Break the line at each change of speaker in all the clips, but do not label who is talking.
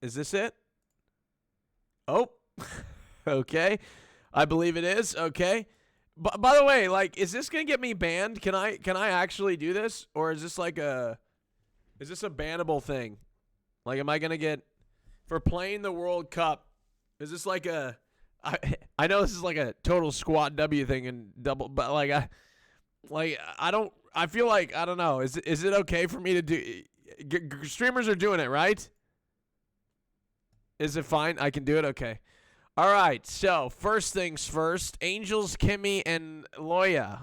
Is this it? Oh, okay. I believe it is. Okay. By the way, like, is this gonna get me banned? Can I actually do this, or is this a bannable thing? Like, am I gonna get for playing the World Cup? Is this like a? I know this is like a total squat W thing and double, but I feel like I don't know. Is it okay for me to do? Streamers are doing it, right? Is it fine? I can do it? Okay. All right. So, first things first. Angels, Kimmy, and Loya.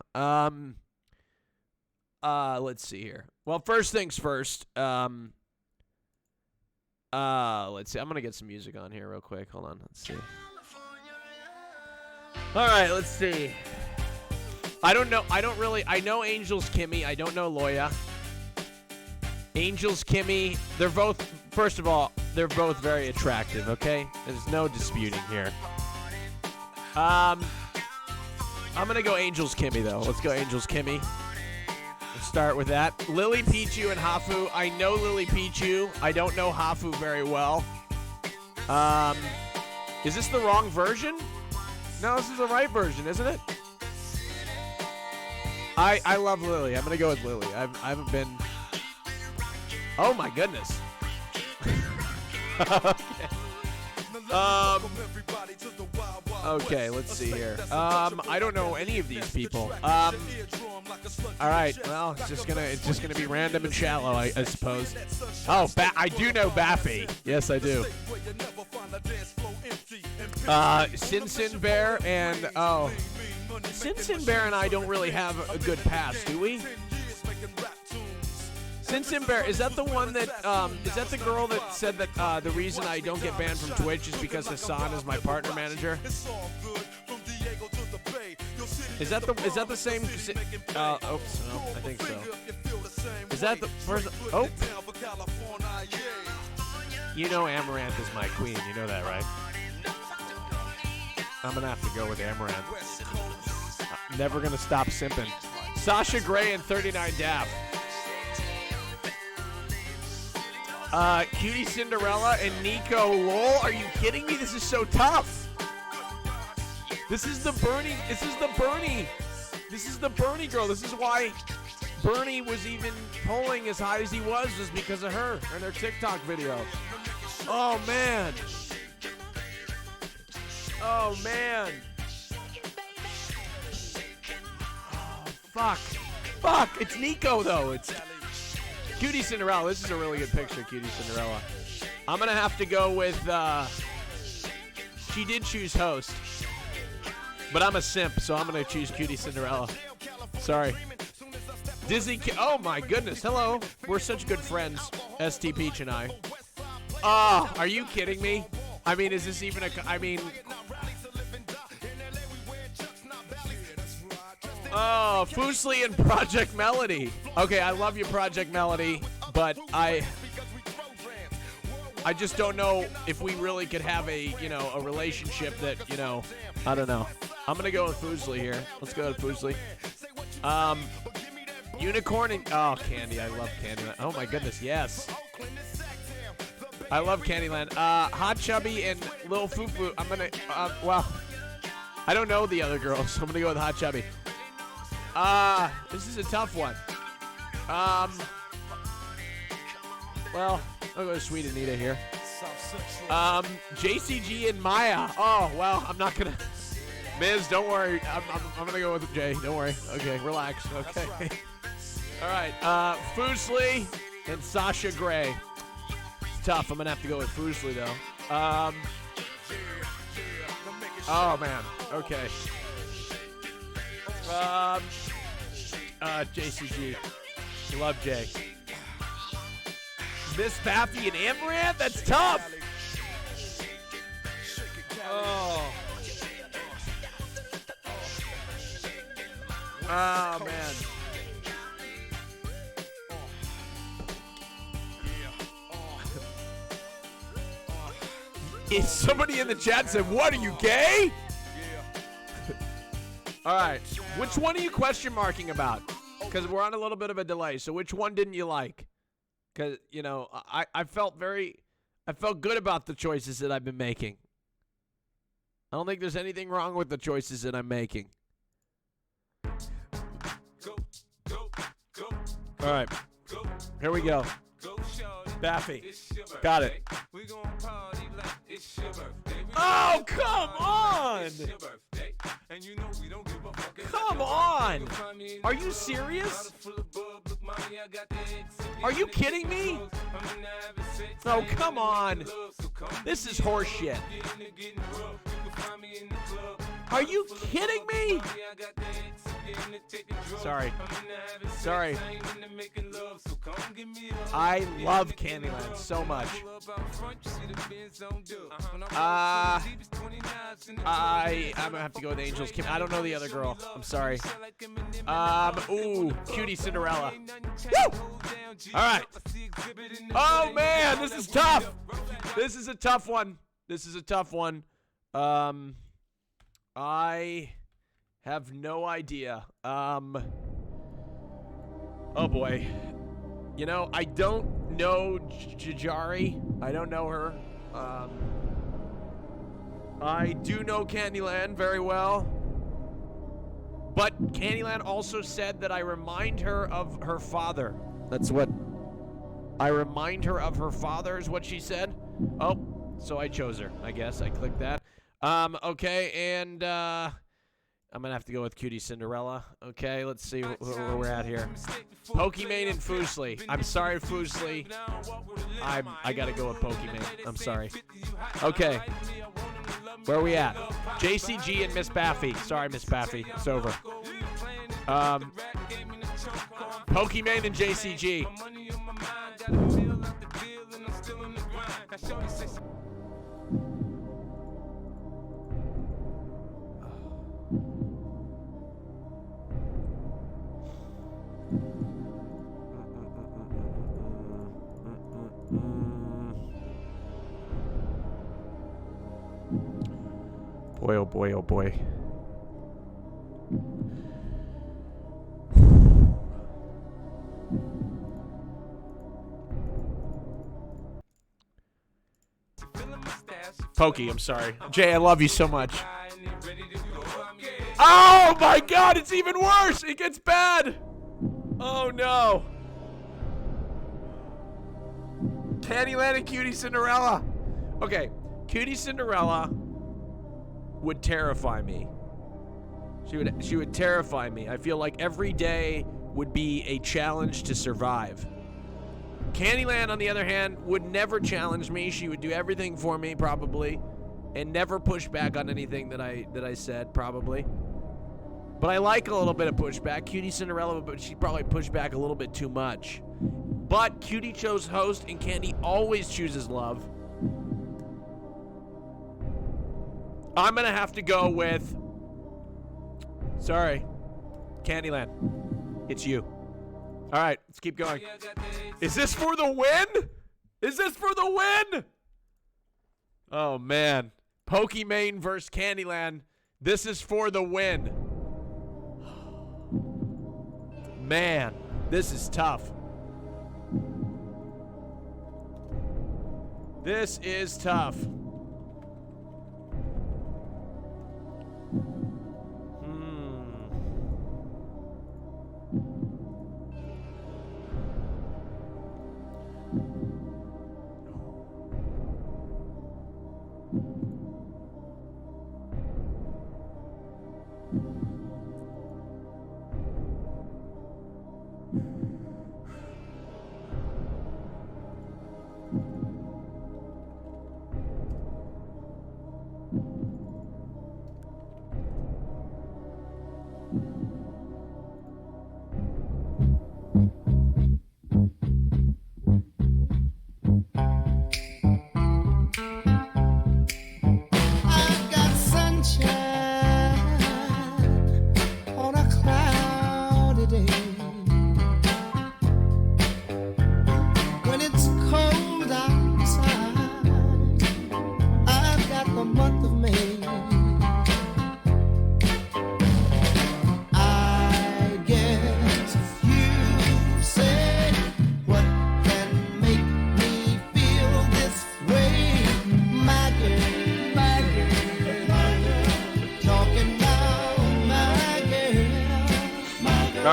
Let's see here. Well, first things first. Let's see. I'm going to get some music on here real quick. Hold on. Let's see. All right. Let's see. I don't know. I know Angels, Kimmy. I don't know Loya. Angels, Kimmy. They're both, first of all, they're both very attractive, okay? There's no disputing here. I'm going to go Angels, Kimmy, though. Let's go Angels, Kimmy. Let's start with that. Lily Pichu and Hafu. I know Lily Pichu. I don't know Hafu very well. Is this the wrong version? No, this is the right version, isn't it? I love Lily. I'm going to go with Lily. I haven't been... Oh, my goodness. Okay, let's see here. I don't know any of these people. All right, well, it's just gonna be random and shallow, I suppose. Oh, I do know Baffy. Yes, I do. Sin Sin Bear and Sin Sin Bear and I don't really have a good past, do we? Sin Sin Bear, is that the one that, is that the girl that said that the reason I don't get banned from Twitch is because Hassan is my partner manager? Is that the same? Oops, no, I think so. Is that the first? Oh, you know Amaranth is my queen. You know that, right? I'm gonna have to go with Amaranth. Never gonna stop simping. Sasha Grey and 39 Daff. Cutie Cinderella and Nico Lowell. Are you kidding me? This is so tough. This is the Bernie girl. This is why Bernie was even polling as high as he was because of her and her TikTok video. Oh, man. Oh, man. Oh, fuck. It's Nico, though. It's Cutie Cinderella. This is a really good picture, Cutie Cinderella. I'm going to have to go with, she did choose host. But I'm a simp, so I'm going to choose Cutie Cinderella. Sorry. Dizzy, oh my goodness. Hello. We're such good friends, ST Peach and I. Oh, are you kidding me? I mean, is this even Oh, Fusli and Project Melody. Okay, I love you, Project Melody, but I just don't know if we really could have a relationship that, I don't know. I'm going to go with Fusli here. Let's go with Fusli. Unicorn and... Oh, Candy. I love Candyland. Oh, my goodness. Yes. I love Candyland. Hot Chubby and Lil Fufu. I'm going to... well, I don't know the other girls, so I'm going to go with Hot Chubby. This is a tough one. Well, I'll go with Sweet Anita here. JCG and Maya. Oh, well, I'm not going to... Miz, don't worry. I'm going to go with Jay. Don't worry. Okay, relax. Okay. All right. Fusli and Sasha Grey. It's tough. I'm going to have to go with Fusli, though. Oh, man. Okay. JCG. Love Jay. Miss Baffy and Amaranth? That's tough. Oh. Oh, man. Is somebody in the chat said, "What, are you gay?" All right. Which one are you question marking about? Because we're on a little bit of a delay. So which one didn't you like? Because, I felt very I felt good about the choices that I've been making. I don't think there's anything wrong with the choices that I'm making. All right. Here we go. Baffy. Got it. Oh, come on! Come on! Are you serious? Are you kidding me? Oh, come on. This is horseshit. Are you kidding me? Sorry. I love Candyland so much. I'm gonna have to go with Angels. Kim, I don't know the other girl. I'm sorry. Ooh, Cutie Cinderella. Woo! All right. Oh man, this is tough. This is a tough one. I have no idea. Oh boy. You know, I don't know Jajari. I don't know her. I do know Candyland very well. But Candyland also said that I remind her of her father. That's what... I remind her of her father is what she said. Oh, so I chose her, I guess. I clicked that. Okay, and, I'm gonna have to go with Cutie Cinderella. Okay, let's see where we're at here. Pokimane and Fuslie. I'm sorry, Fuslie. I gotta go with Pokimane. I'm sorry. Okay. Where are we at? JCG and Miss Baffy. Sorry, Miss Baffy. It's over. Pokimane and JCG. Boy, oh boy, oh boy. Pokey, I'm sorry. Jay, I love you so much. Oh my god, it's even worse! It gets bad! Oh no. Candyland and Cutie Cinderella. Okay, Cutie Cinderella would terrify me. She would terrify me. I feel like every day would be a challenge to survive. Candyland, on the other hand, would never challenge me. She would do everything for me, probably, and never push back on anything that I said, probably. But I like a little bit of pushback. Cutie Cinderella, but she probably pushed back a little bit too much. But Cutie chose host, and Candy always chooses love. I'm gonna have to go with... Sorry. Candyland. It's you. All right, let's keep going. Is this for the win? Is this for the win? Oh, man. Pokimane versus Candyland. This is for the win. Man, this is tough. This is tough.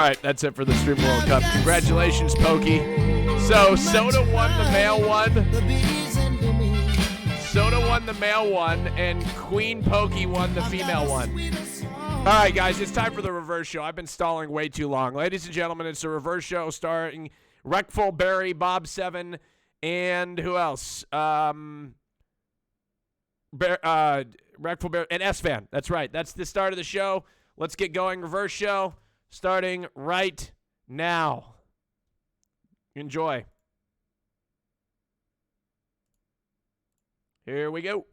right, that's it for the Stream World Cup. Congratulations, Pokey. So Soda won the male one. Soda won the male one, and Queen Pokey won the female one. All right, guys, it's time for the reverse show. I've been stalling way too long. Ladies and gentlemen, it's a reverse show starring Wreckful, Barry, Bob 7, and who else? Wreckful, Barry, and S-Fan. That's right. That's the start of the show. Let's get going. Reverse show starting right now. Enjoy. Here we go.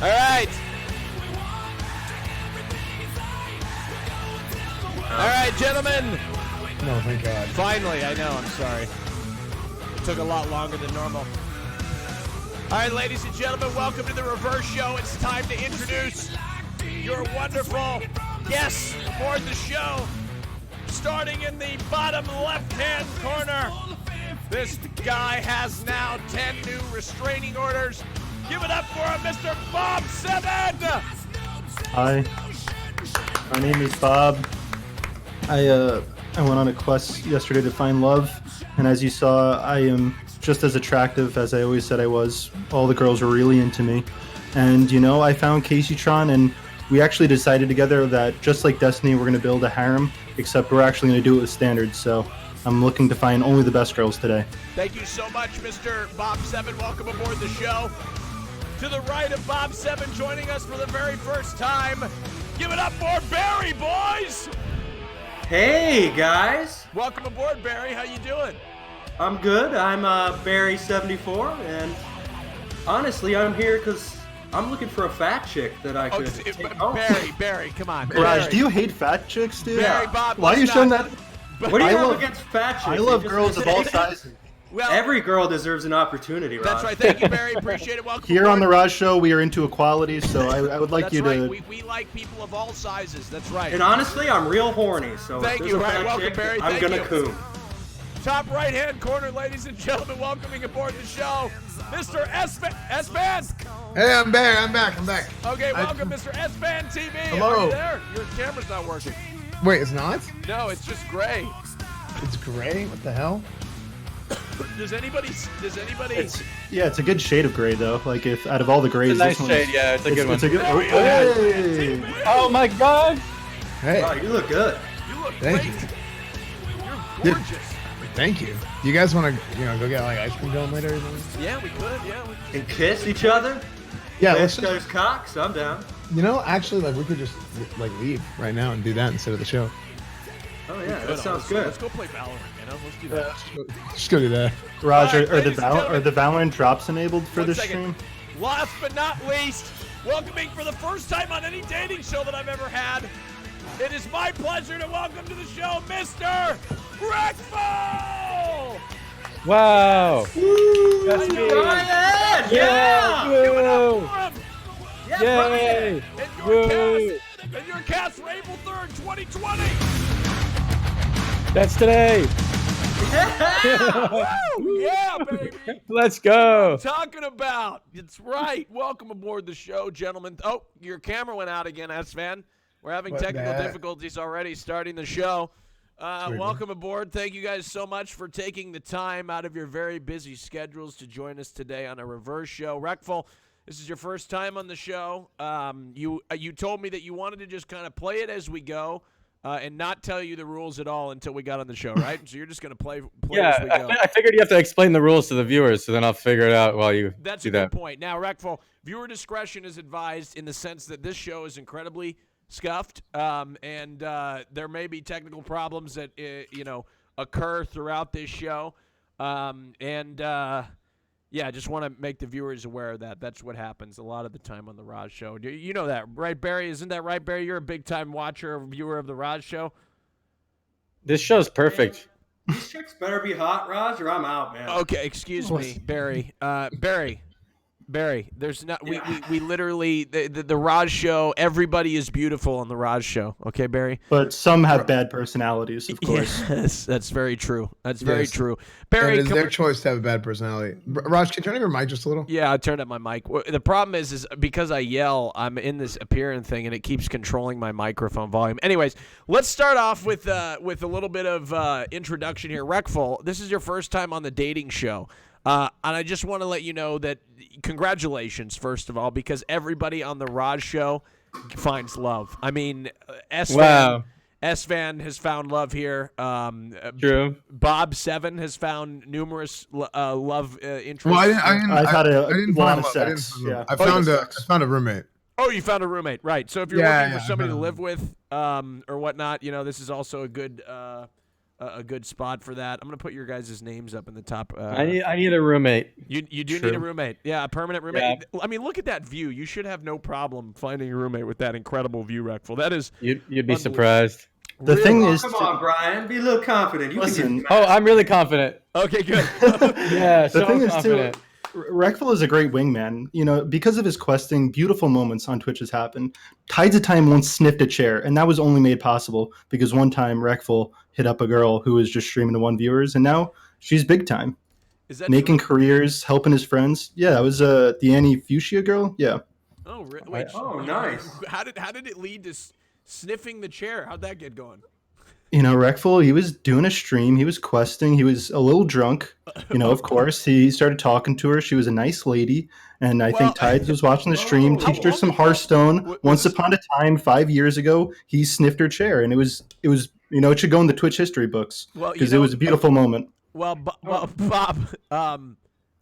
All right. All right, gentlemen.
No, thank God.
Finally, I know. I'm sorry. It took a lot longer than normal. All right, ladies and gentlemen, welcome to the reverse show. It's time to introduce your wonderful guests aboard the show. Starting in the bottom left-hand corner, this guy has now 10 new restraining orders. Give it up for him, Mr. Bob 7!
Hi, my name is Bob. I went on a quest yesterday to find love, and as you saw, I am just as attractive as I always said I was. All the girls were really into me, and you know, I found Casey Tron, and we actually decided together that just like Destiny, we're going to build a harem, except we're actually going to do it with standards, so I'm looking to find only the best girls today.
Thank you so much, Mr. Bob 7. Welcome aboard the show. To the right of Bob 7, joining us for the very first time. Give it up for Barry, boys!
Hey, guys.
Welcome aboard, Barry. How you doing?
I'm good. I'm Barry74, and honestly, I'm here because I'm looking for a fat chick that I could take home.
Barry, come on.
Raj,
Barry.
do you hate fat chicks, dude?
Barry, Bob,
Why are you
let's
showing
not-
that?
What do you
I
have
love-
against fat chicks?
I love
You just-
girls of all sizes.
Well,
Every girl deserves an opportunity, Raj.
that's right. Thank you, Barry. Appreciate it. Welcome
Here
aboard.
on the Raj Show, we are into equality, so I would like
That's
you
right.
to...
We like people of all sizes. That's right.
And honestly, I'm real horny, so
Thank
if
you,
there's a
Barry.
fat
Welcome,
chick,
Barry.
I'm
Thank
gonna
you.
coom.
Top right-hand corner, ladies and gentlemen, welcoming aboard the show, Mr. S-Fan.
Hey, I'm back.
Okay, welcome, Mr. S-Fan TV.
Hello.
Are you there? Your camera's not working.
Wait, it's not?
No, it's just gray.
It's gray? What the hell?
Does anybody?
It's a good shade of gray, though. Like, if out of all the grays,
It's a nice
this one's-
shade, yeah, it's a good one.
It's a good...
There we
Hey!
go.
Oh my god!
Hey,
Wow, you look good.
You look
Thank
great.
you.
You're gorgeous.
thank you. Do you guys want to, go get like ice cream cone later or something?
Yeah, we could. Yeah, we could.
And kiss each other.
Yeah,
Kiss
let's
those
just,
cocks. I'm down.
actually, like, we could just, like, leave right now and do that instead of the show.
Oh yeah,
Good,
that sounds
honestly.
good.
Let's go play Valorant. Let's do that.
Just go do that.
Raj,
All right,
are the
ladies and gentlemen.
Valorant drops enabled for
One
this
second.
stream?
Last but not least, welcoming for the first time on any dating show that I've ever had, it is my pleasure to welcome to the show Mr. Wreckful!
Wow!
Woo!
That's me.
Brian!
Yeah!
Yeah!
Give it up
Woo!
for him!
Yeah,
Yay!
And your
Woo!
cast, and your cast for April 3rd, 2020!
That's today!
Woo! Yeah, baby!
Let's go!
Talking about. It's right. Welcome aboard the show, gentlemen. Oh, your camera went out again, S-Fan. We're having
What
technical
the-
difficulties already starting the show.
Sweet.
Welcome aboard. Thank you guys so much for taking the time out of your very busy schedules to join us today on a reverse show. Wreckful, this is your first time on the show. You told me that you wanted to just kind of play it as we go. and not tell you the rules at all until we got on the show, right? So you're just gonna play
Yeah,
as we go.
I figured you have to explain the rules to the viewers, so then I'll figure it out while you
That's
do
a good
that.
point. Now, Reckful, viewer discretion is advised in the sense that this show is incredibly scuffed, and there may be technical problems that occur throughout this show, yeah, I just want to make the viewers aware of that. That's what happens a lot of the time on the Raj Show. You know that, right, Barry? Isn't that right, Barry? You're a big-time watcher or viewer of the Raj Show.
This show's perfect.
These chicks better be hot, Raj, or I'm out, man.
Okay, excuse me, Barry. Barry, there's not. We literally the Raj Show. Everybody is beautiful on the Raj Show. Okay, Barry.
But some have bad personalities, of course.
Yes, that's very true. That's very
Yes.
true.
And
Barry,
it's their choice to have a bad personality. Raj, can you turn up your mic just a little?
yeah, I turned up my mic. The problem is because I yell, I'm in this appearing thing, and it keeps controlling my microphone volume. Anyways, let's start off with a little bit of introduction here. Reckful, this is your first time on the dating show. And I just want to let you know that congratulations, first of all, because everybody on the Raj Show finds love. I mean,
Wow.
S-Van has found love here.
True.
Bob Seven has found numerous love interests.
Well, I didn't.
I've had a
I didn't
lot
find
of
love. I didn't
sex.
find love.
Yeah.
I found a roommate.
Oh, you found a roommate, right? So if you're
Yeah,
looking for
yeah,
somebody
I
to
found
live with, or whatnot, this is also a good spot for that. I'm gonna put your guys' names up in the top.
I need a roommate.
You do
True.
need a roommate. Yeah, a permanent roommate. I mean, look at that view. You should have no problem finding a roommate with that incredible view, Reckful. That is
You'd be
Unbelievable.
surprised.
The thing is,
Come on, Brian. Be a little confident. You
Listen,
can
Oh, I'm really confident.
okay. Good.
Yeah, so
the thing is
confident.
too, Reckful is a great wingman. Because of his questing, beautiful moments on Twitch has happened. Tides of Time once sniffed a chair, and that was only made possible because one time Reckful hit up a girl who was just streaming to one viewers, and now she's big time,
Is that
making
true?
careers, helping his friends. Yeah, that was the Annie Fuchsia girl. Yeah.
Oh, wait.
Oh, nice.
How did it lead to sniffing the chair? How'd that get going?
Reckful, he was doing a stream. He was questing. He was a little drunk. Of course, he started talking to her. She was a nice lady. And I
Well,
think Tides was watching the stream,
How
teached her
long
some
ago?
Hearthstone.
Was
Once
this-
upon a time, 5 years ago, he sniffed her chair. And it was it should go in the Twitch history books
Well,
because it was a beautiful moment.
Well, Bob.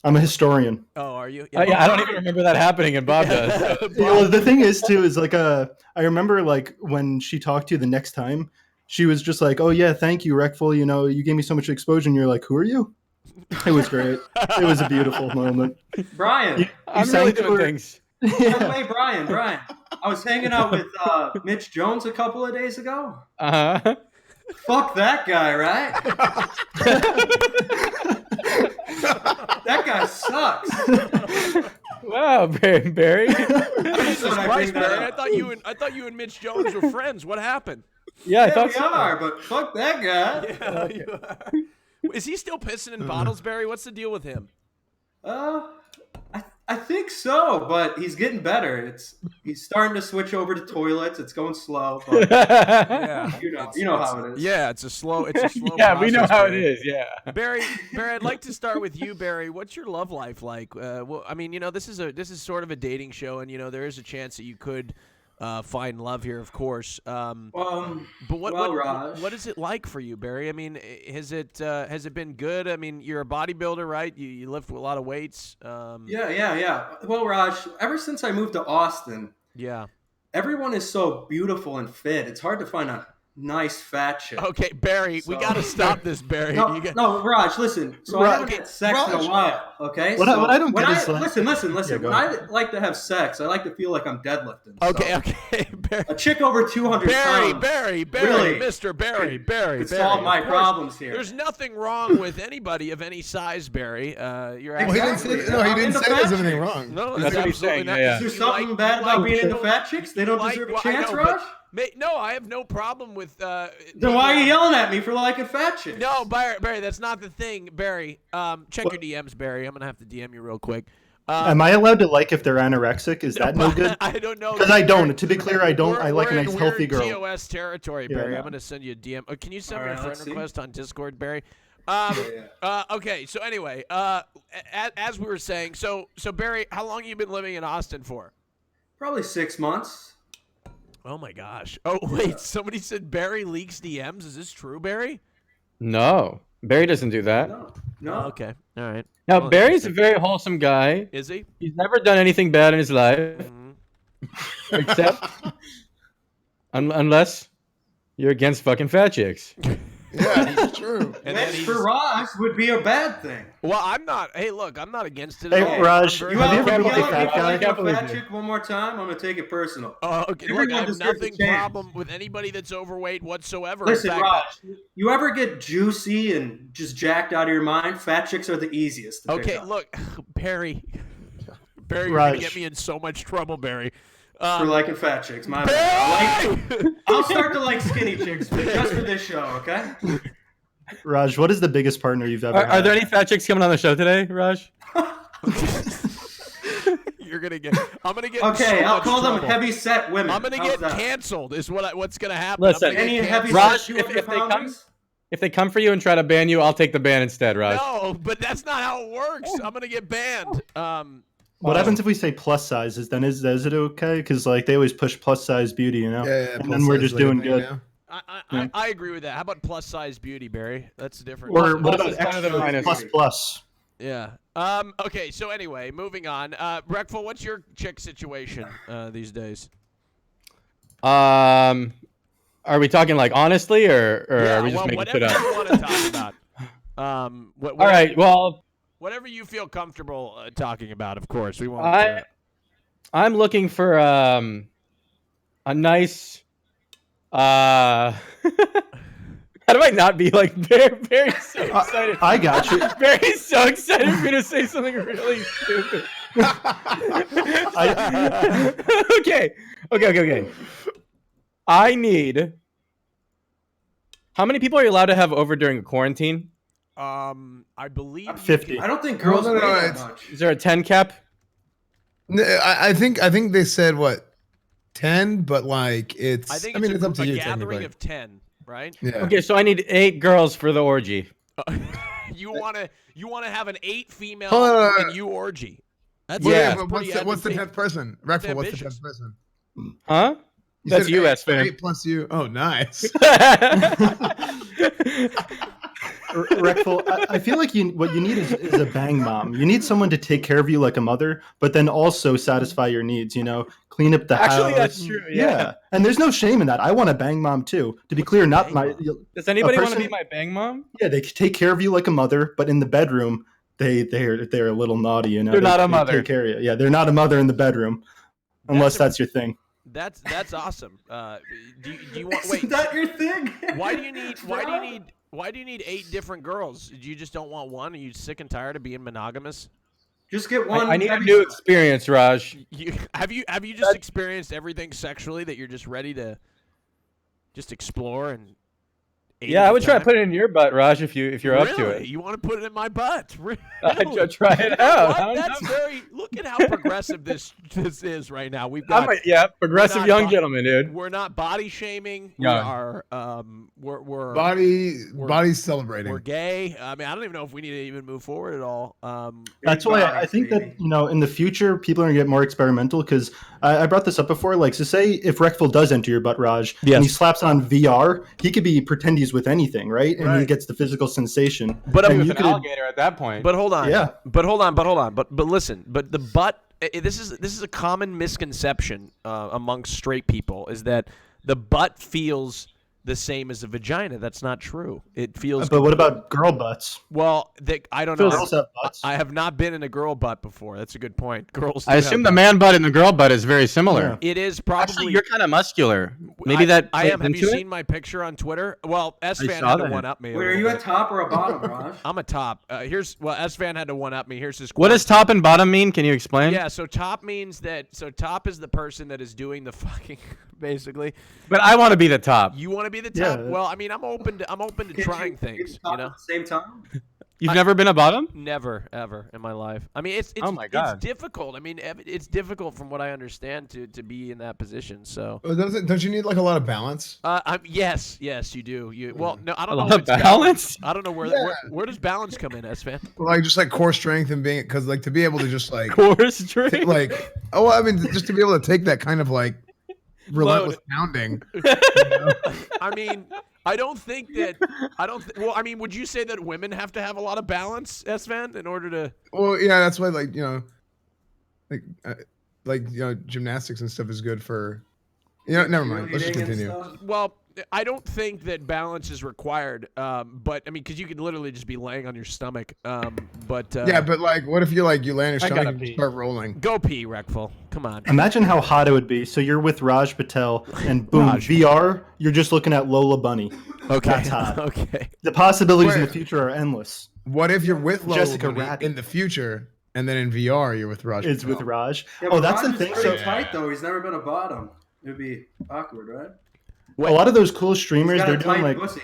I'm a historian.
Oh, are you?
Yeah, I don't even remember that happening, and Bob does.
Well, the thing is, too, is I remember when she talked to you the next time, she was just like, oh, yeah, thank you, Reckful. You gave me so much exposure. And you're like, who are you? It was great. It was a beautiful moment.
Brian.
I'm
sang
really
to
doing
her-
things.
By the way, Brian. I was hanging out with Mitch Jones a couple of days ago.
Uh-huh.
Fuck that guy, right? That guy sucks.
Wow, Barry.
Jesus
when I
Christ,
bring that
Barry!
up.
I thought you and Mitch Jones were friends. What happened?
Yeah, I
Yeah,
thought
we
so.
are, but fuck that guy.
Yeah, you are. Is he still pissing in bottles, Barry? What's the deal with him?
I think so, but he's getting better. He's starting to switch over to toilets. It's going slow, but
Yeah,
you know how it is.
Yeah, it's a slow.
Yeah, we know
process,
how it
Barry.
is. Yeah.
Barry, I'd like to start with you, Barry. What's your love life like? Well, I mean, this is sort of a dating show, and there is a chance that you could find love here, of course. But
Raj.
what is it like for you, Barry? I mean, has it been good? I mean, you're a bodybuilder, right? You lift a lot of weights.
Yeah. Well, Raj, ever since I moved to Austin,
Yeah.
everyone is so beautiful and fit. It's hard to find a nice fat chick.
Okay, Barry, we
So-
got to stop this, Barry.
No, Raj, listen. So I haven't had sex in a
Raj.
while, okay?
What I don't get is, like-
listen.
Yeah, go
When I like to have sex, I like to feel like I'm deadlifting. So
Okay, Barry.
a chick over 200 pounds
Barry,
Really?
Mr. Barry,
could
Barry.
solve my
Of course.
problems here.
There's nothing wrong with anybody of any size, Barry. You're
Well, he didn't say.
Exactly.
No, he
I'm
didn't
into
say there's
fat
anything
chicks.
wrong.
No,
That's what he's
absolutely
saying,
not.
yeah.
Is there
You
something
like-
bad
you
about
like
being into
people-
fat chicks? They don't
like-
deserve a
well, I
chance,
know,
Raj?
No, I have no problem with.
Then why are you yelling at me for liking fat chicks?
No, Barry, that's not the thing, Barry. Check your DMs, Barry. I'm gonna have to DM you real quick.
Am I allowed to like if they're anorexic? Is that no good?
I don't know.
Because I don't. To be clear, I don't.
We're-
I like a
we're in
nice healthy
weird
girl.
TOS territory,
Yeah,
Barry.
no.
I'm gonna send you a DM. Can you send
All
me a
right,
friend
let's see.
request on Discord, Barry?
Yeah.
Okay. So anyway, as we were saying, so Barry, how long you been living in Austin for?
Probably 6 months.
Oh my gosh. Oh wait, somebody said Barry leaks DMs. Is this true, Barry?
No, Barry doesn't do that.
No.
Oh, okay. All right.
Now
Well,
Barry's a very wholesome guy.
Is he?
He's never done anything bad in his life,
Mhm.
except unless you're against fucking fat chicks.
Yeah, it's true.
And then
Next
he's,
for Raj would be a bad thing.
well, I'm not. Hey, look, I'm not against it.
Hey,
at all.
Raj,
I'm very-
You
Have you
ever
ever
yell
been a
at
fat
me for
guy?
liking a
Can't believe
fat
you.
chick one more time? I'm gonna take it personal.
Oh, okay. Look,
Everyone
I have
deserves a
nothing
chance.
problem with anybody that's overweight whatsoever.
Listen,
In fact,
Raj, you ever get juicy and just jacked out of your mind? Fat chicks are the easiest. To pick
okay,
up.
look, Barry. Barry, you're gonna
Raj.
get me in so much trouble, Barry.
For liking fat chicks, my bad.
Barry!
I'll start to like skinny chicks just for this show, okay?
Raj, what is the biggest partner you've ever
Are
had?
there any fat chicks coming on the show today, Raj?
You're gonna get. I'm gonna get. in
Okay,
so
I'll
much
call them
trouble.
heavy set women.
I'm gonna
How's
get
that?
canceled. Is what's gonna happen.
Listen,
I'm gonna
Any
get
heavy
canceled.
Raj,
set
if they come-
200-pounders?
If they come for you and try to ban you, I'll take the ban instead, Raj.
No, but that's not how it works. I'm gonna get banned.
What happens if we say plus sizes? Then is it okay? Because like they always push plus size beauty, you know.
Yeah,
And then we're just doing good.
I agree with that. How about plus size beauty, Barry? That's different.
Or what
Plus
about
is kind of the
extra
minus.
plus plus?
Yeah. Okay. So anyway, moving on. Breckful, what's your chick situation these days?
Are we talking like honestly, or
Yeah,
are we just
well,
making
whatever
shit up?
you want to talk about.
All right. Well,
Whatever you feel comfortable talking about, of course. We won't.
I'm looking for a nice. How do I not be like very so excited?
I got you.
Very so excited for you to say something really stupid. Okay. I need. How many people are you allowed to have over during a quarantine?
I believe you
50.
I don't think girls
No,
weigh that
it's-
much.
Is there a 10 cap?
I think they said what 10, but like it's.
I think
mean,
it's
it's up to
a
you.
gathering
technically.
of 10, right?
Yeah.
Okay, so I need 8 girls for the orgy.
You wanna have an 8 female
Hold on.
and you orgy. That's
Well,
Yeah.
but
pretty
what's the
ambitious.
10th person? Reckful, what's the
ambitious.
10th person?
Huh? That's
said
US, fam.
8 plus you. Oh, nice.
Reckful, I feel like what you need is a bang mom. You need someone to take care of you like a mother, but then also satisfy your needs. You know, clean up the house.
Actually, that's true. Yeah.
And there's no shame in that. I want a bang mom too. To be clear, not my.
Does anybody want to
person-
be my bang mom?
Yeah, they take care of you like a mother, but in the bedroom, they're a little naughty. You know,
They're not a
they
mother.
Take care of you. Yeah, they're not a mother in the bedroom, unless that's your thing.
That's awesome. Do you want?
Is
Wait.
that your thing?
Why do you need 8 different girls? You just don't want one? Are you sick and tired of being monogamous?
Just get one.
I need a
heavy
new
set.
experience, Raj.
Have you just experienced everything sexually that you're just ready to just explore and? 8
Yeah,
at
I
a
would try to
time?
put it in your butt, Raj, if you're up to
Really?
it.
You want to put it in my butt? Really?
I'd try it
You know
out.
what?
I don't
That's
know.
very. Look at how progressive this is right now. We've got.
Progressive
not
young
bo-
gentleman, dude.
We're not body shaming. We
Yeah.
are. We're
Body's celebrating.
we're gay. I mean, I don't even know if we need to even move forward at all.
That's why I think that in the future people are gonna get more experimental because I brought this up before. Like, so say if Reckful does enter your butt, Raj,
Yes.
and he slaps on VR, he could pretend he's with anything, right? And he
Right.
gets the physical sensation.
But
and
With
you
an
could
alligator at that point.
But hold on.
Yeah.
But hold on. But listen. But the butt. This is a common misconception amongst straight people is that the butt feels the same as a vagina. That's not true. It feels.
But what about girl butts?
Well, I don't know.
Girls have butts.
I have not been in a girl butt before. That's a good point. Girls.
I
do
assume
have
the
butts.
man butt and the girl butt is very similar.
It is probably.
Actually, you're kind of muscular. Maybe
I
that
I
plays
am. Have you
into it?
seen my picture on Twitter? Well, S-Fan
saw
had to
that.
one up me. a
Wait, are
little
you
bit.
a top or a bottom, Raj?
I'm a top. S-Fan had to one up me. Here's his.
What
quote.
does top and bottom mean? Can you explain?
Yeah, so top means that. So top is the person that is doing the fucking, basically.
But I want to be the top.
You want to be the top?
Yeah.
Well, I mean, I'm open to
Can't
trying
you
things.
top
You know,
at the same time?
You've never been a bottom?
never ever in my life. I mean, it's
Oh my God.
it's difficult. I mean, it's difficult from what I understand to be in that position. So.
Don't you need like a lot of balance?
Yes, you do. Well, no, I don't
A
know.
lot
if
of
it's balance.
balance?
I don't know where does balance come in, S-Fan?
Like just like core strength and being because like to be able to just like
Core strength.
like I mean just to be able to take that kind of like relentless pounding.
I mean, I don't think that. Well, I mean, would you say that women have to have a lot of balance, Sven, in order to?
Well, yeah, that's why, gymnastics and stuff is good for. Never mind. Let's just continue.
Well, I don't think that balance is required. But I mean, because you can literally just be laying on your stomach.
Yeah, but like, what if you land on your stomach and you start rolling?
Go pee, Reckful. Come on.
Imagine how hot it would be. So you're with Raj Patel, and boom, VR. You're just looking at Lola Bunny.
Okay.
That's hot.
Okay.
The possibilities in the future are endless.
What if you're with Lola
Jessica
Bunny
Rabbit.
in the future, and then in VR you're with Raj?
It's
Patel?
with Raj.
Yeah,
Oh,
but
that's
Raj
the
is
thing.
pretty
So
tight though. He's never been a bottom. It'd be awkward, right?
a lot of those cool streamers,
He's got
they're
a
doing
tight
like.
pussy.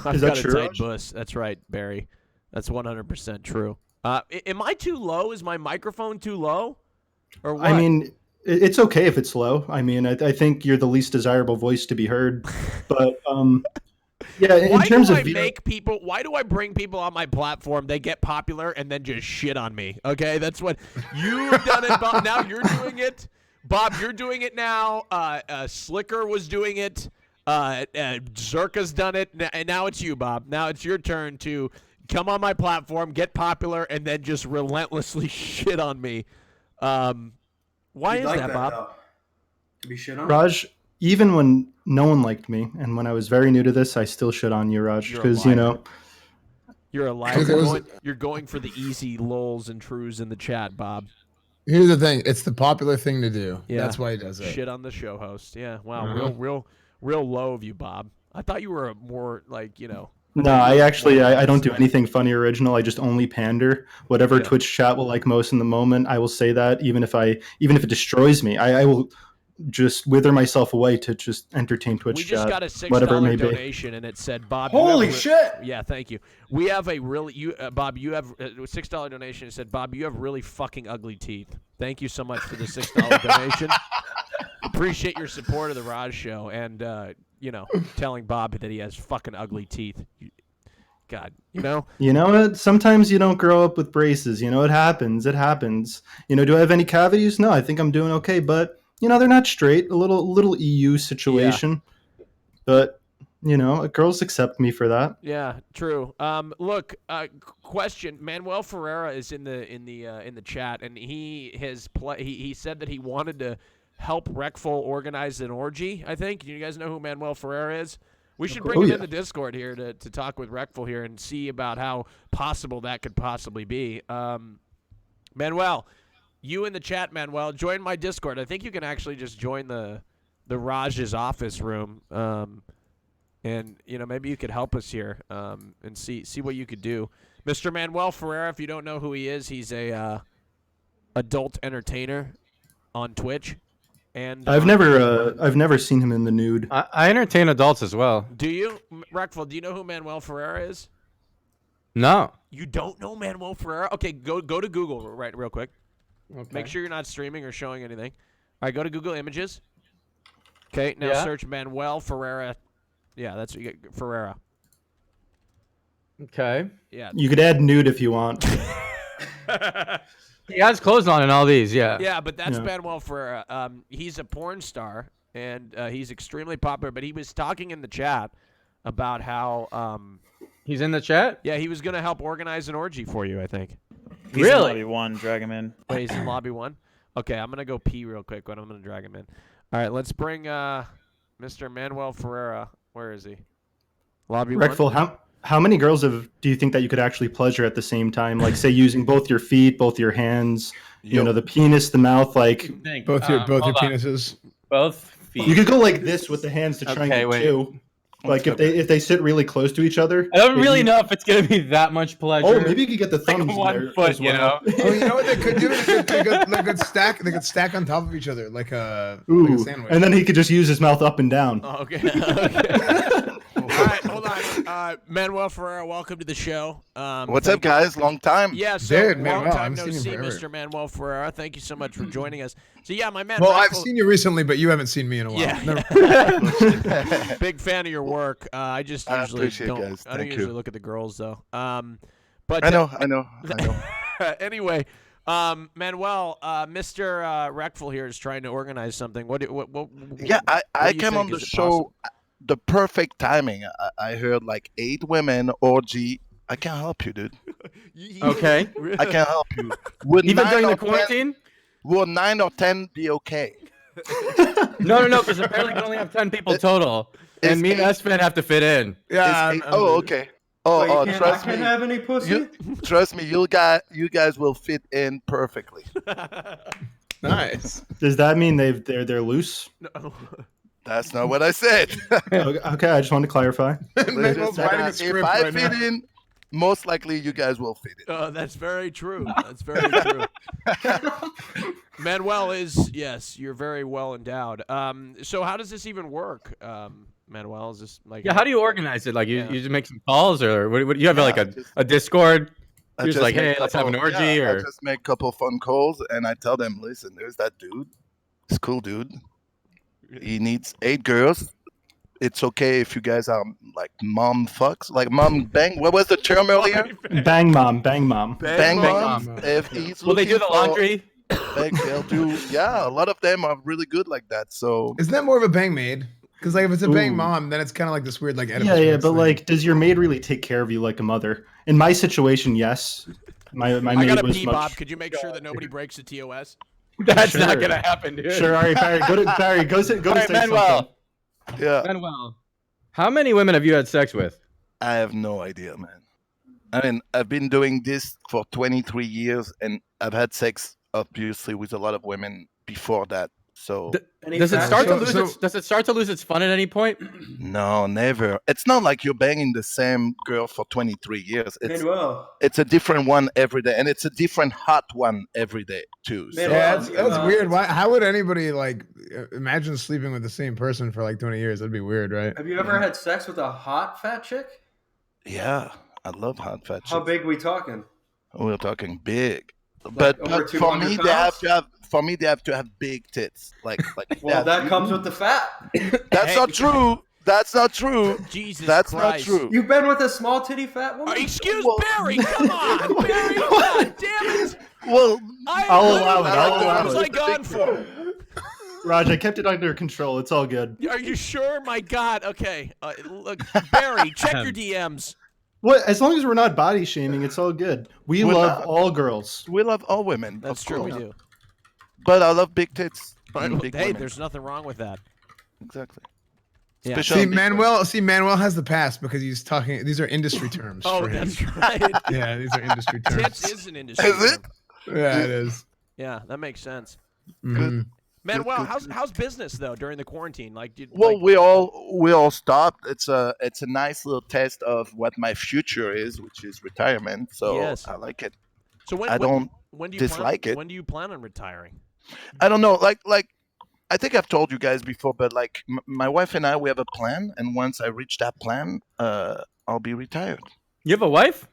I've
Is that
got
true,
a tight
Raj?
bus. That's right, Barry. That's 100% true. Am I too low? Is my microphone too low? Or what?
I mean, it's okay if it's low. I mean, I think you're the least desirable voice to be heard. But yeah, in
why
terms
do
of
I
VR
make people? Why do I bring people on my platform? They get popular and then just shit on me. Okay, that's what you've done it, Bob. Now you're doing it, Bob. You're doing it now. Slicker was doing it. Zerka's done it, and now it's you, Bob. Now it's your turn to come on my platform, get popular, and then just relentlessly shit on me. Why
You'd
is
like
that, Bob?
though, to be shit on?
Raj, even when no one liked me, and when I was very new to this, I still shit on you, Raj,
You're a
because
liar. You're a liar.
Because
You're going for the easy lulls and trues in the chat, Bob.
Here's the thing: it's the popular thing to do.
Yeah.
That's why he does it.
Shit on the show host. Yeah. Wow. Real low of you, Bob. I thought you were a more
No, I don't do anything funny or original. I just only pander. Whatever
Yeah.
Twitch chat will like most in the moment, I will say that. Even if it destroys me, I will just wither myself away to just entertain Twitch
We
chat.
just got a
whatever it may
$6
be.
donation, and it said, "Bob, you have
Holy
a
shit!
Yeah, thank you. We have a really Bob. You have a $6 donation. It said, "Bob, you have really fucking ugly teeth." Thank you so much for the $6 donation. Appreciate your support of the Raj Show, and telling Bob that he has fucking ugly teeth. God,
You know what? Sometimes you don't grow up with braces. It happens. It happens. Do I have any cavities? No, I think I'm doing okay, but they're not straight. A little EU situation. But girls accept me for that.
Yeah, true. Look, question. Manuel Ferreira is in the chat, and he said that he wanted to help Reckful organize an orgy. I think you guys know who Manuel Ferreira is. We should bring him in the Discord here to talk with Reckful here and see about how possible that could possibly be. Manuel, you in the chat, Manuel, join my Discord. I think you can actually just join the Raj's office room, and maybe you could help us here and see what you could do. Mr. Manuel Ferreira, if you don't know who he is, he's a adult entertainer on Twitch. And
I've never seen him in the nude.
I entertain adults as well.
Do you, Reckful? Do you know who Manuel Ferreira is?
No.
You don't know Manuel Ferreira? Okay, go to Google real quick.
Okay.
Make sure you're not streaming or showing anything. All right, go to Google Images. Okay, now
Yeah.
search Manuel Ferreira. Yeah, that's what you get, Ferreira.
Okay.
Yeah.
You could add nude if you want.
He has clothes on in all these, yeah.
Yeah, but that's
Yeah.
Manuel Ferreira. He's a porn star, and he's extremely popular. But he was talking in the chat about how,
He's in the chat?
yeah, he was going to help organize an orgy for you, I think.
He's
Really?
in lobby 1, drag him in.
Wait, he's in lobby 1? Okay, I'm going to go pee real quick, but I'm going to drag him in. All right, let's bring Mr. Manuel Ferreira. Where is he? Lobby 1?
Reckful, how many girls do you think that you could actually pleasure at the same time? Like, say, using both your feet, both your hands, the penis, the mouth. Like,
Both your
hold on.
penises.
Both feet.
you could go like this with the hands to try and
Okay,
get
wait.
two. Like, if they sit really close to each other.
I don't really
maybe-
know if it's going to be that much pleasure.
Oh, maybe you could get the
Like
thumbs in
1
there
foot,
as well.
Oh, you know what they could do? They could stack. They could stack on top of each other like a
Ooh,
sandwich.
and then he could just use his mouth up and down.
Oh, okay. Okay. All right, hold on. Manuel Ferreira, welcome to the show.
What's up, guys? Long time.
Yeah, so
Dude,
long
Manuel, I
time
haven't
no
seen you
see,
forever.
Mr. Manuel Ferreira. Thank you so much for joining us. So yeah, my man.
Well, I've
Reckful-
seen you recently, but you haven't seen me in a while.
Yeah.
Never-
Big fan of your work. I just
I
usually
appreciate
don't.
guys.
I don't
Thank
usually
you.
look at the girls though. But
I know.
anyway, Manuel, Mr. Reckful here is trying to organize something. What
Yeah,
what
I
do you
came
think?
on the
Is it
show
possible?
the perfect timing. I heard like 8 women orgy. I can't help you, dude.
Okay.
I can't help you. Would
Even
9
during the
or 10
quarantine?
Will 9 or 10 be okay?
No, because apparently you can only have 10 people total. And
Is
me and
eight-
S-Fan have to fit in.
Yeah.
Is 8 oh, okay. Oh,
Wait,
oh,
I
trust
can't
me.
have any pussy?
Trust me, you guys will fit in perfectly.
Nice.
Does that mean they're loose?
No.
That's not what I said.
Okay, I just wanted to clarify.
Let's
Manuel's
just say
writing a
that if
script
I
right
fit
now.
in, most likely you guys will fit in.
That's very true. That's very true. Manuel is yes, you're very well endowed. So how does this even work, Manuel? Is this like
Yeah, how do you organize it? Like, you just make some calls, or what you have
Yeah,
like
just-
a Discord?
I
You're just like,
make
hey, let's have an
couple-
orgy,
yeah, I
or
just make a couple phone calls and I tell them, listen, there's that dude. He's a cool dude. He needs 8 girls. It's okay if you guys are like mom fucks, like mom bang. What was the term earlier?
Bang mom, bang mom.
Bang
mom.
mom. If he's
will they do
looking
the
for-
laundry?
Like, they'll do. Yeah, a lot of them are really good like that. So
Isn't that more of a bang maid? Because like if it's a bang
Ooh.
mom, then it's kind of like this weird like Oedipus
Yeah,
Rex
but
thing.
like, does your maid really take care of you like a mother? In my situation, yes. My
I
maid
got a
was
pee,
much.
Bob. Could you make sure that nobody breaks the TOS?
That's
Sure.
not gonna happen, dude.
Sure, all right, Barry. Go to Barry. Go to
All right,
say
Manuel.
something.
yeah,
Manuel, how many women have you had sex with?
I have no idea, man. I mean, I've been doing this for 23 years, and I've had sex obviously with a lot of women before that. So
Any
Does it
fat
start to
chicks?
lose? Does it start to lose its fun at any point?
no, never. It's not like you're banging the same girl for 23 years.
Manuel.
It's a different one every day, and it's a different hot one every day too. So,
Man,
Yeah, that's
Uh,
weird. Why? How would anybody like imagine sleeping with the same person for like 20 years? That'd be weird, right?
Have you ever had sex with a hot fat chick?
yeah, I love hot fat chicks.
How big we talking?
We're talking big, but
over
for
200
me,
pounds?
they have to have big tits. Like
Well,
yeah,
that comes with the fat.
That's not true. That's not true.
Jesus
That's
Christ.
not true.
You've been with a small titty fat woman?
Excuse
Well-
Barry, come on, Barry, God damn it!
Well,
I'll allow it, I'll
What
allow
was
it.
I gone for?
Raj, I kept it under control. It's all good.
Are you sure? My God. Okay. Look, Barry, check your DMs.
What? As long as we're not body shaming, it's all good. We
We're
love
not.
all girls.
we love all women.
That's
of
true. We
course.
do.
But I love big tits.
Right,
and
well,
big
hey,
women.
there's nothing wrong with that.
Exactly.
Yeah.
Especially
See,
big women.
Manuel has the pass because he's talking. These are industry terms.
Oh,
for him.
that's right.
Yeah, these are industry terms.
Tits is an industry.
Is it?
term.
Yeah, it is.
Yeah, that makes sense.
Mhm.
Manuel, how's business though during the quarantine? Like,
Well,
like,
we all stopped. It's a nice little test of what my future is, which is retirement. So
Yes.
I like it.
so when
I don't
when do you
dislike
plan,
it.
When do you plan on retiring?
I don't know. Like I think I've told you guys before, but like my wife and I, we have a plan, and once I reach that plan, I'll be retired.
You have a wife?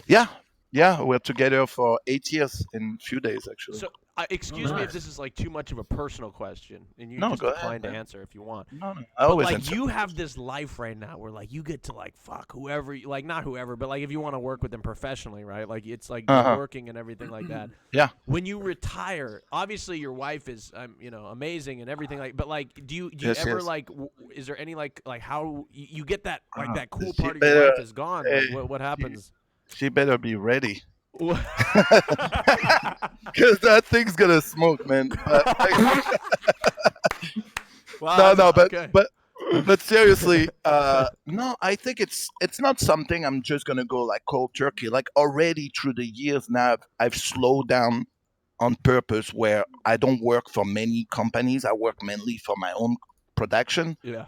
Yeah, we're together for 8 years in a few days, actually.
So, excuse me if
nice.
this is like too much of a personal question, and you
No,
just
go ahead,
decline to
man.
answer if you want.
no, I
But
always
like
answer.
you have this life right now where like you get to like fuck whoever, like not whoever, but like if you want to work with them professionally, right? Like it's like you're
Uh-huh.
working and everything like that.
Yeah.
When you retire, obviously your wife is, amazing and everything like. But like, do you
Yes,
ever
yes.
like? Is there any like how you get that like that cool
She
part of your
better-
life is gone? Like, what happens?
She better be ready. Because that thing's gonna smoke, man.
Wow,
no, but
okay.
but seriously, no, I think it's not something I'm just gonna go like cold turkey. Like already through the years now, I've slowed down on purpose, where I don't work for many companies. I work mainly for my own production,
Yeah.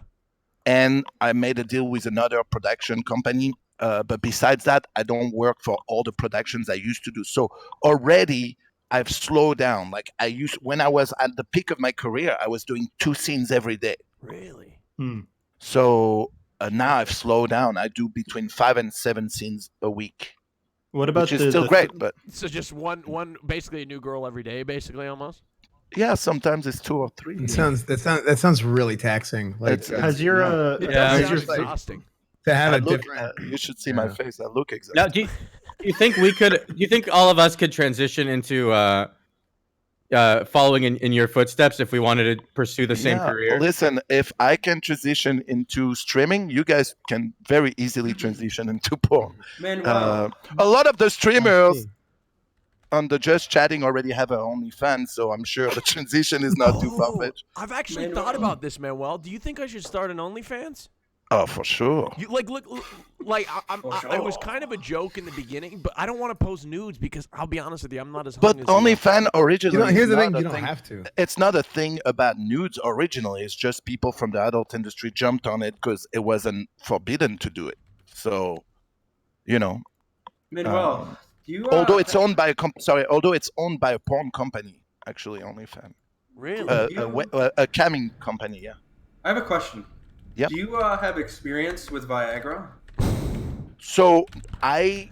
and I made a deal with another production company. But besides that, I don't work for all the productions I used to do. So already I've slowed down. Like when I was at the peak of my career, I was doing 2 scenes every day.
Really?
So now I've slowed down. I do between 5 and 7 scenes a week,
What about
which is still great. But
So just one basically a new girl every day, basically almost.
yeah, sometimes it's 2 or 3.
That sounds really taxing. Like
It's-
Has your
That
Yeah,
sounds
has your
exhausting.
to have
I
a
look,
different.
you should see my face. I look
Now,
exactly.
do you think we could? Do you think all of us could transition into following in your footsteps if we wanted to pursue the same career?
Listen, if I can transition into streaming, you guys can very easily transition into porn.
Manuel,
A lot of the streamers on the Just Chatting already have their OnlyFans, so I'm sure the transition is not too far-fetched.
I've actually
Manuel.
thought about this, Manuel. Do you think I should start an OnlyFans?
Oh, for sure.
You like look like I was kind of a joke in the beginning, but I don't want to post nudes because I'll be honest with you, I'm not as hung
But
as you are.
OnlyFans originally.
Here's
is
the thing:
not a
you don't have to.
It's not a thing about nudes originally. It's just people from the adult industry jumped on it because it wasn't forbidden to do it. So,
Manuel, do you,
although it's owned by although it's owned by a porn company, actually, OnlyFans,
Really?
a camming company. Yeah.
I have a question.
Yep.
Do you have experience with Viagra?
So I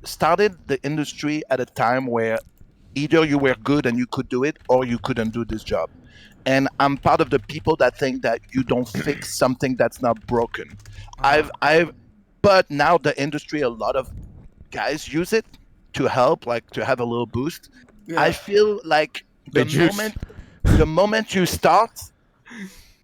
started the industry at a time where either you were good and you could do it, or you couldn't do this job. And I'm part of the people that think that you don't fix something that's not broken. But now the industry, a lot of guys use it to help, like to have a little boost.
Yeah.
I feel like the moment you start,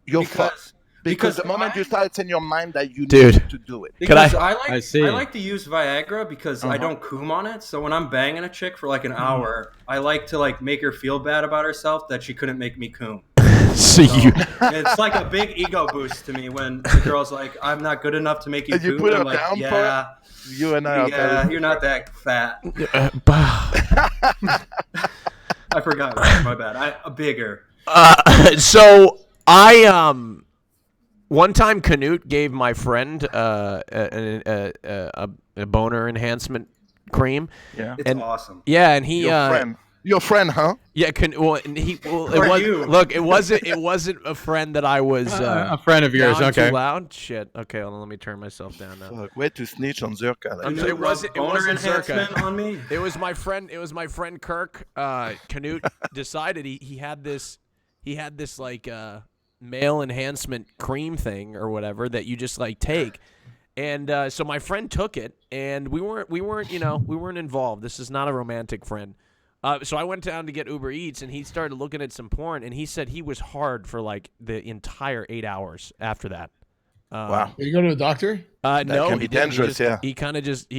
you're fucked. Because the moment you start, it's in your mind that you
Dude.
need to do it.
Because
I see.
I like to use Viagra because I don't coom on it. So when I'm banging a chick for like an hour, I like to like make her feel bad about herself that she couldn't make me coom.
So you
It's like a big ego boost to me when the girl's like, "I'm not good enough to make you
And you
coom."
put her
I'm like,
down for
"Yeah,
You and I are
yeah,
very
you're not that fat."
bah.
I forgot. My bad. Bigger.
So I one time Canute gave my friend a boner enhancement cream.
Yeah.
It's
And-
awesome.
Yeah, and he
Your friend, huh?
yeah, and he
Who are you?
look, it wasn't a friend that I was
a friend of yours.
down
Okay.
too loud. Shit. Okay, hold on, let me turn myself down now.
Fuck, way to snitch on Zerka.
I'm
Like,
sorry, it wasn't
boner
Zerka.
enhancement on me.
It was my friend Kirk. Canute decided he had this like male enhancement cream thing or whatever that you just like take. And so my friend took it, and we weren't involved. This is not a romantic friend. So I went down to get Uber Eats, and he started looking at some porn, and he said he was hard for like the entire 8 hours after that.
wow.
Did you go to a doctor?
No,
can be
he didn't.
dangerous,
He
yeah.
He kind of just.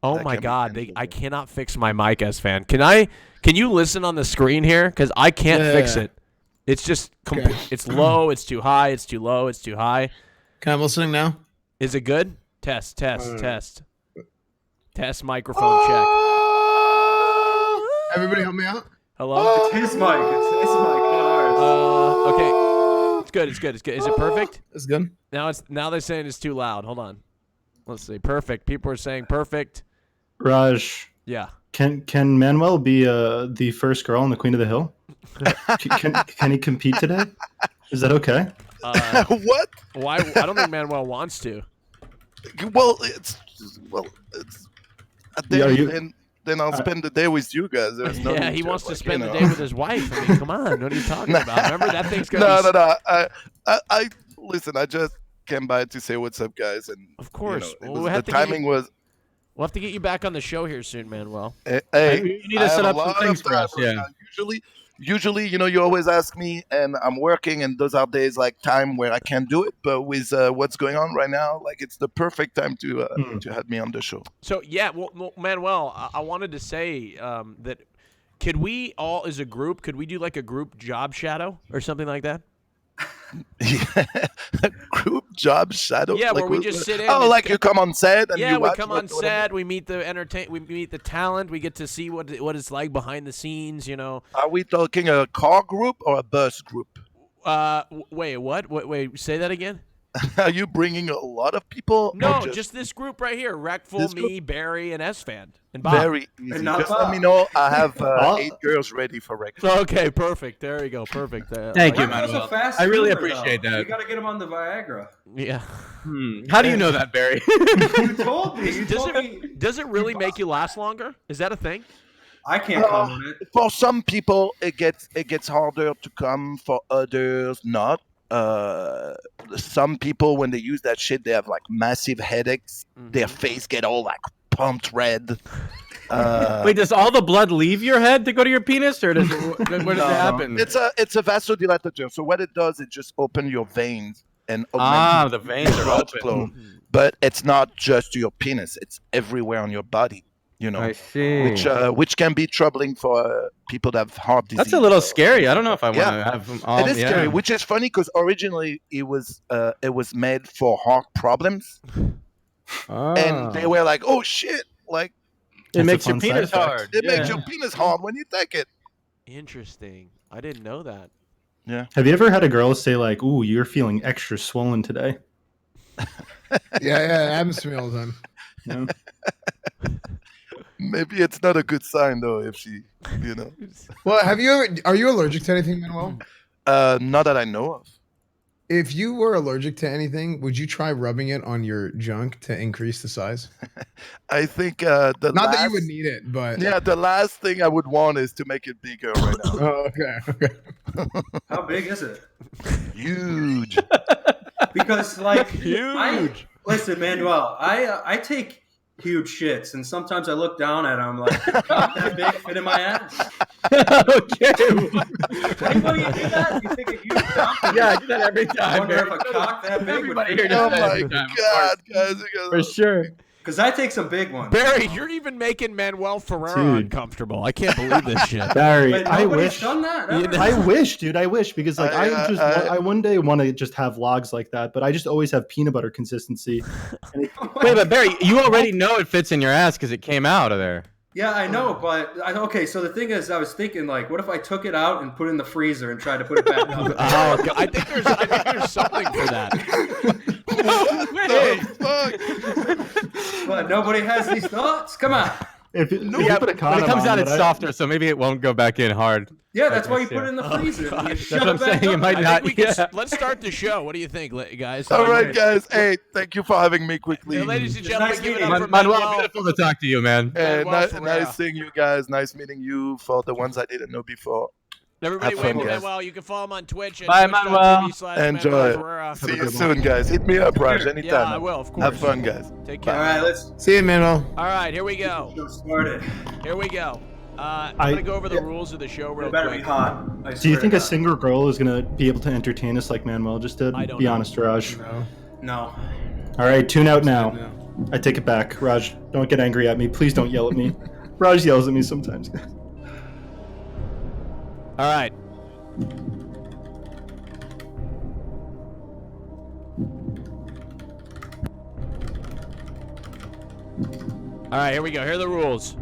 Oh
That
my
can be
God!
dangerous,
I
yeah.
cannot fix my mic, S fan. Can you listen on the screen here? Because I can't fix
Yeah.
it. It's just
Okay.
it's low. It's too high. It's too low. It's too high.
Okay, I'm listening now.
Is it good? Test. Test microphone check.
Everybody help me out.
Hello.
It's his mic. It's his mic, not ours.
Okay. It's good. Is it perfect?
That's good.
Now they're saying it's too loud. Hold on. Let's see. Perfect. People are saying perfect.
Raj,
Yeah.
can Manuel be the first girl on the Queen of the Hill? Can he compete today? Is that okay?
What?
Why? I don't think Manuel wants to.
Well, it's
Yeah, are you-
then I'll spend the day with you guys. There's no
Yeah,
need
he wants to
like,
spend
you
the
know.
day with his wife. I mean, come on. What are you talking about? Remember that thing's gonna
No,
be
no. I listen. I just came by to say what's up, guys, and
Of course.
you know,
Well, we'll have
the
to get
timing
you-
was.
We'll have to get you back on the show here soon, Manuel.
Hey,
You need to
I
set
have
up
a
some
lot
things
of
for us,
time right
yeah.
now. Usually, you always ask me, and I'm working, and those are days like time where I can't do it. But with what's going on right now, like it's the perfect time to have me on the show.
So yeah, well Manuel, I wanted to say that could we all as a group, could we do like a group job shadow or something like that?
Group job shadow.
Yeah, where we
what-
just sit in
Oh,
and-
like you come on set and
Yeah,
you
we
watch
come
what-
on
what-
set, we meet the talent, we get to see what it's like behind the scenes, you know.
Are we talking a car group or a bus group?
Wait, what? Wait, say that again?
Are you bringing a lot of people?
No,
or
just this group right here. Wreckful,
This
me, Barry, and S-Fan. And Bob.
very easy.
And not
Just
Bob.
let me know. I have
Oh.
8 girls ready for rec.
Okay, perfect. There you go. Perfect.
Thank you,
That was a
Manuel.
fast
I really
humor,
appreciate
though.
that.
You got to get him on the Viagra.
Yeah.
How do you know that, Barry?
You told me. You
Does
told me.
Does it really make you last longer? Is that a thing?
I can't comment it.
For some people, it gets harder to come. For others, not. some people when they use that shit, they have like massive headaches. Their face get all like pumped red.
Wait, does all the blood leave your head to go to your penis, or does what does it happen?
It's a vasodilator. So what it does, it just open your veins and augment
the veins are
blood
open.
flow. But it's not just to your penis; it's everywhere on your body. You know,
I see.
which can be troubling for people that have heart disease.
That's a little scary. I don't know if I want
Yeah.
to have them all.
It is scary, which is funny because originally it was made for heart problems, and they were like, "Oh shit!" Like
it
That's
makes
a
your
fun side
penis
effect.
hard.
it makes your penis hard when you take it.
Interesting. I didn't know that.
Have you ever had a girl say like, "Ooh, you're feeling extra swollen today"?
Yeah, it happens to me all the time.
No?
Maybe it's not a good sign though if she, you know.
Well, are you allergic to anything, Manuel?
Not that I know of.
If you were allergic to anything, would you try rubbing it on your junk to increase the size?
I think
Not that you would need it, but
Yeah, the last thing I would want is to make it bigger right now.
Oh, okay.
How big is it?
Huge.
Because like
Huge.
Listen, Manuel, I take huge shits, and sometimes I look down at them like, not that big fit in my ass.
Okay.
Anybody do that? You take a huge dump?
Yeah, I do that every
I
time.
wonder if a cock that big would
Everybody
fit.
here
Oh
does that
my
every time, of
god,
course.
guys!
For sure.
Because I take some big ones.
Barry, you're even making Manuel Ferrara
Dude.
uncomfortable. I can't believe this shit.
Barry,
But
I
nobody's
wish.
done that. ever.
I wish, dude. I wish because like
I-
I one day want to just have logs like that, but I just always have peanut butter consistency. And it,
Wait, but Barry, you already know it fits in your ass because it came out of there.
Yeah, I know, but okay. So the thing is, I was thinking, like, what if I took it out and put it in the freezer and tried to put it back up?
Oh, God, I think there's something for that.
But nobody has these thoughts. Come on.
if you
Yeah,
put a
when it
condom
comes
on
out,
it,
it's softer, so maybe it won't go back in hard.
Yeah, that's why you
guess,
put it in the freezer. You
God.
shut
That's what I'm
it back
saying. It
up.
might
I
not.
think we
Yeah.
can, let's start the show. What do you think, guys?
All right, guys. Hey, thank you for having me quickly.
Hey, ladies and
It's
gentlemen,
nice
give it
meeting
up
you.
for
Manuel,
Manuel.
beautiful to talk to you, man.
And
Manuel Ferrara.
nice seeing you guys. Nice meeting you. For the ones I didn't know before.
Everybody
Have
wait
fun,
for
guys.
Manuel. You can follow him on Twitch.
Bye,
Enjoy.
Ferrara.
See you soon, guys. Hit me up, Raj, anytime.
Yeah, I will, of course.
Have fun, guys.
Take
All
care.
right, let's
See you, Manuel.
All right, here we go.
get started.
Here we go. I'm going to go over the rules of the show real
It better
quick.
be hot. I
do you
swear
think
to
a
God.
single girl is gonna be able to entertain us like Manuel just did?
I don't
Be
know.
honest, Raj.
No.
All right, tune out now. I take it back, Raj. Don't get angry at me. Please don't yell at me. Raj yells at me sometimes.
All right. All right, here we go. Here are the rules.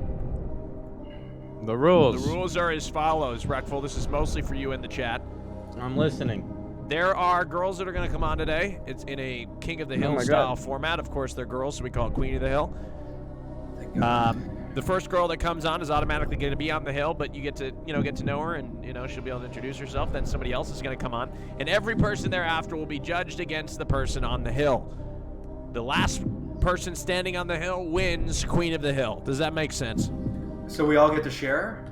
The rules.
The rules are as follows, Reckful. This is mostly for you in the chat.
I'm listening.
There are girls that are going to come on today. It's in a King of the Hill
my
style
God.
format. Of course, they're girls, so we call it Queen of the Hill. The first girl that comes on is automatically going to be on the hill, but you get to know her, and she'll be able to introduce herself. Then somebody else is going to come on, and every person thereafter will be judged against the person on the hill. The last person standing on the hill wins Queen of the Hill. Does that make sense?
So we all get to share?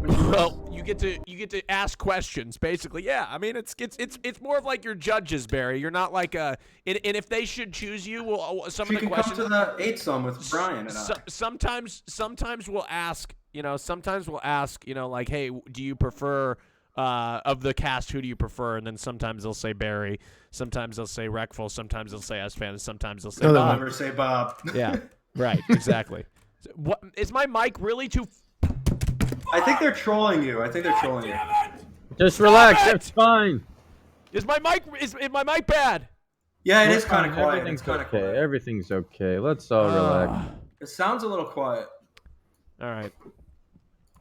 Well, you get to ask questions, basically. Yeah, I mean it's more of like your judges, Barry. You're not like and if they should choose you, well, some
You
of the
can
questions.
come to the 8-some with Brian and I.
Sometimes we'll ask, like, hey, do you prefer of the cast, who do you prefer? And then sometimes they'll say Barry, sometimes they'll say Reckful, sometimes they'll say S-Fan, and sometimes they'll say
I'll
Bob.
never say Bob.
Yeah, right, exactly. What is my mic really too?
I think they're trolling you.
Just relax. It's fine.
Is my mic bad?
Yeah, it
We're
is kind of
fine.
quiet.
Everything's
It's kind of
okay.
quiet.
Everything's okay. Let's all relax.
It sounds a little quiet.
All right.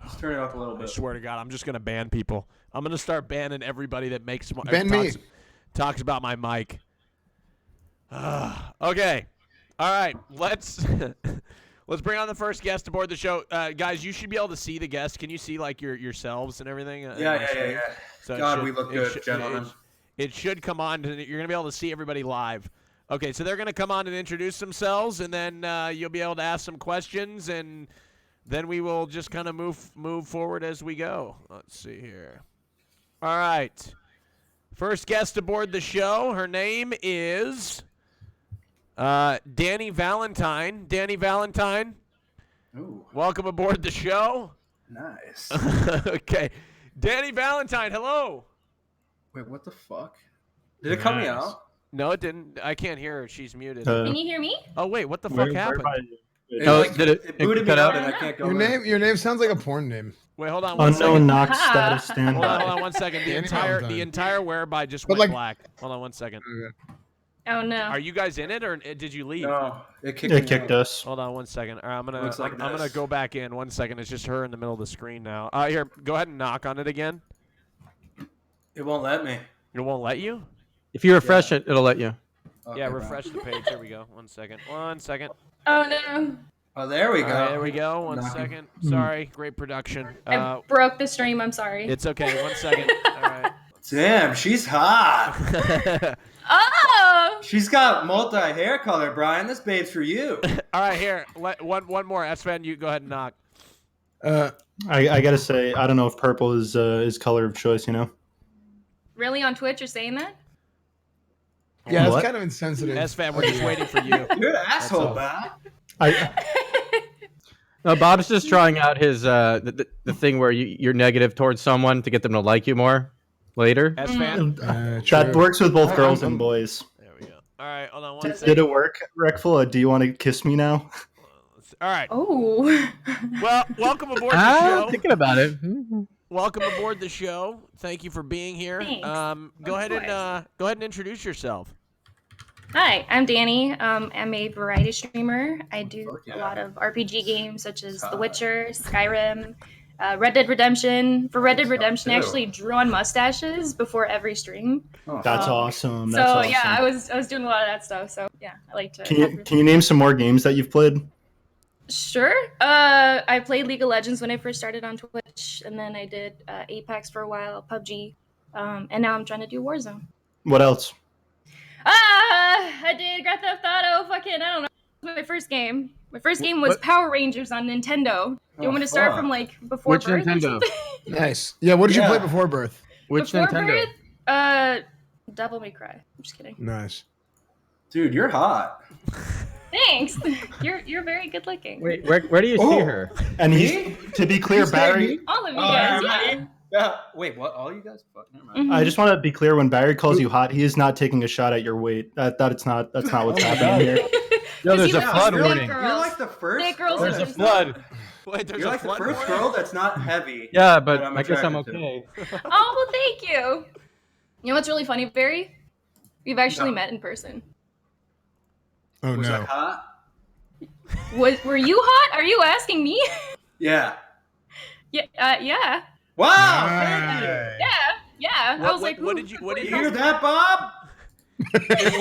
Let's turn it up a little
I
bit.
swear to God, I'm just gonna ban people. I'm gonna start banning everybody that makes
Ban me.
talks about my mic. Okay, all right. Let's let's bring on the first guest aboard the show, guys. You should be able to see the guest. Can you see like yourselves and everything?
Yeah.
So it
God,
should-
we look
it
good,
should-
gentlemen.
It should come on. You're gonna be able to see everybody live. Okay, so they're gonna come on and introduce themselves, and then you'll be able to ask some questions, and then we will just kind of move forward as we go. Let's see here. All right. First guest aboard the show. Her name is Danny Valentine. Danny Valentine,
Ooh,
welcome aboard the show.
nice.
Okay. Danny Valentine, hello.
Wait, what the fuck? Did it cut me
Nice.
out?
No, it didn't. I can't hear her. She's muted.
Can you hear me?
Oh, wait. What the
where-
fuck happened?
It,
Oh,
like,
did it
booted me
cut
out
out?
and I can't go
Your
in.
name sounds like a porn name.
Wait, hold on one second.
Unknown Knox
Ah.
status stand
Hold
by.
on 1 second. The
Danny
entire
Valentine.
whereby just
But,
went
like-
black. Hold on 1 second.
Oh no.
Are you guys in it or did you leave?
No, it kicked me
It kicked
out.
us.
Hold on 1 second. All right, I'm
Looks like
gonna
this.
go back in 1 second. It's just her in the middle of the screen now. Here, go ahead and knock on it again.
It won't let me.
It won't let you.
If you refresh it, it'll let you.
Okay,
Yeah,
bro.
refresh the page. Here we go. 1 second. 1 second.
Oh no.
Oh, there we
All
go.
right, there we go. One
Knocking.
second. Sorry, great production.
I broke the stream. I'm sorry.
It's okay. 1 second. All right.
Damn, she's hot.
Oh.
She's got multi hair color, Brian. This babe's for you.
All right, here. One more. Sven, you go ahead and knock.
I gotta say, I don't know if purple is color of choice. You know.
Really on Twitch? You're saying that?
Yeah, it's
What?
kind of insensitive.
Sven, we're just waiting for you.
You're an asshole,
all.
man.
No, Bob's just trying out his the thing where you're negative towards someone to get them to like you more later.
Sven.
That
True.
works with both
I-
girls
I'm-
and boys.
There we go. All right, hold on 1
Did
second.
it work, Rekful? Do you want to kiss me now?
All right.
Oh.
Well, welcome aboard the show.
Thinking about it.
Welcome aboard the show. Thank you for being here.
Thanks.
Go
Of
ahead and introduce yourself.
Hi, I'm Danny. I'm a variety streamer. I do
Fuck yeah.
a lot of RPG games such as The
Hot.
Witcher, Skyrim, Red Dead Redemption. For Red Dead Redemption, I
too.
actually drew on mustaches before every stream.
Oh,
That's
Um,
awesome.
So
That's awesome.
yeah, I was doing a lot of that stuff. So yeah, I like to.
Can you name some more games that you've played?
Sure. I played League of Legends when I first started on Twitch, and then I did Apex for a while, PUBG, and now I'm trying to do Warzone.
What else?
I did Grand Theft Auto. Fucking, I don't know. It was my first game. My first game was
What?
Power Rangers on Nintendo. Do you want me to start
fuck.
from like before
Which
birth? or
Nintendo?
something?
Nice. Yeah, what did you
Yeah.
play before birth?
Which
Before
Nintendo?
birth, Devil May Cry. I'm just kidding.
Nice.
dude, you're hot.
Thanks. You're very good looking.
Wait, where do you see
Oh.
her?
And
Me?
to be clear,
You saying
Barry,
me?
All of you
Oh,
guys. Yeah.
everybody? Yeah. Wait, what? All you guys? Fuck, never mind.
Mhm.
I just want to be clear. When Barry calls you hot, he is not taking a shot at your weight. That's not what's
Oh my
happening here.
No, there's
you
a
have
flood
thick
warning.
girls.
You're like the first.
Thick girls
There's
are
a
just-
flood.
Wait, there's
You're
a
like the
flood
first
warning?
girl that's not heavy.
Yeah,
that
but
I'm
I guess I'm
attracted to.
okay.
Oh well, thank you. You know what's really funny, Barry? We've actually
No.
met in person.
Oh
Was I
no.
hot?
Were you hot? Are you asking me?
Yeah.
Yeah. Yeah.
Wow. Thank you.
Nice.
Yeah. I
What-
was like,
what
ooh,
did you
You hear that, Bob?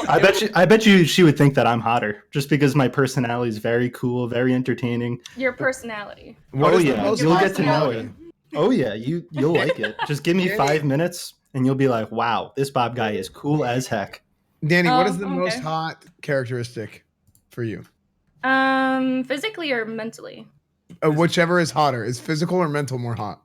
I bet you she would think that I'm hotter just because my personality is very cool, very entertaining.
Your personality.
What
Oh,
is the
yeah,
most
you'll
hot
get to know
personality?
Oh yeah, you'll like it. Just give me 5 minutes and you'll be like, wow, this Bob guy is cool as heck.
Danny, what is
Oh,
the
okay.
most hot characteristic for you?
Physically or mentally?
Whichever is hotter. Is physical or mental more hot?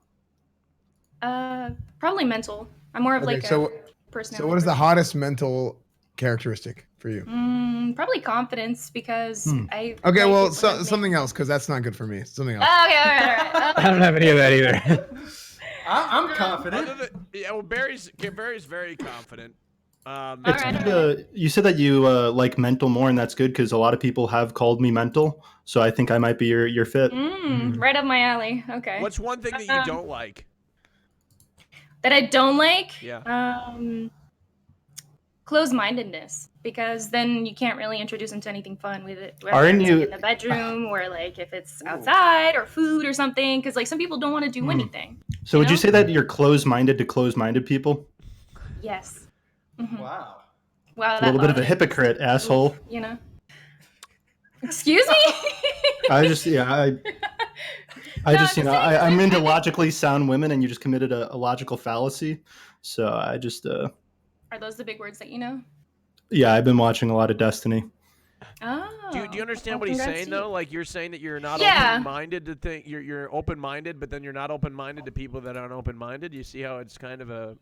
Probably mental. I'm more of
Okay,
like
so-
a personality.
So what is the
person.
hottest mental characteristic for you?
Probably confidence because I.
Okay,
like
well,
it when I'm
something else because that's not good for me. Something else.
Okay, all right.
I don't have any of that either.
I'm confident.
Other than, yeah, well, Barry's very confident.
All
It's
right,
good, you said that you like mental more, and that's good because a lot of people have called me mental. So I think I might be your fit.
Right up my alley. Okay.
What's one thing that you don't like?
That I don't like?
Yeah.
Closed-mindedness, because then you can't really introduce them to anything fun with it. Whether
Aren't
it's,
you-
like, in the bedroom or like if it's outside or food or something? Because like some people don't want to do anything.
So would you
know?
say that you're closed-minded to closed-minded people?
Yes. Mhm.
Wow.
Wow.
A little bit of a
bothered.
hypocrite, asshole.
You know. Excuse me.
I just
No,
I'm
I'm
into
saying-
logically sound women, and you just committed a logical fallacy. So I just
Are those the big words that you know?
yeah, I've been watching a lot of Destiny.
Oh.
Do you understand
well,
what he's
congrats
saying
to you.
though? Like you're saying that you're not
Yeah.
open-minded to think you're open-minded, but then you're not open-minded to people that aren't open-minded. You see how it's kind of a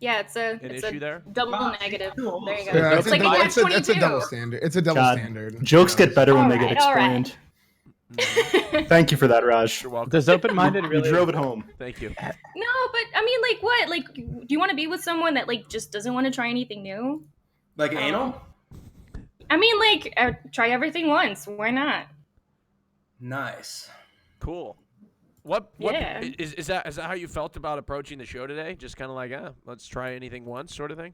Yeah, it's a
issue there?
double
Wow,
negative.
too old.
There you go.
Yeah,
It's like a catch
it's a
22.
double standard. It's a double
God,
standard.
Jokes get better when they get
All right,
explained. Thank you for that, Raj.
You're welcome.
Does open-minded
You
really?
drove it home.
Thank you.
No, but I mean, like, what? Like, do you want to be with someone that like just doesn't want to try anything new?
Like anal?
I mean, like, try everything once. Why not?
Nice.
Cool. What
Yeah.
is that how you felt about approaching the show today? Just kind of like, let's try anything once sort of thing?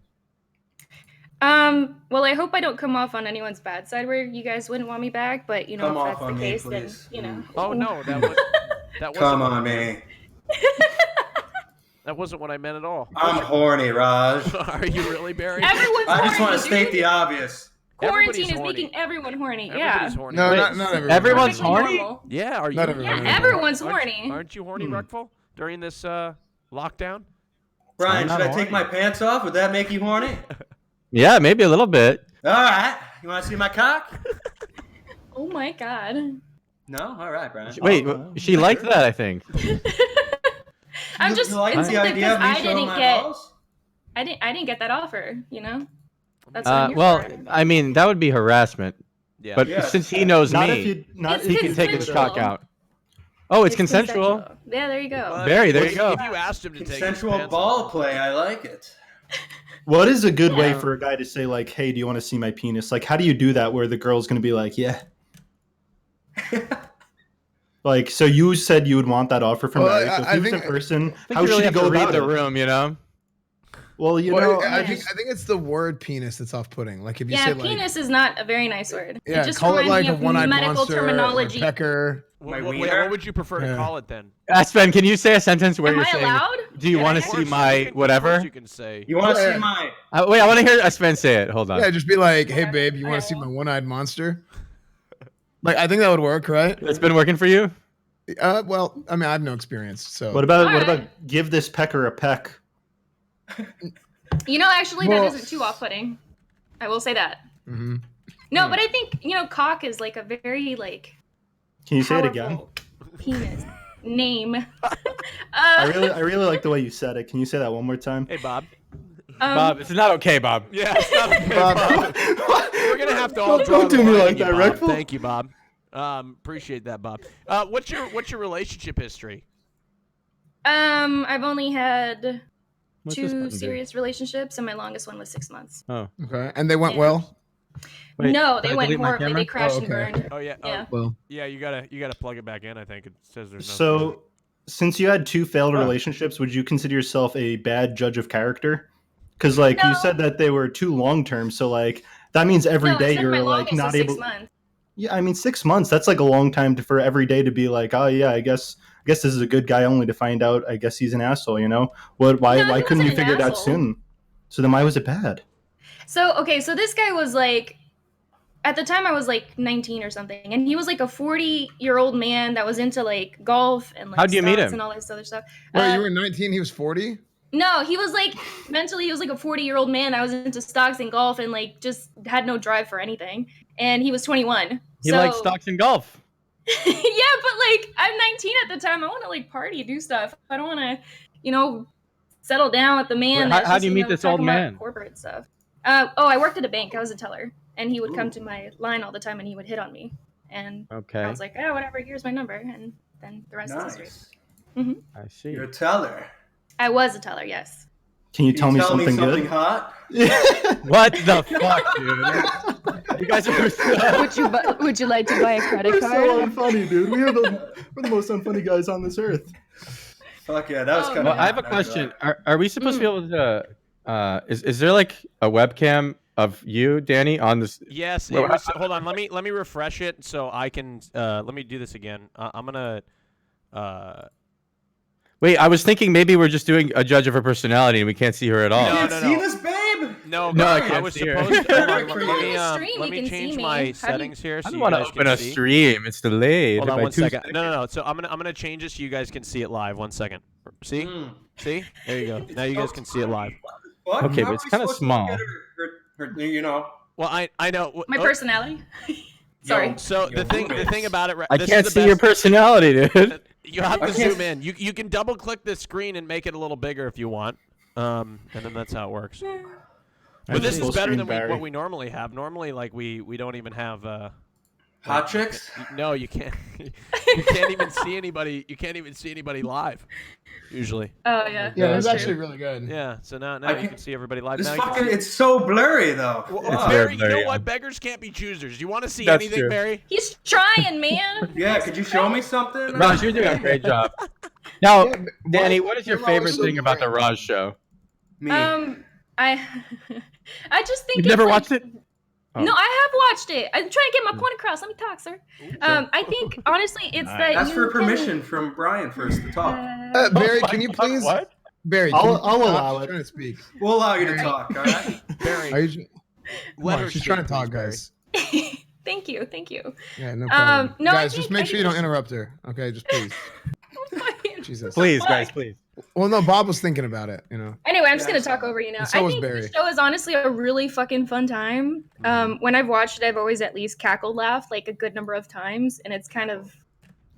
Well, I hope I don't come off on anyone's bad side where you guys wouldn't want me back, but you know,
Come
if
off
that's the
on me,
case,
please.
then, you know.
Oh no, that wasn't
Come
what I
on,
meant.
me.
That wasn't what I meant at all.
I'm horny, Raj.
Are you really, Barry?
Everyone's
I just want
horny,
to state
dude.
the obvious.
Quarantine
Everybody's
is
horny.
making everyone horny.
Everybody's
Yeah.
horny.
No,
Wait,
not everyone.
everyone's
Perfectly
horny?
normal.
Yeah, are you?
Not everyone.
Yeah, everyone's
Aren't-
horny.
Aren't you horny, Ruckful, during this lockdown?
Brian,
I'm not
should I take
horny.
my pants off? Would that make you horny?
Yeah, maybe a little bit.
All right. You want to see my cock?
Oh my god.
No? All right, Brian.
Wait, she liked that, I think.
I'm just
You like
it's
the
simply
idea of me
because
showing
I
my
didn't
balls?
I didn't get that offer, you know? That's what I'm here
Well,
for.
I mean, that would be harassment.
Yeah.
But
Yes.
since he knows
Not
me,
if you. Not
It's
he
if
can
you
take his
consensual.
cock out. Oh, it's consensual.
Yeah, there you go.
But
Barry, there you
if-
go.
If you asked him to take his
Consensual
pants
ball
off-
play. I like it.
What is a good way
Yeah.
for a guy to say like, "Hey, do you want to see my penis?" Like, how do you do that where the girl's gonna be like, "Yeah." Like, so you said you would want that offer from
Well,
Barry. So if
I
he was in
think-
person,
I think
how
you
should
really
he
have
go
to read
about
the
it?
room, you know?
Well, you
Well,
know,
I think it's the word penis that's off-putting. Like if you
Yeah,
say like,
penis is not a very nice word.
yeah,
it just
call it
reminds
like
me
a
of
one-eyed
medical
monster,
terminology.
or a pecker.
My
What
wiener?
would you prefer to
Yeah.
call it then?
Aspen, can you say a sentence where
Am
you're
I
saying,
allowed?
do you
Can
want
I
to
Of
see
course,
my
you can- of
whatever?
course you can say.
You want to
Yeah.
see my...
Wait, I want to hear Aspen say it. Hold on.
Yeah, just be like, "Hey, babe, you want to see my one-eyed monster?" Like, I think that would work, right?
It's been working for you?
Well, I mean, I have no experience, so.
what about
Alright.
give this pecker a peck?
You know, actually,
Well-
that isn't too off-putting. I will say that.
Mhm.
No, but I think cock is like a very like
Can you say it again?
powerful penis name.
I really like the way you said it. Can you say that one more time?
Hey, Bob.
Bob, it's not okay, Bob.
Yeah, it's not okay, Bob. We're gonna have to all
Don't
draw the
do me
line.
like
Thank you,
that,
Bob.
Reckful.
Thank you, Bob. Appreciate that, Bob. What's your relationship history?
I've only had
What's this button
two
do?
serious relationships, and my longest one was 6 months.
Oh.
Okay, and they went
Yeah.
well.
Wait,
No,
can
they
I
went
delete my
horribly.
camera?
They crashed and
okay.
burned.
Oh yeah.
Yeah.
Well,
Yeah, you gotta plug it back in. I think it says there's no.
So, since you had two failed
Oh.
relationships, would you consider yourself a bad judge of character? Because, like, you
No.
said that they were too long term, so like that means every
No, I
day
said
you're
my
like
longest
not
was
able.
6 months.
Yeah, I mean 6 months. That's like a long time for every day to be like, oh yeah, I guess this is a good guy, only to find out I guess he's an asshole. You know what? Why
No, he
couldn't you
wasn't an
figure it out
asshole.
soon? So then why was it bad?
So okay, so this guy was like, at the time I was like 19 or something, and he was like a 40-year-old man that was into like golf and like
How'd you meet
stocks
him?
and all this other stuff.
wait, you were 19, he was 40?
No, he was like mentally, he was like a 40-year-old man that was into stocks and golf and like just had no drive for anything. And he was 21.
He
so,
likes stocks and golf.
yeah, but like I'm 19 at the time. I want to like party, do stuff. I don't want to, settle down with the man.
Wait,
that's
how
just,
do you meet this old
talking about
man?
Corporate stuff. I worked at a bank. I was a teller, and he would come to my line all the time, and he would hit on me. And
Okay,
I was like, oh, whatever. Here's my number, and then the rest is history.
Nice.
I see.
You're a teller.
I was a teller, yes.
Can you tell me something good?
hot?
What the fuck, dude? You guys are.
Would you like to buy a credit
We're so unfunny, dude. We're the most unfunny guys on this earth.
Fuck yeah, that was
Oh,
kind
Well,
of.
I have a question. Are we supposed to be able to? Is there like a webcam of you, Danny, on this?
Yes.
Well,
Hold on. Let me refresh it so I can. Let me do this again. I'm gonna.
Wait, I was thinking maybe we're just doing a judge of her personality and we can't see her at all.
No,
Can't
no,
see
no.
this, babe.
No,
No, I
I
can't
was
see her.
supposed to. Hold on,
On
stream,
let
you
me
can
change
see me.
my
How do you-
settings here.
I
So
don't
you
want to
guys
open
can
a
see.
stream. It's delayed.
Hold on
by
one
2
second.
seconds.
No. So I'm gonna change this so you guys can see it live. 1 second. See? See? There you go. Now you guys can see it live.
What?
Okay,
How
but
are
it's
we
kinda
supposed to
small.
get her,
Well, I know.
My
oh,
personality. Sorry.
So the thing about it,
I
this
can't
is the
see your
best-
personality, dude.
You have
I
to
can't-
zoom in. You can double click the screen and make it a little bigger if you want. and then that's how it works.
I
But this
full
is better
screen
than
Barry.
what we normally have. Normally, like we don't even have.
Hot chicks?
No, you can't. You can't even see anybody. You can't even see anybody live. Usually.
Oh yeah.
Yeah, it was
that's
actually
true.
really good.
Yeah. So now
I
you
can-
can see everybody live.
This
Now you can
fucking,
see-
it's so blurry though.
Well,
Fuck.
Barry, you know
Very,
what? Beggars can't be choosers. You want to see
That's
anything,
true.
Barry?
He's trying, man.
Yeah, could you show me something?
Raj, you're doing a great job. Now,
Yeah,
Danny,
why-
what is your
you're always
favorite
so
thing about the
boring.
Raj show?
Me.
I just think
You've
it's
never
like-
watched it? Oh.
No, I have watched it. I'm trying to get my point across. Let me talk, sir. I think honestly, it's that
Ask
you
for
can-
permission from Brian first to talk.
Barry,
Oh
can
my
you
God,
please?
What?
Barry,
I'll-
can you
I'll
stop
allow it.
trying to speak.
We'll allow you to talk, all right?
Barry,
Are you?
let her
She's
speak,
trying to talk,
please, Barry.
guys.
Thank you, thank you.
Yeah, no problem.
no, I
guys, just
think-
make
I
sure you
think
don't interrupt her. Okay, just please. Jesus.
Please,
Fuck.
guys, please.
Well, no, Bob was thinking about it. You know.
Anyway, I'm just
Yeah,
gonna
I saw
talk
that.
over you now.
And so
I
was
think
Barry.
the show is honestly a really fucking fun time. When I've watched it, I've always at least cackled, laughed like a good number of times, and it's kind of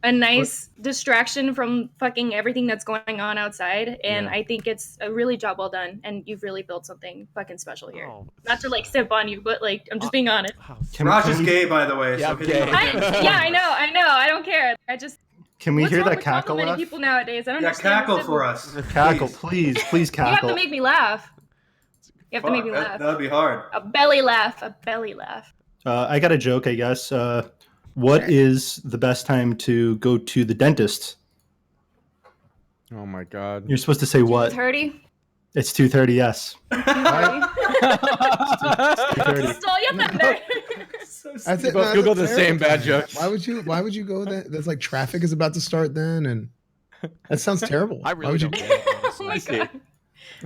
a nice distraction from fucking everything that's going on outside. And
Yeah.
I think it's a really job well done, and you've really built something fucking special here.
Oh,
Not to like simp on you, but like I'm just being honest.
how-
Raj is gay, by the way.
Yeah,
so
I'm
can
gay.
you look at him?
Yeah, I know. I don't care. I just
Can we
what's
hear
wrong
that
with
cackle?
complimenting
Left?
people nowadays? I don't
Yeah,
understand.
cackle
this.
for us.
Cackle,
please.
please
You have
cackle.
to make me laugh. You have to make me
Fuck,
laugh.
that'd be hard.
A belly laugh. A belly laugh.
I got a joke, I guess. What is the best time to go to the dentist?
Oh my God.
You're supposed to say what?
30.
It's 2:30. Yes. 2:30.
Stole you thunder.
That's it.
both
that's
Google
a
the
terrible
same bad
time.
jokes.
Why would you go there? There's like traffic is about to start then, and that sounds terrible.
I
Why
really
would you
don't
do
get it,
Oh
honestly.
my
see.
god.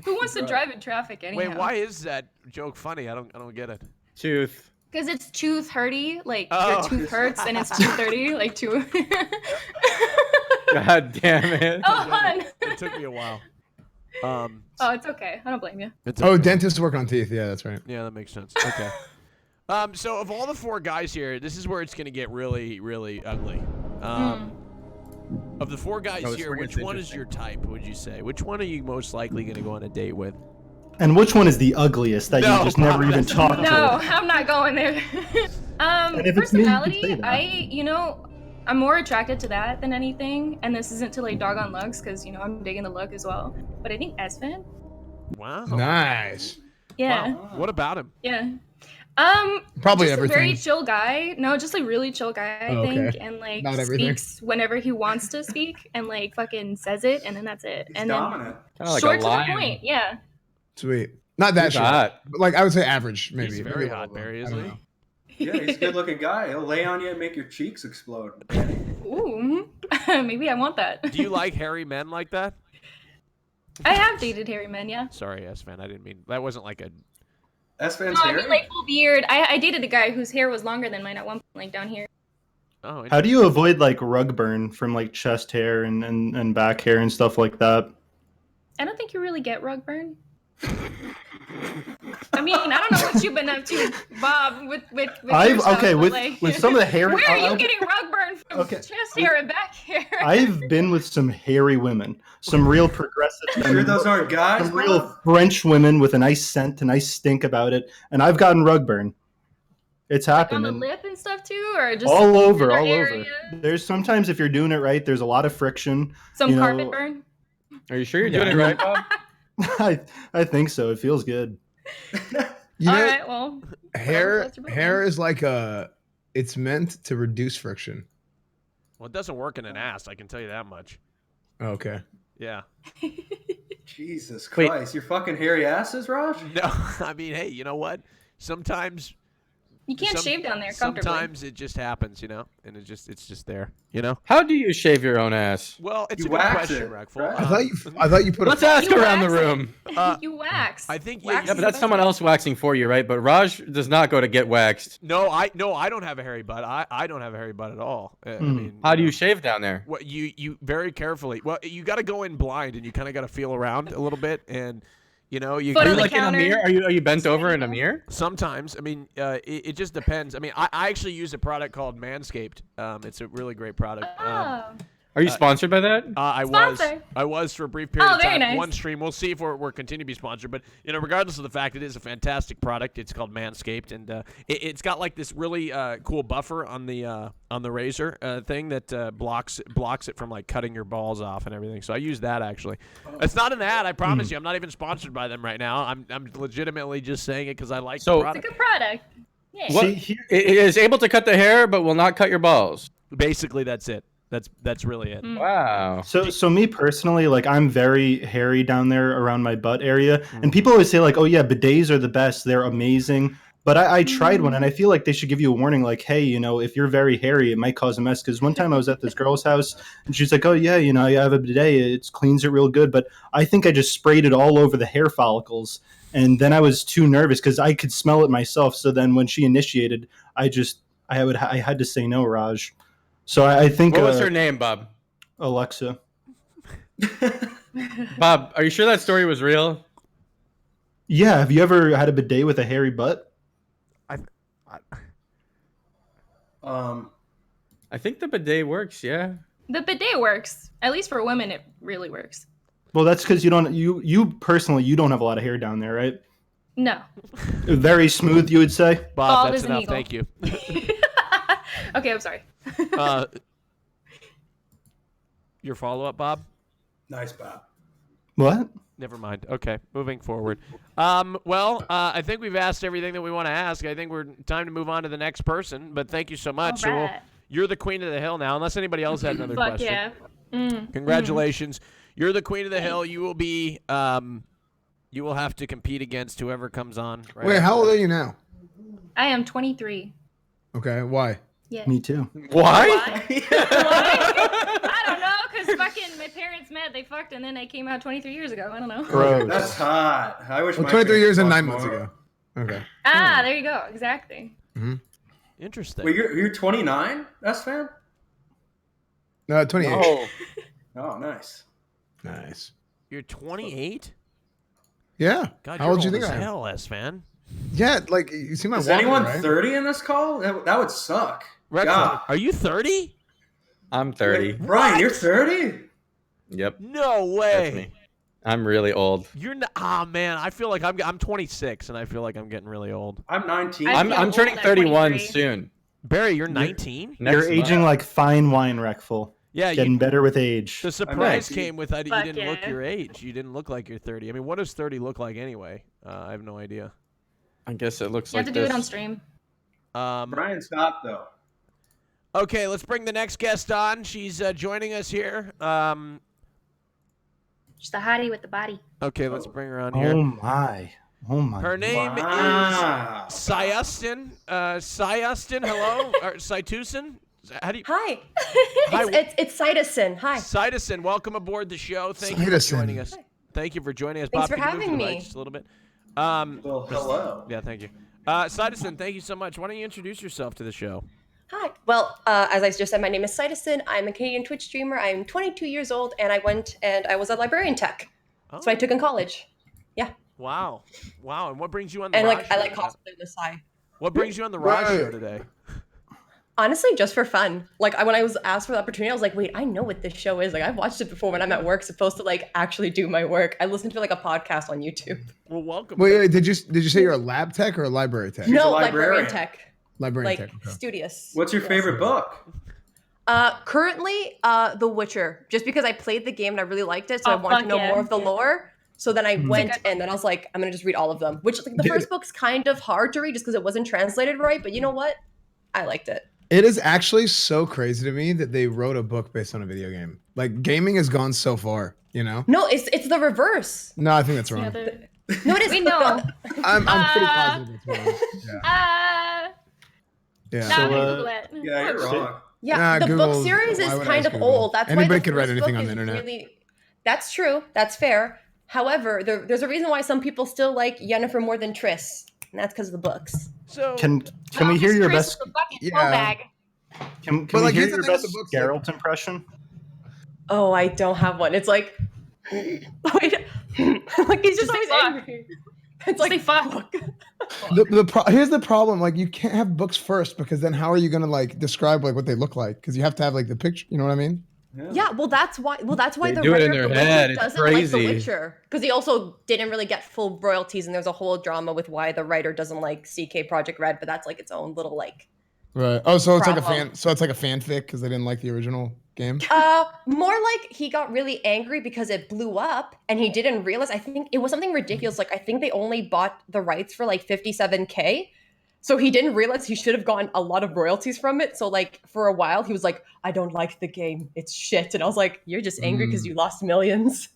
Who wants to drive in traffic anyhow?
Wait, why is that joke funny? I don't get it.
Tooth.
Because it's tooth hurty, like
Oh.
your tooth hurts, and it's 2:30, like two.
God damn it.
Oh, hun.
It took me a while.
Oh, it's okay. I don't blame you.
It's
Oh,
okay.
dentists work on teeth. Yeah, that's right.
Yeah, that makes sense. Okay. So of all the four guys here, this is where it's gonna get really, really ugly. Of the four guys
Oh, this
here,
where it
which
gets
one is your type? Would you say? Which one are you most likely gonna go on a date with?
And which one is the ugliest that
No,
you just never
Bob,
even
that's-
talked
No,
to?
I'm not going there.
And if it's me, you can say
Personality,
that.
I'm more attracted to that than anything. And this isn't to like dog on looks, because I'm digging the look as well. But I think Espen.
Wow.
Nice.
Yeah.
Wow. What about him?
Yeah.
Probably
just a very
everything.
chill guy. No, just a really chill guy, I
Oh, okay.
think, and like
Not everything.
speaks whenever he wants to speak, and like fucking says it, and then that's it.
He's
and
dominant.
Kinda like
short
a
to the
lion.
point. Yeah.
Sweet. Not that
He's
short.
hot.
But like I would say average, maybe.
He's
Maybe
very
a
hot,
little
Barry,
low. I
isn't
don't
he?
know.
Yeah, he's a good looking guy. He'll lay on you and make your cheeks explode.
Ooh. Maybe I want that.
Do you like hairy men like that?
I have dated hairy men. Yeah.
Sorry, S-Fan. I didn't mean that. Wasn't like a.
S-Fan's
No, I
hairy?
mean like full beard. I dated a guy whose hair was longer than mine at one point, like down here.
Oh.
How do you avoid like rug burn from like chest hair and back hair and stuff like that?
I don't think you really get rug burn. I mean, I don't know what you've been up to, Bob, with your stuff,
Okay,
but,
with
like,
with some of the hair.
where are you
I'll-
getting rug burn from?
Okay.
Chest hair and back hair.
I've been with some hairy women, some real progressive
You sure
women,
those aren't guys?
some
bro?
real French women with a nice scent, a nice stink about it, and I've gotten rug burn. It's
on
happened.
the
and
lip and stuff too, or just
all over,
inner
all
area?
over. There's sometimes if you're doing it right, there's a lot of friction.
Some
you know-
carpet burn.
Are you sure you're doing it right, Bob?
I think so. It feels good.
You
All
know,
right, well,
hair
What's your
hair is like it's meant to reduce friction.
Well, it doesn't work in an ass. I can tell you that much.
Okay.
Yeah.
Jesus
Wait.
Christ, your fucking hairy asses, Raj?
No, I mean, hey, you know what? Sometimes
you can't shave down there comfortably.
Sometimes it just happens, you know, and it's just there, you know.
How do you shave your own ass?
Well, it's
You
a good
wax
question,
it,
Rackful.
right?
I thought you put
Let's
a
ask
You
around the
wax it.
room.
You wax.
I think
Wax
Yeah, but
is
that's
the
someone
best.
else waxing for you, right? But Raj does not go to get waxed.
No, I don't have a hairy butt. I don't have a hairy butt at all. I mean,
How do
know.
you shave down there?
What you very carefully. Well, you got to go in blind, and you kind of got to feel around a little bit, and you know you.
Foot
Are
on
you
the
like in a
counter.
mirror? Are you bent over in a mirror?
Sometimes, I mean, it just depends. I mean, I actually use a product called Manscaped. It's a really great product.
Oh.
Are you sponsored by that?
I
Sponsor.
was for a brief period
Oh,
of time.
very nice.
One stream. We'll see if we're continue to be sponsored. But regardless of the fact, it is a fantastic product. It's called Manscaped, and it's got like this really cool buffer on the razor thing that blocks it from like cutting your balls off and everything. So I use that actually. It's not an ad. I promise you. I'm not even sponsored by them right now. I'm legitimately just saying it because I like the
So-
It's a
product.
good product. Yeah.
What?
See, here-
It is able to cut the hair, but will not cut your balls.
Basically, that's it. That's really it.
Wow.
So me personally, like I'm very hairy down there around my butt area, and people always say like, "Oh yeah, bidets are the best; they're amazing." But I tried one, and I feel like they should give you a warning, like, "Hey, if you're very hairy, it might cause a mess." Because one time I was at this girl's house, and she's like, "Oh yeah, I have a bidet; it cleans it real good." But I think I just sprayed it all over the hair follicles, and then I was too nervous because I could smell it myself. So then when she initiated, I had to say no, Raj. So I think
What was her name, Bob?
Alexa.
Bob, are you sure that story was real?
Yeah, have you ever had a bidet with a hairy butt?
I think the bidet works. Yeah.
The bidet works. At least for women, it really works.
Well, that's because you personally, you don't have a lot of hair down there, right?
No.
Very smooth, you would say.
Bob,
Bald
that's
as an
enough.
eagle.
Thank you.
Okay, I'm sorry.
Your follow-up, Bob?
Nice, Bob.
What?
Never mind. Okay, moving forward. I think we've asked everything that we want to ask. I think we're time to move on to the next person. But thank you so much.
All
So
right.
you're the queen of the hill now, unless anybody else had another
Fuck
question.
yeah. Mm.
Congratulations. You're the queen of the hill. You will be. You will have to compete against whoever comes on. Right
Wait, how old are you now?
I am 23.
Okay, why?
Yeah.
Me too.
Why?
I don't know, because fucking my parents met, they fucked, and then I came out 23 years ago. I don't know.
Gross.
That's hot. I wish.
Well,
my
23 years and
parents
9
fucked
months
more.
ago. Okay.
Ah, there you go. Exactly.
Interesting.
Wait, you're 29, S fan?
No, 28.
Oh.
Oh, nice.
Nice.
You're 28.
Yeah.
God,
How
you're
old do you think
as
I am?
hell, S-fan.
Yeah, like you see my
Is
walker,
anyone
right?
30 in this call? That would suck.
Rex,
God.
are you 30?
I'm 30.
Brian, you're 30?
Yep.
No
That's
way.
me. I'm really old.
You're not. Ah, man. I feel like I'm 26, and I feel like I'm getting really old.
I'm 19.
I
I'm
feel
turning
old at
31
23.
soon.
Barry, you're 19.
Next
You're
month.
aging like fine wine, Reckful.
Yeah,
Getting
you,
better with age.
the surprise
19.
came with you
Fuck
didn't look
yeah.
your age. You didn't look like you're 30. I mean, what does 30 look like anyway? I have no idea.
I guess it looks
You
like
have to do
this.
it on stream.
Brian's hot, though.
Okay, let's bring the next guest on. She's joining us here.
Just a hottie with the body.
Okay, let's bring her on here.
Oh my. Oh my.
Her name
Wow.
is Sayustin. Sayustin, hello? Or Saitusin? How do you...
Hi.
Hi.
It's Cytosin. Hi.
Saitusin, welcome aboard the show. Thank you for
Saitusin.
joining us. Thank you for joining us.
Thanks
Bob,
for
can you move to
having
the mic
me.
just a little bit?
Well, hello.
Yeah, thank you. Saitusin, thank you so much. Why don't you introduce yourself to the show?
Hi. Well, as I just said, my name is Cytosin. I'm a Canadian Twitch streamer. I'm 22 years old, and I went and I was a librarian tech. That's what I took in college. Yeah.
Wow. Wow. And what brings you on the
And
Raj
like I
show
like
today?
cosplay on the side.
What brings you on the Raj show
Right.
today?
Honestly, just for fun. Like when I was asked for the opportunity, I was like, wait, I know what this show is. Like I've watched it before when I'm at work, supposed to like actually do my work. I listened to like a podcast on YouTube.
Well, welcome.
Wait, did you say you're a lab tech or a library tech?
No,
a librarian.
librarian tech.
Librarian
Like
tech. Okay.
studious.
What's your favorite book?
Currently, The Witcher. Just because I played the game and I really liked it, so
Oh,
I wanted to
fuck
know
yeah.
more of the lore. So then I went
Like
and then I was like, I'm gonna just read all of them. Which like the
Dude.
first book's kind of hard to read just because it wasn't translated right. But you know what? I liked it.
It is actually so crazy to me that they wrote a book based on a video game. Like gaming has gone so far, you know?
No, it's the reverse.
No, I think that's wrong.
Yeah, the-
No, it is.
We know.
I'm pretty
Uh,
positive it's wrong. Yeah.
Nah,
Yeah.
I'm gonna Google it.
Yeah, you're wrong.
Yeah,
Nah,
the
Google-
book series is
why would I
kind
ask
of
Google?
old. That's
Anybody
why the
could write
first
anything
book
on the
is
internet.
Really, that's true. That's fair. However, there's a reason why some people still like Yennefer more than Triss, and that's because of the books.
So,
Can we hear your
Chris
best?
with a fucking
Yeah.
toe bag.
Can
But,
we
like,
hear
here's the
your
thing with
best
the books, like-
Geralt impression?
Oh, I don't have one. It's like, wait, like he's just
Just say
always
fuck.
angry. It's like
Say fuck.
Here's the problem. Like you can't have books first because then how are you gonna like describe like what they look like? Because you have to have like the picture. You know what I mean?
Yeah, well, that's why. Well, that's why
They
the
do it in
writer of
their
The
head.
Witcher
It's
doesn't like The
crazy.
Witcher because he also didn't really get full royalties, and there's a whole drama with why the writer doesn't like CK Project Red, but that's like its own little like.
Right. Oh, so it's like a
Problem.
fan. So it's like a fanfic because they didn't like the original game.
More like he got really angry because it blew up, and he didn't realize. I think it was something ridiculous. Like I think they only bought the rights for like 57K. So he didn't realize he should have gotten a lot of royalties from it. So like for a while he was like, I don't like the game. It's shit. And I was like, you're just angry because you lost millions.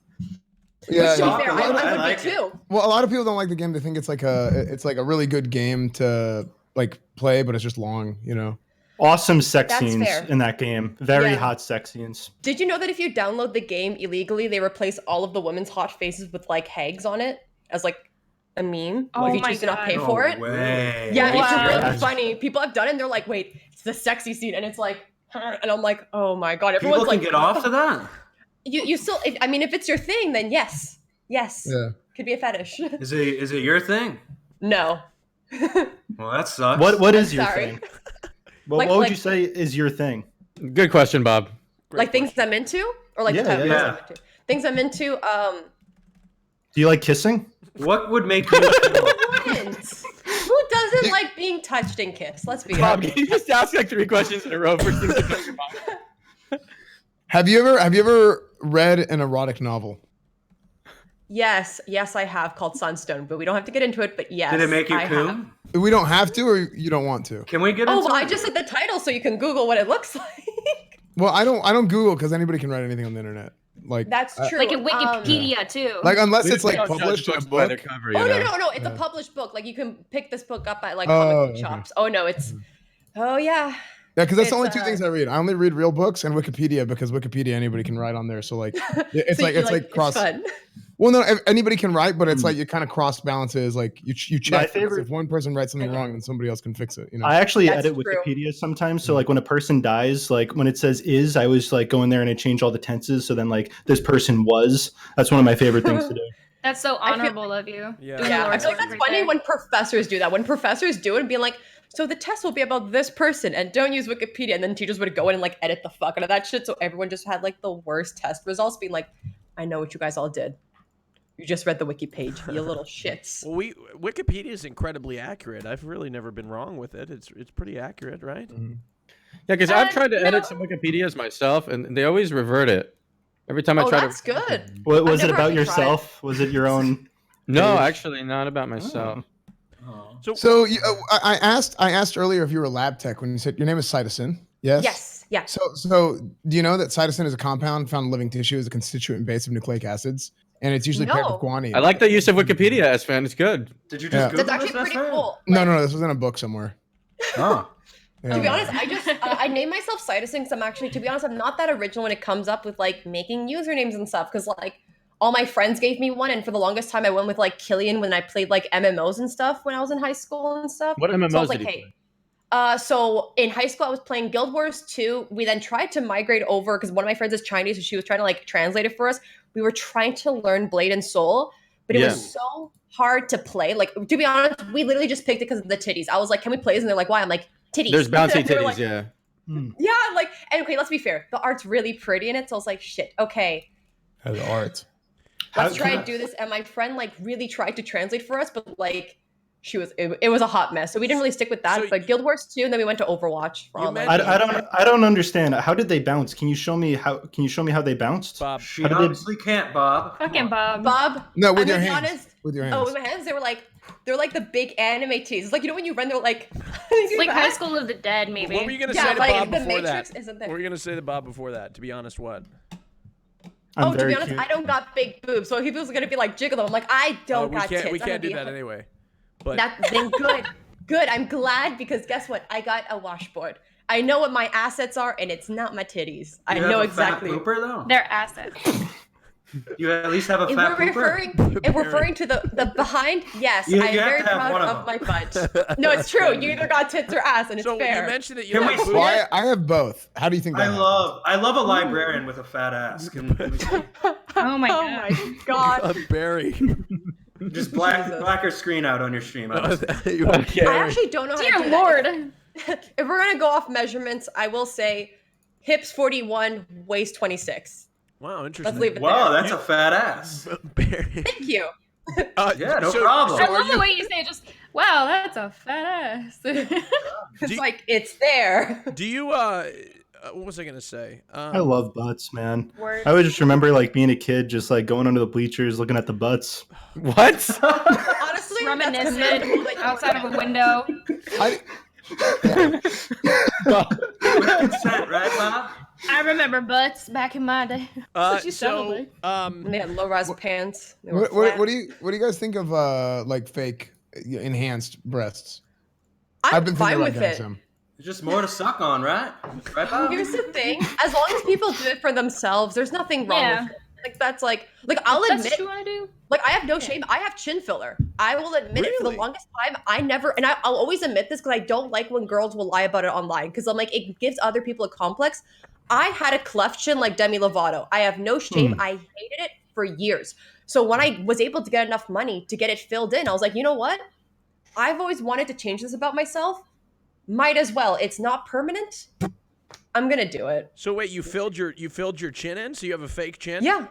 Yeah.
Which, to be
yeah.
fair,
I
I would
like
be
it.
too.
Well, a lot of people don't like the game. They think it's like a really good game to like play, but it's just long. You know.
Awesome sex
That's
scenes
fair.
in that game. Very
Yeah.
hot sex scenes.
Did you know that if you download the game illegally, they replace all of the women's hot faces with like hags on it as like a meme?
Oh
if you
my
choose to not pay
God.
for it.
Way.
Yeah,
Wow.
it's really
Yes.
funny. People have done it and they're like, wait, it's the sexy scene. And it's like, and I'm like, oh my God.
People
Everyone's
can
like,
get off to that.
You still, if it's your thing, then yes. Yes.
Yeah.
Could be a fetish.
Is it your thing?
No.
Well, that sucks.
What is
I'm
your
sorry.
thing? Well,
Like-
what would
like-
you say is your thing?
Good question, Bob.
Like things I'm into? Or like
Yeah,
the type of
yeah,
things I'm into? Things I'm into,
Do you like kissing?
What would make you?
wouldn't. Who doesn't like being touched and kissed? Let's be
Bob,
honest.
can you just ask like 3 questions in a row for things to come to your mind?
Have you ever read an erotic novel?
Yes, I have called Sunstone, but we don't have to get into it. But yes,
Did it make you
I have.
coom?
We don't have to, or you don't want to.
Can we get
Oh,
into
well, I
it?
just said the title so you can Google what it looks like.
Well, I don't Google because anybody can write anything on the internet. Like
That's true.
Like in Wikipedia too.
Like unless
We
it's like
don't judge
published in a
books by their
book.
cover, you
Oh
know?
no, it's a published book. Like you can pick this book up at like
Oh,
comic book
okay.
shops. Oh no, it's. Oh yeah.
Yeah, because that's the
It's,
only two things I read. I only read real books and Wikipedia because Wikipedia anybody can write on there. So like it's
So
like
you
it's like cross.
fun.
Well, no, anybody can write, but it's like you kind of cross balances. Like you check
favorite-
if one person writes something wrong, then somebody else can fix it. You know.
I actually
That's
edit
true.
Wikipedia sometimes. So like when a person dies, like when it says is, I always like go in there and I change all the tenses. So then like this person was. That's one of my favorite things to do.
That's so
I feel
honorable of you.
Yeah.
Doing
Yeah, I
Lord's
feel like
work
that's
right
funny
there.
when professors do that. When professors do it and being like, so the test will be about this person and don't use Wikipedia. And then teachers would go in and like edit the fuck out of that shit. So everyone just had like the worst test results being like, I know what you guys all did. You just read the wiki page, you little shits.
Well, Wikipedia is incredibly accurate. I've really never been wrong with it. It's pretty accurate, right?
Mm-hmm.
Yeah, because I've tried to
no.
edit some Wikipedias myself, and they always revert it. Every time I
Oh,
try
that's
to.
good.
What was it
never
about
actually tried.
yourself? Was it your own?
No,
page?
actually, not about myself.
So you, I asked earlier if you were a lab tech when you said your name is cytosine. Yes.
Yes, yeah.
So do you know that cytosine is a compound found in living tissue as a constituent base of nucleic acids, and it's usually paired with
No.
guanine.
I like the use of Wikipedia, S-Fan. It's good.
Did you
Yeah.
just Google
That's
this?
actually pretty
That's
cool.
No, this was in a book somewhere.
Oh.
Yeah.
To be honest, I just I named myself Cytosine because I'm actually, to be honest, I'm not that original when it comes up with like making usernames and stuff. Because like all my friends gave me one, and for the longest time I went with like Killian when I played like MMOs and stuff when I was in high school and stuff.
What
So I
MMOs
was like,
did you
hey.
play?
So in high school I was playing Guild Wars 2. We then tried to migrate over because one of my friends is Chinese, so she was trying to like translate it for us. We were trying to learn Blade and Soul, but it
Yeah.
was so hard to play. Like to be honest, we literally just picked it because of the titties. I was like, can we play this? And they're like, why? I'm like, titties.
There's bouncy
They were
titties,
like,
yeah.
yeah, like, and okay, let's be fair. The art's really pretty in it, so I was like, shit, okay,
As art.
let's try and do this. And my friend like really tried to translate for us, but like it was a hot mess. So we didn't really stick with that.
So
but Guild Wars 2, and then we went to Overwatch for
You
online.
mentioned-
I don't understand. How did they bounce? Can you show me how? Can you show me how they bounced?
Bob.
She
How did they-
obviously can't, Bob. Come
Fucking
on.
Bob.
Bob,
No, with
I'm
your
gonna be
hands.
honest.
With your hands.
Oh, with my hands, they're like the big anime tees. It's like, you know when you run, they're like
It's like High School of the Dead, maybe.
What were you gonna
Yeah,
say to
like
Bob
the
before
Matrix
that?
isn't
What
there.
were you gonna say to Bob before that? To be honest, what?
I'm
Oh, to
very
be honest,
cute.
I don't got big boobs, so he was gonna be like jiggle them. I'm like, I don't
we
got
can't.
tits.
We
I'm gonna
can't do
be
that
like-
anyway. But
That then good. Good. I'm glad because guess what? I got a washboard. I know what my assets are, and it's not my titties. I
You
know
have a fat
exactly.
pooper though.
They're assets.
You at least have a
If
fat
we're
pooper.
referring to the behind, yes,
You
I'm
have
very
to have
proud
one
of
of
my butt. No, it's true. You either got tits or ass, and it's
so
fair.
you mentioned that you
Can
have
we
boobs.
see
Well, I have both. How do you think that
I love a librarian with a fat ass. Can we see?
Oh my
Oh
god.
my god.
Barry.
Just blacker screen out on your stream.
You
I actually don't know how to
Dear
do
Lord.
that. If we're gonna go off measurements, I will say hips 41, waist 26.
Wow, interesting.
Let's leave it
Wow,
there.
that's a fat ass.
Barry.
Thank you.
Yeah, no problem.
I
are
love
you-
the way you say it. Just wow, that's a fat ass.
It's like it's there.
Do you what was I gonna say?
I love butts, man.
Word.
I always just remember like being a kid, just like going under the bleachers, looking at the butts.
What?
Honestly, that's
Reminiscent
commendable that you
outside
like
of a window.
With consent, right, Bob?
I remember butts back in my day. What you sounded
So
like.
They had low-rise pants. They were
What
flat.
do you guys think of like fake enhanced breasts?
I'm
I've been
fine
thinking
with
about getting
it.
some.
There's just more to suck on, right? Right, Bob?
Here's the thing: as long as people do it for themselves, there's nothing wrong
Yeah.
with it. Like that's like I'll
That's
admit,
true. I do.
like I have no shame. I have chin filler. I will admit it for
Really?
the longest time. I never, and I'll always admit this because I don't like when girls will lie about it online because I'm like it gives other people a complex. I had a cleft chin like Demi Lovato. I have no shame. I hated it for years. So when I was able to get enough money to get it filled in, I was like, you know what? I've always wanted to change this about myself. Might as well. It's not permanent. I'm gonna do it.
So wait, you filled your chin in, so you have a fake chin?
Yeah.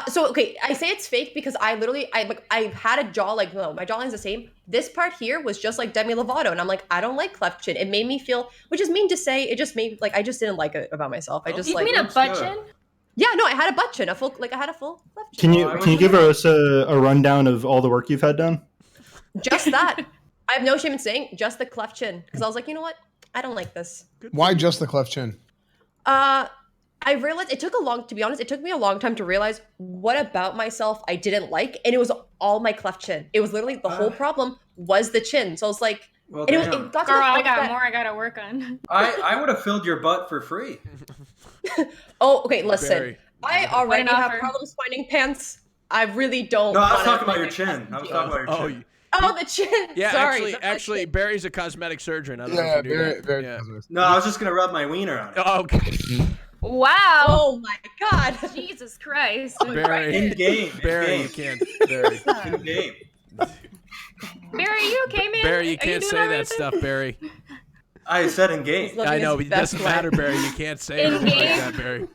So okay, I say it's fake because I had a jaw like no, my jawline's the same. This part here was just like Demi Lovato, and I'm like, I don't like cleft chin. It made me feel, which is mean to say. It just made like I just didn't like it about myself. I just
You
like
mean a
looks
butt
good.
chin?
yeah, no, I had a butt chin, I had a full cleft chin.
Can you give us a rundown of all the work you've had done?
Just that. I have no shame in saying just the cleft chin because I was like, you know what? I don't like this.
Why just the cleft chin?
I realized it took me a long time to realize what about myself I didn't like, and it was all my cleft chin. It was literally the whole problem was the chin. So I was like,
Well,
and it
damn.
got to
Girl,
the
I
point
got
that-
more I gotta work on.
I would have filled your butt for free.
Oh, okay, listen.
Barry.
I already
What an
have
offer.
problems finding pants. I really don't.
No, I was
wanna,
talking about
like,
your chin. I was talking about your
Oh,
chin.
Oh, the chin.
yeah.
Sorry.
Actually, Barry's a cosmetic surgeon. I don't know
Yeah,
if you knew
very,
that.
very.
Yeah.
No, I was just gonna rub my wiener on it.
Oh, okay.
Wow.
Oh my god.
Jesus Christ.
Barry.
In game.
Barry, you
In game.
can't. Barry.
In game.
Barry, you okay, man?
Barry,
Are
you can't
doing
say
all right
that
there?
stuff, Barry.
I said in game.
Living
I know,
his
but it
best
doesn't
life.
matter, Barry. You can't say
In
anything like
game.
that, Barry.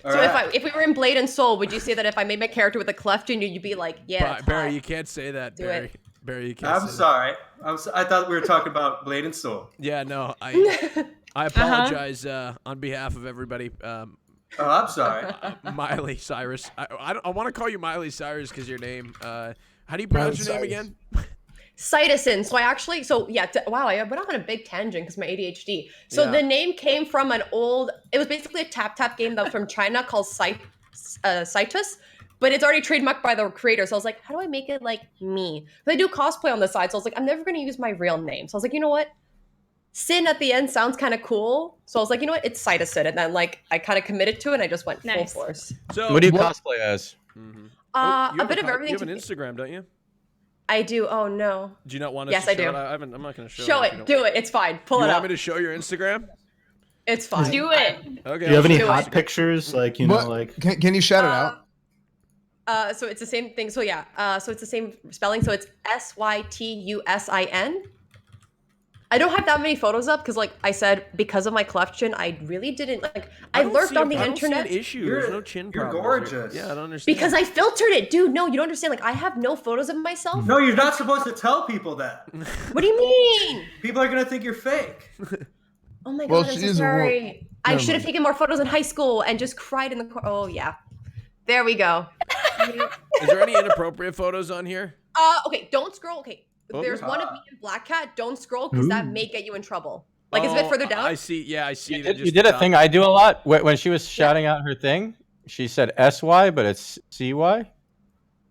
All
So
right.
if we were in Blade and Soul, would you say that if I made my character with a cleft chin, you'd be like, yeah, it's
Barry,
hot.
you can't say that,
Do
Barry.
it.
Barry, you can't
I'm
say that.
sorry. I thought we were talking about Blade and Soul.
Yeah, no, I apologize on behalf of everybody.
Oh, I'm sorry.
Miley Cyrus. I want to call you Miley Cyrus because your name. How do you pronounce your name again?
Cytosine. Wow, I went off on a big tangent because my ADHD. So
Yeah.
the name came from it was basically a tap game that was from China called Cytus, but it's already trademarked by the creator. So I was like, how do I make it like me? But I do cosplay on the side, so I was like, I'm never going to use my real name. So I was like, you know what? Sin at the end sounds kind of cool. So I was like, you know what? It's Cytosine. And then like I kind of committed to it and I just went
Nice.
full force.
So
What do you cosplay as?
Mhm.
A
You have
bit of everything.
You have an Instagram, don't you?
I do. Oh no.
Do you not want us
Yes,
to
I
show
do.
it? I'm not going to show,
Show
if you
it.
don't-
Do it. It's fine. Pull
You
it
want
up.
me to show your Instagram?
It's fine.
Do it.
Okay.
Do you have any
do it.
hot pictures? Like, you know,
What?
like
Can you shout it out?
So it's the same thing. So yeah. So it's the same spelling. So it's Sytusin. I don't have that many photos up because, like I said, because of my cleft chin, I really didn't like. I
don't
lurked
see
on
a-
the
I don't see an
internet
issue.
You're-
There's no chin
you're
problem.
gorgeous.
Yeah, I don't understand.
because I filtered it, dude. No, you don't understand. Like I have no photos of myself.
No, you're not supposed to tell people that.
What do you mean?
People are gonna think you're fake.
Oh my god,
Well,
I'm
she
so
is a woman.
sorry. I
Never
should have
mind.
taken more photos in high school and just cried in the car. Oh yeah, there we go.
Is there any inappropriate photos on here?
Okay, don't scroll. Okay,
Oh,
there's
you're
one of
hot.
me and Black Cat. Don't scroll because that
Ooh.
may get you in trouble. Like it's a bit
Oh,
further down.
I see. Yeah, I see.
You
that
did,
just
you did a
top-
thing I do a lot. When she was shouting out her thing, she said SY, but it's CY,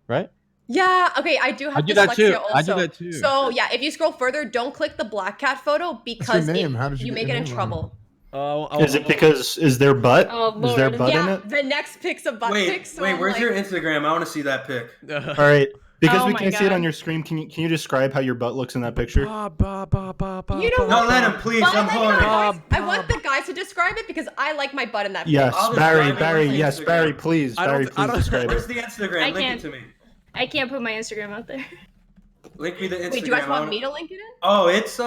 right?
Yeah, okay, I do have
I do that
dyslexia
too.
also.
I do that too.
So yeah, if you scroll further, don't click the Black Cat photo because
name? How did you
you
get
may
your
get in
name
trouble.
Oh,
is it because is there butt?
Oh,
is there
Lord.
butt in
Yeah,
it?
the next pic's a butt pic.
Wait,
So
wait,
I'm
where's
like,
your Instagram? I want to see that pic.
All right. Because
Oh
we
my
can't see it
God.
on your screen, can you describe how your butt looks in that picture?
You know
No, let him, please.
Well,
I'm horny.
I want the guys to describe it because I like my butt in that
Yes,
I'll just
Barry,
describe it
Barry,
with
yes,
Instagram.
Barry, please,
I don't
Barry,
th- I
please
don't-
describe
Where's
it.
the Instagram?
I
Link
can't.
it to me.
I can't put my Instagram out there.
Link me the Instagram.
Wait, do you guys
I
want
wanna-
me to link it in?
Oh, it's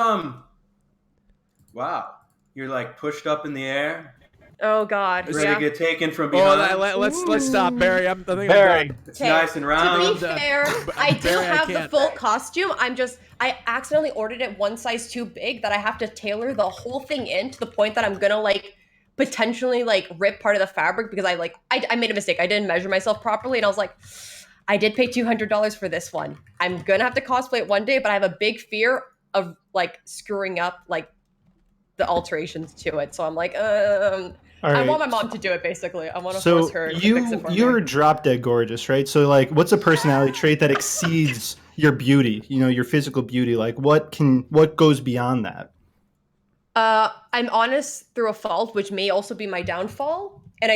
Wow. you're like pushed up in the air,
Oh God.
ready
Yeah.
to get taken from
Oh,
behind.
let's stop, Barry. I think
Barry.
It's
Okay,
nice and round.
To be fair, I do
Barry, I
have the
can't.
full costume. I accidentally ordered it one size too big that I have to tailor the whole thing in to the point that I'm gonna like potentially like rip part of the fabric because I made a mistake. I didn't measure myself properly, and I was like, I did pay $200 for this one. I'm gonna have to cosplay it one day, but I have a big fear of like screwing up like the alterations to it. So I'm like,
All
I
right.
want my mom to do it. Basically, I want to
So
force her to fix it for
you're
me.
drop dead gorgeous, right? So like, what's a personality trait that exceeds your beauty? You know, your physical beauty. Like, what goes beyond that?
I'm honest through a fault, which may also be my downfall, and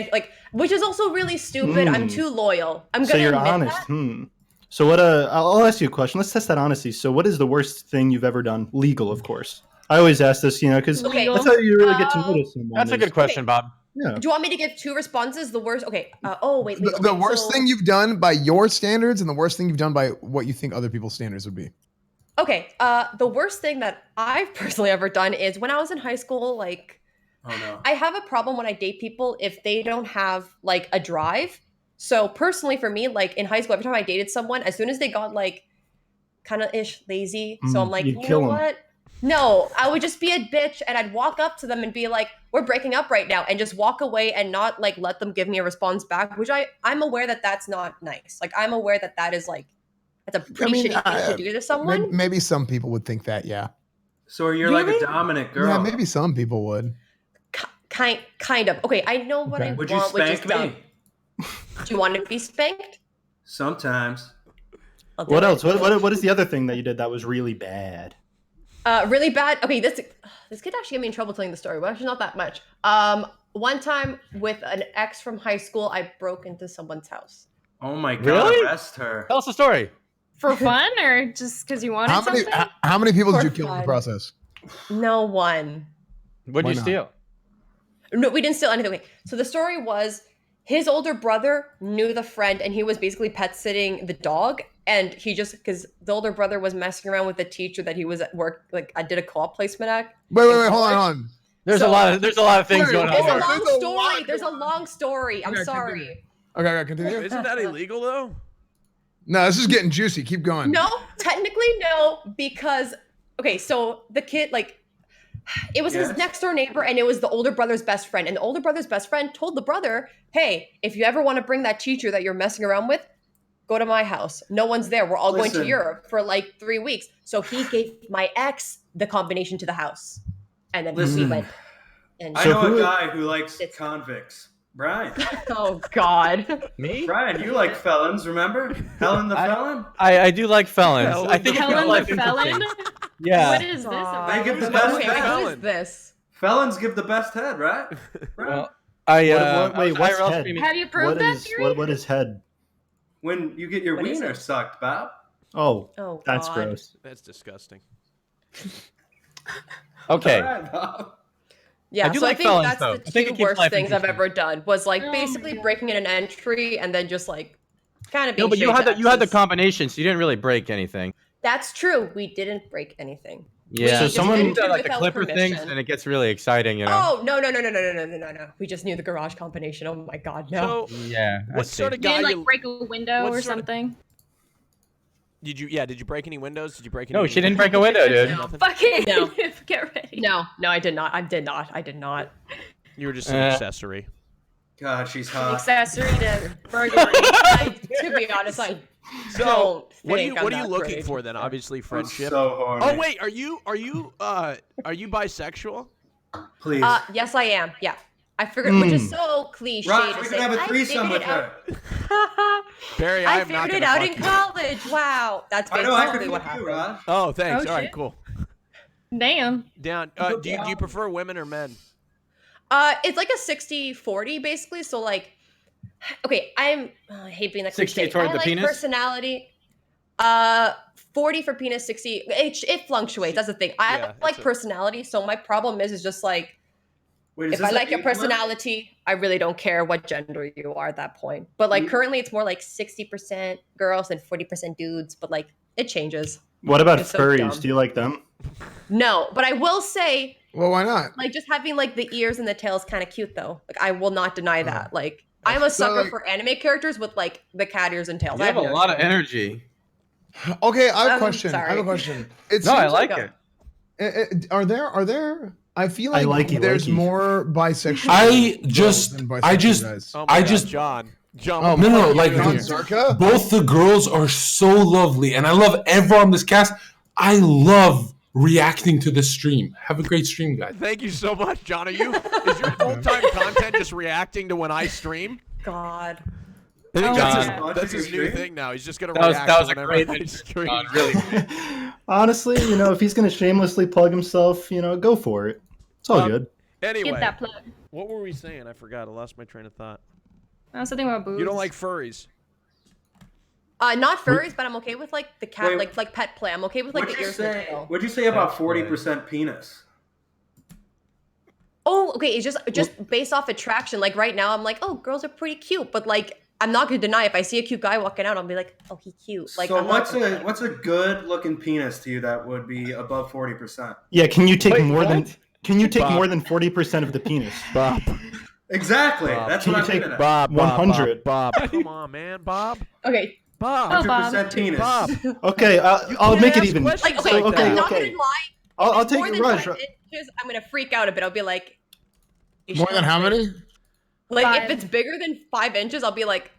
which is also really stupid. I'm too loyal. I'm
So
gonna
you're
admit
honest.
that.
So what? I'll ask you a question. Let's test that honesty. So what is the worst thing you've ever done? Legal, of course. I always ask this, you know, because
Okay.
that's how you really get to notice someone.
That's a good question, Bob.
Yeah.
Do you want me to give two responses? The worst. Okay. Wait.
The worst thing you've done by your standards and the worst thing you've done by what you think other people's standards would be.
Okay. The worst thing that I've personally ever done is when I was in high school. Like,
Oh no.
I have a problem when I date people if they don't have like a drive. So personally, for me, like in high school, every time I dated someone, as soon as they got like kind of ish lazy, so I'm like,
you'd
you
kill
know
'em.
what? No, I would just be a bitch and I'd walk up to them and be like, we're breaking up right now, and just walk away and not like let them give me a response back, which I'm aware that that's not nice. Like I'm aware that that is like, that's a pretty shitty thing to do to someone.
Maybe some people would think that, yeah.
So you're like a dominant girl.
Yeah, maybe some people would.
Kind of. Okay, I know what
Okay.
I
Would you
want, which is
spank
dumb.
me?
Do you want to be spanked?
Sometimes.
I'll do
What
it.
else? What is the other thing that you did that was really bad?
Really bad. Okay, this could actually get me in trouble telling the story, but actually not that much. One time with an ex from high school, I broke into someone's house.
Oh my God!
Really?
Arrest her.
Tell us the story.
For fun or just because you wanted something?
How many people did
For
you kill in the
fun.
process?
No one.
What'd
Why
you
not?
steal?
No, we didn't steal anything. Okay, so the story was his older brother knew the friend, and he was basically pet sitting the dog. And he just because the older brother was messing around with the teacher that he was at work. Like I did a co-op placement at.
Wait, hold on.
There's
So-
a lot of things going
There's a
on.
long
There's a
story.
lot
There's a long story. I'm
Okay,
sorry.
Okay, continue.
Isn't that illegal though?
No, this is getting juicy. Keep going.
No, technically no, because okay, so the kid it was his
Yes.
next door neighbor, and it was the older brother's best friend. And the older brother's best friend told the brother, "Hey, if you ever want to bring that teacher that you're messing around with, go to my house. No one's there. We're all going
Listen.
to Europe for like 3 weeks." So he gave my ex the combination to the house, and then we
Listen.
went. And
I
So
know
who-
a guy who likes
It's-
convicts. Brian.
oh God,
Me?
Brian, you like felons, remember? Helen the felon?
I do like felons.
Helen
I think
the
it's
Helen
like
the felon?
Yeah.
What is this
God.
about?
They give the
Okay,
best
wait,
head.
who is this?
Felons give the best head, right? Brian?
Well, I
wait,
I
what's
IRL
head?
streaming-
Have you proved
What
that
is
theory?
what is head?
When you get your
What is
wiener
it?
sucked, Bob.
Oh,
Oh,
that's
God.
gross.
That's disgusting.
Okay.
All right, Bob.
Yeah,
I do
so
like
I think
felons,
that's
though.
the
I think it
two
keeps
worst
life
things I've
interesting.
ever done. Was like
Oh
basically
my God.
breaking in an entry and then just like kind of being.
No, but you
shady
had the
taxes.
combination, so you didn't really break anything.
That's true. We didn't break anything.
Yeah.
So
just
someone-
entered
do like the
without
Clipper things,
permission.
and it gets really exciting, you know.
Oh no! We just knew the garage combination. Oh my God, no.
So,
Yeah. I
what
see.
sort of
You
guy
didn't like
you
break a window
what
or
sort of-
something?
did you? Yeah, did you break any windows? Did you break any?
No, she didn't break a window, dude.
Nothing?
Fucking
No.
get ready.
No, I did not. I did not.
You were just an
Uh,
accessory.
God, she's
An
hot.
accessory to burglary.
To be honest, I
So,
don't.
what are
think
you
I'm
what are you
that
looking
great.
for then? Obviously,
I'm
friendship.
so horny.
Oh wait, are you bisexual?
Please.
Yes, I am. Yeah, I figured, which is so cliche
Raj,
to
we
say.
can have a
I
threesome
figured
with
it out.
her.
Barry,
I
am not
figured it
gonna
out in
fuck you.
college. Wow, that's
I know I could
basically
fuck
what
you,
happened.
Raj.
Oh, thanks.
Oh,
All right,
shit.
cool.
Damn.
Down. Do you prefer women or men?
It's like a 60-40 basically. So like, okay, I hate being that
60
cliche.
toward
I
the
like
penis?
personality. 40 for penis, 60. It fluctuates. That's the thing. I
Yeah,
like
it's a-
personality. So my problem is just like,
Wait, is
if
this
I
an
like your
8 limit?
personality, I really don't care what gender you are at that point. But like
Mm.
currently, it's more like 60% girls and 40% dudes. But like it changes.
What about
It's so
furries?
dumb.
Do you like them?
No, but I will say
Well, why not?
Like just having like the ears and the tail is kind of cute though. Like I will not deny that. Like I'm a
So,
sucker
like-
for anime characters with like the cat ears and tails.
You have a lot of energy.
Okay, I have a question. I
sorry.
have a question. It
No, I
seems
like
like
it.
Are there? I feel
I
like
like
there's
you.
more bisexual.
I
girls
just-
than
I
bisexual
just-
guys.
Oh
I
my God,
just-
John. John,
Oh,
what
no,
the
no,
fuck are
like,
you
John
doing here?
Zerka.
both the girls are so lovely, and I love everyone on this cast. I love reacting to the stream. Have a great stream, guys.
Thank you so much, John. Is your full-time content just reacting to when I stream?
God.
I think
Oh,
that's
yeah.
that's his new thing now. He's just gonna
That was
react.
that was a
whenever
great
I
intro,
stream.
John, really.
Honestly, you know, if he's gonna shamelessly plug himself, you know, go for it. It's all good.
Anyway,
Get that plug.
what were we saying? I forgot. I lost my train of thought.
I was thinking about boobs.
You don't like furries?
Not furries, but I'm okay with like the cat,
Wait.
like pet play. I'm okay with like
What'd
the
you
ears and the
say?
tail.
What'd you say about 40% penis?
Oh, okay. It's just based off attraction. Like right now, I'm like, oh, girls are pretty cute, but like I'm not gonna deny if I see a cute guy walking out, I'll be like, oh, he cute. Like
So
I'm not
what's a good looking penis to you that would be above 40%?
Yeah, can you take
Wait,
more than
what?
can you take
Bob.
more than 40% of the penis?
Bob.
Exactly.
Bob.
That's
Can
what
you
I'm
take
getting at.
Bob.
100.
Bob. Come on, man. Bob.
okay.
Bob.
Oh, Bob.
100% penis.
Bob.
Okay, I'll
can't
make it
ask
even.
questions
Like okay,
like
I'm
that.
not
Okay.
gonna lie.
I'll
If it's
take
more
it,
than
Raj.
5 inches, I'm gonna freak out a bit. I'll be like, you
More
sure?
than how many?
Like
5.
if it's bigger than 5 inches, I'll be like,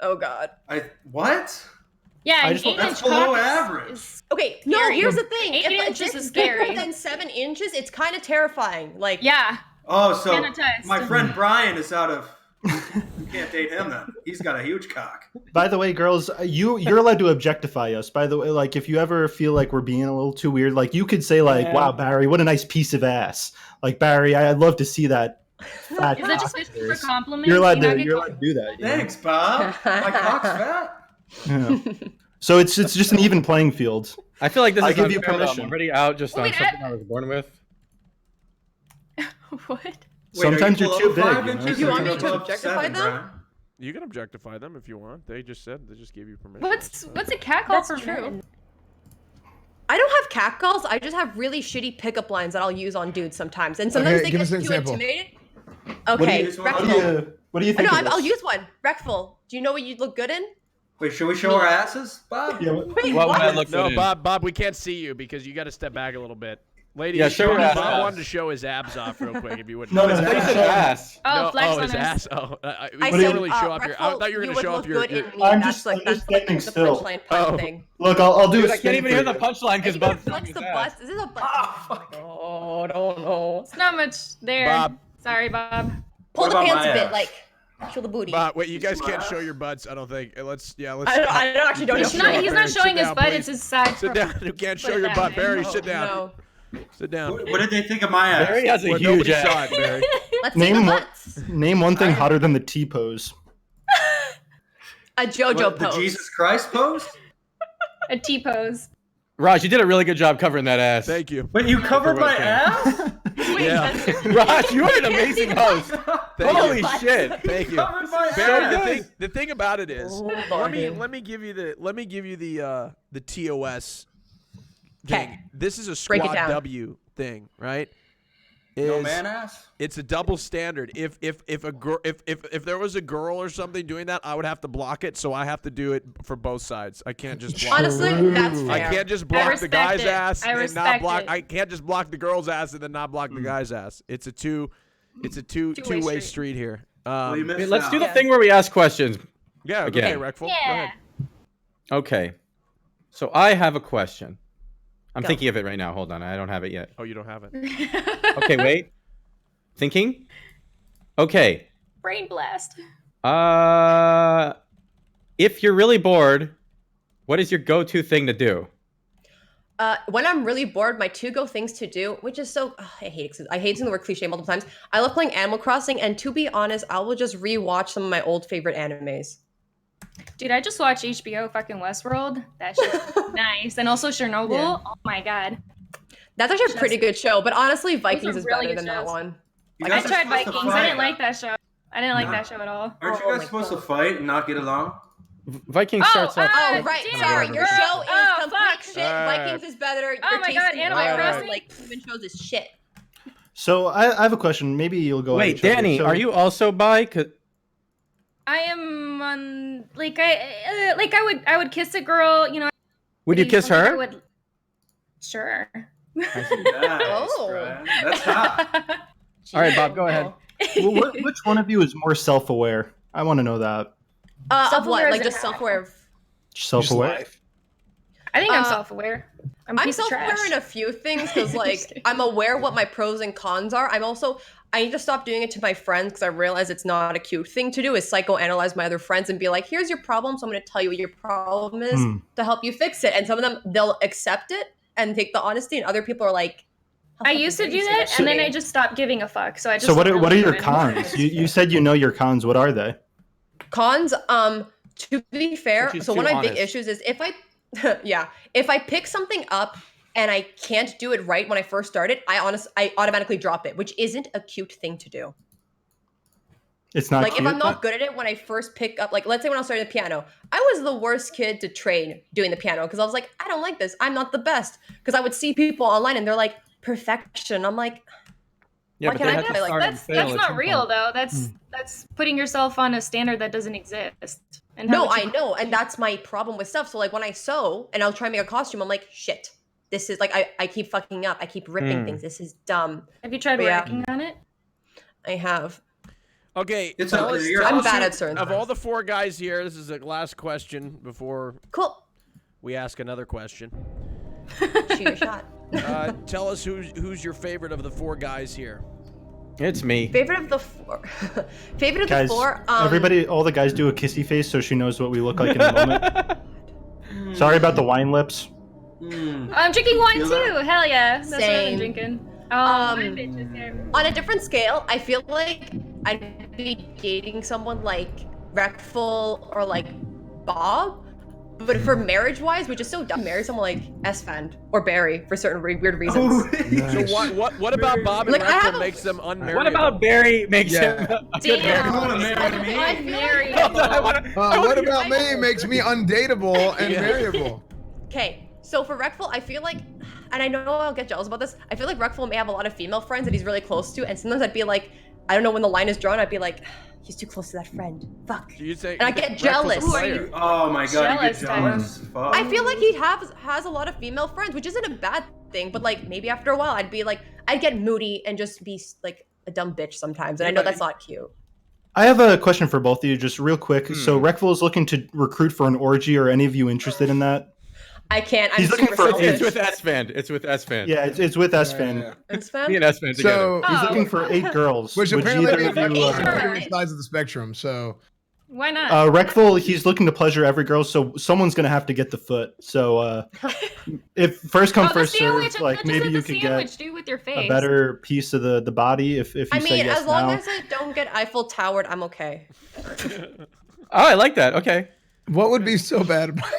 oh god.
What?
Yeah,
I
an
just-
8-inch
That's below
cock is-
average.
is-
Okay, no.
Scary.
Here's the thing.
8
If
inches
it's
is
bigger
scary.
than 7 inches, it's kind of terrifying. Like
Yeah.
Oh, so
Can attest.
my friend Brian is out of. You can't date him then. He's got a huge cock.
By the way, girls, you're allowed to objectify us. By the way, like if you ever feel like we're being a little too weird, like you could say like,
Yeah.
"Wow, Barry, what a nice piece of ass." Like Barry, I'd love to see that. Fat
Is that
cock
just
of
for
yours."
compliments?
You're allowed
You know,
to
get
you're allowed to do that. you know?
Thanks, Bob. My cock's fat.
Yeah. So it's just an even playing field.
I feel like this
I
is
give you
unfair, though.
permission.
I'm already out just on
Wait,
something I was born with.
What?
Wait, are
Sometimes
you
you're too
below
big.
5
You know?
inches
You
or
want me
you're
to
above
objectify
7,
them?
Brian?
You can objectify them if you want. They just gave you permission.
What's a cat call
That's
for
true.
men?
I don't have catcalls. I just have really shitty pickup lines that I'll use on dudes sometimes, and sometimes
Okay,
they
give
get
us an
too
example.
intimidated.
What do
Okay,
you-
What do
Reckful.
you think?
No,
of this?
I'll use one. Reckful. Do you know what you'd look good in?
Wait, should we show our asses, Bob?
Yeah,
Wait,
What would I
what?
look
No,
good in?
Bob, we can't see you because you got to step back a little bit. Ladies,
Yeah, show your ass
Bob
off.
wanted to show his abs off real quick if you wouldn't.
No,
mind.
no,
I thought you said ass.
Oh,
No,
flex on
his
us.
ass. Oh, we
I
can't
said,
really show off your. I
Reckful,
thought you were going to
would
show
look
off your.
good in me.
I'm
That's
just-
like
I'm
that's
just
like
standing
the
still.
punchline part
Oh.
thing.
Look, I'll do
Dude,
a
I can't even hear the
spin
punchline because
You can
Bob's
flex the butts. Is this a butt? Oh, no.
It's not much there.
Bob.
Sorry, Bob.
Pull
What
the
about
pants
my
a bit,
ass?
like show the booty.
Bob, wait, you guys
Kiss my
can't
ass.
show your butts. I don't think. Let's.
I don't actually don't know.
He's not, he's
Barry,
not showing
sit
his
down,
butt.
please.
It's his side.
Sit down. You can't
Put
show
it
your
that
butt,
way.
Barry.
No,
Sit down.
no.
Sit down.
What did they think of my ass?
Barry has a
Well,
huge
nobody
ass.
saw it, Barry.
Let's see the
Name one,
butts.
name one thing hotter than the T pose.
A JoJo
What, the
pose.
Jesus Christ pose?
A T pose.
Raj, you did a really good job covering that ass.
Thank you.
Wait, you covered my
Okay.
ass?
Wait,
Yeah.
that's-
Raj, you are an amazing host.
Thank
Holy
you.
shit.
Thank you.
Covered my
Barry,
ass.
the thing about it is,
Oh,
let
Lordy.
me give you the TOS thing.
'Kay.
This is a
Break it
squad
down.
W thing, right?
No
Is-
man ass?
It's a double standard. If a girl if there was a girl or something doing that, I would have to block it. So I have to do it for both sides. I can't just block.
Honestly, that's fair.
I can't just block the
respect
guy's
it.
ass
I
and not
respect
block.
it.
I can't just block the girl's ass and then not block the guy's ass. It's a two-way
Two-way
street here.
Well, you missed
Let's do the
out.
thing where we ask questions.
Yeah.
Again.
Okay, Reckful. Go
Yeah.
ahead.
Okay. So I have a question. I'm
Go.
thinking of it right now. Hold on. I don't have it yet.
Oh, you don't have it.
Okay, wait. Thinking? Okay.
Brain blast.
If you're really bored, what is your go-to thing to do?
When I'm really bored, my two-go things to do, which is so I hate using the word cliche multiple times. I love playing Animal Crossing, and to be honest, I will just rewatch some of my old favorite animes.
Dude, I just watched HBO fucking Westworld. That shit's nice. And also Chernobyl.
Yeah.
Oh my god.
That's actually a pretty good show, but honestly, Vikings is
really
better
good
than that
shows.
one.
You
I
guys are
tried
supposed to
Vikings. I
fight.
didn't like that show. I didn't like
No.
that show at all.
Aren't
Oh
you
my
guys supposed to
God.
fight and not get along?
Vikings starts off.
Oh, right.
damn,
Sorry, your
girl.
show is
Oh,
complete
fuck.
shit. Vikings is better.
Oh
Your
my
taste
God,
in
Animal
Bioware,
Crossing?
like human shows is shit.
So I have a question. Maybe you'll go.
Wait, Danny, are you also bi?
I am on I would kiss a girl, you know.
Would you kiss
I
her?
would, sure.
Oh.
That's hot.
All right, Bob, go ahead.
Well, which one of you is more self-aware? I want to know that.
Of what?
Self-aware
Like
is
just
a-
self-aware of
Self-aware.
I think I'm
Uh,
self-aware. I'm a
I'm
piece of
self-aware
trash.
in a few things because
Just
like
kidding.
I'm aware what my pros and cons are. I need to stop doing it to my friends because I realize it's not a cute thing to do is psychoanalyze my other friends and be like, here's your problem, so I'm going to tell you what your problem is to help you fix it. And some of them, they'll accept it and take the honesty, and other people are like,
I used to do that, and then I just stopped giving a fuck. So I just.
So what
don't
are
really
your
do it anymore.
cons? You said you know your cons. What are they?
Cons, to be fair,
She's
so one
too
of my big
honest.
issues is if I if I pick something up and I can't do it right when I first started, I automatically drop it, which isn't a cute thing to do.
It's not
Like
cute.
if I'm not good at it when I first pick up, like let's say when I started the piano, I was the worst kid to train doing the piano because I was like, I don't like this. I'm not the best. Because I would see people online and they're like, perfection. I'm like,
Yeah,
Why
but
can't
they
I
have
do
to
it like
start and
That's
fail at
not
some
real
point.
though. That's putting yourself on a standard that doesn't exist. And
no,
how
I know. And that's my problem with stuff. So like when I sew and I'll try and make a costume, I'm like, shit. This is like I keep fucking up. I keep ripping things. This is dumb.
Have you tried
But yeah.
working on it?
I have.
Okay,
It's
tell
okay,
us-
you're
tell
I'm
us
bad
who-
at certain
Of
things.
all the four guys here, this is the last question before
Cool.
we ask another question.
Shoot your shot.
Tell us who's your favorite of the four guys here.
It's me.
Favorite of the four. Favorite of
Guys,
the four.
everybody, all the guys do a kissy face so she knows what we look like in a moment. Sorry about the wine lips.
I'm drinking wine
Feel
too.
that?
Hell yeah. That's what I've
Same.
been drinking. Oh,
Um,
my bitch is there.
On a different scale, I feel like I'd be dating someone like Reckful or like Bob. But for marriage-wise, which is so dumb, marry someone like Esfand or Barry for certain weird reasons.
So what about Bob and
Like, I have
Reckford
a-
makes them unmarried?
What about Barry makes
Yeah.
him a good
Damn.
You wanna marry me?
I'm married.
What about me makes me undateable and
Yeah.
marryable?
Okay, so for Reckful, I feel like, and I know I'll get jealous about this, I feel like Reckful may have a lot of female friends that he's really close to, and sometimes I'd be like, I don't know when the line is drawn, I'd be like, he's too close to that friend. Fuck.
Do you say?
And I
you think
get
Reckful's
jealous.
a
Who are
player?
you?
Oh my god, you
Jealous
get
type.
jealous. Fuck.
I feel like he has a lot of female friends, which isn't a bad thing, but like maybe after a while, I'd be like, I'd get moody and just be like a dumb bitch sometimes, and I know that's not cute.
I have a question for both of you, just real quick. So Reckful is looking to recruit for an orgy. Are any of you interested in that?
I can't. I'm
He's looking
super
for-
selfish.
It's with S-Fan. It's with S-Fan.
Yeah, it's with Esfan.
Esfand?
Me and S-Fan together.
So,
He's
Oh.
looking for 8 girls.
which
Would
apparently
either
means
of you,
different sides of the spectrum. So,
Why not?
Reckful, he's looking to pleasure every girl, so someone's gonna have to get the foot. So, if first come
the
first
sandwich.
serve, like
just
maybe
said
you
the
could
sandwich.
get
Do with your
a
face.
better piece of the body if you
I
say
mean,
yes
as long
now.
as I don't get Eiffel Towered, I'm okay.
Oh, I like that. Okay.
what would be so bad about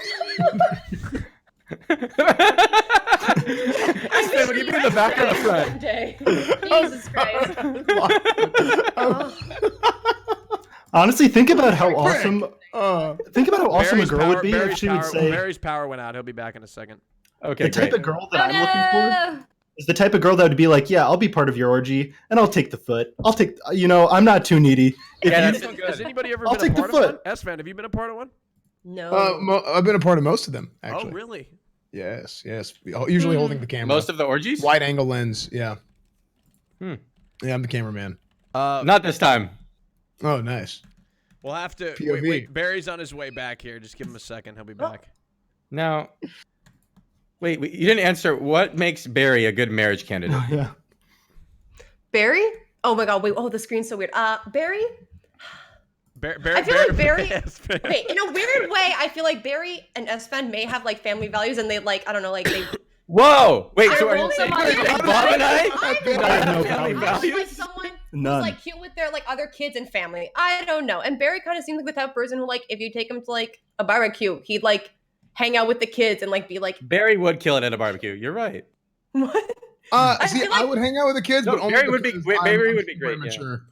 S-Fan, would you be in the back or the front?
Day.
Jesus Christ.
Honestly, think about how awesome. Think about how awesome
Barry's
a girl would be
Barry's
if she would say
Barry's power went out. He'll be back in a second.
Okay,
the type
great.
of girl
Oh,
that I'm looking for
no.
is the type of girl that would be like, yeah, I'll be part of your orgy and I'll take the foot. I'll take, I'm not too needy. If
Yeah,
you-
that's so good.
Has anybody ever
I'll
been a
take the
part of one?
foot.
S-Fan, have you been a part of one?
No.
I've been a part of most of them, actually.
Oh, really?
Yes. Usually holding the camera.
Most of the orgies?
wide angle lens. Yeah.
Hmm.
Yeah, I'm the cameraman.
Not this time.
Oh, nice.
We'll have to
POV.
wait. Barry's on his way back here. Just give him a second. He'll be back.
Now, wait, you didn't answer. What makes Barry a good marriage candidate?
yeah.
Barry? Oh my god, wait. Oh, the screen's so weird. Barry?
Barry,
I feel like Barry.
S-Fan.
Okay, in a weird way, I feel like Barry and Esfand may have like family values and they like, I don't know, like they.
Whoa! Wait,
I
so are you
rolled
saying
them on
that
it.
Bob and I?
I
no
don't know.
family
I just like
values?
someone
None.
who's like cute with their like other kids and family. I don't know. And Barry kind of seems like the type of person who like if you take him to like a barbecue, he'd like hang out with the kids and like be like,
Barry would kill it at a barbecue. You're right.
what?
I
feel like-
would hang out with the kids,
No,
but only
Barry would be-
because
Barry
I'm
would be
super
great, yeah.
immature.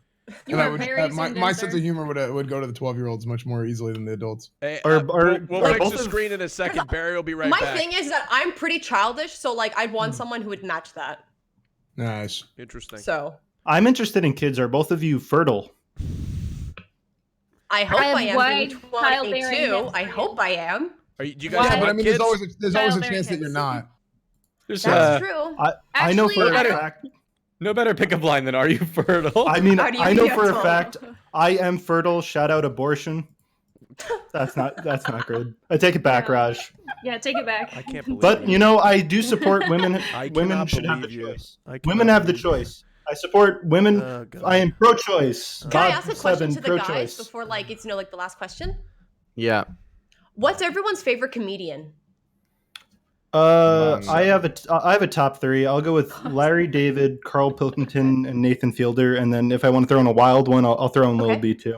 You
And I
are
would,
very
my sense of humor would go to the 12-year-olds much more easily than the adults.
Hey,
Or-
we'll
or
fix
both
the
of-
screen in a second. Barry will be right
My
back.
thing is that I'm pretty childish, so like I'd want someone who would match that.
Nice.
Interesting.
So
I'm interested in kids. Are both of you fertile?
I hope
I have
I am.
wide
Being
childbearing
22. I
history.
hope I am.
Do you guys
Yeah,
have
but I mean,
kids?
there's always a
Childbearing
chance that
kids.
you're not.
There's
That's true.
I know for
Actually,
a
I-
fact.
no better pickup line than "Are you fertile?"
I mean,
How do you
I know
get
for a
told?
fact I am fertile. Shout out abortion. That's not good. I take it back,
Yeah.
Raj.
Yeah, take it back.
I can't believe
But
you.
you know, I do support women.
I
Women
cannot
should have the
believe you.
choice.
I
Women
cannot
have the
believe you.
choice. I support women.
Oh, God.
I am pro-choice.
Can I
Bob
ask a question
Seven,
to the guys
pro-choice.
before like it's like the last question?
Yeah.
What's everyone's favorite comedian?
I have a top three. I'll go with Larry David, Carl Pilkington, and Nathan Fielder. And then if I want to throw in a wild one, I'll throw in Lil
Okay.
B too.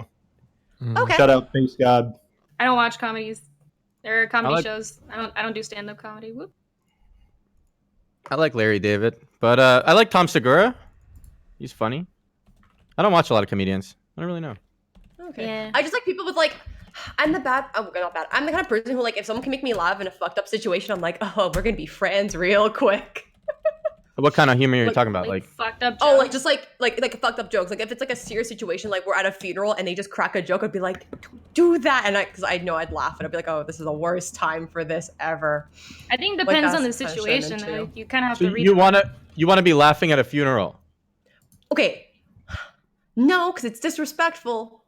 Okay.
Shout out, Face God.
I don't watch comedies. There are comedy
like-
shows. I don't do stand up comedy. Whoop.
I like Larry David, but I like Tom Segura. He's funny. I don't watch a lot of comedians. I don't really know.
Okay.
Yeah.
I just like people with like, I'm the bad, oh, not bad. I'm the kind of person who like, if someone can make me laugh in a fucked up situation, I'm like, oh, we're gonna be friends real quick.
What kind of humor are you
Like-
talking about? Like,
fucked up.
Oh, like
jokes.
just like fucked up jokes. Like if it's like a serious situation, like we're at a funeral and they just crack a joke, I'd be like, do that, and because I know I'd laugh and I'd be like, oh, this is the worst time for this ever.
I think
like,
depends on the
that's the kind of shit I'm
situation.
into.
Like, you kind of have
so
to read.
you wanna be laughing at a funeral?
Okay, no, because it's disrespectful.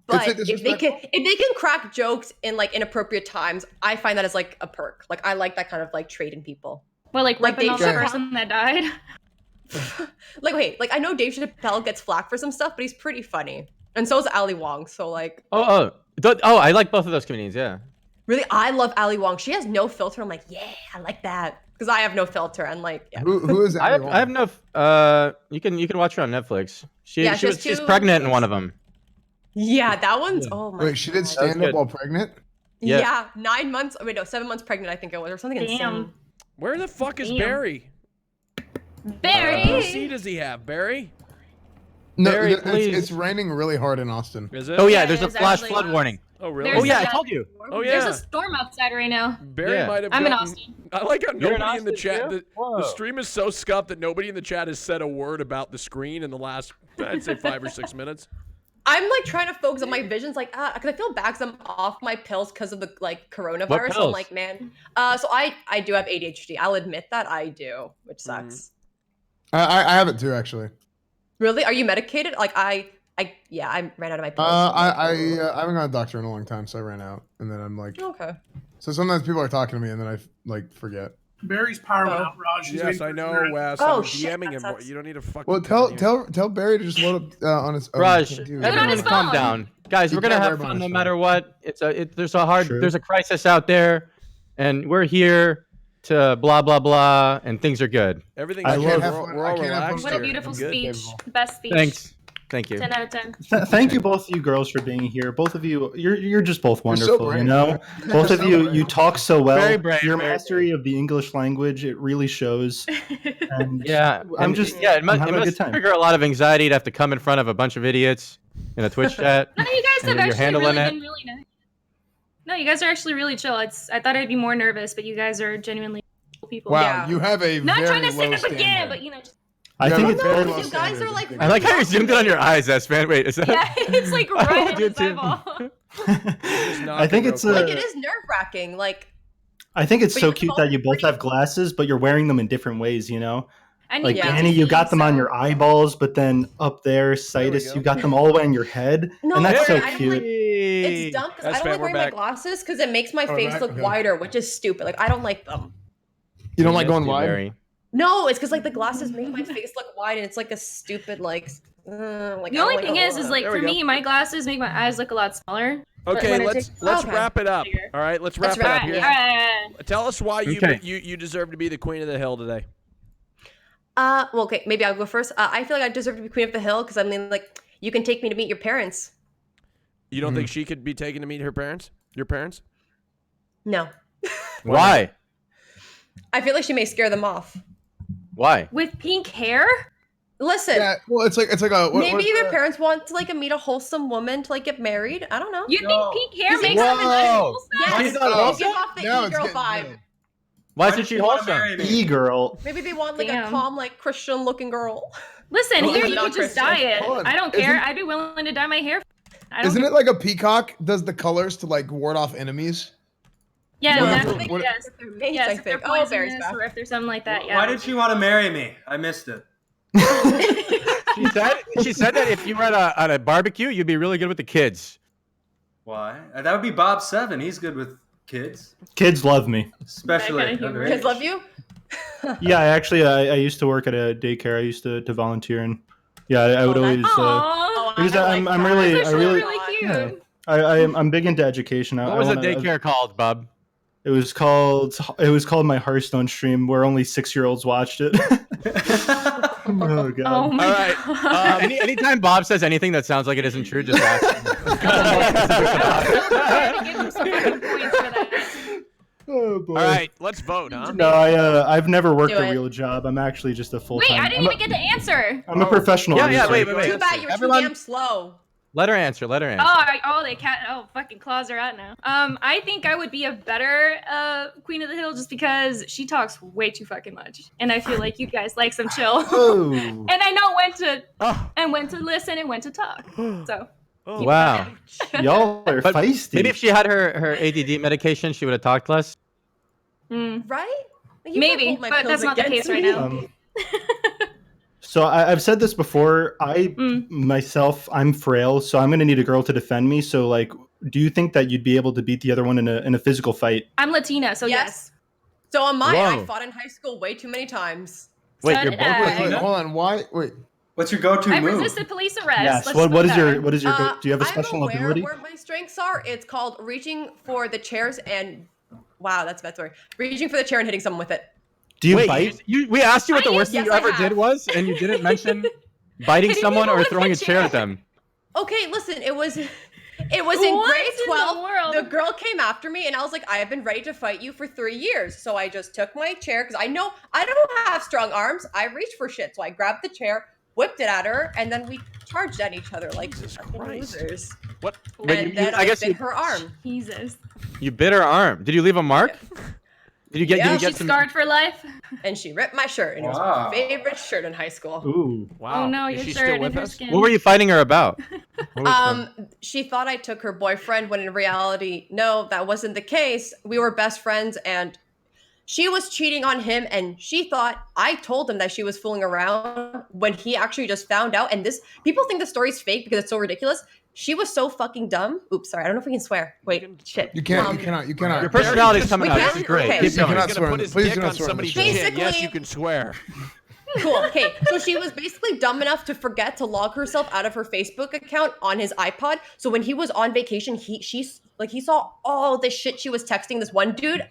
But
it
if they can crack jokes in like inappropriate times, I find that as like a perk. Like I like that kind of like trait in people.
Well, like
like
ripping
Dave
off the
Chappelle.
person that died.
Like wait, like I know Dave Chappelle gets flack for some stuff, but he's pretty funny, and so is Ali Wong. So like,
Oh, I like both of those comedians. Yeah.
really, I love Ali Wong. She has no filter. I'm like, yeah, I like that because I have no filter. And like, yeah.
Who is that?
I have no. You can watch her on Netflix.
Yeah, she has
she's
two-
pregnant in one of them.
Yeah, that one's oh my.
Wait, she did
God.
stand up
good.
while pregnant?
Yeah.
Yeah, 9 months. Wait, no, 7 months pregnant. I think it was, or something insane.
Damn.
Where the fuck is
Damn.
Barry?
Barry.
What seat does he have, Barry?
No,
Barry,
it's,
please.
it's raining really hard in Austin.
Is it?
Oh yeah,
Yeah,
there's
it
a
is
flash
actually.
flood warning.
Oh really?
There's
Oh yeah, I
a-
told you.
Oh
There's
yeah.
a storm outside right now.
Barry
Yeah.
might have.
I'm in
gotten-
Austin.
I like how
You're in
nobody in the
Austin,
chat.
too?
The
Whoa.
stream is so scuffed that nobody in the chat has said a word about the screen in the last, I'd say, 5 or 6 minutes.
I'm like trying to focus on my visions, like because I feel bad 'cause I'm off my pills because of the like coronavirus. So I'm
pills?
like, man. So I do have ADHD. I'll admit that I do, which sucks.
I have it too, actually.
Really? Are you medicated? Like I ran out of my pills.
I haven't got a doctor in a long time, so I ran out, and then I'm like,
Okay.
so sometimes people are talking to me, and then I like forget.
Barry's powering
Oh.
out, Raj. He's
Yes,
waiting
I
for
know,
Barry.
Wes.
Oh,
I'm
shit,
DMing
that
him.
sucks.
You don't need to fucking.
Well, tell Barry to just load up on his own.
Raj,
Dude.
on
everyone
his
calm
phone.
down, guys.
He
We're gonna
can't
have
wear
fun
his
no
phone.
matter what.
True.
There's a crisis out there, and we're here to blah blah blah, and things are good.
Everything.
I
we're,
love-
we're all
I can't have
relaxed.
What a
Sure,
beautiful
I'm good.
speech. Best speech.
Thanks, thank you.
10 out of 10.
Thank you both you girls for being here. Both of you, you're just both
You're so
wonderful.
brave.
You know, both
You're
of
so
you
brave.
you talk so well.
Very brave,
Your
very
mastery of the English language, it really shows. And
Yeah,
I'm
and
just
yeah. It must,
having a good
must
time.
trigger a lot of anxiety to have to come in front of a bunch of idiots in a Twitch chat.
No, you guys
And
have
you're
actually
handling
really
it?
been really nice. No, you guys are actually really chill. I thought I'd be more nervous, but you guys are genuinely cool people.
Wow,
Yeah.
you have a
Not
very
trying to
low
stick up again,
standard.
but you know, just,
I
You
think
have
it's
a very
very.
low
You guys
standard.
are, like,
I like how you zoomed in on your eyes, S-Man. Wait, is that?
yeah, it's like
I
right
would
in
do
his
too.
eyeball.
I think it's
Like it is nerve wracking. Like
I think it's
But
so
you
cute
both
that you both
pretty-
have glasses, but you're wearing them in different ways. You know,
I need
like
Yeah.
Danny, you got them on
so-
your eyeballs, but then up there, Citus,
go.
you got them all the way on your head,
No,
and that's so
I don't
cute.
like- it's dumb because I
That's
don't
fair,
like
we're
wearing my
back.
glasses because it makes my
Oh,
face
back?
look
Okay.
wider, which is stupid. Like I don't like them.
You don't like going
Yes,
wide?
Barry.
No, it's because like the glasses make my face look wide, and it's like a stupid like. Like
The
I don't
only
like
thing
a
is
lot.
like
There
for
we go.
me, my glasses make my eyes look a lot smaller.
Okay,
when I
let's
take-
let's
Okay.
wrap it up.
Bigger.
All right, let's wrap
Let's
it up
wrap-
here.
yeah.
Alright.
Tell us why
Okay.
you deserve to be the queen of the hill today.
Well, okay, maybe I'll go first. I feel like I deserve to be queen of the hill because I mean, like, you can take me to meet your parents.
You don't think she could be taken to meet her parents? Your parents?
No,
Why?
I feel like she may scare them off.
Why?
With pink hair?
Listen,
Yeah, well, it's like a
maybe their parents want to like meet a wholesome woman to like get married. I don't know.
You think pink hair
Is it
makes them
whoa.
wholesome?
Yes,
She's not
you
wholesome?
give off the
Now it's
e-girl
getting
vibe.
good.
Why
did
isn't she
you wanna
wholesome?
marry me?
E-girl.
Maybe they want like a
Damn.
calm, like Christian-looking girl.
Listen,
Well,
here
I'm
you
not
could just
Christian.
dye it.
Hold on.
I don't care.
Isn't-
I'd be willing to dye my hair. I don't
Isn't it like a peacock does the colors to like ward off enemies?
Yeah,
What-
exactly.
what-
Yes.
They're mates,
Yes,
I
if they're
think. Oh, Barry's
poisonous
back.
or if there's something like that. Yeah.
Why did she want to marry me? I missed it.
She said that if you were at a barbecue, you'd be really good with the kids.
Why? That would be Bob Seven. He's good with kids,
Kids love me.
especially
That kinda humor.
underage.
Kids love you?
Yeah, I used to work at a daycare. I used to volunteer, and yeah, I would
Oh,
always.
that's-
Aww.
Because I'm
that.
really-
That's
I
actually
really-
really cute.
yeah. I'm big into education.
What was the daycare called, Bub?
It was called my Hearthstone stream, where only 6-year-olds watched it. Oh god.
Oh my
All right.
god.
Anytime Bob says anything that sounds like it isn't true, just ask him.
I would give him some fucking points for that.
Oh, boy.
All right, let's vote, huh?
No, I've never worked
Do
a
it.
real job. I'm actually just a full
Wait,
time.
I didn't even get to answer.
I'm a professional.
Yeah, yeah,
artist.
wait.
Too bad you were
Everyone-
too damn slow.
Let her answer. Let her answer.
Fucking claws are out now. I think I would be a better Queen of the Hill just because she talks way too fucking much, and I feel like you guys like some chill.
Oh.
And I know when to
Oh,
listen and when to talk. So
Wow.
Y'all are
But
feisty.
maybe if she had her ADD medication, she would have talked less.
mm,
Right? You can't
maybe,
hold my
but
pills
that's not the
against
case right
me.
now.
So I've said this before.
Mm.
Myself, I'm frail, so I'm gonna need a girl to defend me. So like, do you think that you'd be able to beat the other one in a physical fight?
I'm Latina, so yes.
So on mine, I
Whoa.
fought in high school way too many times.
Wait,
So
you're
did
both
I.
Latina?
Hold on. Why? Wait.
What's your go-to
I
move?
resisted police arrest.
Yes.
Let's
What
put
is
that.
your do you have a
I'm
special
aware
ability?
where my strengths are. It's called reaching for the chairs and wow, that's a bad story. Reaching for the chair and hitting someone with it.
Do you
Wait,
bite?
we asked you what the
I-
worst thing
yes,
you
I
ever
have.
did was, and you didn't mention biting
Hitting
someone
people
or
with
throwing
a
a chair at
chair.
them.
Okay, listen, it was in
What
grade
in the
12.
world?
The girl came after me and I was like, I have been ready to fight you for 3 years. So I just took my chair because I know I don't have strong arms. I reach for shit. So I grabbed the chair, whipped it at her, and then we charged at each other like
Jesus
fucking
Christ.
losers.
What?
But
And
you-
then
I
I
guess
bit
you-
her arm.
Jesus.
You bit her arm. Did you leave a mark? Did you get?
Yeah,
did you
She's
get some?
scarred for life.
And she ripped my shirt. And it was
Wow.
my favorite shirt in high school.
Ooh.
Wow.
Oh no,
Is
your
she
shirt
still
and
with
her
us?
skin.
What were you fighting her about? What was
She thought I took her boyfriend when in reality, no, that wasn't the case. We were best friends and she was cheating on him and she thought I told him that she was fooling around when he actually just found out. And this people think the story's fake because it's so ridiculous. She was so fucking dumb. Oops, sorry. I don't know if we can swear. Wait, shit.
You can't.
Um,
you cannot. You
Your
cannot.
personality's coming
We
out.
can't?
This is great.
Okay.
Keep
He's
You
going.
cannot
gonna
swear
put
on
his
this. Please
dick
do not
on
swear on
somebody's
this.
shit. Yes,
Basically-
you can swear.
Cool. Okay. So she was basically dumb enough to forget to log herself out of her Facebook account on his iPod. So when he was on vacation, he saw all this shit she was texting this one dude.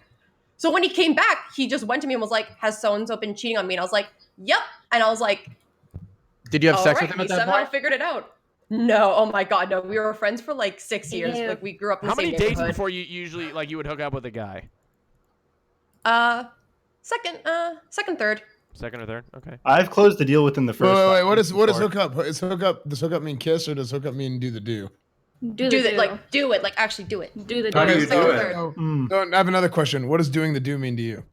So when he came back, he just went to me and was like, "Has so and so been cheating on me?" And I was like, "Yep." And I was like,
Did you have
"All
sex
right,
with him at
he
that
somehow
point?
figured it out." No. Oh my god, no. We were friends for like 6 years.
Ew.
Like we grew up in
How
the same
many dates
neighborhood.
before you usually like you would hook up with a guy?
Second, third.
Second or third? Okay.
I've closed the deal within the
Wait,
first.
wait, wait.
5
What is
before.
hookup? Is hookup? Does hookup mean kiss or does hookup mean do the do?
Do
Do
the
that. Like do it. Like actually do it.
do the
How do
do.
you
Second,
do it?
third.
Oh, no, I have another question. What does doing the do mean to you?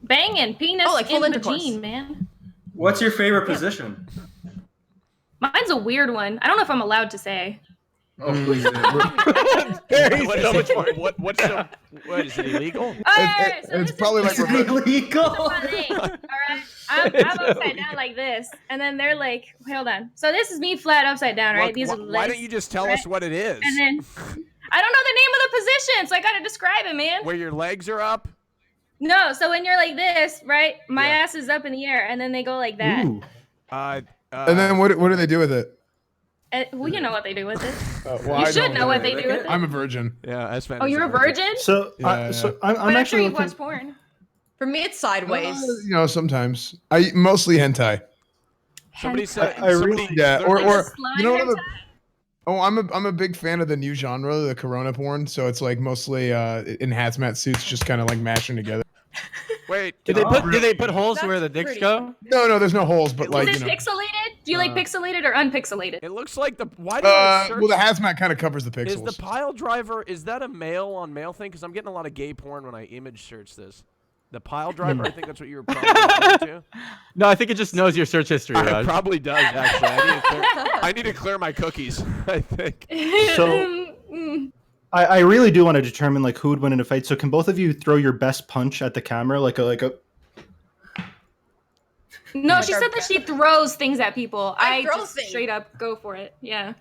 Banging penis
Oh, like full
in
intercourse.
vagine, man.
What's your favorite position?
Mine's a weird one. I don't know if I'm allowed to say.
Oh, please do.
What is it? What's so? What is it illegal?
Alright, so
It's
this
probably
is
like reverse.
illegal.
my leg. Alright, I'm upside down like this, and then they're like, hold on. So this is me flat upside down, right?
Look,
These are
why
legs.
don't you just tell us what it is?
And then I don't know the name of the position, so I gotta describe it, man.
Where your legs are up?
No, so when you're like this, right? My
Yeah.
ass is up in the air, and then they go like that.
Ooh.
And then what do they do with it?
Well, you know what they do with it.
Well,
You
I
should
don't
know what
really.
they do with it.
I'm a virgin.
Yeah, I spent.
Oh, you're a virgin?
So,
Yeah,
I'm
But I'm
actually
sure you
looking.
watch porn.
For me, it's sideways.
You know, sometimes I mostly hentai.
Somebody said.
I really-
somebody,
Yeah,
they're
or
like-
or
Slime
you know what?
hentai?
Oh, I'm a big fan of the new genre, the Corona porn. So it's like mostly in hazmat suits, just kind of like mashing together.
Wait.
Did they put holes
That's
where the dicks
pretty
go?
No, there's no holes, but
Is
like
Is
you
it
know.
pixelated? Do you like pixelated or unpixelated?
It looks like the. Why do I search?
Well, the hazmat kind of covers the
Is
pixels.
the pile driver? Is that a male on male thing? Because I'm getting a lot of gay porn when I image search this. The pile driver. I think that's what you were probably referring to.
No, I think it just knows your search history,
It
Raj.
probably does actually. I need to clear my cookies. I think.
So I really do want to determine like who would win in a fight. So can both of you throw your best punch at the camera, like a?
No, she said that she throws things at people.
I
I
throw
just
things.
straight up go for it. Yeah.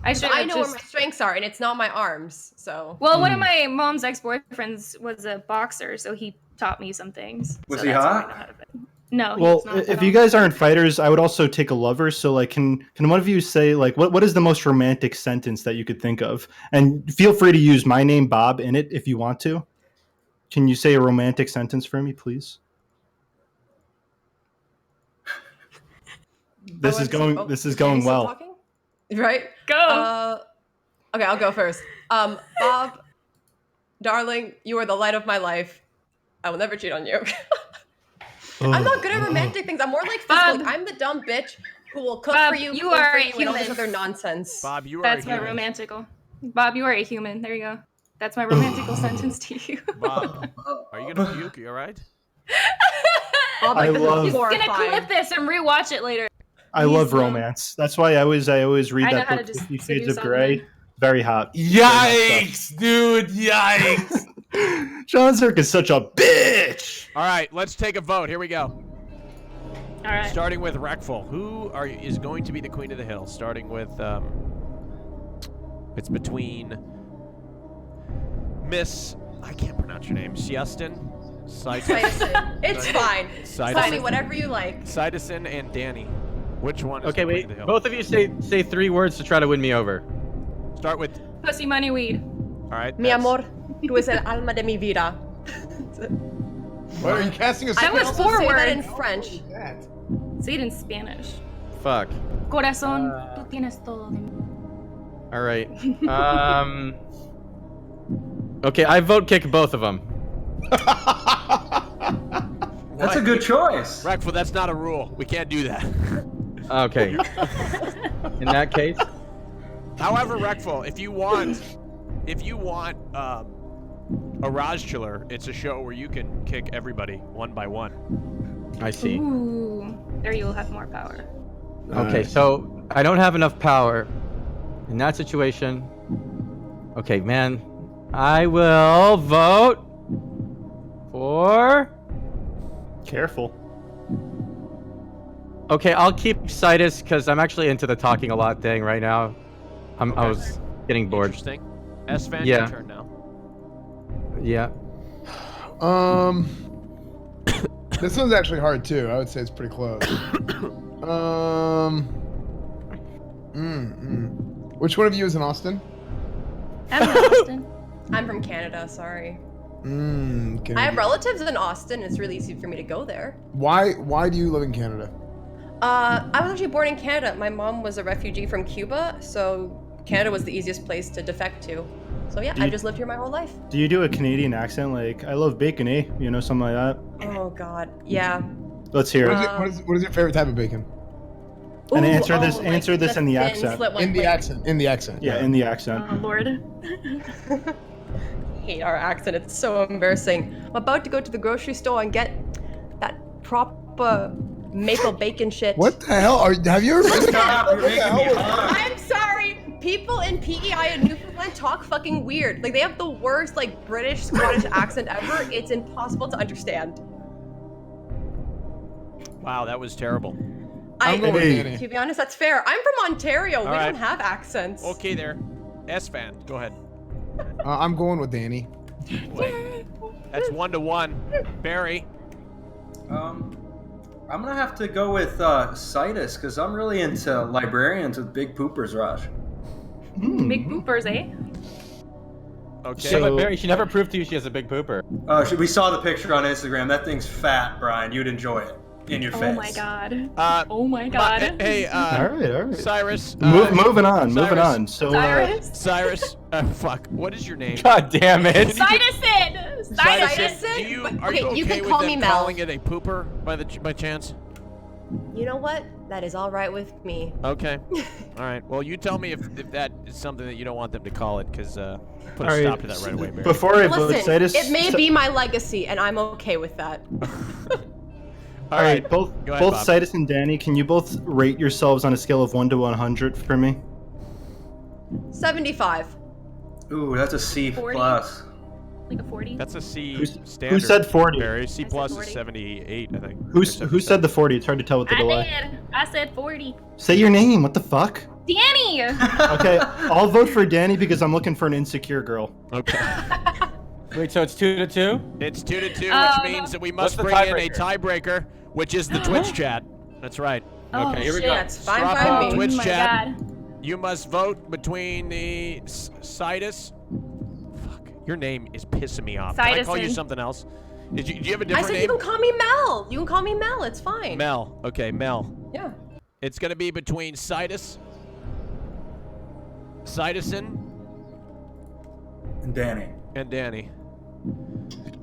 I
straight up
know where
just-
my strengths are, and it's not my arms. So
Well, one of my mom's ex-boyfriends was a boxer, so he taught me some things.
Was
so
he
that's how I
hot?
know how to fight. No, he
Well,
was not at
if
all.
you guys aren't fighters, I would also take a lover. So like, can one of you say like what is the most romantic sentence that you could think of? And feel free to use my name Bob in it if you want to. Can you say a romantic sentence for me, please? This is going well.
Talking? Right?
Go.
Okay, I'll go first. Bob, darling, you are the light of my life. I will never cheat on you. I'm not good at romantic things. I'm more like physical.
Bob.
Like, I'm the dumb bitch who will cook
Bob,
for you,
you
clean
are
for
a
you, and all this
human.
other nonsense.
Bob, you are.
That's
a
my
human.
romantical. Bob, you are a human. There you go. That's my romantical sentence to you.
Bob, are you gonna puke? You all right?
Oh my
I
God,
love-
this is
Gonna
horrifying.
clip this and rewatch it later.
I love
Please,
romance. That's why I always read
I know
that
how
book,
to just
50
seduce
Shades of
all
Grey.
men.
Very hot.
Yikes, dude! Yikes!
Sean Zirk is such a bitch.
All right, let's take a vote. Here we go.
All right.
Starting with Rekful. Who is going to be the Queen of the Hill? Starting with it's between Miss, I can't pronounce your name, Siastin?
Citizen. It's fine. Call me whatever you like.
Citizen and Danny. Which one is
Okay,
the Queen
wait.
of the Hill?
Both of you say 3 words to try to win me over.
Start with,
Pussy, money, weed.
all right.
Mi
that's-
amor, tú es el alma de mi vida.
What are you casting a
I
That
can
was
also
forward.
say that in French.
Say it in Spanish.
Fuck.
Corazón, tú tienes todo de mí.
All right. Okay, I vote kick both of them.
That's a good choice.
Rekful, that's not a rule. We can't do that.
Okay. In that case,
However, Rekful, if you want a Raj Chiller, it's a show where you can kick everybody one by one.
I see.
Ooh, there you'll have more power.
Okay, so I don't have enough power in that situation. Okay, man, I will vote for.
Careful.
Okay, I'll keep Citus because I'm actually into the talking a lot thing right now. I was getting bored.
Interesting. S-Fan,
Yeah.
your turn now.
Yeah.
This one's actually hard too. I would say it's pretty close. Which one of you is in Austin?
I'm in Austin.
I'm from Canada, sorry.
Okay.
I have relatives in Austin. It's really easy for me to go there.
Why do you live in Canada?
I was actually born in Canada. My mom was a refugee from Cuba, so Canada was the easiest place to defect to. So yeah, I just lived here my whole life.
Do you do a Canadian accent like I love bacon, eh? You know, something like that.
Oh God, yeah.
Let's hear
What
it.
is, what is your favorite type of bacon?
And
Ooh,
answer this
like
in the
thin,
accent.
slit one,
In the
like,
accent. In the accent.
Yeah, in the accent.
Oh Lord.
hate our accent. It's so embarrassing. I'm about to go to the grocery store and get that proper maple bacon shit.
What the hell have you ever been?
Stop, you're
What the
making
hell
me
was
hot.
I'm sorry. People in PEI and Newfoundland talk fucking weird. Like they have the worst like British Scottish accent ever. It's impossible to understand.
Wow, that was terrible.
I'm going with
Hey.
Danny.
To be honest, that's fair. I'm from Ontario. We
right.
don't have accents.
Okay there. S-Fan, go ahead.
I'm going with Danny.
Wait. That's 1-1. Barry.
I'm gonna have to go with Citus because I'm really into librarians with big poopers, Raj.
Big poopers, eh?
Okay.
Yeah, but Barry, she never proved to you she has a big pooper.
We saw the picture on Instagram. That thing's fat, Brian. You'd enjoy it in your face.
Oh my God.
Uh,
Oh my God.
Hey,
All right.
Cyrus.
Moving on.
Cyrus.
So
Cyrus.
Fuck. What is your name?
God damn it!
Citizen.
Cyrus,
Citizen?
do you,
But-
are you
okay, you
okay
can
with
call
them
me Mel.
calling it a pooper by chance?
You know what? That is all right with me.
Okay. All right. Well, you tell me if that is something that you don't want them to call it, because put a
All right,
stop to that right away, Barry.
Before I vote,
Listen,
Citus,
it may be my legacy, and I'm okay with that.
All right.
both
Go ahead,
both
Bob.
Citus and Danny, can you both rate yourselves on a scale of 1 to 100 for me?
75.
Ooh, that's a C
40.
plus.
Like a 40.
That's a C
Who's-
standard.
who said 40?
Barry. C
I said
plus is
40.
78, I think.
Who
Or
said the 40? It's hard to tell with the
I
delay.
did. I said 40.
Say your name. What the fuck?
Danny!
Okay, I'll vote for Danny because I'm looking for an insecure girl.
Okay.
Wait, so it's 2-2?
It's 2-2,
Oh,
which means that we
What's
must
the
bring in a
tiebreaker?
tiebreaker, which is the Twitch chat. That's right.
Oh,
Okay, here we
shit.
go.
That's fine
Strap
by
on
me.
Twitch
Oh my
chat.
God.
You must vote between the Citus. Fuck, your name is pissing me off. Can I call you
Citus.
something else? Do you have a
I
different
said
name?
you can call me Mel. You can call me Mel. It's fine.
Mel. Okay, Mel.
Yeah.
It's gonna be between Citus, Citizen,
And Danny.
and Danny.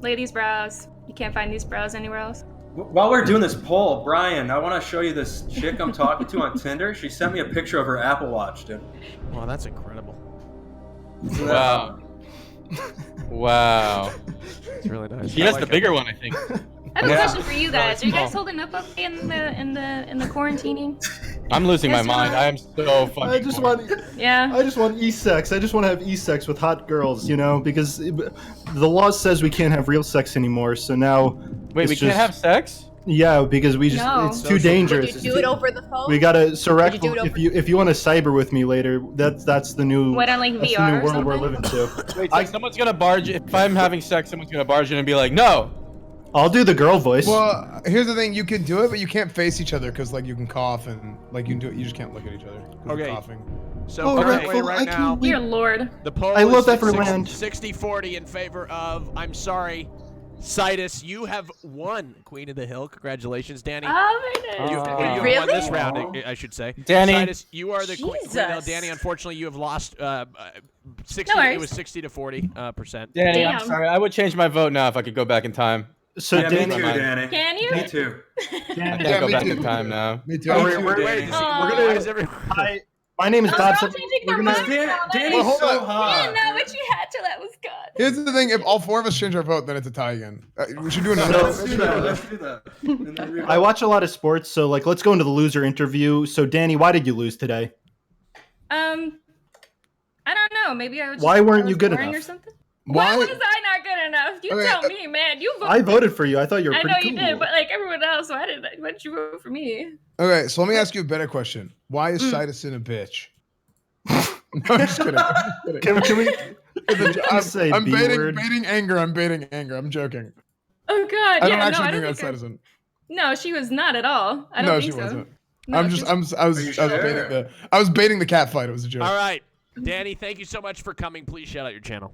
Ladies' brows. You can't find these brows anywhere else.
While we're doing this poll, Brian, I want to show you this chick I'm talking to on Tinder. She sent me a picture of her Apple Watch, dude.
Wow, that's incredible.
Wow. Wow.
It's really nice.
He
I
has
like
the
it.
bigger one, I think.
I have a
Yeah.
question for you guys. Are you guys
small.
holding up okay in the quarantining?
I'm losing my
Yes,
mind.
you are.
I am so fucking.
I just
bored.
want
Yeah.
e-sex. I just want to have e-sex with hot girls, you know, because the law says we can't have real sex anymore. So now,
Wait,
it's
we can't
just-
have sex?
Yeah, because we just
No.
it's too dangerous.
Would you do it over the phone?
We gotta. So
Would you do it
Rex,
over-
if you want to cyber with me later, that's the new.
What, on, like,
that's
VR
the
or
new world we're
something?
living to.
Wait, so someone's gonna barge. If I'm having sex, someone's gonna barge in and be like, "No."
I'll do the girl voice.
Well, here's the thing: you can do it, but you can't face each other because like you can cough and like you can do it. You just can't look at each other. 'cause of
Okay.
coughing.
So
Oh,
currently,
Rex,
right
I
now,
can't
Dear Lord.
the poll
I love
is
Everland.
60-40 in favor of, I'm sorry, Citus. You have won Queen of the Hill. Congratulations, Danny.
Oh my
You,
goodness.
you have won
Really?
this round, I should say.
Danny.
Citus, you are the Queen of the Hill.
Jesus.
Danny, unfortunately, you have lost 60.
No
It
worries.
was 60 to 40 percent.
Danny, I'm
Damn.
sorry. I would change my vote now if I could go back in time.
so
Yeah, me
Danny,
too, Danny.
Can you?
Me too.
I
Danny,
can't
Yeah,
go
me
back
too.
in time now.
Me too.
Oh,
Me
wait,
too.
we're-
Wait,
Danny.
we're
Aw.
gonna.
Hi, my name is
Oh,
Bob.
we're all changing
We're
our
gonna-
minds now.
Danny's
Well, hold
so
on.
I
hot.
didn't know what you had till that was good.
Here's the thing: if all four of us change our vote, then it's a tie again. We should do another.
Let's do that. Let's do that. And then revote.
I watch a lot of sports, so like, let's go into the loser interview. So Danny, why did you lose today?
I don't know. Maybe I was.
Why
just,
weren't
I
you
was
good
boring
enough?
or something?
Why?
Why was I not good enough? You
Okay,
tell me, man. You voted.
I voted for you. I thought you were
I
pretty
know
cool.
you did, but like everyone else, why did you vote for me?
Okay, so let me ask you a better question. Why is Citizen a bitch? No, I'm just kidding. I'm just kidding.
Can we?
I'm,
say
I'm
B
baiting,
word?
baiting anger. I'm baiting anger. I'm joking.
Oh God,
I
yeah,
don't actually
no, I
think
don't
that's
think.
Citizen.
No, she was not at all. I don't
No,
think
she
so.
wasn't.
No,
I'm
she
just.
was-
I was
Are you
baiting
sure?
I was baiting the cat fight. It was a joke.
All right, Danny, thank you so much for coming. Please shout out your channel.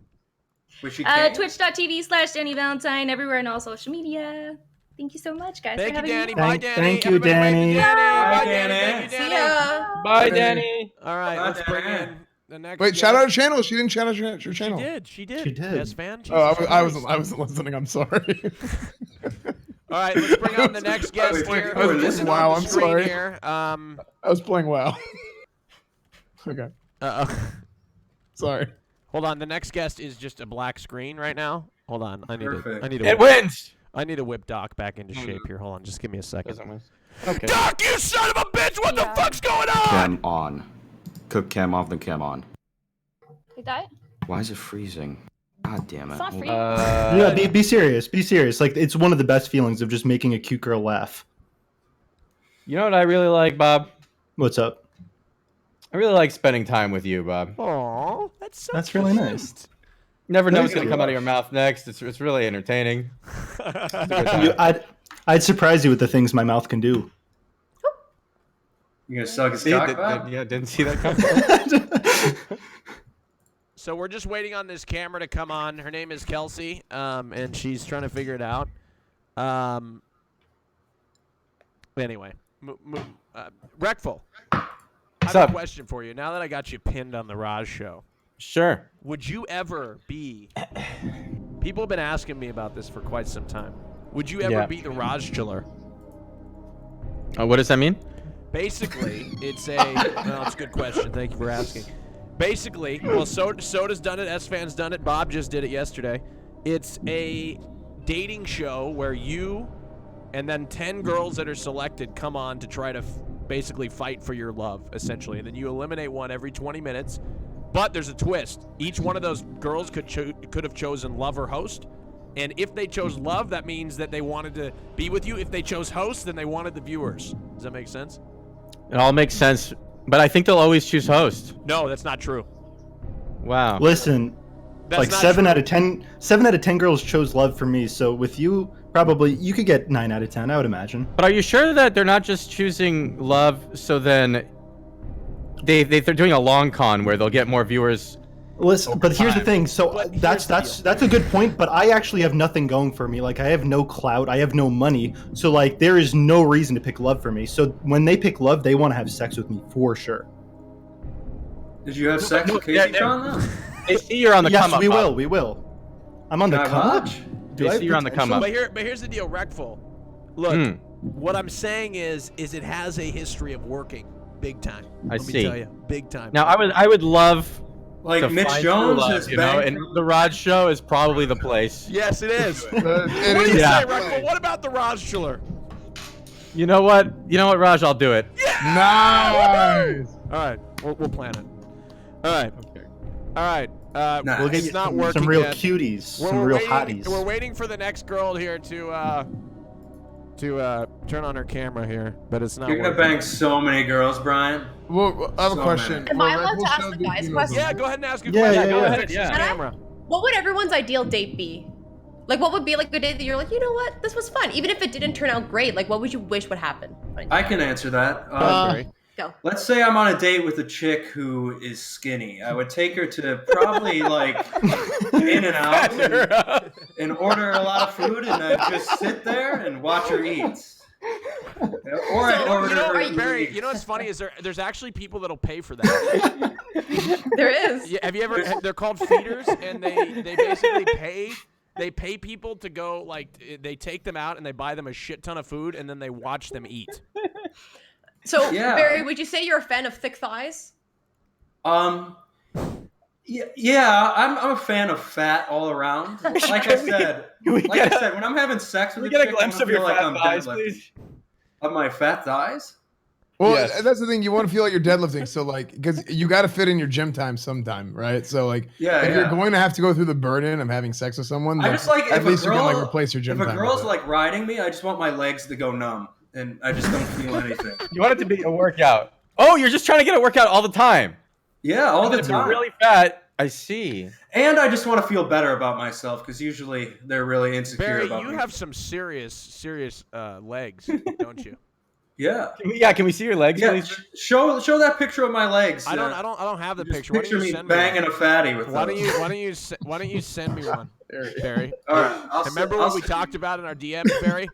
Which you can't.
Twitch.tv/Danny Valentine, everywhere on all social media. Thank you so much, guys.
Thank
for
you,
having
Danny.
me.
Bye,
Thank-
Danny.
thank you,
Everybody wave to
Danny.
Bye,
Bye,
Danny.
Danny.
Thank you,
See
Danny.
ya.
Bye,
Danny.
Danny.
All right,
Bye,
let's bring
Danny.
in the next.
Wait, shout
guest.
out her channel. She didn't shout out your
She
channel.
did. She did.
She did.
Yes, fan.
Oh,
Jesus
I wasn't.
Christ.
I wasn't listening. I'm sorry.
All right, let's bring on the next guest
Wait,
here.
wait, wait,
This is
wow,
on
I'm
the screen
sorry.
Here.
I was playing WoW. Okay, sorry.
Hold on. The next guest is just a black screen right now. Hold on. I need to.
Perfect.
I need to.
It
whip,
wins.
I need to whip Doc back into shape here. Hold on. Just give me a second.
Doesn't win. Okay.
Doc, you son of a bitch! What
Yeah.
the fuck's going on?
Cam on. Cook cam off, then cam on.
Like that?
Why is it freezing? God damn it.
It's not
Hold
free.
on.
Yeah, be serious. Be serious. Like, it's one of the best feelings of just making a cute girl laugh.
You know what I really like, Bob?
What's up?
I really like spending time with you, Bob.
Aw, that's so
That's really nice.
Never know
Thank
what's gonna
you.
come out of your mouth next. It's really entertaining. It's a good time.
I'd surprise you with the things my mouth can do.
You gonna suck his
See,
cock, Bob?
yeah, didn't see that coming.
So we're just waiting on this camera to come on. Her name is Kelsey, and she's trying to figure it out. Anyway, Reckful, I
What's
have
up?
a question for you. Now that I got you pinned on the Raj show,
Sure.
would you ever be? People have been asking me about this for quite some time. Would you ever
Yeah.
be the Raj chiller?
What does that mean?
Basically, it's a good question. Thank you for asking. Basically, well, Soda's done it, S-Fan's done it, Bob just did it yesterday. It's a dating show where you and then 10 girls that are selected come on to try to basically fight for your love, essentially. And then you eliminate one every 20 minutes. But there's a twist. Each one of those girls could have chosen love or host. And if they chose love, that means that they wanted to be with you. If they chose host, then they wanted the viewers. Does that make sense?
It all makes sense, but I think they'll always choose host.
No, that's not true.
Wow.
Listen,
That's
like
not
7
true.
out of 10. 7 out of 10 girls chose love for me. So with you, probably you could get 9 out of 10. I would imagine.
But are you sure that they're not just choosing love so then they're doing a long con where they'll get more viewers?
Listen, but here's the thing. So
But here's
that's
the
that's a good point. But I actually have nothing going for me. Like I have no clout. I have no money. So like there is no reason to pick love for me. So when they pick love, they want to have sex with me for sure.
Did you have sex with Casey Tron though?
They see you're on the
Yes,
come up.
we will. We will. I'm on the
Can I
come up.
watch?
Do
They
I
see you're on the come
potential?
up.
But here's the deal, Wreckful. Look, what I'm saying is it has a history of working big time. Let me
see.
tell you, big time.
Now I would love
Like
to
Mitch
find
Jones
true love,
has
you know,
banged.
and the Rod Show is probably the place.
Yes, it is.
It
What do
is-
you
Yeah.
say, Wreckful? What about the Rodschuler?
You know what, Raj? I'll do it.
Nice.
All right, we'll plan it. All right.
Okay.
All right.
Nice.
We'll get
It's
you
not working
some real
yet.
cuties, some
We're
real
waiting,
hotties.
We're waiting for the next girl here to turn on her camera here, but it's not
You're gonna
working.
bang so many girls, Brian.
Well, I have a
So
question.
Am I
Well,
allowed to
Red
ask
Bull
the
Show,
guys
you know
questions?
Yeah, go ahead and ask a
Yeah,
question.
yeah,
Go
yeah.
ahead. Fix
Yeah.
the
Can I?
camera.
What would everyone's ideal date be? Like, what would be like a date that you're like, you know what, this was fun, even if it didn't turn out great. Like, what would you wish would happen?
I can answer that.
Go.
Let's say I'm on a date with a chick who is skinny. I would take her to probably like In and Out and order a lot of food and then just sit there and watch her eat. Or I'd
So,
order
You know,
her
Barry,
eat.
you know what's funny is there's actually people that'll pay for that.
There is.
Yeah, have you ever? They're called feeders, and they basically pay people to go, like, they take them out and they buy them a shit ton of food and then they watch them eat.
So,
Yeah.
Barry, would you say you're a fan of thick thighs?
Yeah, I'm a fan of fat all around. Like I said, when I'm having sex with a chick, I wanna feel like I'm deadlifting. Of my fat thighs?
Well,
Yes.
that's the thing. You want to feel like you're deadlifting, so like, because you got to fit in your gym time sometime, right? So like,
Yeah,
if you're
yeah.
going to have to go through the burden of having sex with someone,
I
then
just like
at
if
least
a girl,
you can like replace your gym
if a
time.
girl's
with it.
like riding me, I just want my legs to go numb, and I just don't feel anything.
You want it to be a workout. Oh, you're just trying to get a workout all the time.
Yeah, all the
If you're
time.
really fat, I see.
And I just want to feel better about myself because usually they're really insecure
Barry,
about
you
me.
have some serious legs, don't you?
Yeah.
Can we see your legs,
Yeah.
please?
Show that picture of my legs.
I don't have the
Just
picture. Why don't
picture
you
me
send me
banging
one?
a fatty with
Why
those.
don't you send me one, Barry?
All right.
Remember what we talked about in our DMs, Barry?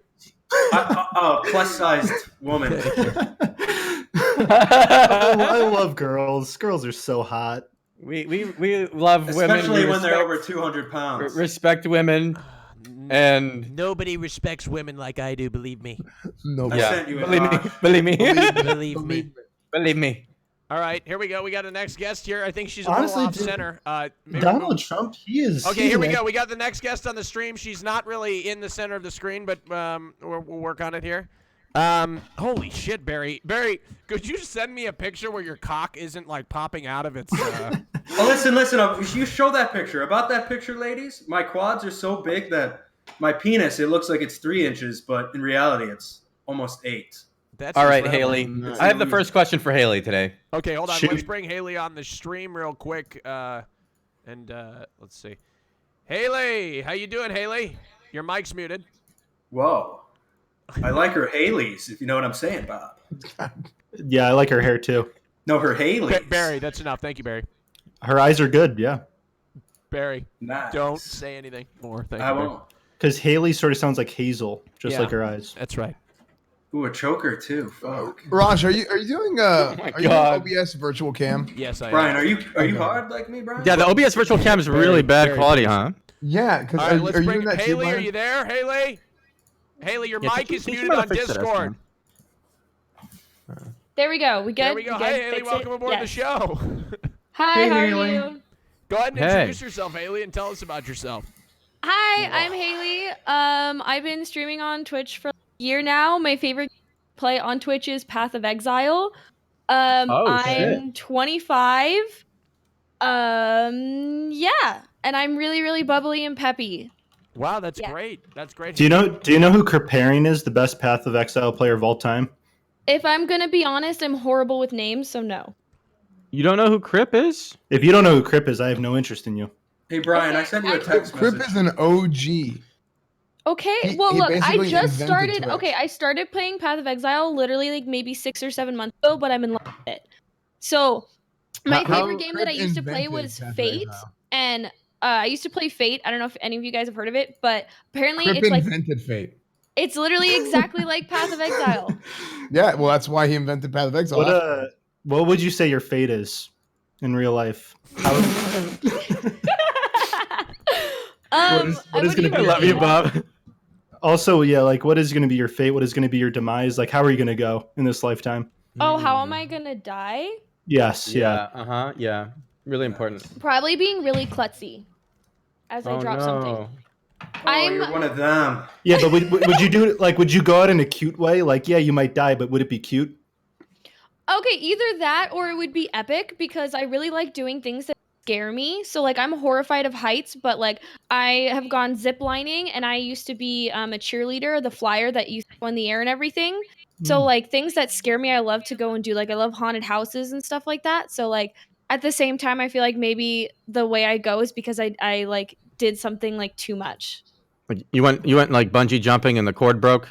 Plus sized woman.
I love girls. Girls are so hot.
We love women.
Especially
We
when they're
respect-
over 200 pounds.
Respect women, and
Nobody respects women like I do. Believe me.
No,
I
yeah,
sent you a
believe me,
lot.
believe me,
Believe me.
believe me.
All right, here we go. We got the next guest here. I think she's a
Honestly,
little off
dude,
center. Maybe
Donald Trump, he is.
Okay,
he's
here we
an
go. We got the next guest on the stream. She's not really in the center of the screen, but we'll work on it here. Holy shit, Barry. Barry, could you send me a picture where your cock isn't like popping out of its?
Oh, listen. You show that picture. About that picture, ladies, my quads are so big that my penis, it looks like it's 3 inches, but in reality, it's almost 8.
That's
All right,
incredible.
Haley. I have the first question for Haley today.
Okay, hold on.
Shoot.
Let's bring Haley on the stream real quick. And let's see. Haley, how you doing, Haley? Your mic's muted.
Whoa. I like her Haleys, if you know what I'm saying, Bob.
Yeah, I like her hair too.
No, her Haleys.
Barry, that's enough. Thank you, Barry.
Her eyes are good. Yeah,
Barry,
Nice.
don't say anything more. Thank
I
you, Barry.
won't.
because Haley sort of sounds like Hazel, just
Yeah.
like her eyes.
That's right.
Ooh, a choker too. Fuck.
Raj, are you doing
my
are you
God.
doing OBS virtual cam?
Yes, I
Brian,
am.
are you hard like me, Brian?
Yeah, the OBS virtual cam is really bad
very
quality, huh?
Yeah, because
All right, let's
are you
bring
doing that too,
Haley. Are
Brian?
you there, Haley? Haley, your
Yeah,
mic
teach
is
you
muted
how to
on
fix it,
Discord.
Espen.
There we go. We good?
There we go.
good?
Hey, Haley,
Fix
welcome
it?
aboard the
Yes.
show.
Hi,
Hey,
how
Haley.
are you?
Go ahead and
Hey.
introduce yourself, Haley, and tell us about yourself.
Hi, I'm Haley. I've been streaming on Twitch for a year now. My favorite play on Twitch is Path of Exile. I'm 25. Yeah, and I'm really, really bubbly and peppy.
Wow, that's
Yeah.
great. That's great.
Do you know who Kriparian is, the best Path of Exile player of all time?
If I'm gonna be honest, I'm horrible with names, so no.
You don't know who Crip is?
If you don't know who Crip is, I have no interest in you.
Hey Brian, I sent you a text
Crip
message.
is an OG.
Okay,
He-
well
he
look, I
basically
just
invented
started.
Twitch.
Okay, I started playing Path of Exile literally like maybe 6 or 7 months ago, but I'm in love with it. So my
How-
favorite game that I
Crip
used to play
invented
was
Path of
Fate,
Exile.
and I used to play Fate. I don't know if any of you guys have heard of it, but apparently
Crip
it's like
invented Fate.
it's literally exactly like Path of Exile.
Yeah, well, that's why he invented Path of Exile.
What would you say your fate is in real life?
What
is going to be?
I love you, Bob.
Also, yeah, like what is going to be your fate? What is going to be your demise? Like, how are you going to go in this lifetime?
Oh, how am I gonna die?
Yes, yeah.
Uh-huh, yeah. Really important.
Probably being really klutzy as I drop something.
Oh,
I'm-
you're one of them.
Yeah, but would you do it like? Would you go out in a cute way? Like, yeah, you might die, but would it be cute?
Okay, either that or it would be epic because I really like doing things that scare me. So like I'm horrified of heights, but like I have gone zip lining and I used to be a cheerleader, the flyer that used to go in the air and everything. So like things that scare me, I love to go and do. Like I love haunted houses and stuff like that. So like at the same time, I feel like maybe the way I go is because I like did something like too much.
Like, you went like bungee jumping and the cord broke?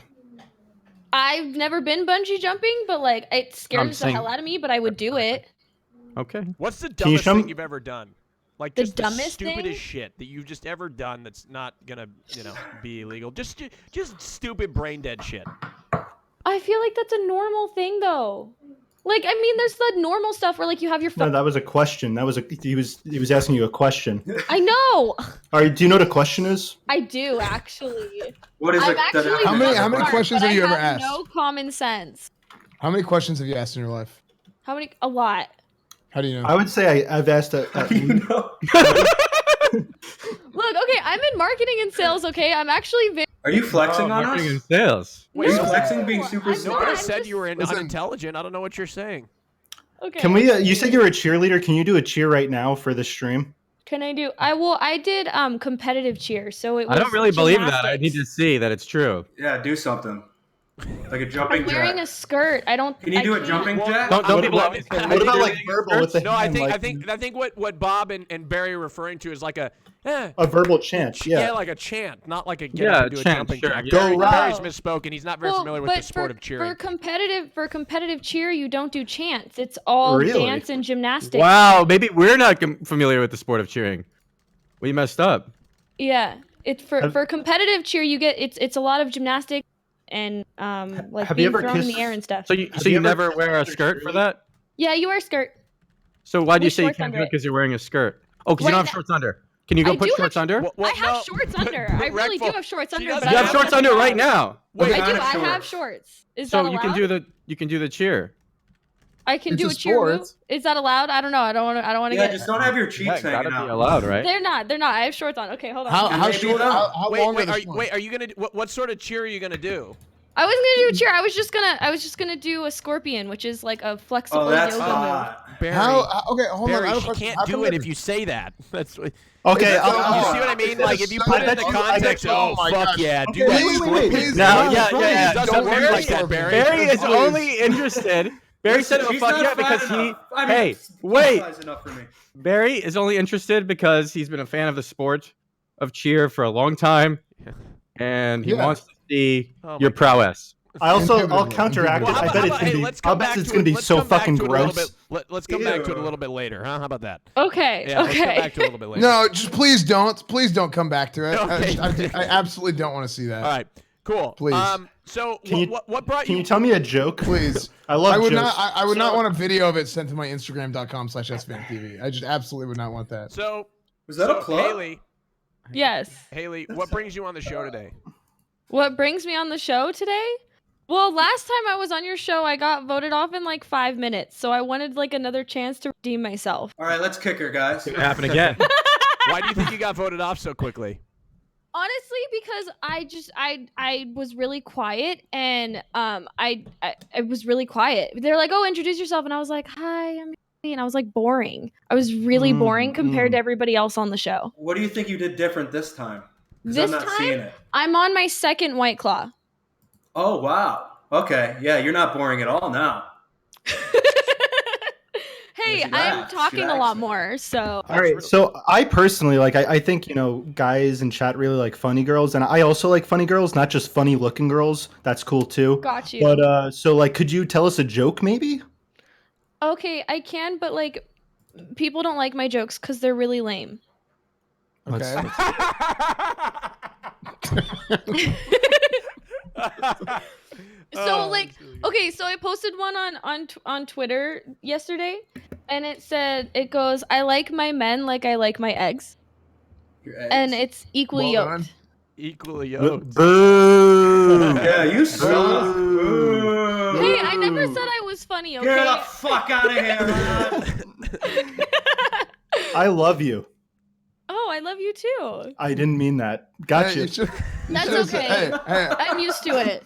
I've never been bungee jumping, but like it scares the hell out of me, but I would do it.
Okay.
What's the
you
dumbest
show
thing
me-
you've ever done? Like
The
just
dumbest
the stupidest
thing?
shit that you've just ever done that's not gonna, be illegal. Just stupid brain dead shit.
I feel like that's a normal thing though. Like I mean there's the normal stuff where like you have your
No,
phone.
that was a question. That was he was asking you a question.
I know.
All right, do you know what a question is?
I do actually.
What is
I'm
it?
actually
How many-
really
how many
smart,
questions
but
have you
I
ever
have
asked?
No common sense.
How many questions have you asked in your life?
How many? A lot.
How do you know?
I would say I've asked at least.
Look, okay, I'm in marketing and sales. Okay, I'm actually very.
Are you flexing on
Marketing and
us?
sales.
Are you
No,
flexing being super
I'm
smart?
Nobody
I'm
said
just-
you were
Listen.
unintelligent. I don't know what you're saying.
Okay.
Can we? You said you were a cheerleader. Can you do a cheer right now for this stream?
Can I do? I did competitive cheer, so it was.
I don't really believe that. I need to
gymnastics.
see that it's true.
Yeah, do something. Like a jumping
I'm wearing a
jack.
skirt. I don't.
Can you
I
do a
can't-
jumping
Well,
jack?
Don't
What
people
about-
always
what
say
about,
they're
like,
doing
verbal with the
No, I
hand,
think
like,
I think what Bob and Barry are referring to is like a
a verbal chant? Yeah.
like a chant, not like a get
Yeah,
up and do a
chant,
jumping
sure,
jack.
yeah.
Go
Barry's
loud.
misspoken. He's not very familiar with the sport of cheering.
For competitive cheer, you don't do chants. It's all
Really?
dance and gymnastics.
Wow, maybe we're not familiar with the sport of cheering. We messed up.
Yeah, it's for
Have-
for competitive cheer. You get it's a lot of gymnastics and like
Have you
being
ever
thrown in the
kissed-
air and stuff.
So you
Have you ever
never
kissed
wear a
your
skirt for
cheerleader?
that?
Yeah, you wear a skirt.
So why do you
With
say you
shorts
can't
under
do it
it.
because you're wearing a skirt? Oh, because you
Right
don't have
now-
shorts under. Can you go
I
put
do
shorts
have-
under?
I have shorts under. I really do
Redfall,
have shorts
she
under.
doesn't
But
You
I
have
don't
shorts under right now.
Wait,
I do.
kind of
I have
shorts?
shorts. Is
So
that
you
allowed?
can do the cheer.
I can
It's
do
a
a cheer move.
sport.
Is that allowed? I don't know. I don't want to
Yeah,
get.
just don't have your cheeks
Yeah, gotta
hanging
be
out.
allowed, right?
They're not. I have shorts on. Okay, hold on.
How
maybe
short?
not.
How
wait,
long are the shorts?
wait, are you gonna? What sort of cheer are you gonna do?
I wasn't gonna do a cheer. I was just gonna do a scorpion, which is like a flexible
Oh, that's
yoga move.
hot.
Barry,
Okay, hold on. I
Barry,
have a
she
question.
can't
How
do
come
it
every-
if you say that. That's what.
Okay,
Is that-
You
Oh,
see what I mean? Like if you put it in the
I bet
context,
you- oh
oh
my
fuck
gosh.
yeah, do
Okay,
that.
wait,
Scorpion.
please,
No,
please,
yeah,
please,
yeah.
It doesn't
don't
work
work
like that,
Scorpion.
Barry.
Barry is
Please.
only interested. Barry said, "Oh
She's
fuck
not
yeah,"
fat
because he.
enough. I mean,
Hey, wait.
size enough for me.
Barry is only interested because he's been a fan of the sport of cheer for a long time, and he
Yeah.
wants to see
Oh
your
my
prowess.
I'll
Indubitably.
counteract
Well,
it.
how
I
about-
bet
how
it's
about-
gonna
hey,
be.
let's
I'll
come
bet
back
it's
to
gonna
it-
be
let's
so
come back
fucking
to it a little
gross.
bit- Let's come back to it a
Ew.
little bit later, huh? How about that?
Okay.
Yeah, let's come
okay.
back to it a little bit later.
No, just please don't come back to it.
Okay.
I absolutely don't want to see that.
All right, cool.
Please.
So
Can you-
what brought
Can
you?
you tell me a joke?
Please.
I love
I would
jokes.
not. I would not
So-
want a video of it sent to my Instagram.com/SFanTV. I just absolutely would not want that.
So
Was that
so
a club?
Yes.
Haley, what brings you on the show today?
What brings me on the show today? Well, last time I was on your show, I got voted off in like 5 minutes, so I wanted like another chance to redeem myself.
All right, let's kick her, guys.
It happened again.
Why do you think you got voted off so quickly?
Honestly, because I was really quiet and I was really quiet. They're like, "Oh, introduce yourself," and I was like, "Hi, I'm," and I was like boring. I was really boring compared to everybody else on the show.
What do you think you did different this time? 'Cause
This
I'm not
time,
seeing it.
I'm on my second White Claw.
Oh wow. Okay. Yeah, you're not boring at all now.
Hey,
Yeah, she
I'm
laughs. She
talking a
likes
lot
it.
more, so
All right, so I personally like. I think guys in chat really like funny girls, and I also like funny girls, not just funny looking girls. That's cool too.
got you.
But so like, could you tell us a joke maybe?
Okay, I can, but like, people don't like my jokes because they're really lame.
Okay.
So like, okay, so I posted one on Twitter yesterday, and it goes, "I like my men like I like my eggs,"
Your eggs.
and it's equally
Well
yoked.
done.
Equally yoked.
Boo!
Yeah, you suck. Boo.
Hey, I never said I was funny. Okay.
Get the fuck out of here, man.
I love you.
Oh, I love you too.
I didn't mean that.
Hey,
Gotcha.
you should- you
That's
should've said-
okay.
hey,
I'm used to it.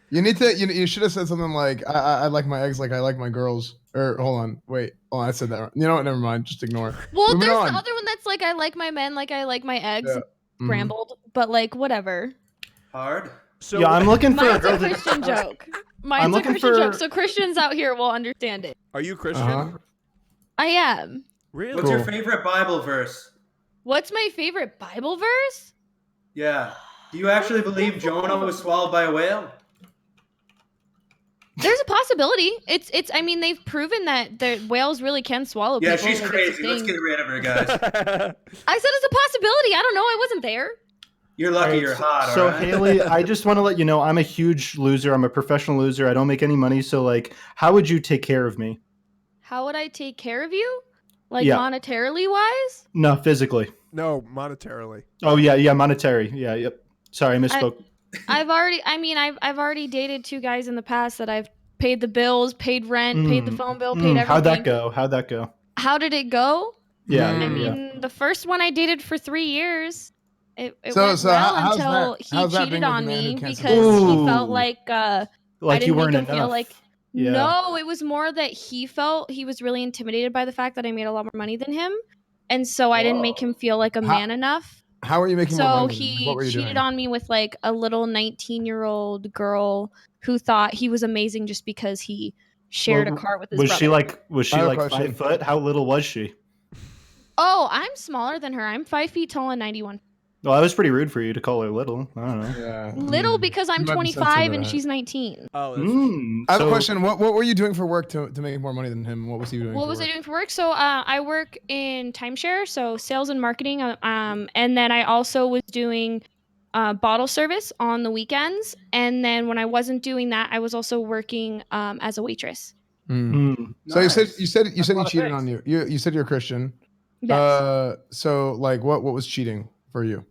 you need to. You should have said something like, I like my eggs like I like my girls." Or hold on, wait. Oh, I said that wrong. You know what? Never mind. Just ignore it.
Well,
Moving
there's
on.
the other one that's like, "I like my men like I like my eggs."
Yeah. Mhm.
Rambled, but like whatever.
Hard.
So
Yeah, I'm looking for a
Mine's
girl
a
that.
Christian joke. Mine's a
looking
Christian
for-
joke, so Christians out here will understand it.
Are you Christian?
Uh-huh.
I am.
Really?
What's your
Cool.
favorite Bible verse?
What's my favorite Bible verse?
Yeah. Do you actually believe Jonah was swallowed by a whale?
There's a possibility. It's. I mean, they've proven that the whales really can swallow
Yeah,
people.
she's
like, it's a
crazy. Let's
thing.
get rid of her, guys.
I said it's a possibility. I don't know. I wasn't there.
You're lucky
Alright,
you're hot,
So
alright?
Haley, I just want to let you know I'm a huge loser. I'm a professional loser. I don't make any money. So like, how would you take care of me?
How would I take care of you? Like
Yeah.
monetarily wise?
No, physically.
No, monetarily.
Oh yeah, monetary. Yeah, yep. Sorry, I misspoke.
I've already dated 2 guys in the past that I've paid the bills, paid rent, paid the phone bill, paid everything.
How'd that go? How'd that go?
How did it go?
Yeah,
I
yeah.
mean, the first one I dated for 3 years. It
So-
went
so
well
how's
until
that- how's
he
that
cheated
being with
on
a man who
me
can't
because
support
he felt
Ooh.
like I
Like
didn't
you
make
weren't
him feel
enough.
like
Yeah.
no, it was more that he felt he was really intimidated by the fact that I made a lot more money than him, and so I didn't make him feel like a
How-
man enough.
How are you making more
So
money?
he
What were you
cheated
doing?
on me with like a little 19-year-old girl who thought he was amazing just because he shared
Well,
a car with his
Was
brother.
she like
I have a
5
question.
foot? How little was she?
Oh, I'm smaller than her. I'm 5 feet tall and 91.
Well, that was pretty rude for you to call her little. I don't know.
Yeah.
Little because I'm
You might be sensitive
25
to
and
that.
she's 19.
Oh, that's
Mm,
I have
so-
a question. What were you doing for work to make more money than him? What was he doing?
What
for
was I
work?
doing for work? So I work in timeshare, so sales and marketing. And then I also was doing bottle service on the weekends. And then when I wasn't doing that, I was also working as a waitress.
Mm.
So
Nice.
you said
That's a lot
he
of
cheated
things.
on you. You said you're Christian.
Yes.
So like what was cheating for you?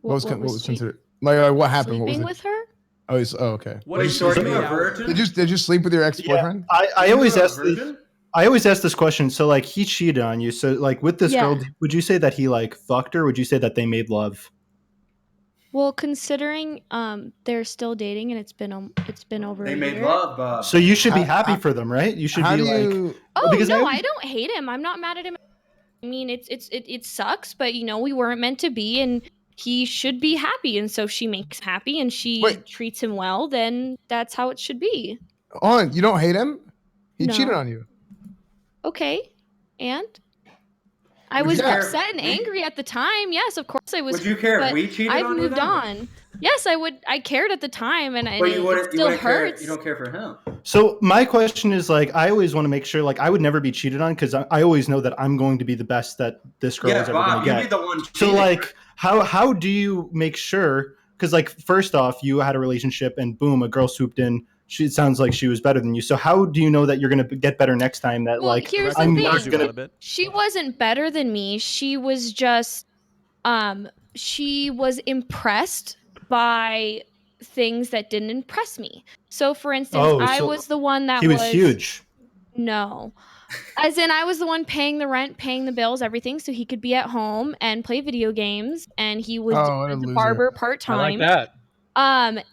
What was
cheating?
considered like what happened? What was
Sleeping
it?
with her?
Okay.
What
Wait,
is
so are
your
you a
reality?
virgin?
Did you sleep with your ex-boyfriend?
I
Are you
always
a
ask this.
virgin?
I always ask this question. So like he cheated on you. So like with this
Yeah.
girl, would you say that he like fucked her? Would you say that they made love?
Well, considering they're still dating and it's been over
They
a
made
year.
love, Bob.
So you should be
How-
happy for them, right? You should
How
be
do
like.
you?
Oh
Because I
no,
always-
I don't hate him. I'm not mad at him. I mean, it sucks, but you know we weren't meant to be, and he should be happy. And so if she makes him happy and she
Wait.
treats him well, then that's how it should be.
On, you don't hate him? He
No.
cheated on you.
Okay, and I
Would
was
you care-
upset and angry at the time. Yes, of course I was.
Would you care if
but
we cheated
I've
on you
moved
then?
on. Yes, I would. I cared at the time, and,
But
it,
you wouldn't.
it
You
still
wouldn't care.
hurts.
You don't care for him.
So my question is like I always want to make sure like I would never be cheated on because I always know that I'm going to be the best that this girl
Yeah,
is ever
Bob,
going to
you
get.
be the one.
So
cheating.
like how do you make sure? Because like first off, you had a relationship and boom, a girl swooped in. It sounds like she was better than you. So how do you know that you're gonna get better next time? That
Well,
like
here's the
I'm
thing.
not
Do a
gonna.
little bit.
She wasn't better than me. She was just she was impressed by things that didn't impress me. So for instance,
Oh,
I
so
was the one that
he was huge.
No. As in, I was the one paying the rent, paying the bills, everything, so he could be at home and play video games. And he was
Oh, what a
as a
loser.
barber part
I like
time.
that.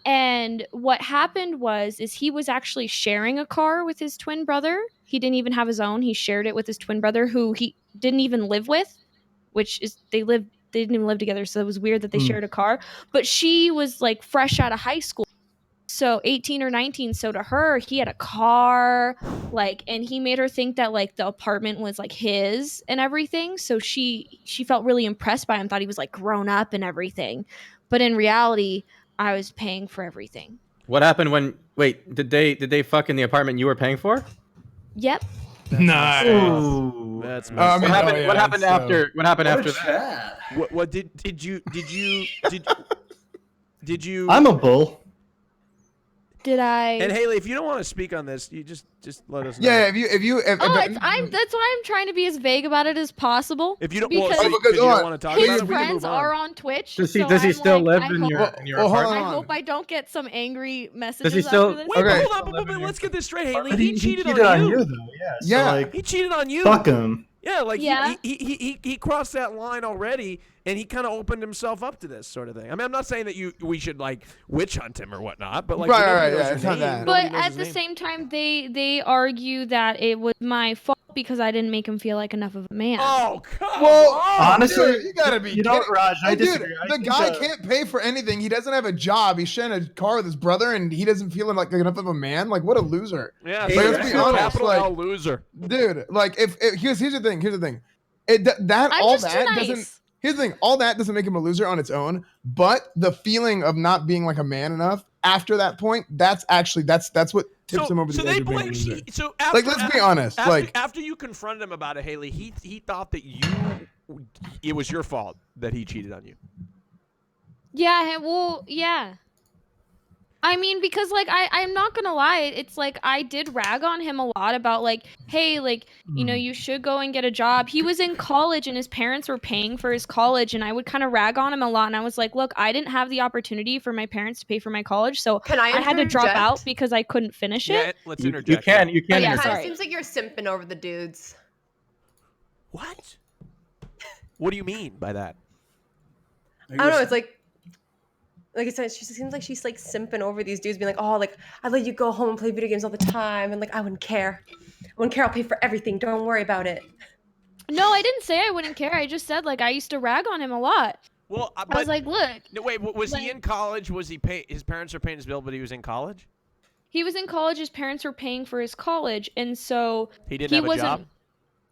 And what happened is he was actually sharing a car with his twin brother. He didn't even have his own. He shared it with his twin brother, who he didn't even live with, which is they didn't even live together, so it was weird that they shared a car. But she was like fresh out of high school. So 18 or 19, so to her, he had a car, like, and he made her think that like the apartment was like his and everything. So she felt really impressed by him, thought he was like grown up and everything. But in reality, I was paying for everything.
What happened when? Wait, did they fuck in the apartment you were paying for?
Yep.
Nice.
Ooh.
That's
I mean,
What happened?
yeah,
what happened
so-
after? What happened
What
after
a
that?
chat.
What did you?
I'm a bull.
Did I?
And Haley, if you don't want to speak on this, you just let us know.
Yeah, if
That's why I'm trying to be as vague about it as possible.
If you don't,
because
well,
because
you don't want to talk
his
about it, we can
friends
move on.
are on Twitch.
Does
so
he
I'm
still
like,
live in your
Well, hold
apartment?
I
on.
hope I don't get some angry messages
he still-
after this.
Wait,
Okay.
hold on, but let's get this straight, Haley.
But
He cheated on you.
though. Yeah. So,
Yeah.
like,
He cheated on you.
fuck him.
Yeah, like
Yeah.
he crossed that line already, and he kind of opened himself up to this sort of thing. I mean, I'm not saying that we should like witch hunt him or whatnot, but like
Right,
nobody
right,
knows
yeah,
your
it's not
name,
that.
nobody
But
knows
at
his
the
name.
same time, they argue that it was my fault because I didn't make him feel like enough of a man.
Oh, come
Well,
on.
Honestly,
dude, you gotta be
you know,
kidding.
Raj, I
Hey, dude,
disagree. I
the
think,
guy can't pay for anything. He doesn't have a job. He's sharing a car with his brother, and he doesn't feel like enough of a man. Like, what a loser,
Yeah,
Hey,
so
let's
that's
be
a
honest,
capital
like-
L loser.
dude. Like, if here's the thing. Here's the thing. That
I'm
all
just too
that
nice.
doesn't. Here's the thing. All that doesn't make him a loser on its own. But the feeling of not being like a man enough after that point, that's what tips him over the
So
edge
they
of being a
blame.
loser.
So after,
Like, let's be honest. Like,
after you confronted him about it, Haley, he thought that it was your fault that he cheated on you.
Yeah, well, yeah. I mean, because like I'm not gonna lie, it's like I did rag on him a lot about like, hey, like, you know, you should go and get a job. He was in college and his parents were paying for his college, and I would kind of rag on him a lot. And I was like, look, I didn't have the opportunity for my parents to pay for my college, so
Can I
had to drop
interject?
out because I couldn't finish it.
Yeah, let's
You
interject.
can.
Oh,
You can.
yeah,
It kind
sorry.
of seems like you're simping over the dudes.
What? What do you mean by that?
I don't know. It's like I said, she seems like she's like simping over these dudes, being like, "Oh, like I let you go home and play video games all the time, and like I wouldn't care. I wouldn't care. I'll pay for everything. Don't worry about it."
No, I didn't say I wouldn't care. I just said like I used to rag on him a lot.
Well,
I was like, look,
no, wait, was he
like-
in college? Was he pay? His parents were paying his bill, but he was in college.
he was in college. His parents were paying for his college, and so
He didn't
he
have a
wasn't.
job.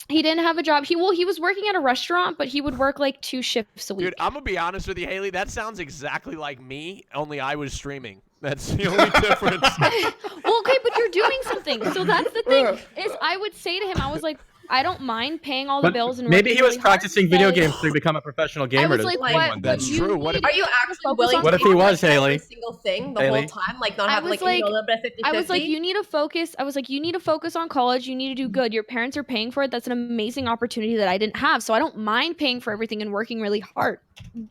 He didn't have a job. He was working at a restaurant, but he would work like 2 shifts a week.
Dude, I'm gonna be honest with you, Haley. That sounds exactly like me. Only I was streaming. That's the only difference.
Well, okay, but you're doing something. So that's the thing. Is I would say to him, I was like, I don't mind paying all the
But
bills and
maybe
working
he was
really hard
practicing video
today.
games to become a professional gamer.
I was
to
like,
play
what?
one day.
That's
you
true.
need
What if-
Are you
to
actually
focus
willing
on
to
What if he
sacrifice
was, Haley?
every single thing the
Haley?
whole time? Like not
I
have
was
like,
like-
a little bit of 50-50?
I was like, you need to focus. I was like, you need to focus on college. You need to do good. Your parents are paying for it. That's an amazing opportunity that I didn't have. So I don't mind paying for everything and working really hard.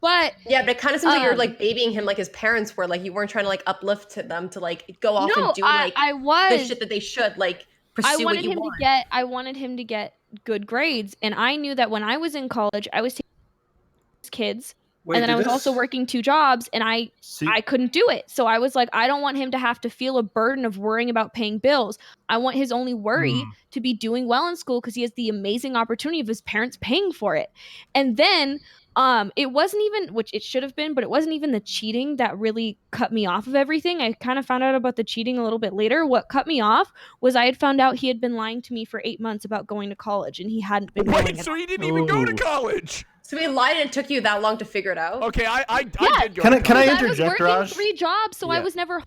But
Yeah, but it kind of seems like you're
Um,
like babying him like his parents were. Like you weren't trying to like uplift to them to like go off
no,
and do
I
like
I
the
was.
shit that they should like pursue
I
what
wanted
you
him
want.
to get. I wanted him to get good grades, and I knew that when I was in college, I was taking kids,
Wait,
and then I
did
was
this-
also working 2 jobs, and I couldn't do it. So I was like, I don't want him to have to feel a burden of worrying about paying bills. I want his only worry to be doing well in school because he has the amazing opportunity of his parents paying for it. And then it wasn't even, which it should have been, but it wasn't even the cheating that really cut me off of everything. I kind of found out about the cheating a little bit later. What cut me off was I had found out he had been lying to me for 8 months about going to college, and he hadn't been going.
Wait, so he didn't even go to college?
So he lied and it took you that long to figure it out?
Okay, I did go.
Can I
to college.
can I
I was
interject,
working
Raj?
3 jobs, so I
Yeah.
was never.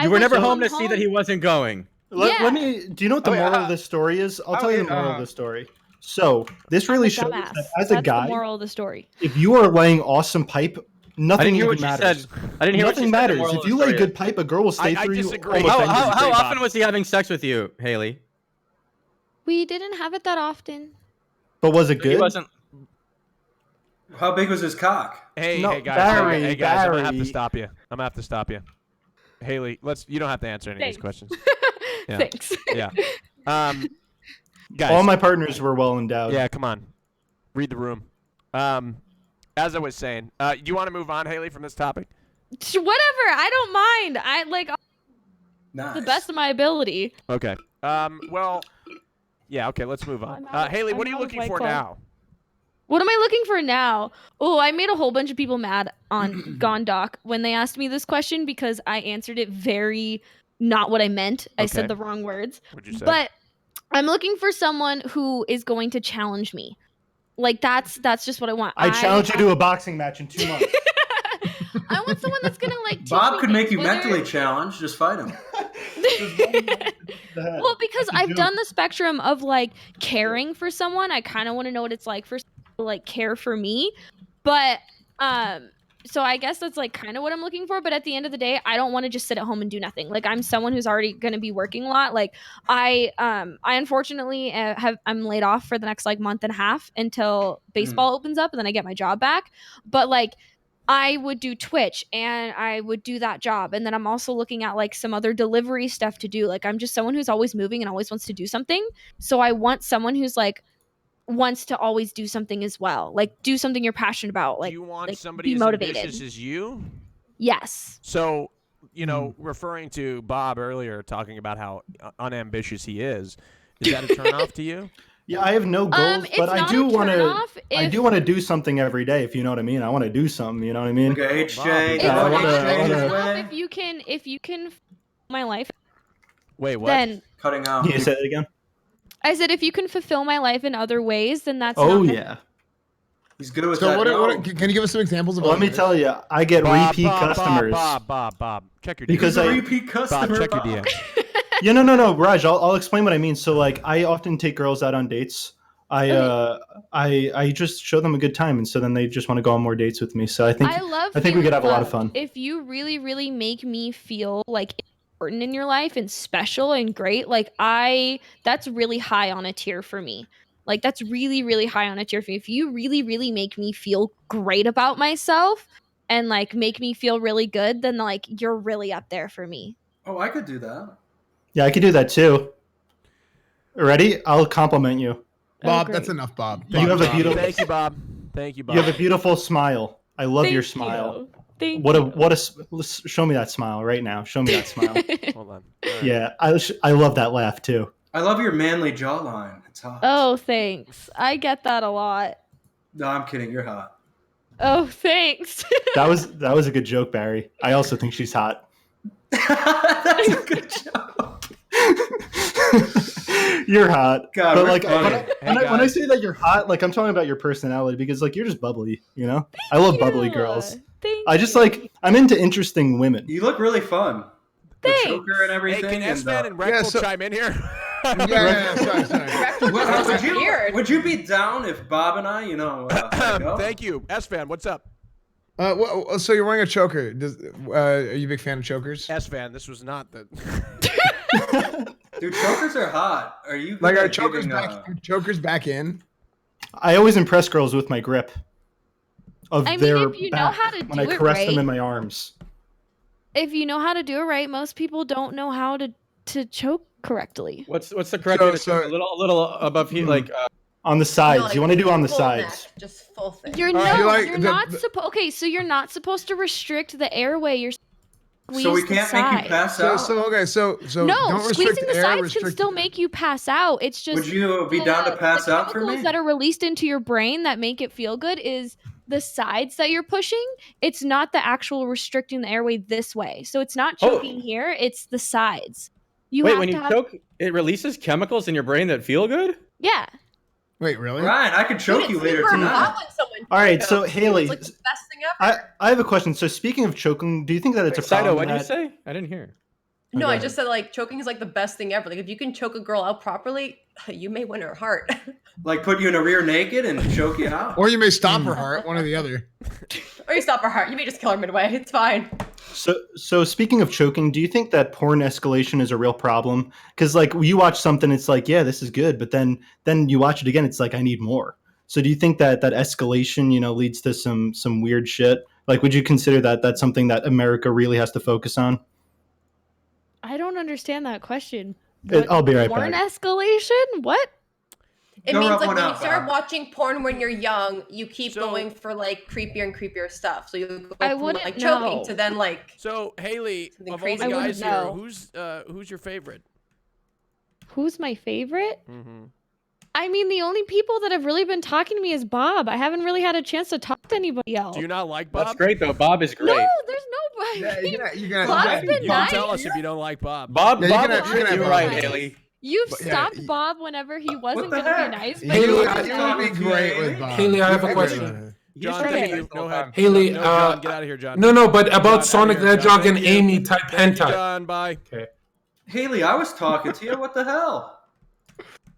You were never
wasn't
home to see that he wasn't going.
Let me. Do you know what the
Oh, yeah,
moral of this story is? I'll tell you the moral
yeah.
of the story. So this really shows
Dumbass.
that as a
That's
guy,
the moral of the story.
if you are laying awesome pipe,
I
nothing
didn't hear
even
what you
matters.
said. I didn't hear what you
Nothing
said. The
matters.
moral
If
of
you
the
lay
story
good
is.
pipe, a girl will stay
I
through you.
disagree.
almost
How
anything.
how
Bob.
often was he having sex with you, Haley?
We didn't have it that often.
But was it
He
good?
wasn't.
How big was his cock?
Hey,
No,
hey guys,
Barry,
hey guys, I'm gonna have to
Barry.
stop you. I'm gonna have to stop you. Haley, you don't have to answer any of these questions. Yeah.
Thanks.
Yeah. Guys.
All my partners were well endowed.
Yeah, come on. Read the room. As I was saying, do you want to move on, Haley, from this topic?
Whatever. I don't mind. I like
Nice.
the best of my ability.
Okay. Well, yeah. Okay, let's move on. Haley, what are you looking for now?
What am I looking for now? Oh, I made a whole bunch of people mad on Gondok when they asked me this question because I answered it very not what I meant. I said the wrong words.
What'd you say?
But I'm looking for someone who is going to challenge me. Like that's just what I want.
I challenge you to a boxing match in 2 months.
I want someone that's gonna like.
Bob could make you
whether-
mentally challenged. Just fight him.
Well, because I've done the spectrum of like caring for someone. I kind of want to know what it's like for someone to like care for me, but so I guess that's like kind of what I'm looking for. But at the end of the day, I don't want to just sit at home and do nothing. Like I'm someone who's already going to be working a lot. Like I unfortunately I'm laid off for the next like month and a half until baseball opens up, and then I get my job back. But like I would do Twitch and I would do that job. And then I'm also looking at like some other delivery stuff to do. Like I'm just someone who's always moving and always wants to do something. So I want someone who's like wants to always do something as well. Like do something you're passionate about. Like
Do you want
like,
somebody
be
as
motivated.
ambitious as you?
Yes.
So, referring to Bob earlier, talking about how unambitious he is that a turnoff to you?
Yeah, I have no goals,
it's
but I
not
do
a
want to.
turn-off
I
if-
do want to do something every day, if you know what I mean. I want to do something, you know what I mean.
Okay, HJ.
It's
Yeah, I
not
wanna-
a
I wanna-
turn-off if you can my life.
Wait, what?
Then
Cutting out.
Can you say that again?
I said if you can fulfill my life in other ways, then that's
Oh
not
yeah.
He's good with
So
that.
what,
no.
what? Can you give us some examples of?
Well, let me
others?
tell you, I get repeat customers.
Bob. Check your
Because
He's a
I-
repeat customer.
Bob, check your
Bob.
DM.
Yeah, no, Raj. I'll explain what I mean. So, like, I often take girls out on dates. I just show them a good time, and so then they just want to go on more dates with me. So I think
love
I think we
feeling
could have a lot of
loved.
fun.
If you really, really make me feel like important in your life and special and great, like that's really high on a tier for me. Like that's really, really high on a tier for me. If you really, really make me feel great about myself and like make me feel really good, then like you're really up there for me.
Oh, I could do that.
Yeah, I could do that too. Ready? I'll compliment you.
Bob,
great.
that's enough, Bob.
You have a beautiful.
Thank you, Bob. Thank you, Bob.
You have a beautiful smile. I love your
Thank
smile.
you. Thank
What a
you.
what a show me that smile right now. Show me that smile.
Hold on. All right.
Yeah, I love that laugh too.
I love your manly jawline. It's hot.
Oh, thanks. I get that a lot.
No, I'm kidding. You're hot.
Oh, thanks.
That was a good joke, Barry. I also think she's hot.
That's a good joke.
You're hot.
God,
but
we're
like
funny.
when I say that you're hot, like I'm talking about your personality because like you're just bubbly, you know? I love bubbly
you.
girls.
Thank
I just like I'm into interesting women.
You look really fun. The
Thanks.
choker and
Hey,
everything.
can
and,
S-Man and Rex
so-
chime in here?
Yeah, sorry.
would you be down if Bob and I, had a go?
Thank you. S-Fan, what's up?
So you're wearing a choker. Are you a big fan of chokers?
S-Fan, this was not the...
Dude, chokers are hot. Are you
Like
good
are
at
chokers
giving,
back? Are chokers back in?
I always impress girls with my grip of
I mean,
their
if you know
back
how to
when I
do it
caress them
right.
in my arms.
If you know how to do it right, most people don't know how to choke correctly.
What's the correct
So-
way to choke? A little above here, like
On the sides.
No, like,
you want to do on the
full
sides.
neck, just full thing.
You're
Alright,
no,
like
you're
the-
not
the-
supposed. Okay, so you're not supposed to restrict the airway. You're squeeze
So we
the
can't make
side.
you pass
So
out.
so
No,
don't restrict
squeezing the
air.
sides can
restrict
still make you pass out. It's just
Would you be
the-
down to pass
the
out for
chemicals
me?
that are released into your brain that make it feel good is the sides that you're pushing. It's not the actual restricting the airway this way. So it's not
Oh.
choking here. It's the sides. You
wait,
have
when
to
you
have,
choke, it releases chemicals in your brain that feel good.
yeah.
Wait, really?
Ryan, I could choke you later tonight.
All right, so Haley,
It's like the best thing ever.
I have a question. So speaking of choking, do you think that it's a
Saito,
problem?
what did you
that-
say? I didn't hear.
No,
Okay.
I just said like choking is like the best thing ever. Like if you can choke a girl out properly, you may win her heart.
Like put you in a rear naked and choke you out.
Or you may stop her heart, one or the other.
Or you stop her heart. You may just kill her midway. It's fine.
So speaking of choking, do you think that porn escalation is a real problem? Because like you watch something, it's like, yeah, this is good, but then you watch it again, it's like I need more. So do you think that escalation, leads to some weird shit? Like, would you consider that that's something that America really has to focus on?
I don't understand that question.
I'll be right
Porn
back.
escalation? What?
It
Go
means
rub
like
one
when you
out,
start
Bob.
watching porn when you're young, you keep
So-
going for like creepier and creepier stuff. So you go
I
from
wouldn't
like choking
know.
to then like
So Haley,
Something
of all
crazy.
the
I wouldn't
guys here,
know.
who's your favorite?
Who's my favorite?
Mm-hmm.
I mean, the only people that have really been talking to me is Bob. I haven't really had a chance to talk to anybody else.
Do you not like Bob?
That's great though. Bob is great.
No, there's nobody. Bob's been
You can
nice.
tell us if you don't like Bob.
Bob,
Yeah, you're
Bob,
gonna- you're gonna
you're
have
right,
Bob.
Haley.
You've
But, yeah,
stopped Bob whenever he wasn't
the
going to
heck?
be nice. But
Haley,
you
I
were
think it would be great with Bob.
Haley, I have a
You're
question.
right.
John,
Okay.
thank you. Go ahead.
Haley,
no, John, get out of here, John.
No, but about
John,
Sonic
outta here,
the
John.
Hedgehog and
Thank you.
Amy type
Thank you,
hentai.
John, bye.
Okay.
Haley, I was talking to you. What the hell?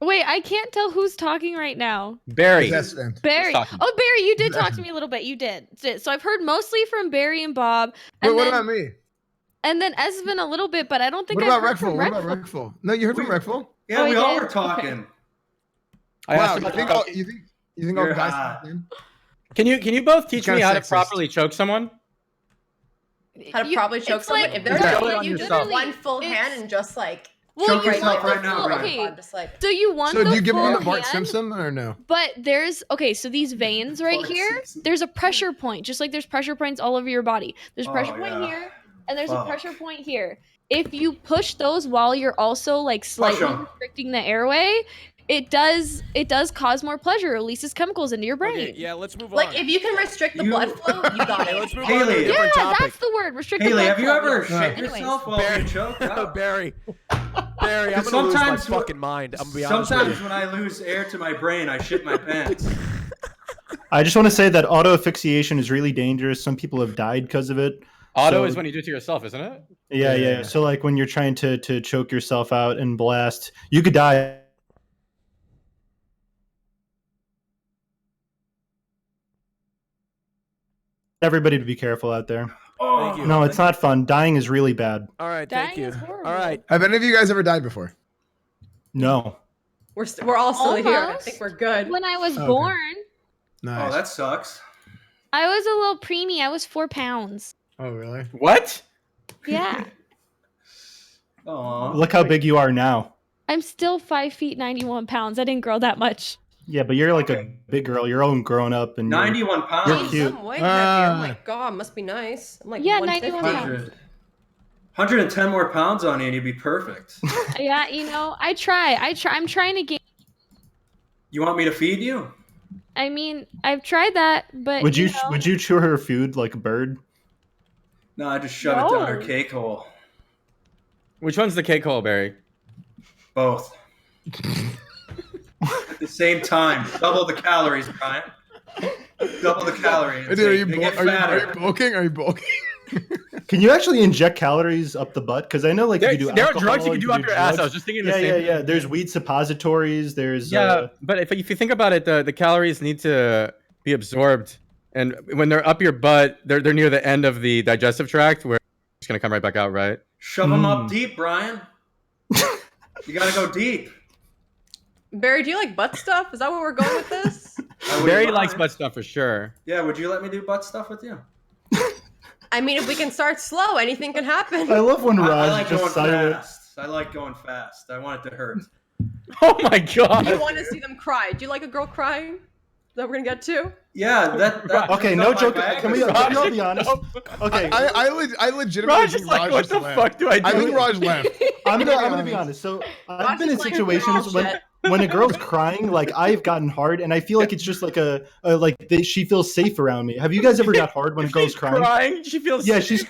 Wait, I can't tell who's talking right now.
Barry.
Contestant.
Barry.
talking?
Oh, Barry, you did talk to me a little bit. You did. So I've heard mostly from Barry and Bob.
Wait,
And
what
then,
about me?
And then Esvin a little bit, but I don't think
What
I've
about
heard from
Reckful? What about
Reckful.
Reckful? No, you heard from Reckful?
Yeah,
Oh,
we
he
all
did?
were talking.
I
Wow,
asked
you
about
think
the-
all, you think all
You're
guys
hot.
are the same?
Can you both teach
kinda
me how to
sexist.
properly choke someone?
how to probably choke
it's
someone.
like-
If they're
Yeah.
not
Choke
like
on
you just
yourself.
one full
It's-
hand and just like
Well,
Choke
you
yourself
want
right
the
now,
full-
Brian.
Okay,
I'm just like
so you want
So
the
do you give him
full
the Bart
hand,
Simpson or no?
But there's so these veins right
Bart
here,
Simpson.
there's a pressure point, just like there's pressure points all over your body. There's a pressure
Oh,
point
yeah.
here, and there's a
Fuck.
pressure point here. If you push those while you're also like slightly
'em.
restricting the airway, it does cause more pleasure, releases chemicals into your brain.
Okay, yeah, let's move on.
like if you can restrict the
You-
blood flow, you got
Okay,
it.
let's move on to a
Haley.
different
Yeah,
topic.
that's the word. Restrict the
Haley,
blood
have you
flow.
ever
Yes.
shit
Anyways.
yourself while
Barry.
you choke? No.
Barry, I'm
Because
gonna lose my
sometimes wh-
fucking mind. I'm gonna be honest with
Sometimes
you.
when I lose air to my brain, I shit my pants.
I just want to say that auto asphyxiation is really dangerous. Some people have died because of it.
Auto
So-
is when you do it to yourself, isn't it?
Yeah. So like when you're trying to choke yourself out and blast, you could die. Everybody to be careful out there.
Thank you.
No, it's not fun. Dying is really bad.
All right, thank
Dying
you.
is horrible.
All right.
Have any of you guys ever died before?
No.
We're all still here. I
Almost.
think we're good.
When I was
Okay.
born,
Nice.
Oh, that sucks.
I was a little preemie. I was 4 pounds.
Oh, really?
What?
Yeah.
Oh,
Look how big you are now.
I'm still 5 feet 91 pounds. I didn't grow that much.
Yeah, but you're like a big girl. You're all grown up and you're-
91
You're
pounds.
cute.
I'm way heavier. Oh my god, must be nice. I'm like
Yeah,
150.
91 pounds.
110 more pounds on you and you'd be perfect.
Yeah, I try. I'm trying to gain.
You want me to feed you?
I mean, I've tried that, but
Would you
know,
would you chew her food like a bird?
No, I just shove it down her
No.
cake hole.
Which one's the cake hole, Barry?
Both. At the same time. Double the calories, Brian. Double the calories.
Dude, are you,
They get
are you
fatter.
bulking? Are you bulking?
Can you actually inject calories up the butt? Because I know like
There,
you do.
there are
alcohol,
drugs you can do up your ass. I was just thinking the
Yeah,
same
yeah,
thing.
yeah. There's weed suppositories. There's
But if you think about it, the calories need to be absorbed, and when they're up your butt, they're near the end of the digestive tract where it's gonna come right back out, right?
Shove them up deep, Brian. You gotta go deep.
Barry, do you like butt stuff? Is that where we're going with this?
I wouldn't
Barry
mind.
likes butt stuff for sure.
Yeah, would you let me do butt stuff with you?
I mean, if we can start slow, anything can happen.
I love when
I
Raj
like going
just silent.
fast. I like going fast. I want it to hurt.
Oh my god!
You want to see them cry? Do you like a girl crying? That we're gonna get to?
Yeah, that
Okay,
brings
no
up my
joke.
Viagra
Can we
stuff.
all be honest? Okay,
I legitimately
Raj is
think
like,
Raj
what
just
the
left.
fuck do I do?
I think Raj left.
I'm gonna be honest. So I've
Raj
been in
is playing
situations
girl
when
shit.
when a girl's crying, like I've gotten hard, and I feel like it's just like she feels safe around me. Have you guys ever got hard when a girl's crying?
She feels.
Yeah, she's.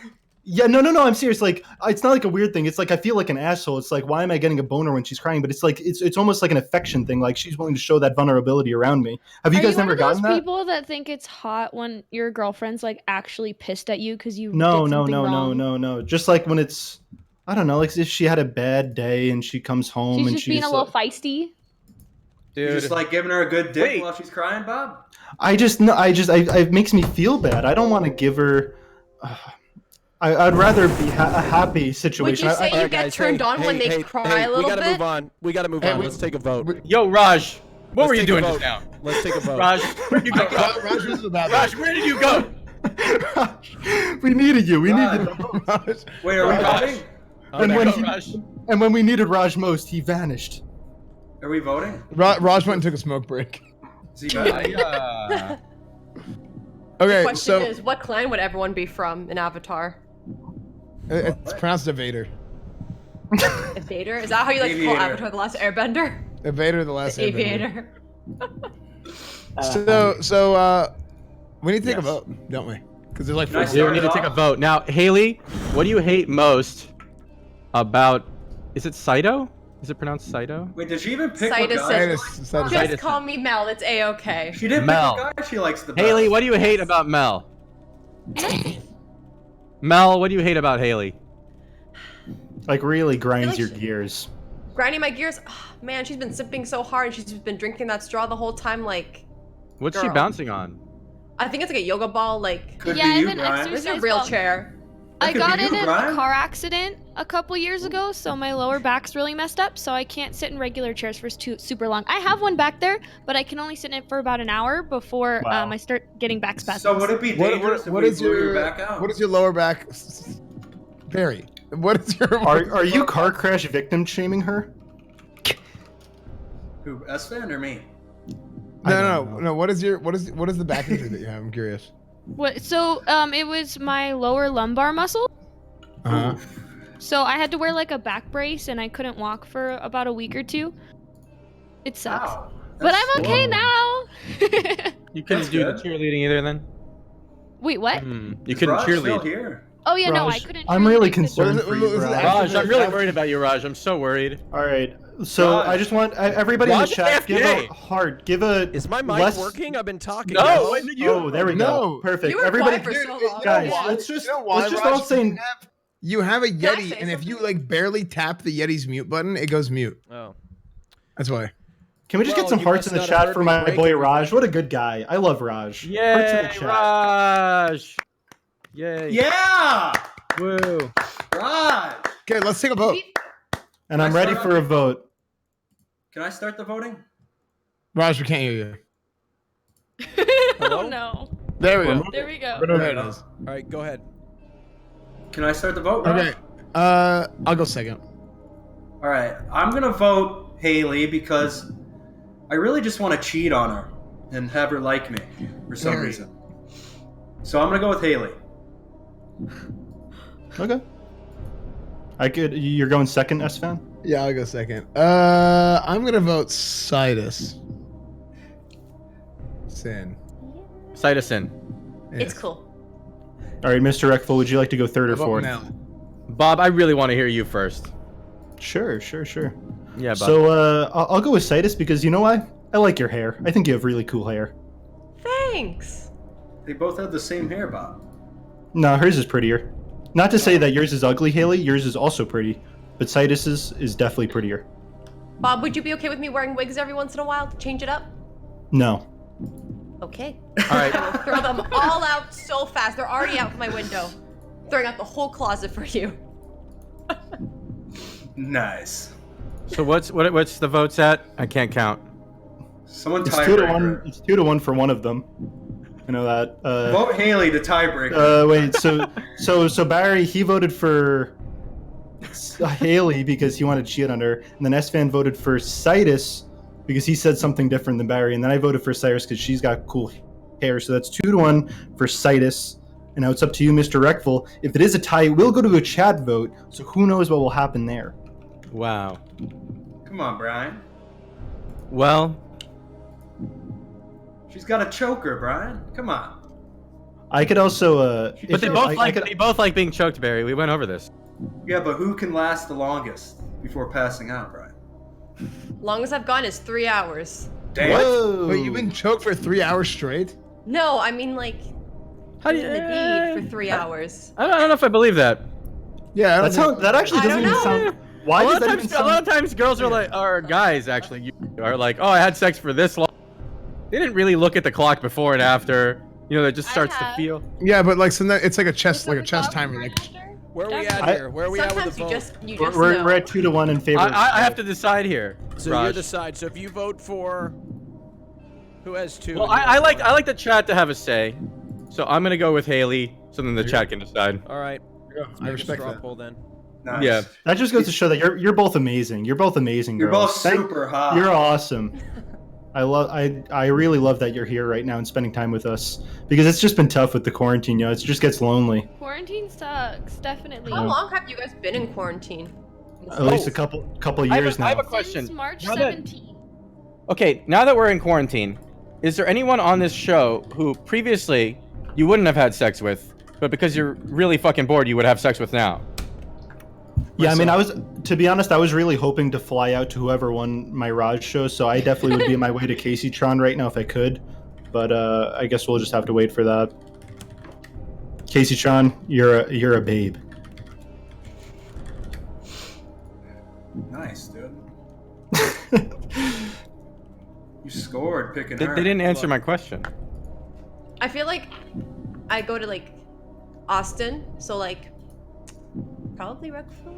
Yeah, no, I'm serious. Like, it's not like a weird thing. It's like I feel like an asshole. It's like, why am I getting a boner when she's crying? But it's like it's almost like an affection thing. Like she's willing to show that vulnerability around me. Have you
Are
guys
you one
never
of those
gotten that?
people that think it's hot when your girlfriend's like actually pissed at you because you
No,
did something wrong?
no. Just like when it's, I don't know, like if she had a bad day and she comes home
She's
and
just being a little
like,
feisty.
You
Dude,
just like giving her a good dick
Wait.
while she's crying, Bob?
it makes me feel bad. I don't want to give her. I'd rather be a happy
Would
situation.
you say
I-
you get turned on when they cry a
we
little
gotta
bit?
move on. We gotta move
Hey,
on.
we-
Let's take a vote.
yo, Raj, What were you
take a
doing
vote.
just now?
Let's take a vote.
Raj, where'd you go?
Raj was about
Raj, where did you go?
We needed you. We
Raj.
needed you.
Raj.
Wait, are we voting?
And when,
Raj.
and when we needed Raj most, he vanished.
Are we voting?
Raj went and took a smoke break.
Is he back?
The
Okay,
question
so
is, what clan would everyone be from in Avatar?
it's pronounced Evader.
Evader? Is that how you like to call
Aviator.
Avatar: The Last Airbender?
Evader, the last Airbender.
Aviator.
So we need to take a
Yes.
vote, don't we? Because there's like
Can I
4
Yeah, we
start
need to
it
take a
off?
vote. Now, Haley, what do you hate most about... Is it Saito? Is it pronounced Saito?
Wait, did she even pick what
Citizen.
guy?
Just
Just call me Mel. It's a-okay.
She did pick
Mel.
what guy she likes the best.
Haley, what do you hate about Mel? Mel, what do you hate about Haley?
Like really grinds
like
your
she-
gears.
Grinding my gears. Oh, man, she's been sipping so hard and she's been drinking that straw the whole time. Like,
What's she
Girl.
bouncing on?
I think it's like a yoga ball. Like,
Could
Yeah, I
be you,
have an
Brian.
there's a
exercise
real
ball.
chair.
I
could
got
be
in
you,
a
Brian.
car accident a couple years ago, so my lower back's really messed up, so I can't sit in regular chairs for super long. I have one back there, but I can only sit in it for about an hour before
Wow.
I start getting back spasms.
So would it be dangerous
what
if we
is
blew
your
back out?
what is your lower back? Barry, what is your?
Are you car crash victim shaming her?
Who, S-Fan or me?
No. What is the back injury that you have? I'm curious.
What? So it was my lower lumbar muscle.
Uh-huh.
So I had to wear like a back brace, and I couldn't walk for about a week or two. It sucks.
Wow.
But
That's
I'm okay
horrible.
now.
You couldn't
That's
do
good.
the cheerleading either then?
Wait, what?
You
Is
couldn't
Raj still
cheerlead.
here?
Oh yeah, no, I
Raj,
couldn't.
I'm really
cheerlead 'cause-
concerned
What
for
is
you,
it-
Raj.
Raj, I'm really worried about you, Raj. I'm so worried.
All right. So
Raj.
I just want everybody in the
Raj is
chat give
FJ.
a heart. Give a
Is my mic
less-
working? I've been talking.
No,
Yes.
Oh, there we
No.
go. Perfect.
You were
Everybody,
quiet for so long.
guys,
why?
let's just
You know why,
let's just
Raj?
all say
You have a
I
Yeti,
say
and if you
something?
like barely tap the Yeti's mute button, it goes mute.
Oh.
That's why.
Can we just
Well,
get some
you
hearts
must
in the
not have
chat
heard
for
me
my
break
boy
everything.
Raj? What a good guy. I love Raj. Hearts in the
Yay,
chat.
Raj! Yay.
Yeah!
Woo.
Raj!
Okay, let's take a vote.
And I'm
Can I
ready
start
for a
off?
vote.
Can I start the voting?
Raj, we can't hear you.
Oh no.
There we go.
There we go.
There it is.
All right, go ahead.
Can I start the vote, Raj?
Okay. I'll go second.
All right, I'm gonna vote Haley because I really just want to cheat on her and have her like me for some
Very.
reason. So I'm gonna go with Haley.
Okay. You're going second, S-Fan?
Yeah, I'll go second. I'm gonna vote Sidus. Sin.
Citizen.
It's cool.
All right, Mr. Reckful, would you like to go third or
Vote
fourth?
Mel.
Bob, I really want to hear you first.
Sure.
Yeah, Bob.
So I'll go with Sidus because you know why? I like your hair. I think you have really cool hair.
Thanks.
They both have the same hair, Bob.
No, hers is prettier. Not to say that yours is ugly, Haley. Yours is also pretty, but Sidus's is definitely prettier.
Bob, would you be okay with me wearing wigs every once in a while to change it up?
No.
Okay.
All right.
I will throw them all out so fast. They're already out my window. Throwing out the whole closet for you.
Nice.
So what's the votes at? I can't count.
Someone
It's 2-1.
tiebreaker.
It's 2-1 for one of them. I know that.
Vote Haley to tiebreaker.
Wait. So Barry, he voted for Haley because he wanted to cheat on her, and then S-Fan voted for Sidus because he said something different than Barry, and then I voted for Cyrus because she's got cool hair. So that's 2-1 for Sidus. And now it's up to you, Mr. Reckful. If it is a tie, it will go to a chat vote. So who knows what will happen there?
Wow.
Come on, Brian.
Well,
She's got a choker, Brian. Come on.
I could also.
but they both like being choked, Barry. We went over this.
Yeah, but who can last the longest before passing out, Brian?
Longest I've gone is 3 hours.
Damn.
Whoa.
Wait, you've been choked for 3 hours straight?
No, I mean like
How do you?
in the deed for 3 hours.
I don't know if I believe that.
Yeah,
That actually
I
doesn't
don't
even
know.
sound. Why
a
does
lot
that
of
even
times, a lot
sound?
of times, girls are guys actually are like, oh, I had sex for this long. They didn't really look at the clock before and after. You know, that just starts to
have.
feel.
Yeah, but like so it's like a chest timer. Like
Where are we at
I-
here? Where are we at with
Sometimes
the vote?
you just
We're
know.
at 2-1 in favor. of
I have to decide here.
So
Raj.
you're the side. So if you vote for Who has 2?
Well,
and who has
I
1?
like the chat to have a say, so I'm gonna go with Haley, so then the chat can decide.
All right.
I
Make a
respect
straw
that.
poll then.
Nice.
Yeah.
That just goes to show that you're both amazing. You're both amazing
You're
girls.
both super hot.
You're awesome. I really love that you're here right now and spending time with us because it's just been tough with the quarantine. You know, it just gets lonely.
Quarantine sucks, definitely.
How long have you guys been in quarantine?
At least a couple years
I have
now.
a question.
Since March
Now that-
17th.
Okay, now that we're in quarantine, is there anyone on this show who previously you wouldn't have had sex with, but because you're really fucking bored, you would have sex with now?
Yeah, I mean, to be honest, I was really hoping to fly out to whoever won my Raj show, so I definitely would be on my way to Casey Tron right now if I could. But I guess we'll just have to wait for that. Casey Tron, you're a babe.
Nice, dude. You scored picking
They
her.
didn't answer my question.
I feel like I go to like Austin, so like probably Rockford.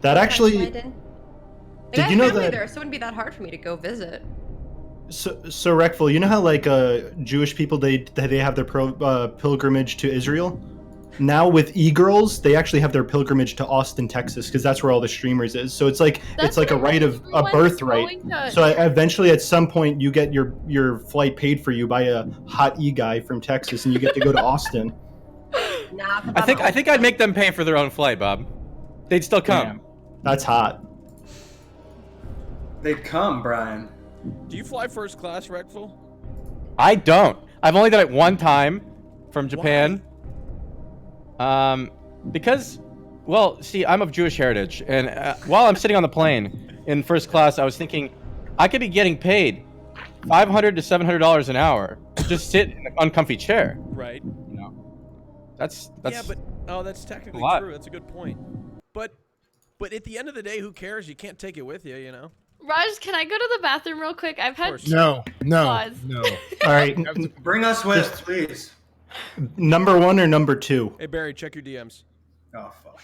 That actually-
Like,
Did
I have
you know
family
that-
there, so it wouldn't be that hard for me to go visit.
So Reckful, you know how like Jewish people they have their pilgrimage to Israel? Now with e-girls, they actually have their pilgrimage to Austin, Texas, because that's where all the streamers is. So it's like
That's
a
what
right of a
everyone's
birthright.
going to-
So eventually, at some point, you get your flight paid for you by a hot e-guy from Texas, and you get to go to Austin.
Nah,
I think I'd make them pay for their own flight, Bob. They'd still come.
Damn. That's hot.
They'd come, Brian.
Do you fly first class, Reckful?
I don't. I've only done it one time from Japan. Because, well, see, I'm of Jewish heritage, and while I'm sitting on the plane in first class, I was thinking I could be getting paid $500 to $700 an hour to just sit in an uncomfy chair.
Right.
You know, that's
Yeah, but that's technically
lot.
true. That's a good point. But at the end of the day, who cares? You can't take it with you, you know.
Raj, can I go to the bathroom real quick? I've had
No.
Pause.
All right,
Bring us with, please.
number 1 or number 2?
Hey Barry, check your DMs.
Oh fuck.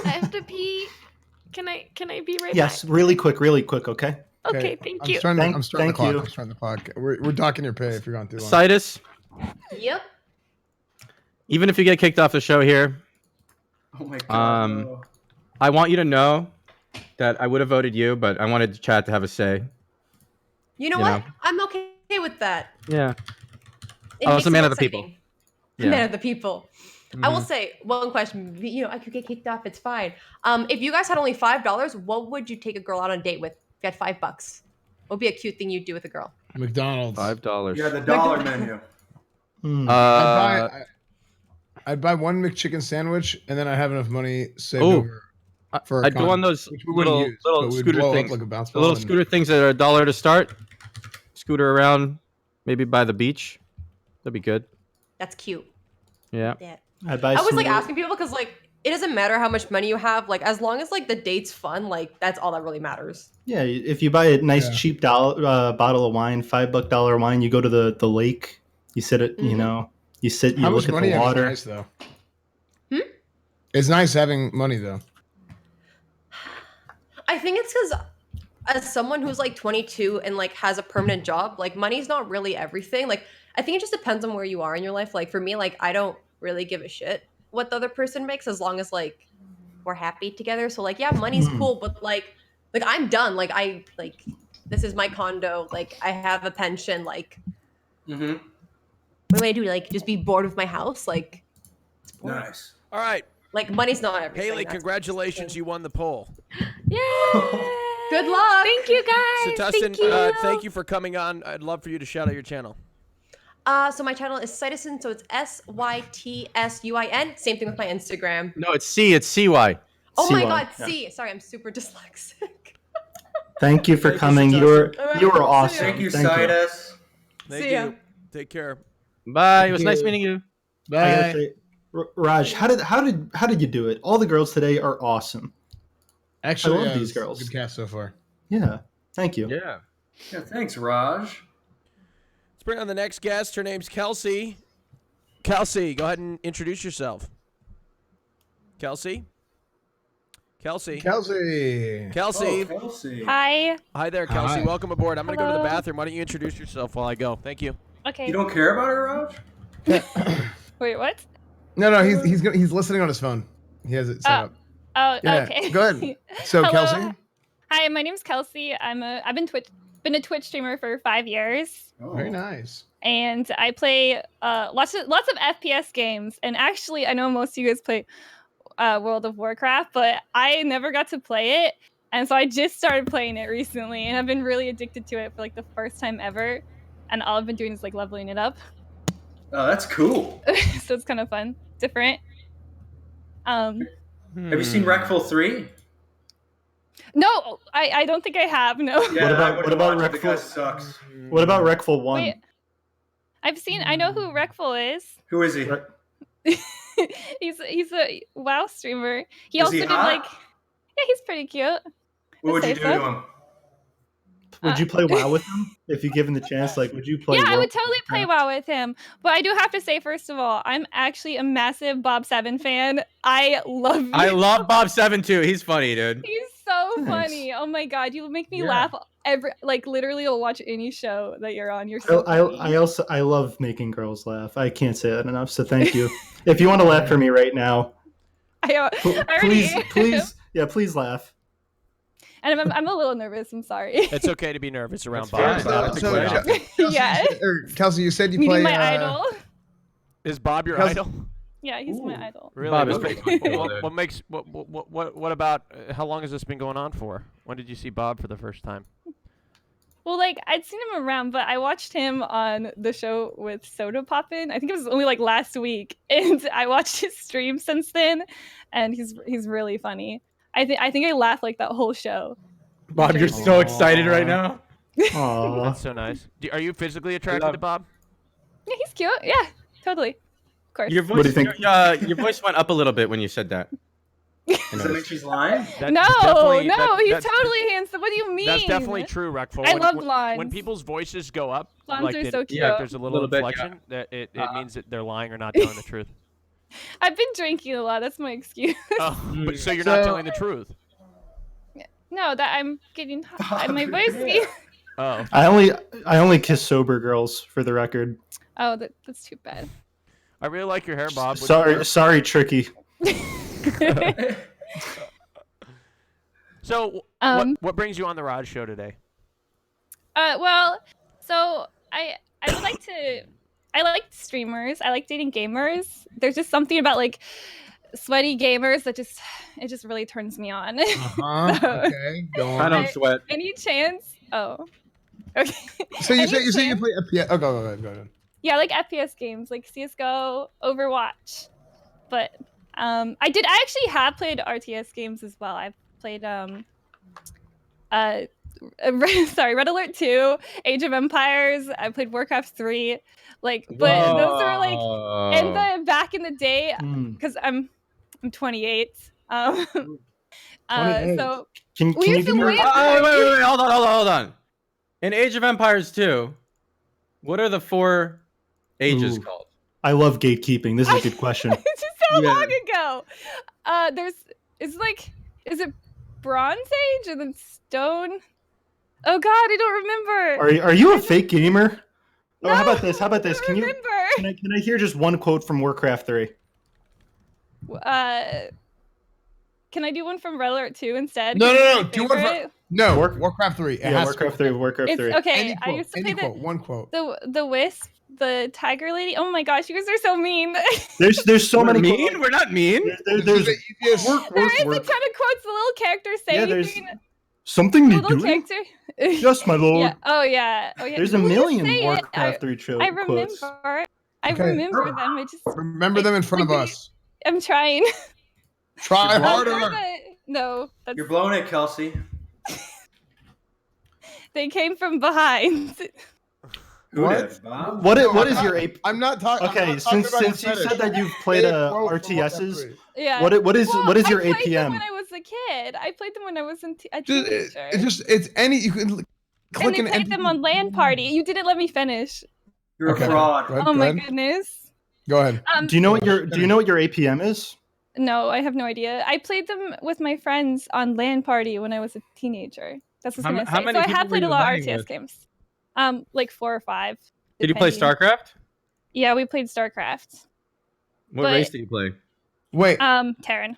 I have to pee. Can I be right
Yes, really quick, okay?
back? Okay, thank
I'm
you.
starting,
Thank-
I'm starting the
thank
clock.
you.
I'm starting the clock. We're docking your pay if you're gone too long.
Citus,
Yep.
even if you get kicked off the show here,
Oh my god. no.
I want you to know that I would have voted you, but I wanted the chat to have a say.
You know
You
what?
know.
I'm okay with that.
Yeah.
It
I
makes
was a
it
man
more
of the
exciting.
people.
A
Yeah.
man of the people. I
Mm-hmm.
will say one question. You know, I could get kicked off. It's fine. If you guys had only $5, what would you take a girl out on a date with? If you had $5, what would be a cute thing you'd do with a girl?
McDonald's.
$5.
Yeah, the dollar menu.
Hmm.
I'd buy one McChicken sandwich, and then I have enough money saved
Ooh.
over for a
I'd go on
condom,
those
which we wouldn't
little
use, but we'd
scooter
blow up
things.
like a bounce
The
ball
little
and-
scooter things that are $1 to start. Scooter around, maybe by the beach. That'd be good.
That's cute.
Yeah.
Yeah.
I'd buy
I was
some
like
little-
asking people because like it doesn't matter how much money you have. Like as long as like the date's fun, like that's all that really matters.
Yeah, if you buy a nice cheap bottle of wine, $5 wine, you go to the lake, you sit at you know, you sit, you
How
look
much
at
money
the
is
water.
nice though? It's nice having money though.
I think it's because as someone who's like 22 and like has a permanent job, like money's not really everything. Like I think it just depends on where you are in your life. Like for me, like I don't really give a shit what the other person makes as long as like we're happy together. So like yeah, money's cool, but like I'm done. Like I like this is my condo. Like I have a pension. Like
Mm-hmm.
what do I do? Like just be bored with my house? Like it's boring.
Nice.
All right,
Like money's not everything.
Haley,
That's-
congratulations, you won the poll.
Yay!
Good luck.
Thank you
So
guys.
Tustin,
Thank you.
thank you for coming on. I'd love for you to shout out your channel.
So my channel is Sytisuin, so it's SYTSUIN. Same thing with my Instagram.
No, it's C. It's CY.
Oh my
CY,
god,
yeah.
C. Sorry, I'm super dyslexic.
Thank you for
Thank you,
coming.
Tustin.
You were awesome.
Thank you,
Thank
Sidus.
Thank
See ya.
you. Take care.
Bye. It was
Thank
nice
you.
meeting you.
I gotta
Bye.
say, Raj, how did you do it? All the girls today are awesome.
Actually,
I love these
it's a
girls.
Good cast so far.
Yeah, thank you.
Yeah.
Yeah, thanks, Raj.
Let's bring on the next guest. Her name's Kelsey. Kelsey, go ahead and introduce yourself. Kelsey? Kelsey.
Kelsey.
Kelsey.
Oh, Kelsey.
Hi.
Hi there, Kelsey.
Hi.
Welcome aboard. I'm going to go to the
Hello.
bathroom. Why don't you introduce yourself while I go? Thank you.
Okay.
You don't care about her, Raj?
Wait, what?
No, he's listening on his phone. He has it set up.
Oh,
Yeah,
okay.
go ahead. So,
Hello.
Kelsey?
Hi, my name's Kelsey. I've been a Twitch streamer for 5 years.
Very nice.
And I play lots of FPS games. And actually, I know most of you guys play World of Warcraft, but I never got to play it. And so I just started playing it recently, and I've been really addicted to it for like the first time ever. And all I've been doing is like leveling it up.
Oh, that's cool.
So it's kind of fun, different.
Have you seen Wreckful 3?
No, I don't think I have. No.
Yeah,
What about
The guy
Wreckful?
sucks.
What about Wreckful 1?
Wait, I know who Wreckful is.
Who is he?
he's a WoW streamer. He
Is
also
he
did
hot?
like, yeah, he's pretty cute.
What would you
I'd
do
say
to
so.
him?
Would you play WoW with him if you given the chance? Like, would you play?
Yeah, I
WoW
would totally play WoW with him. But I do have to say, first of all, I'm actually a massive Bob Seven fan. I love.
I love Bob Seven too. He's funny, dude.
He's so
Nice.
funny. Oh my god, you make me
Yeah.
laugh literally. I'll watch any show that you're on. You're so funny.
I love making girls laugh. I can't say that enough. So thank you. If you want to laugh for me right now,
I already
please laugh.
And I'm a little nervous. I'm sorry.
It's okay to be nervous around
That's
Bob.
fine.
It's not a
So,
great
Yeah.
Kelsey, you said you
Meeting
play.
my idol.
Is Bob your
Kelsey-
idol?
Yeah, he's my idol.
Really?
Bob is
What
pretty
makes-
cool,
what,
dude.
what makes what about how long has this been going on for? When did you see Bob for the first time?
Well, like I'd seen him around, but I watched him on the show with Soda Poppin'. I think it was only like last week, and I watched his stream since then, and he's really funny. I think I laughed like that whole show.
Bob, you're so excited right now.
Aww.
That's so nice. Are you physically attracted to Bob?
Yeah, he's cute. Yeah, totally. Of course.
Your voice,
What do you think?
Your voice went up a little bit when you said that.
Does that mean she's lying?
That-
No,
definitely-
no,
that-
he's
that's-
totally handsome. What do you mean?
That's definitely true, Reckful.
I
When-
love
when,
blondes.
When people's voices go up,
Blondes
like
are
the-
so
like
cute.
there's a little
Little bit, yeah.
inflection, that it means that they're lying or not telling the truth.
I've been drinking a lot. That's my excuse.
Oh, but so you're not telling the truth.
No, that I'm getting my voice.
Oh.
I only kiss sober girls, for the record.
Oh, that's too bad.
I really like your hair, Bob. Would you-
Sorry, Tricky.
So, what brings you on the Rod Show today?
Well, so I would like to. I like streamers. I like dating gamers. There's just something about like sweaty gamers that just really turns me on.
Okay, go on.
I don't sweat.
Any chance? Oh, okay.
So you
Any
say you
chance?
play FPS? Oh, go ahead.
Yeah, I like FPS games like CS:GO, Overwatch. But I actually have played RTS games as well. I've played Red Alert 2, Age of Empires. I played Warcraft 3. Like, but those are like in the back in the day because I'm 28.
28.
So
Can
we
you
used to
give me?
wait.
Wait, hold on. In Age of Empires 2, what are the 4 ages
Ooh.
called?
I love gatekeeping. This is a good question.
It's just so
Yeah.
long ago. Is it Bronze Age and then Stone? Oh God, I don't remember.
Are you a fake gamer? Oh, how
No,
about this? How about this?
I don't remember.
Can I hear just one quote from Warcraft 3?
Can I do one from Red Alert 2 instead?
No.
'Cause it's my
Do one
favorite.
for no. Warcraft 3. It
Yeah,
has
Warcraft
to
3. Warcraft
It's
3.
okay.
Any
I
quote,
used to
any
play
quote, one quote.
the Wisp, the Tiger Lady. Oh my gosh, you guys are so mean.
There's so
We're
many.
mean? We're not mean.
There's
This is the easiest-
There is a ton of quotes. The little characters say
Yeah, there's
anything.
something
The
to
little
do.
character.
Yes, my lord.
Yeah. Oh yeah. Oh yeah.
There's a
We'll just
million
say it.
Warcraft 3
I remember.
quotes.
I
Okay.
remember them. I just.
Remember them in front of us.
I'm trying.
Try
You're
harder.
No, that's,
You're blowing it, Kelsey.
they came from behind.
Who
What?
did, Bob?
What
No,
what
I'm
is
not-
your AP?
I'm not talking.
Okay, since you said that you've played RTSs,
Yeah.
what is your
I played them
APM?
when I was a kid. I played them when I was a
Just,
teenager.
it's any you can
and
click
they
an
played them on LAN Party. You didn't let me finish.
You're
Okay.
a fraud.
Go ahead,
Oh
go
my
ahead.
goodness.
Go ahead.
Do you know what your APM is?
No, I have no idea. I played them with my friends on LAN party when I was a teenager. That's what I was gonna say.
How many
So I
people
have
were
played a
you
lot of
LANing
RTS
with?
games. Like 4 or 5.
Did you play
depending.
StarCraft?
Yeah, we played StarCraft.
What
But-
race did you play?
Wait.
Terran.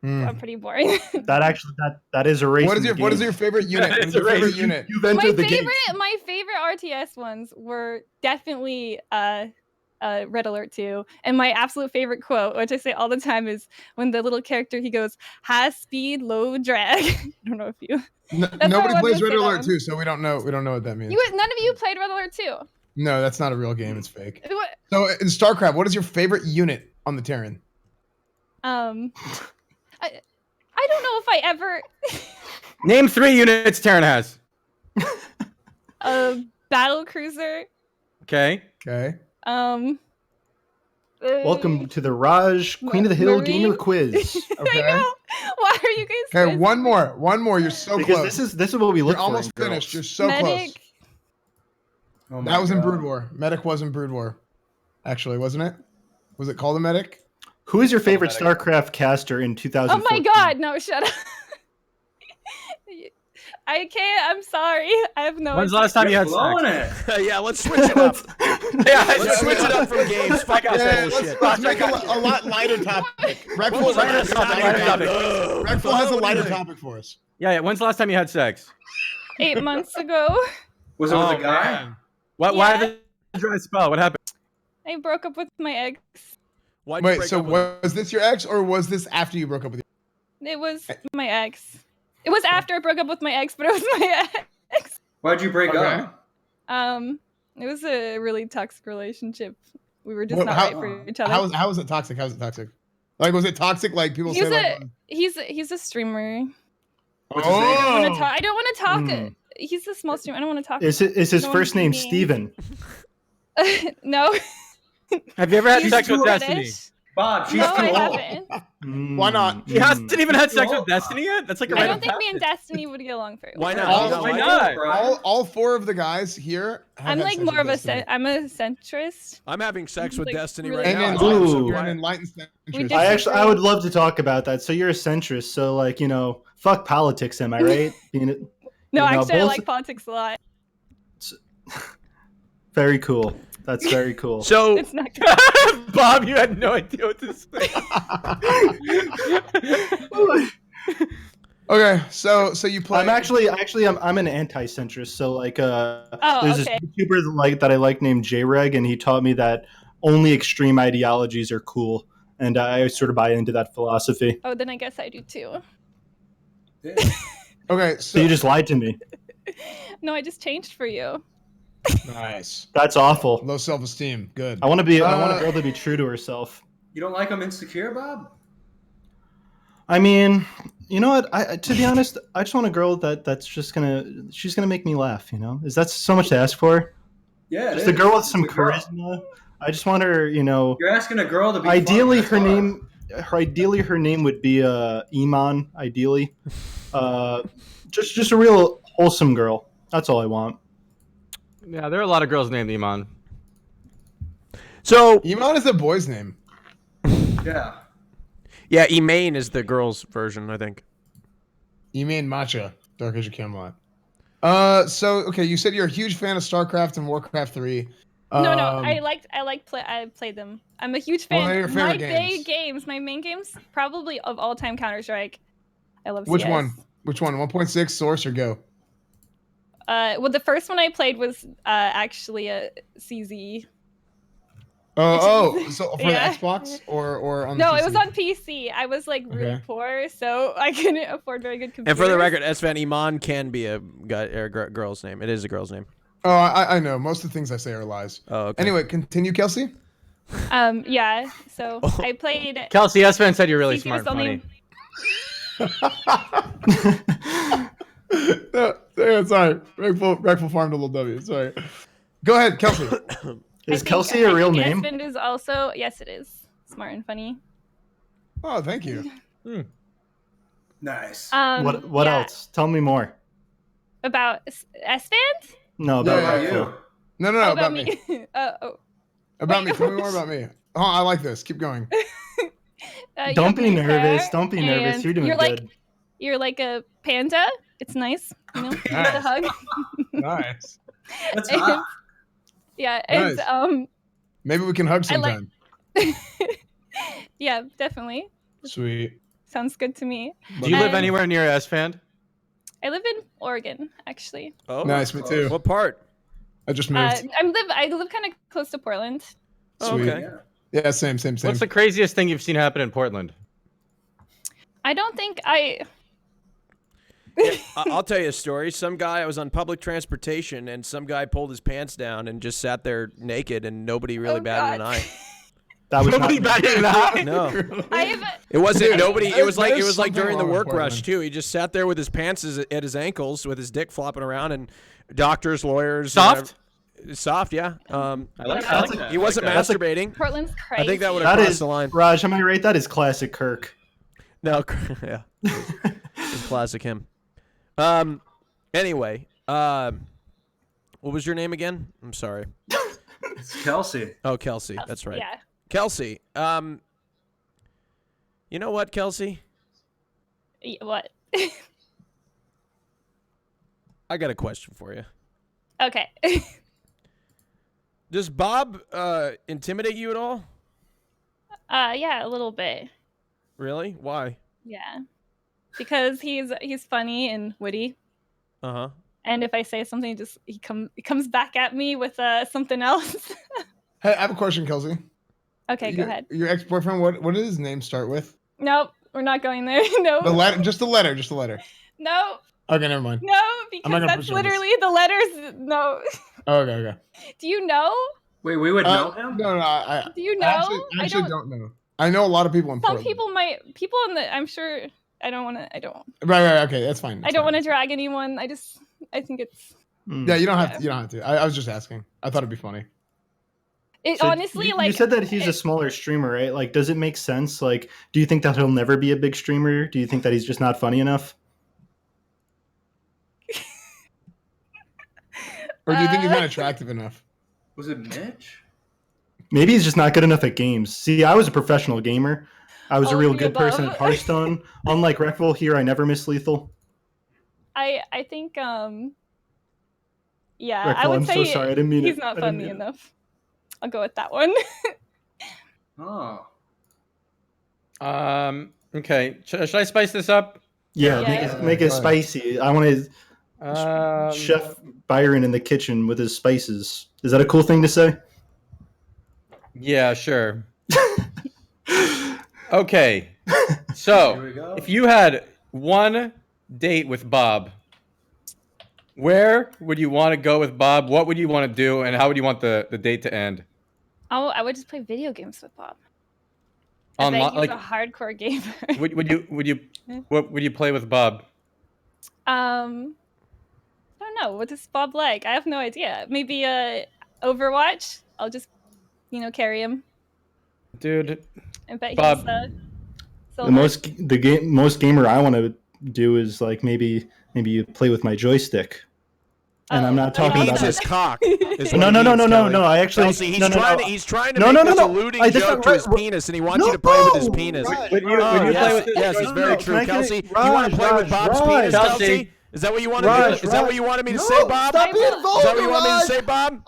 Hmm.
I'm pretty boring.
That is a race.
What
in
is your
the
What is
game.
your favorite unit?
That
What
is
is your
a race.
favorite unit?
You've entered the game.
My favorite RTS ones were definitely Red Alert 2. And my absolute favorite quote, which I say all the time, is when the little character he goes, high speed, low drag. I don't know if you
Nobody
how I
plays
wanted to
Red
say that
Alert
one.
2, so we don't know what that means.
none of you played Red Alert 2.
No, that's not a real game. It's fake.
What?
So in StarCraft, what is your favorite unit on the Terran?
I don't know if I ever
Name 3 units Terran has.
battle cruiser.
Okay.
Okay.
Welcome to the Raj Queen of the Hill Gamer
Marine.
Quiz.
Okay.
I know. Why are you guys?
Okay,
quizzing
one
me?
more. You're so
Because
close.
this is what we look
You're
for.
almost
in
finished. You're
girls.
so close.
Medic.
Oh my
That was in
God.
Brood War. Medic was in Brood War. Actually, wasn't it? Was it called a medic?
Who is your favorite StarCraft caster in
Oh
2014?
my god, no, shut up. I can't. I'm sorry. I have no.
When's the
idea.
last time you had
Blowing
sex?
it.
Yeah, let's switch it up.
Yeah,
Let's switch it up from games. Fuck that
Yeah,
bullshit.
let's make a lot lighter topic. Reckful
was the last topic?
Reckful has a lighter topic for us.
Yeah. When's the last time you had sex?
8 months ago,
Was it with
Oh,
a guy?
man. Why the dry spell? What happened?
I broke up with my ex.
Why'd you
Wait,
break
so
up with him?
was this your ex or was this after you broke up with your
It was my ex. It was after I broke up with my ex, but it was my ex.
Why'd you break up?
It was a really toxic relationship. We were just
Well,
not
how-
right for each other.
How was it toxic? How was it toxic? Like, was it toxic? Like people
He's
say, like,
he's a streamer.
What's his name?
I don't want to talk.
Hmm.
He's a small streamer. I don't want to talk.
Is his
No
first
one's
name
named.
Steven?
No.
Have you ever had
He's
sex with
British.
Destiny?
Bob, she's
No,
too
I
old.
haven't.
Why not?
He hasn't even had sex
Oh.
with Destiny yet? That's like a
I
rite
don't
of
think me and
passage.
Destiny would get along very
Why
well.
not?
Why not?
all 4 of the guys here. Have
I'm
had
like
sex
more
with
of a
Destiny.
I'm a centrist.
I'm having sex with
Like,
Destiny
really
right
And
now.
then
Ooh.
you're an enlightened
We
centrist.
I would love to talk about that. So you're a centrist. So like fuck politics. Am I right?
No,
know,
actually, I
both-
like politics a lot.
Very cool. That's very cool.
So
It's not good.
Bob, you had no idea what to say.
Okay, so you play.
I'm actually I'm an anti-centrist. So like there's
okay.
this YouTuber that I like named JReg, and he taught me that only extreme ideologies are cool, and I sort of buy into that philosophy.
Oh, then I guess I do too.
Okay,
So you just lied to me.
No, I just changed for you.
nice.
That's awful.
Low self-esteem. Good.
I want a girl to be true to herself.
You don't like him insecure, Bob?
I mean, you know what? I to be honest, I just want a girl that's just she's gonna make me laugh. Is that so much to ask for?
Yeah, it
Just a
is.
girl with some
It's a girl.
charisma. I just want her.
You're asking a girl to be.
Ideally,
fun, that's
her name would be Iman. Ideally, just a real wholesome girl. That's all I want.
Yeah, there are a lot of girls named Iman.
So
Iman is a boy's name.
Yeah.
yeah, Emain is the girl's version, I think.
Iman Matcha, Dark Age of Camelot. So okay, you said you're a huge fan of StarCraft and Warcraft 3.
No, I played them. I'm a huge
Well,
fan.
they're your
My
favorite
big games, my main games, probably of all time, Counter-Strike. I love
Which
CS.
one? Which one? 1.6 Source or Go?
Well, the first one I played was actually a CZ.
So for
Yeah.
the Xbox or on the
No,
PC?
it was on PC. I was like really
Okay.
poor, so I couldn't afford very good computers.
And for the record, Esvan, Iman can be a guy or girl's name. It is a girl's name.
Oh, I know. Most of the things I say are lies.
Oh, okay.
Anyway, continue, Kelsey.
Yeah. So
Oh.
I played.
Kelsey, Esvan said you're really
CC was
smart and
only-
funny.
No, yeah, sorry. Wreckful farmed a little W. Sorry. Go ahead, Kelsey.
Is Kelsey a real name?
Husband is also yes, it is smart and funny.
Oh, thank you.
Nice.
What
yeah,
else? Tell me more.
about S-Band?
No, about
Yeah,
Wreckful.
you.
No,
Oh,
about me.
oh.
About
Wait,
me. Tell me more about me. Oh, I like this. Keep going.
You
Don't
have
be
nice
nervous.
hair,
Don't be nervous.
and
You're doing good.
You're like a panda. It's nice. You know, you get the hug.
Nice.
That's
And-
hot.
Yeah, and
Nice. Maybe we can hug
I like-
sometime.
yeah, definitely.
Sweet.
Sounds good to me.
Do you live
And
anywhere near Esfand?
I live in Oregon, actually.
Oh,
Nice, me too.
What part?
I just moved.
I live kind of close to Portland.
Oh,
Sweet.
okay.
Yeah, same.
What's the craziest thing you've seen happen in Portland?
I don't think I.
I'll tell you a story. Some guy, I was on public transportation, and some guy pulled his pants down and just sat there naked, and nobody really batted an eye.
That was
Nobody
not
batted an eye.
No,
I have.
it wasn't.
Dude,
Nobody. It was like
there's something
during the
wrong with
work rush
Portland.
too. He just sat there with his pants at his ankles, with his dick flopping around, and doctors, lawyers,
Soft?
soft, yeah.
I like that.
He wasn't
That's a-
masturbating.
Portland's crazy.
I think that would have
That
crossed
is
the line.
Raj. Am I right? That is classic Kirk.
No, yeah, it's classic him. Anyway, what was your name again? I'm sorry.
It's Kelsey.
Oh, Kelsey. That's right.
Yeah.
Kelsey. You know what, Kelsey?
What?
I got a question for you.
Okay.
Does Bob intimidate you at all?
Yeah, a little bit.
Really? Why?
Yeah, because he's funny and witty,
Uh-huh.
and if I say something, he comes back at me with something else.
Hey, I have a question, Kelsey.
Okay, go ahead.
Your ex-boyfriend, what did his name start with?
Nope, we're not going there. No.
The letter, just the letter.
No.
Okay, never mind.
No,
not
because
gonna
that's
push on this.
literally the letters. No.
Oh, okay.
Do you know?
Wait, we would know him?
No, I
Do you know?
I actually don't know. I know a lot of people in
Some
Portland.
people in the. I'm sure. I don't.
Right. Okay, that's fine.
I don't want to drag anyone. I think it's.
Yeah, you don't have to. You don't have to. I was just asking. I thought it'd be funny.
It
So
honestly
you,
like.
you said that he's a smaller streamer, right? Like, does it make sense? Like, do you think that he'll never be a big streamer? Do you think that he's just not funny enough?
Or do you think he's not attractive enough?
Was it Mitch?
Maybe he's just not good enough at games. See, I was a professional gamer. I was a
All
real
of the
good person at
above.
Hearthstone. Unlike Reckville, here I never miss lethal.
I think yeah, I
Reckville,
would
I'm
say
so sorry. I didn't mean
he's
it.
not
I didn't
funny
mean it.
enough. I'll go with that one.
Oh.
Okay. Should I spice this up?
Yeah,
Yeah.
make it spicy. I want
Um,
Chef Byron in the kitchen with his spices. Is that a cool thing to say?
Yeah, sure. Okay. So,
Here we go.
if you had one date with Bob, where would you want to go with Bob? What would you want to do, and how would you want the date to end?
Oh, I would just play video games with Bob. I bet
Online,
he's
like,
a hardcore gamer.
what would you play with Bob?
I don't know. What is Bob like? I have no idea. Maybe Overwatch. I'll just, carry him.
Dude,
I bet
Bob.
he's so
Most gamer I want to do is like maybe you play with my joystick. And I'm not talking
He
about
needs his cock. is
No,
what
no,
he
no,
needs,
no, no,
Kelly.
no. I actually
Kelsey, he's
no, no,
trying
no.
to he's trying to
No,
make
no, no,
this
no.
alluding
That's
joke
not
to his
right.
penis, and he wants you to play with his
No.
penis.
Raj,
Would you
Oh,
play
yes,
with
yes, it's very
No,
true,
can I get
Kelsey.
it?
You want to play
Raj,
with Bob's
Raj.
penis,
Kelsey.
Kelsey? Is that what you want to
Raj,
do? Is that
Raj.
what you wanted me to
No,
say, Bob?
stop being
Is that what you want me to
Raj.
say, Bob?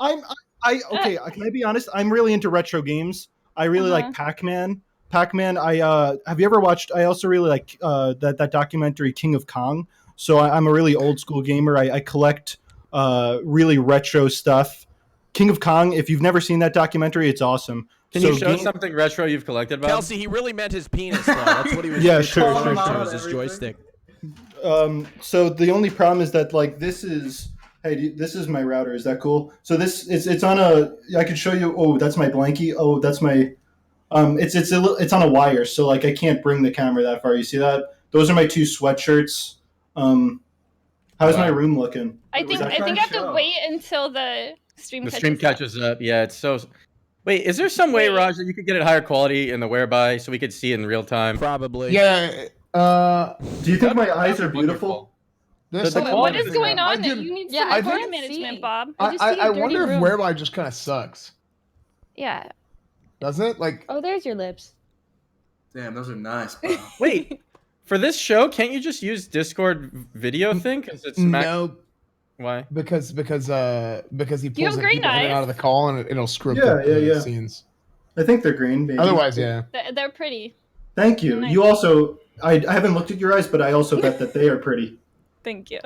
Okay, can I be honest? I'm really into retro games. I really like Pac-Man. Pac-Man, have you ever watched, I also really like that documentary King of Kong. So I'm a really old school gamer. I collect really retro stuff. King of Kong, if you've never seen that documentary, it's awesome.
Can you show us something retro you've collected, Bob?
Kelsey, he really meant his penis, though. That's what he was
Yeah,
he was
sure,
referring
sure,
to
sure.
as his joystick.
So the only problem is that like this is this is my router. Is that cool? So it's on a. I could show you. Oh, that's my blankie. Oh, that's my. It's on a wire, so like I can't bring the camera that far. You see that? Those are my two sweatshirts. How's my room looking?
I think I have to wait until the stream.
The stream catches up. Yeah, it's so. Wait, is there some way, Raj, that you could get it higher quality in the whereby so we could see it in real time?
Probably.
Yeah.
Do you think my eyes are beautiful?
What is going on?
I
You need
yeah,
some
I
time
didn't
management, Bob.
I wonder if whereby just kind of sucks.
Yeah.
Doesn't it? Like.
Oh, there's your lips.
Damn, those are nice, bro.
Wait, for this show, can't you just use Discord video thing? Because it's
No,
Why?
because he
You
pulls
have
in
green
people in and
eyes.
out of the call, and it'll script
Yeah,
up the
yeah.
scenes.
I think they're green. Maybe.
Otherwise, yeah.
They're pretty.
Thank you.
Nice.
You also, I haven't looked at your eyes, but I also bet that they are pretty.
Thank you.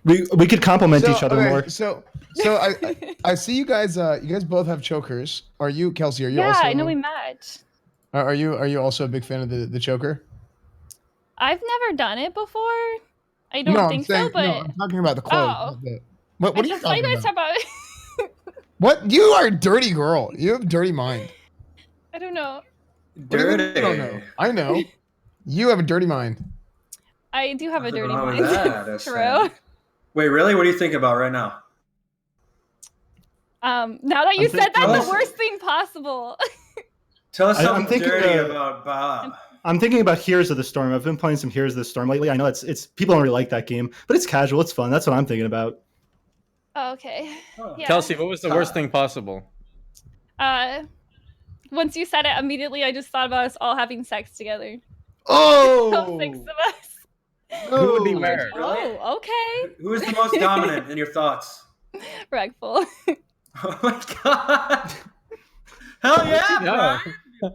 We could compliment each other
okay,
more.
So I see you guys. You guys both have chokers. Are you, Kelsey? Are you
Yeah,
also?
I know we match.
Are you also a big fan of the choker?
I've never done it before. I don't
no,
think
I'm saying,
so, but
no, I'm talking about the clothes.
Oh.
What are you
I thought
talking
you guys
about?
talk about.
What? You are a dirty girl. You have a dirty mind.
I don't know.
What do you mean you don't know? I know. You have a dirty mind.
I do have a dirty
wrong with
mind.
that, that's
True.
Wait, really? What do you think about right now?
Now that you
I'm
said
thinking-
that, the worst thing possible.
Tell us
I'm
something
thinking,
dirty about Bob.
I'm thinking about Heroes of the Storm. I've been playing some Heroes of the Storm lately. I know it's people don't really like that game, but it's casual. It's fun. That's what I'm thinking about.
Oh, okay. Yeah.
Kelsey, what was the worst thing possible?
Once you said it, immediately I just thought about us all having sex together.
Oh!
All 6 of us.
Who would be where?
Oh, okay.
Who is the most dominant in your thoughts?
Regful.
Oh my god! Hell yeah,
Yeah.
Brian!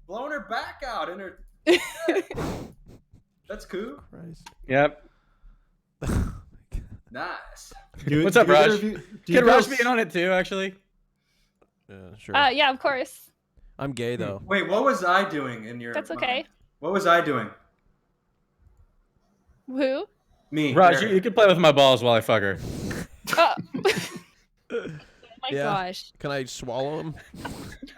Blowing her back out in her. That's cool.
Yep.
Nice.
What's up, Raj?
Do
Could Raj be in on it too, actually?
Yeah, sure.
Yeah, of course.
I'm gay though.
Wait, what was I doing in your?
That's
mind?
okay.
What was I doing?
Who?
Me.
Raj,
Derek.
you can play with my balls while I fuck her.
Oh.
My
Yeah.
gosh.
Can I swallow him?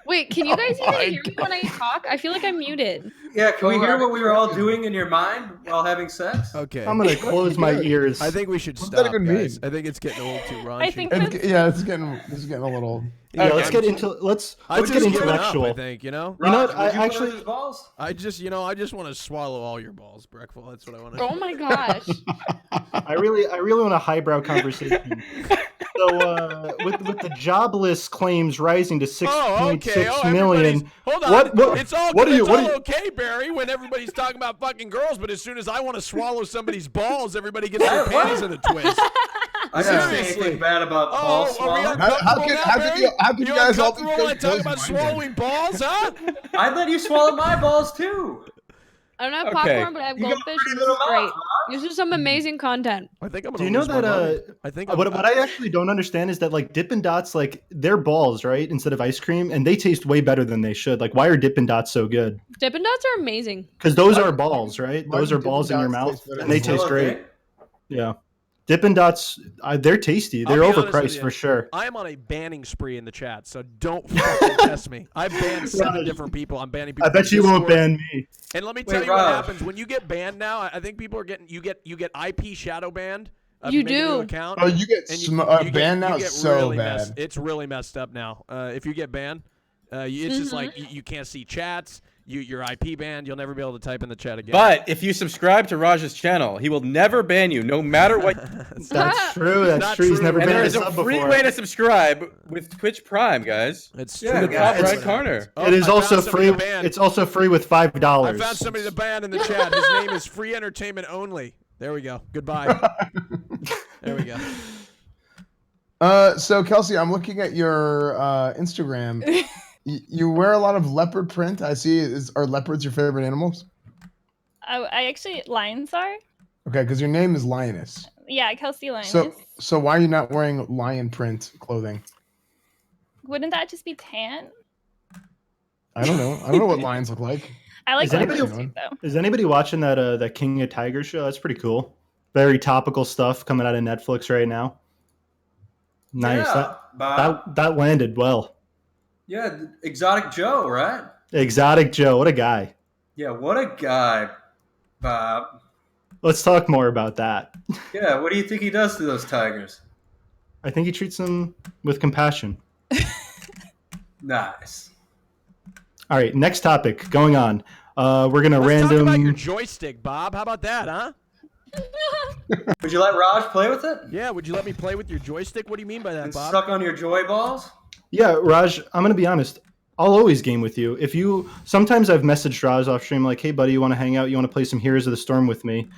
Wait, can you guys even hear me when I talk? I feel like I'm muted.
Yeah, can we hear what we were all doing in your mind while having sex?
Okay.
I'm gonna close my ears.
I think we should
What's
stop,
that even
guys.
mean?
I think it's getting a little too raunchy.
I think
This is getting a little.
Yeah, let's
I'm
get
just-
into let's
I'm
get
just giving up,
intellectual.
I think, you know.
You know what?
Raj,
I
would you play
actually
with his balls?
I just want to swallow all your balls, Breckful. That's what I want to.
Oh my gosh.
I really want a highbrow conversation. So with the jobless claims rising to 6.6 million,
everybody's- Hold on.
What
It's all
what are you
it's
what
all
are you,
okay, Barry, when everybody's talking about fucking girls, but as soon as I want to swallow somebody's balls, everybody gets their panties in a twist.
I didn't say
Seriously.
anything bad about ball
Oh, are we
swallowing.
uncomfortable now, Barry?
how could you guys all be
uncomfortable when I talk
close
about
minded?
swallowing balls, huh?
I'd let you swallow my balls too.
I don't have
Okay.
popcorn, but I have
You got
goldfish.
pretty
And this
little
is great.
mouth,
This is some amazing content.
I think I'm
do
gonna
you know
lose my
that
mind. I think
what I actually don't understand is that like Dippin' Dots, like they're balls, right, instead of ice cream, and they taste way better than they should. Like, why are Dippin' Dots so good?
Dippin' Dots are amazing.
Because those are balls, right?
why
Those
do
are balls in your
Dippin' Dots
mouth,
taste better
and they
than
taste
Hello,
great.
Dave.
Yeah, Dippin' Dots, they're tasty.
I'll
They're
be honest with
overpriced
you.
for sure.
I am on a banning spree in the chat, so don't fucking test me. I've banned 7 different people. I'm banning people.
I bet
from
you won't
Discord.
ban me.
And let me
Wait,
tell you what
Raj.
happens when you get banned now. I think people are getting you get IP shadow banned. if
You
make a new
do.
account,
Oh, you get
and
banned now.
you get
So
really
bad.
It's really messed up now. If you get banned, it's just like you can't see chats. You're IP banned. You'll never be able to type in the chat again.
But if you subscribe to Raj's channel, he will never ban you, no matter what.
That's true. That's
Not
true. He's
true.
never
And
been
there
a
is a
sub
free
before.
way to subscribe with Twitch Prime, guys.
it's
Yeah,
true.
In the top
guys.
right corner.
Oh,
It is
I
also
found somebody
free.
to ban.
It's also free with
I
$5.
found somebody to ban in the chat. His name is Free Entertainment Only. There we go. Goodbye. There we go.
So Kelsey, I'm looking at your Instagram. You wear a lot of leopard print. I see. Are leopards your favorite animals?
I actually lions are.
Okay, because your name is Lioness.
Yeah, Kelsey Lioness.
So why are you not wearing lion print clothing?
Wouldn't that just be tan?
I don't know. I don't know what lions look like.
I like
Is anybody-
leopard suit though.
Is anybody watching that King of Tigers show? That's pretty cool. Very topical stuff coming out of Netflix right now. Nice.
Yeah, Bob.
That landed well.
Yeah, Exotic Joe, right?
Exotic Joe, what a guy.
Yeah, what a guy, Bob.
Let's talk more about that.
Yeah, what do you think he does to those tigers?
I think he treats them with compassion.
Nice.
All right, next topic going on. We're gonna
Let's talk
random.
about your joystick, Bob. How about that, huh?
Would you let Raj play with it?
Yeah, would you let me play with your joystick? What do you mean by that,
And
Bob?
suck on your joy balls?
Yeah, Raj, I'm gonna be honest. I'll always game with you. If you sometimes I've messaged Raj off stream like, "Hey buddy, you want to hang out? You want to play some Heroes of the Storm with me?"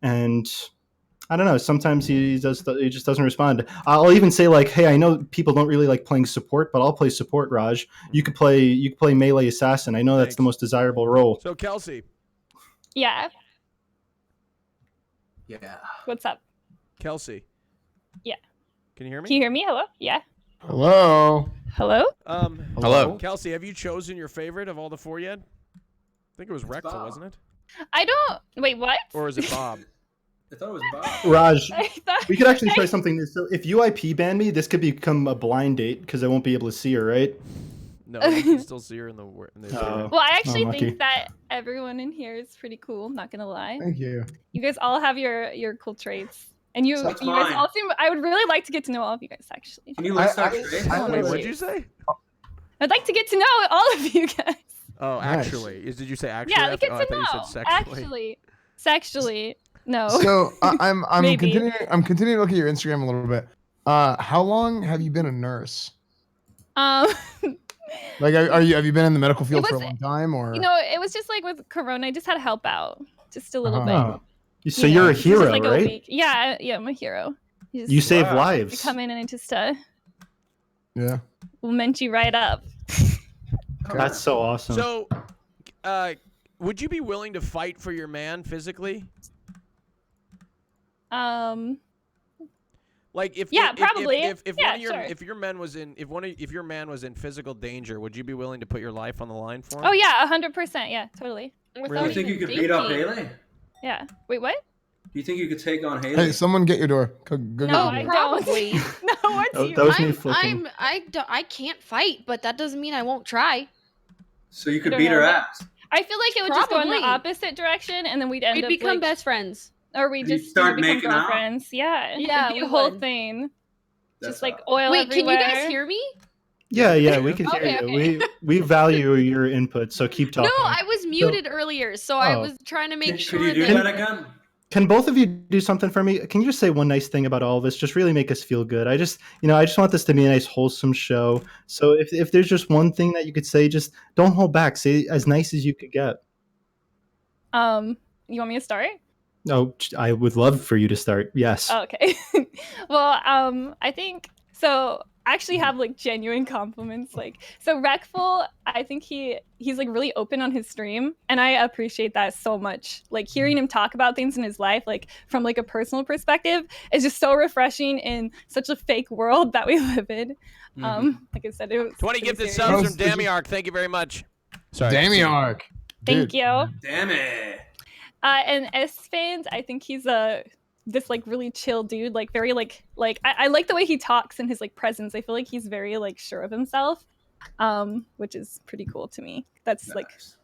And I don't know. Sometimes he just doesn't respond. I'll even say like, "Hey, I know people don't really like playing support, but I'll play support, Raj. You could play melee assassin. I know that's the most desirable role."
So Kelsey.
Yeah.
Yeah.
What's up?
Kelsey.
Yeah.
Can you hear me?
Can you hear me? Hello? Yeah.
Hello.
Hello?
Hello. Kelsey, have you chosen your favorite of all the 4 yet? I think it was Rexel, wasn't it?
I don't. Wait, what?
Or is it Bob?
I thought it was Bob.
Raj,
I thought-
we could actually try something new. So if you IP ban me, this could become a blind date because I won't be able to see her, right?
No, you can still see her in the.
Well, I actually
unlucky.
think that everyone in here is pretty cool. Not gonna lie.
Thank you.
You guys all have your cool traits, and you
That's
you guys
mine.
all seem. I would really like to get to know all of you guys. Actually,
Can you list our traits?
Wait, what'd you say?
I'd like to get to know all of you guys.
Oh,
Nice.
actually. Did you say actually?
Yeah, like, get
Oh, I
to
thought
know.
you said sexually.
Actually, sexually, no.
So I'm
Maybe.
continuing to look at your Instagram a little bit. How long have you been a nurse? Like, have you been in the medical field for a
was-
long time, or
You know, it was just like with Corona. I just had to help out, just a little
Uh-huh.
bit.
So
you
you're
know,
a
just
hero,
like a
right?
week. Yeah, yeah, I'm a hero.
You save
I
lives.
come in and just
yeah?
will mench you right up.
That's so awesome.
So, would you be willing to fight for your man physically? Like if
Yeah,
if,
probably.
if
Yeah,
one of your
sure.
if your man was in if your man was in physical danger, would you be willing to put your life on the line for him?
Oh yeah, 100%. Yeah, totally.
Really?
Do you think you could beat up Haley?
Yeah. Wait, what?
Do you think you could take on Haley?
Hey, someone get your door. Go get
No,
your
I
door.
Probably.
no, what's
Oh,
you?
that was me flicking.
I can't fight, but that doesn't mean I won't try.
So you could
don't
beat her
know.
ass.
I feel like it would just go in the
Probably.
opposite direction, and then we'd end
We'd
up
become
like,
best friends.
or we'd
You'd
just
start
become
making out?
girlfriends. Yeah,
Yeah,
it'd be
we
a whole
would.
thing.
That's
Just like
hot.
oil
Wait, can you guys
everywhere.
hear me?
Yeah, we can hear
Okay,
you.
okay.
We value your input, so keep talking.
No, I was muted earlier, so I
Oh.
was trying to make
Could
sure
you do
that.
that again?
Can both of you do something for me? Can you just say one nice thing about all of this? Just really make us feel good. I just want this to be a nice, wholesome show. So if there's just one thing that you could say, just don't hold back. Say as nice as you could get.
You want me to start?
No, I would love for you to start. Yes.
Oh, okay. Well, I think so. I actually have like genuine compliments. Like, so Rekful, I think he's like really open on his stream, and I appreciate that so much. Like hearing him talk about things in his life, like from like a personal perspective, is just so refreshing in such a fake world that we live in. Like I said, it was
20
pretty
gifted
serious.
subs from Damiark. Thank you very much. Sorry.
Damiark.
Thank
Dude.
you.
Damn it.
And S fans, I think he's this like really chill dude, like very like I like the way he talks and his like presence. I feel like he's very like sure of himself, which is pretty cool to me. That's like
Nice.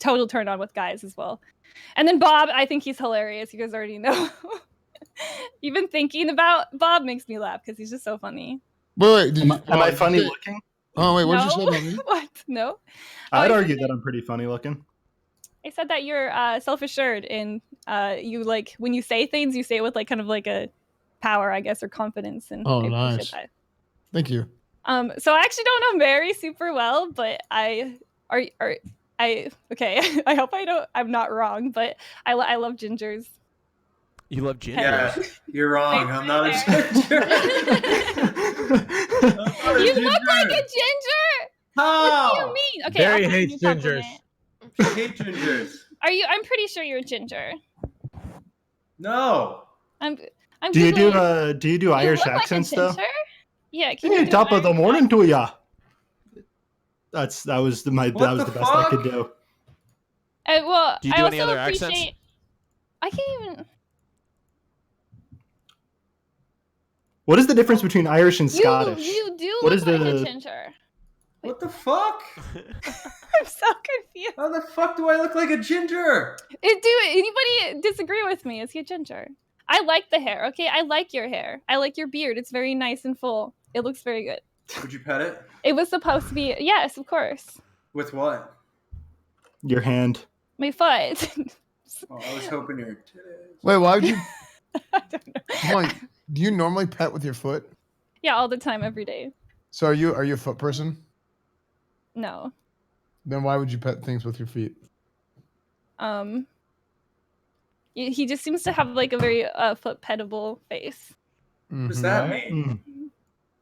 total turn on with guys as well. And then Bob, I think he's hilarious. You guys already know. Even thinking about Bob makes me laugh because he's just so funny.
Wait,
Am I funny looking?
Oh wait, what did you say
No?
about me?
What? No.
I'd
I
argue
said
that I'm pretty funny looking.
I said that you're self-assured and you like when you say things, you say it with like kind of like a power, I guess, or confidence. And
Oh,
I appreciate
nice.
that.
Thank you.
So I actually don't know Mary super well, but okay. I hope I'm not wrong, but I love gingers.
You love ginger.
Yeah, you're wrong. I'm not a
Thanks,
ginger.
You look like a ginger.
How?
What do you mean? Okay,
Barry
I'll give
hates
you a compliment.
gingers.
I hate gingers.
I'm pretty sure you're a ginger.
No.
I'm
Do you do
Googling-
do you do
You
Irish
look like a
accents though?
ginger? Yeah. Can you
Hey,
do
top
an
of the
Irish
morning
accent?
to ya. That was the
What
best
the
I could
fuck?
do.
Well,
Do you
I
do
also
any other accents?
appreciate. I can't even.
What is the difference between Irish and Scottish?
You do
What
look
is
like
the-
a ginger.
What the fuck?
I'm so confused.
How the fuck do I look like a ginger?
Anybody disagree with me? Is he a ginger? I like the hair. Okay, I like your hair. I like your beard. It's very nice and full. It looks very good.
Would you pet it?
It was supposed to be. Yes, of course.
With what?
Your hand.
My foot.
Oh, I was hoping your titties.
Wait, why would you?
I don't know.
Hold on, do you normally pet with your foot?
Yeah, all the time, every day.
So are you a foot person?
No.
Then why would you pet things with your feet?
He just seems to have like a very foot petable face.
What does that mean?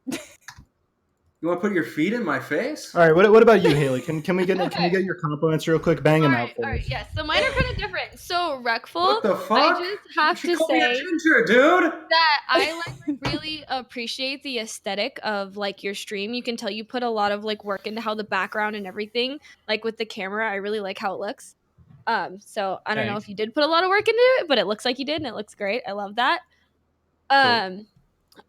You want to put your feet in my face?
All right, what about you, Haley? Can we get your compliments real quick? Bang them out for
All
us.
right, yes. So mine are kind of different. So Reckful,
What the fuck?
I just have
You
to
call me a
say
ginger, dude.
that I like really appreciate the aesthetic of like your stream. You can tell you put a lot of like work into how the background and everything, like with the camera. I really like how it looks. So I don't know
Thanks.
if you did put a lot of work into it, but it looks like you did, and it looks great. I love that.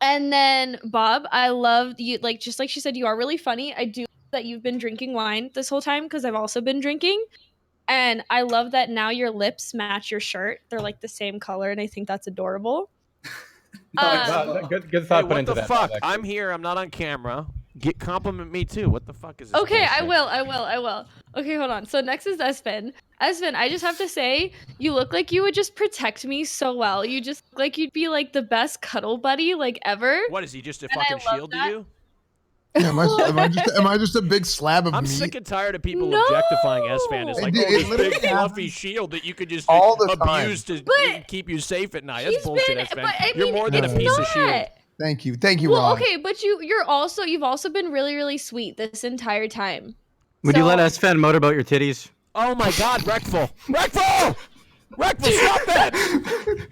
And then Bob, I love you. Like just like she said, you are really funny. I do love that you've been drinking wine this whole time because I've also been drinking, and I love that now your lips match your shirt. They're like the same color, and I think that's adorable.
Good
Hey,
thought put
what
into
the
that.
fuck?
Bob,
I'm here. I'm not on camera. Compliment me too. What the fuck is this?
Okay, I
bullshit?
will. Okay, hold on. So next is Espen. Espen, I just have to say, you look like you would just protect me so well. You just look like you'd be like the best cuddle buddy like ever.
What is he? Just a
And I
fucking
love
shield to
that.
you?
Yeah, am I just a big slab of
I'm
meat?
sick and tired of people objectifying S-Fan as
It
like,
do-
oh,
it
this
literally
big fluffy shield that you could just
all the time.
abuse to
But
keep you safe at night. That's
he's
bullshit,
been-
S-Fan.
but I
You're
mean,
more than a
it's
piece of shield.
not.
Thank you,
Well,
Rob.
okay, but you've also been really, really sweet this entire time.
Would you let S-Fan motorboat your titties?
Oh my god, Reckful! Reckful! Reckful, stop that!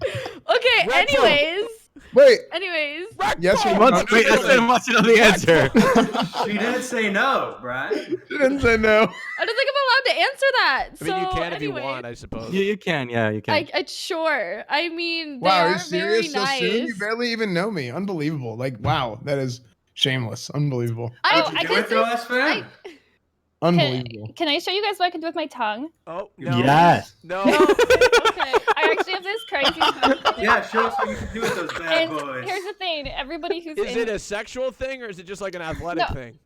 Okay,
Reckful.
Wait.
anyways.
Yes,
Reckful!
Wait, S-Fan wants to know the answer.
She didn't say no, Brian.
She didn't say no.
I don't think I'm allowed to answer that.
I mean, you
So,
can if you
anyway.
want, I suppose.
You can, yeah, you can.
I sure. I mean, they
Wow, are
are
you serious?
very
So
nice.
soon? You barely even know me. Unbelievable. Like, wow, that is shameless. Unbelievable.
I
Did you do
can
it though, S-Fan?
Unbelievable.
Can I show you guys what I can do with my tongue?
Oh, no.
Yes.
No.
Okay, I actually have this crazy tongue.
Yeah, show us what you can do with those bad
And
boys.
here's the thing: everybody who's
Is
in,
it a sexual thing or is it just like an athletic
No.
thing?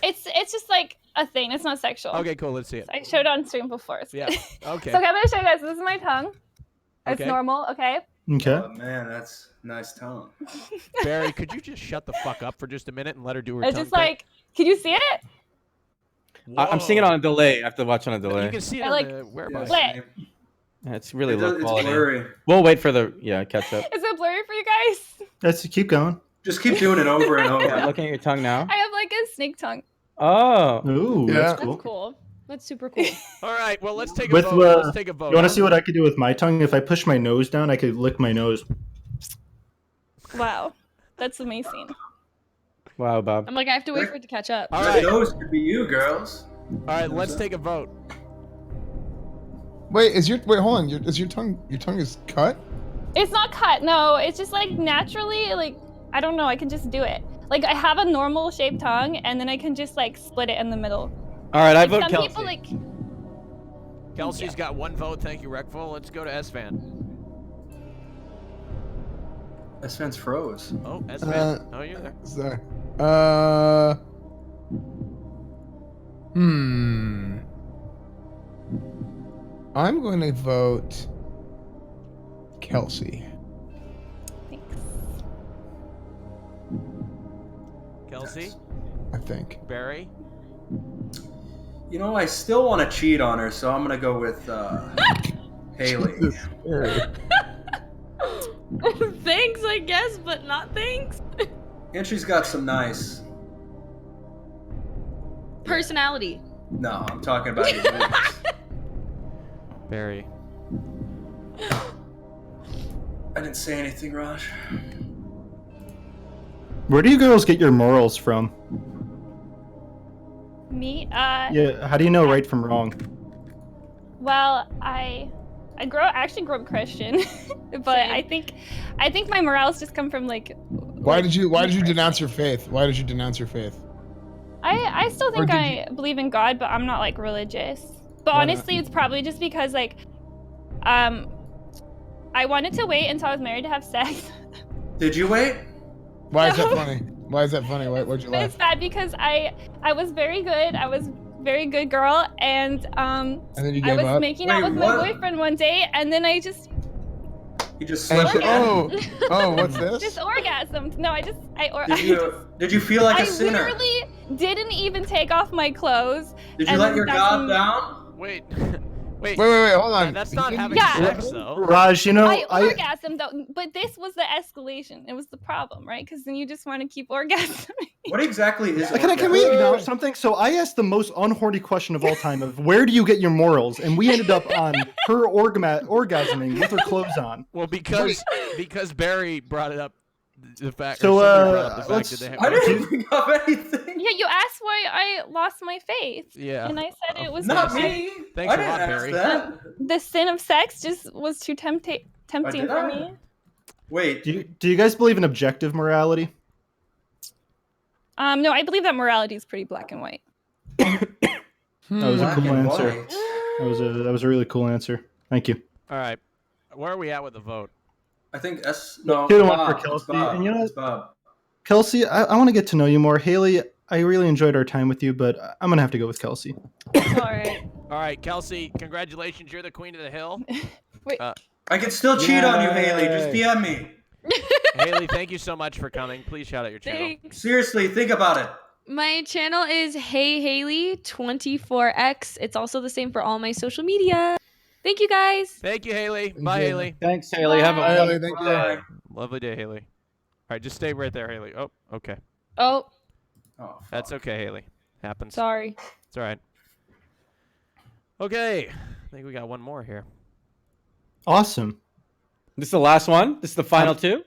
it's just like a thing. It's not sexual.
Okay, cool. Let's see it.
I showed it on stream before. So.
Yeah. Okay.
So okay, I'm gonna show you guys. This is my tongue. It's
Okay.
normal. Okay.
Okay.
Oh man, that's nice tongue.
Barry, could you just shut the fuck up for just a minute and let her do her
It's
tongue
just
thing?
like, can you see it?
I'm seeing it on a delay. I have to watch on a delay.
You can see it
I
on
like-
the whereabouts.
Wait.
Yeah, it's really low
It's
quality.
blurry.
We'll wait for the catch up.
Is it blurry for you guys?
Let's keep going.
Just keep doing it over and over.
Yeah, looking at your tongue now.
I have like a snake tongue.
Oh.
Ooh,
Yeah.
that's
That's
cool.
cool. That's super cool.
All right, well, let's take a
With
vote. Let's take a vote.
you want to see what I could do with my tongue? If I push my nose down, I could lick my nose.
Wow, that's amazing.
Wow, Bob.
I'm like, I have to wait for it to catch up.
All right.
Those could be you, girls.
All right, let's take a vote.
Wait, hold on. Is your tongue is cut?
It's not cut. No, it's just like naturally, like I don't know. I can just do it. Like I have a normal shaped tongue, and then I can just like split it in the middle.
All right, I
Like,
vote
some
Kelsey.
people like.
Kelsey's got one vote. Thank you, Reckful. Let's go to S-Fan.
S-Fan's froze.
Oh, S-Fan. Oh, you're there.
Sorry. I'm going to vote Kelsey.
Thanks.
Kelsey,
I think.
Barry.
You know, I still want to cheat on her, so I'm gonna go with Haley.
Thanks, I guess, but not thanks.
And she's got some nice.
Personality.
No, I'm talking about your movies.
Barry.
I didn't say anything, Raj.
Where do you girls get your morals from?
Me?
Yeah. How do you know right from wrong?
Well, I actually grew up Christian, but I think my morals just come from like.
Why did you denounce your faith? Why did you denounce your faith?
I still
Or
think
did
I believe in God, but I'm not like religious. But
Why not?
honestly, it's probably just because like, I wanted to wait until I was married to have sex.
Did you wait?
Why is that funny? Why is that funny? Why'd you
But
laugh?
it's bad because I was very good. I was very good girl, and
then you
I
gave
was
up?
making out
Wait,
with
what?
my boyfriend one day, and then I just
You just
And
slept.
she- oh, what's this?
just orgasmed. No, I
Did you feel like a
I
sinner?
literally didn't even take off my clothes.
Did you
and
let your
that's
guard
when-
down?
Wait.
Wait, hold on.
That's not having
Yeah.
sex, though.
Raj, you know,
I orgasmed though, but this was the escalation. It was the problem, right? Because then you just want to keep orgasming.
What exactly is
Can we acknowledge something? So I asked the most unhorny question of all time of where do you get your morals? And we ended up on her orgasming with her clothes on.
Well, because Barry brought it up. The fact.
So,
or somebody brought up the fact
let's-
that they have
I didn't bring up anything.
Yeah, you asked why I lost my faith.
Yeah.
And I said it was
Not
because
me.
Thanks
I
a
didn't
lot,
ask
Barry.
that.
the sin of sex just was too tempting
did
for
I?
me.
Wait.
Do you guys believe in objective morality?
No, I believe that morality is pretty black and white.
That was a
Black
cool
and
answer.
white.
That was a really cool answer. Thank you.
All right. Where are we at with the vote?
I think no.
2-1
Bob.
for
It's
Kelsey.
Bob.
And you know what?
It's Bob.
Kelsey, I want to get to know you more. Haley, I really enjoyed our time with you, but I'm gonna have to go with Kelsey.
All right.
All right, Kelsey. Congratulations. You're the queen of the hill.
Wait.
I can still cheat on you, Haley. Just DM me.
Haley, thank you so much for coming. Please shout out your channel.
Thanks.
Seriously, think about it.
My channel is Hey Haley 24x. It's also the same for all my social media. Thank you guys.
Thank you, Haley. Bye, Haley.
Thanks, Haley. Have a
Bye, Haley.
wonderful
Thank you.
day.
Lovely day, Haley. All right, just stay right there, Haley. Oh, okay.
Oh,
Oh,
That's okay, Haley. Happens.
sorry.
It's all right. Okay. I think we got one more here.
Awesome.
This is the last one. This is the final two.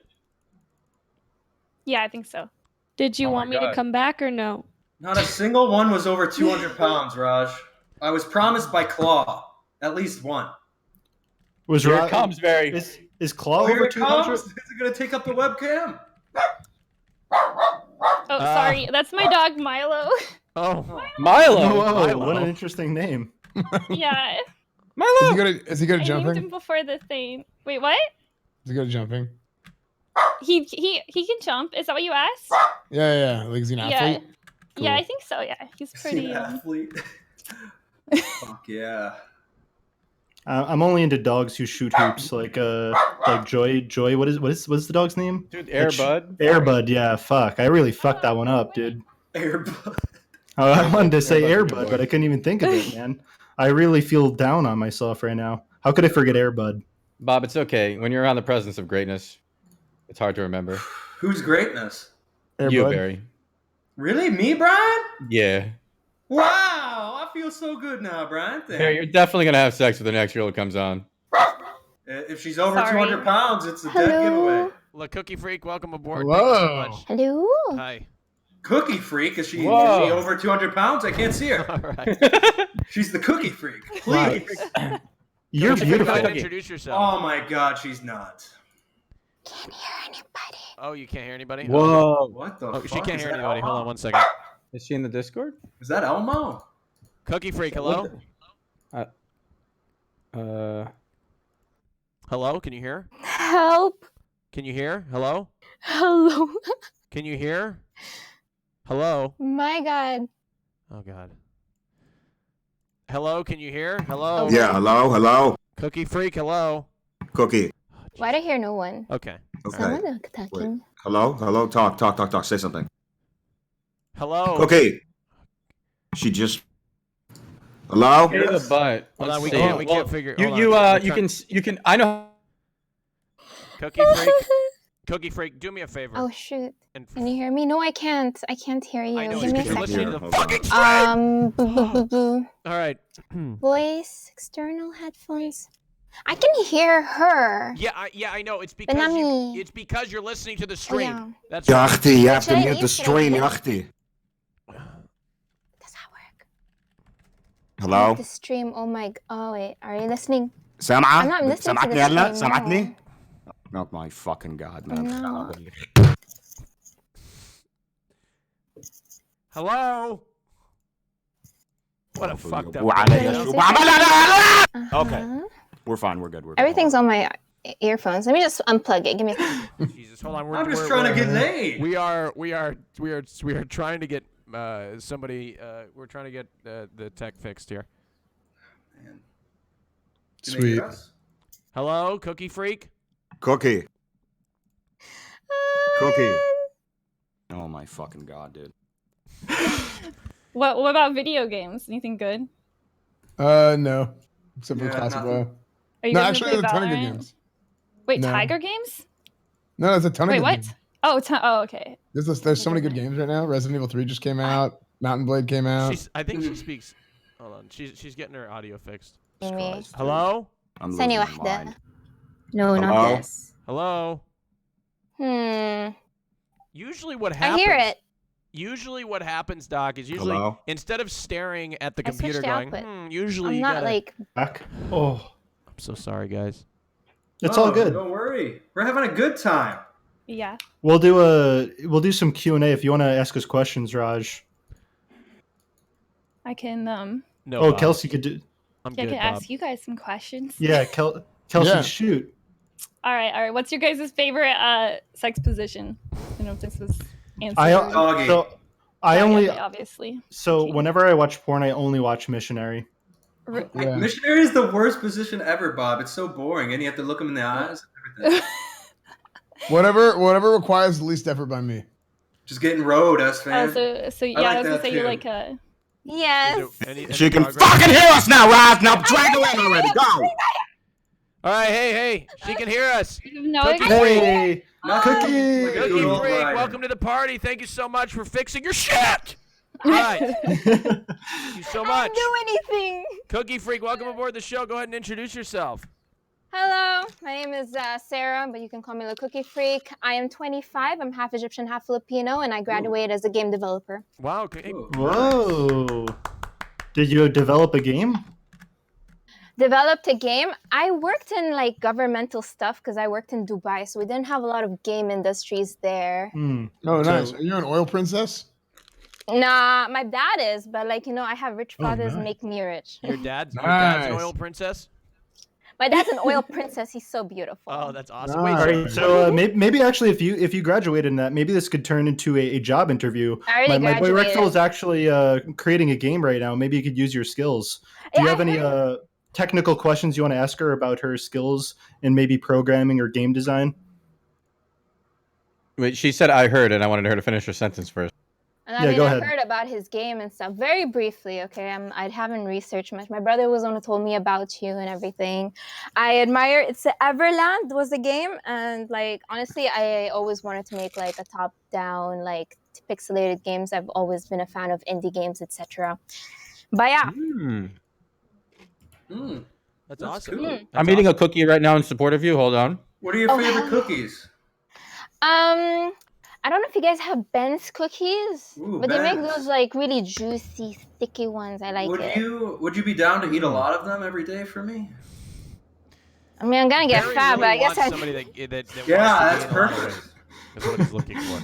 Yeah, I think so.
Did you
Oh my
want me to
God.
come back or no?
Not a single one was over 200 pounds, Raj. I was promised by Claw. At least one.
Was
Here
Ra-
it comes, Barry.
Is Claw
Here
over
it
200?
comes. Is it going to take up the webcam?
Oh, sorry. That's my dog Milo.
Oh.
Milo.
Whoa,
Milo.
what an interesting name.
Yeah.
Is he good at
I named him
jumping?
before the thing. Wait, what?
Is he good at jumping?
He can jump. Is that what you asked?
Yeah. Like, is he an
Yeah.
athlete?
Yeah,
Cool.
I think so. Yeah, he's
Is he
pretty.
an athlete? Fuck yeah.
I'm only into dogs who shoot hoops, like Joy. Joy, what is the dog's name?
Dude, Airbud.
Airbud, yeah. Fuck, I really fucked that one up, dude.
Airbud.
I wanted to say
Airbud's a good
Airbud,
boy.
but I couldn't even think of it, man. I really feel down on myself right now. How could I forget Airbud?
Bob, it's okay. When you're around the presence of greatness, it's hard to remember.
Who's greatness?
You,
Airbud?
Barry.
Really? Me, Brian?
Yeah.
Wow. I feel so good now, Brian. Thanks.
Barry, you're definitely gonna have sex with the next girl who comes on.
If she's over
Sorry.
200 pounds, it's a dead giveaway.
Look, Cookie Freak, welcome aboard.
Hello.
Thank you so
Hello.
much. Hi.
Cookie freak? Is she
Whoa.
over 200 pounds? I can't see her.
All right.
She's the cookie freak. Please.
You're
Cookie Freak, go
beautiful.
ahead and introduce yourself.
Oh my god, she's not.
Can't hear anybody.
Oh, you can't hear anybody?
Whoa.
What the
Oh,
fuck?
she can't
Is
hear
that
anybody.
Elmo?
Hold on one second.
Is she in the Discord?
Is that Elmo?
Cookie Freak, hello? Hello? Can you hear?
Help.
Can you hear? Hello?
Hello.
Can you hear? Hello?
My God.
Oh, God. Hello? Can you hear? Hello?
Yeah,
hello.
Cookie Freak, hello?
Cookie.
Why do I hear no one?
Okay.
Someone attacking.
Hello. Talk. Say something.
Hello?
Okay. She just. Hello.
Hear the butt.
Hold on,
Let's
we
see.
can't
Well,
figure.
You
hold
you
on.
you can I know.
Cookie Freak. Cookie Freak, do me a favor.
Oh shoot.
And
Can you hear me? No, I can't. I can't hear you.
I know
Give
it's
me a
because you're listening
second.
to the fucking stream.
Boo, boo, boo, boo.
All right.
Voice, external headphones. I can hear her.
Yeah, I know. It's
But
because
not
you.
me.
It's because you're listening to the
Oh,
stream.
yeah.
That's
Ja, Achti, you have
Should
to
I
mute
leave?
the
Should I
stream,
leave?
Achti.
Does that work?
Hello.
The stream. Oh my. Oh wait. Are you listening?
سامعة؟
I'm not listening to
سمعتني
the
هلا؟
stream.
سمعتني؟
No.
Oh my fucking god, man.
No.
Hello. What a fucked up.
وعلي
video.
شو بعمل؟
Uh-huh.
Okay. We're fine. We're good.
Everything's on my earphones. Let me just unplug it. Give me a second.
Jesus, hold on.
I'm just trying to get laid.
We are trying to get somebody. We're trying to get the tech fixed here.
Man.
Sweet.
Hello, Cookie Freak.
Cookie. Cookie. Oh my fucking god, dude.
What about video games? Anything good?
No, except for
Yeah,
Classic
nothing.
WoW.
Are you
No,
guys
actually,
gonna
there's a
play
ton of good
Valorant?
games.
Wait,
No.
Tiger Games?
No, there's a ton of
Wait,
good
what?
games.
Oh, okay.
There's so many good games right now. Resident Evil 3 just came out. Mountain Blade came out.
I think she speaks. Hold on. She's getting her audio fixed.
Me.
Hello?
I'm
ثانية
losing my
واحدة.
mind.
No,
Hello?
not this.
Hello? Usually what
I
happens.
hear it.
Usually what happens, Doc, is usually
Hello?
instead of staring at the
I switched
computer
the
going,
output.
usually
I'm
you
not
gotta.
like.
Back. Oh,
I'm so sorry, guys.
it's all good.
Don't worry. We're having a good time.
Yeah.
We'll do some Q&A if you want to ask us questions, Raj.
I can
No.
Oh,
Bob.
Kelsey could do.
I'm
I
good,
can
Bob.
ask you guys some questions.
Yeah, Kelsey,
Yeah.
shoot.
All right. What's your guys' favorite sex position? I don't know if this was answered.
Doggy.
I only
obviously.
so whenever I watch porn, I only watch missionary.
Yeah.
Missionary is the worst position ever, Bob. It's so boring, and you have to look them in the eyes and everything.
Whatever requires the least effort by me.
Just getting rode, us
Oh,
fans.
so yeah,
like
I was gonna
that
say you're
too.
like a.
Yes.
She can fucking hear us now, Raj. Now drag her in already. Go.
All right, hey, she can hear us.
No,
Cookie
idea.
Freak.
Hey,
Nothing
Cookie.
like a
Cookie
good old
Freak,
Ryan.
welcome to the party. Thank you so much for fixing your shit. All right. Thank you so much.
Do anything.
Cookie Freak, welcome aboard the show. Go ahead and introduce yourself.
Hello, my name is Sarah, but you can call me the Cookie Freak. I am 25. I'm half Egyptian, half Filipino, and I graduated as a game developer.
Wow.
Whoa. Did you develop a game?
Developed a game. I worked in like governmental stuff because I worked in Dubai, so we didn't have a lot of game industries there.
Oh,
So-
nice. Are you an oil princess?
Nah, my dad is, but like, you know, I have rich fathers
nice.
make me rich.
Your dad's an
Nice.
oil princess?
My dad's an oil princess. He's so beautiful.
Oh, that's awesome.
All right, so maybe actually, if you graduated in that, maybe this could turn into a job interview.
I already
My boy
graduated.
Rexel is actually creating a game right now. Maybe you could use your skills. Do you
Yeah,
have any technical questions you want to ask her about her skills in maybe programming or game design?
Wait, she said I heard, and I wanted her to finish her sentence first.
And
Yeah,
I mean,
go
I
ahead.
heard about his game and stuff very briefly. Okay, I haven't researched much. My brother was the one who told me about you and everything. I admire. It's Everland was the game, and like honestly, I always wanted to make like a top-down, like pixelated games. I've always been a fan of indie games, etc. But yeah,
That's awesome.
Cool.
That's
I'm eating a
awesome.
cookie right now in support of you. Hold on.
What are your
Oh,
favorite
hell.
cookies?
I don't know if you guys have Ben's cookies,
Ooh,
but they make
Ben's.
those like really juicy, sticky ones. I like
Would
it.
you be down to eat a lot of them every day for me?
I mean, I'm gonna get
Barry
fat,
really
but I guess
wants
I.
somebody that
Yeah,
wants
that's
to gain a lot of
perfect.
weight. That's what he's looking for.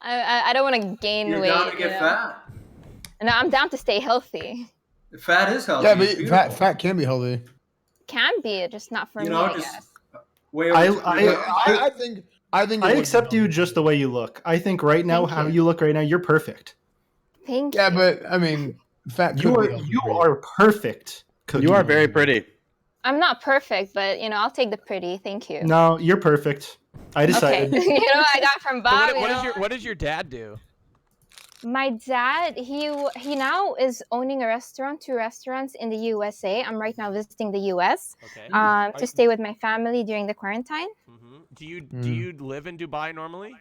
I don't want to gain
You're
weight.
down to get
you know?
fat.
No, I'm down to stay healthy.
Fat is healthy.
Yeah,
It's
but
beautiful.
fat can be healthy.
Can be, just not for
You
me.
know,
I
just
guess.
way
I
over.
I think.
I
it
accept
would-
you just the way you look. I think right now,
Thank
how
you.
you look right now, you're perfect.
Thank
Yeah,
you.
but I mean, fat.
You
could
are
be healthy
you
for
are perfect. Cookie.
You are very pretty.
I'm not perfect, but you know, I'll take the pretty. Thank you.
No, you're perfect. I
Okay.
decided.
You know what I got from
So
Bob?
what does your dad do?
My dad, he now is owning a restaurant, 2 restaurants in the USA. I'm right now visiting the US
Okay.
to stay with my family during the quarantine.
Do you live in Dubai normally?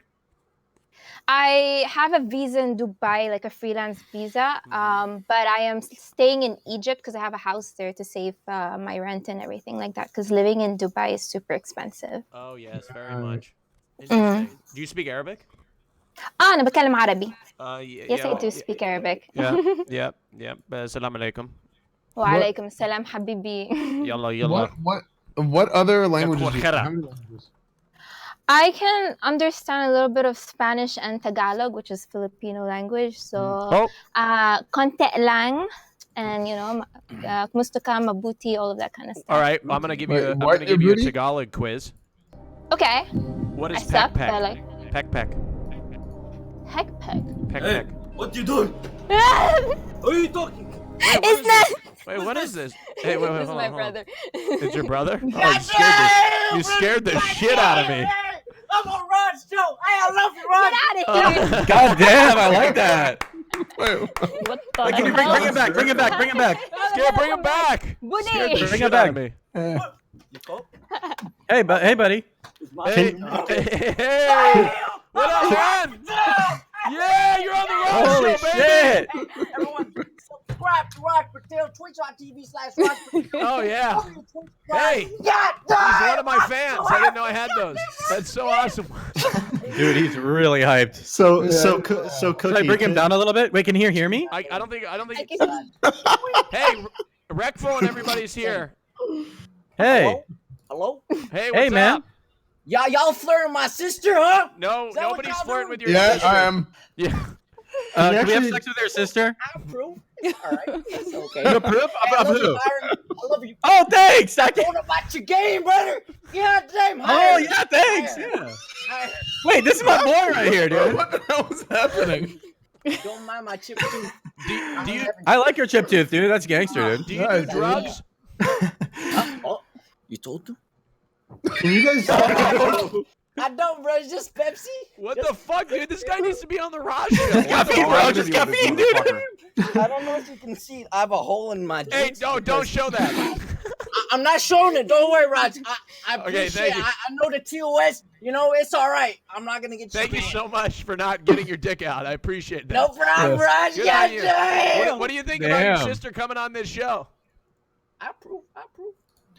I have a visa in Dubai, like a freelance visa, but I am staying in Egypt because I have a house there to save my rent and everything like that. Because living in Dubai is super expensive.
Oh yes, very much.
Mm.
Interesting. Do you speak Arabic?
أنا بتكلم عربي.
Yeah,
Yes, I do speak Arabic.
yeah. Assalamu alaikum.
وعليكم السلام حبيبي.
Yalla.
What other languages? Do you
Cuajera.
how many languages?
I can understand a little bit of Spanish and Tagalog, which is Filipino language. So, konti lang, and you know, kumusta ka, mabuti, all of that kind of stuff.
All right, I'm gonna give you.
Wait,
I'm
what,
gonna give you a
Rudy?
Tagalog quiz.
Okay.
What
I
is
suck,
peck
but I
peck?
like
Peck peck.
heck peck.
Peck peck.
What you doing? Who are you talking?
It's not.
Wait, what is this? Hey, wait,
This is
hold
my
on, hold on.
brother.
It's your brother? Oh,
That's
you scared the shit out of me.
I'm on Rod's show. Hey, I love you, Rod.
Get out of here.
God damn, I like that.
What the
Can you bring him back? Bring him back. Bring him back.
Scared, bring him back.
Buddy.
Scared the
Bring
shit
him
out of
back.
me.
Hey, buddy.
Hey, hey, what up, man? Yeah, you're on the road
Holy
show, baby.
shit.
Everyone, subscribe to Rock Patel, twitch.tv/Rock.
Oh yeah. Hey,
God,
he's one of my fans. I didn't know I had those. That's so awesome.
Dude, he's really hyped.
So
Should
Cookie.
I bring him down a little bit? Wait, can he hear me?
I don't think. Hey, Rekful and everybody's here.
Hey.
Hello?
Hey, what's
Hey, man.
up?
Y'all flirting with my sister, huh?
No,
Is that what
nobody's
y'all
flirting
doing?
with your
Yeah,
sister.
I am.
Yeah.
Can we have sex with your sister?
I approve. All right, that's okay.
You approve?
Hey, I
Of
love you,
who?
Byron. I love you.
Oh, thanks. I
Going about your game, brother. God damn.
Oh, yeah, thanks. Yeah. Wait, this is my boy right here, dude.
What the hell is happening?
Don't mind my chip too.
Do you
I like your chip tooth, dude. That's gangster, dude.
do you do drugs?
Oh, you told them?
Can you guys?
I don't, bro. It's just Pepsi.
What the fuck, dude? This guy needs to be on the Raj show.
Caffeine, bro. Just caffeine, dude.
I don't know if you can see. I have a hole in my.
Hey,
jeans
don't
because-
show that.
I'm not showing it. Don't worry, Raj. I
Okay,
appreciate
thank you.
I know the TOS. You know, it's all right. I'm not going to get
Thank you
banned.
so much for not getting your dick out. I appreciate that.
No problem, Raj.
Good
God
on you.
damn.
What do you think about your
Damn.
sister coming on this show?
I approve.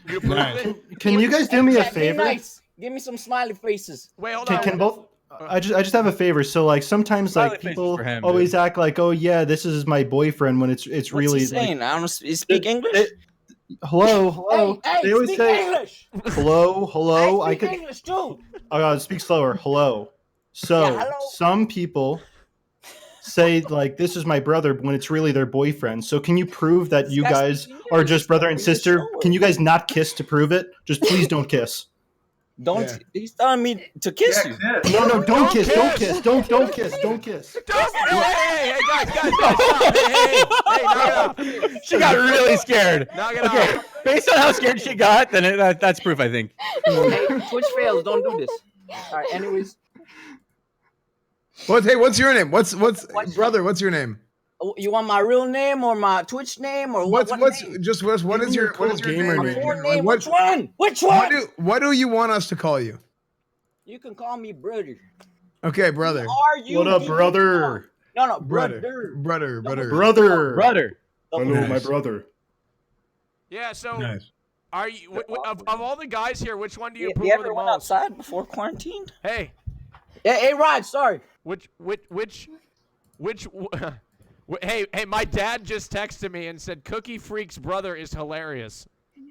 You approve of it?
Can you guys do me a
Chat, be
favor?
nice. Give me some smiley faces.
Wait, hold
Can,
on.
can both? I just have a favor. So like sometimes
Smiley
like
faces
people
for him,
always
dude.
act like, oh yeah, this is my boyfriend when it's
What's
really
he
like,
saying? I don't speak English.
hello.
Hey,
They always
speak
say
English.
hello.
I
I
speak
could.
English too.
Oh God, speak slower. Hello. So
Yeah, hello.
some people say like this is my brother when it's really their boyfriend. So can you prove that you guys are just brother and sister? Can you guys not kiss to prove it? Just please don't kiss.
Don't.
Yeah.
He's telling me to kiss you.
No, don't kiss. Don't kiss. Don't kiss. Don't kiss.
Hey, guys, stop. Hey, knock it off.
She got really scared.
Knock it
Okay,
off.
based on how scared she got, then that's proof, I think.
Hey, Twitch fails. Don't do this. All right. Anyways,
What's your name? What's brother? What's your name?
you want my real name or my Twitch name or what?
What
name?
is your
gamer
name?
name.
Full
Like,
name.
what,
Which one? Which one?
what do you want us to call you?
You can call me brother.
Okay, brother.
Are you?
What up, brother?
No,
Brother.
brother.
Brother. Hello,
Nice.
my brother.
Yeah, so
Nice.
are you of all the guys here, which one do you approve
You
of
ever
the
went
most?
outside before quarantine?
Hey,
Hey, Rod. Sorry.
hey, my dad just texted me and said Cookie Freak's brother is hilarious.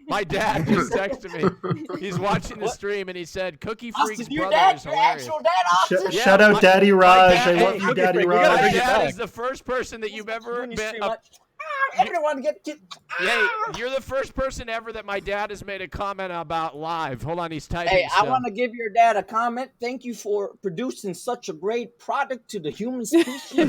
My dad just texted me. He's watching the stream and he said Cookie Freak's
Austin, your
brother
dad,
is
your
hilarious.
actual dad, Austin.
Yeah,
Shout out
my-
Daddy
my
Raj.
dad-
I love
hey,
you,
Cookie
Daddy
Freak, we gotta
Raj.
My
bring it
dad
back.
is the first person that you've ever
Doing this
been.
stream, like, everyone get.
Hey, you're the first person ever that my dad has made a comment about live. Hold on, he's typing.
Hey, I
still.
want to give your dad a comment. Thank you for producing such a great product to the human species.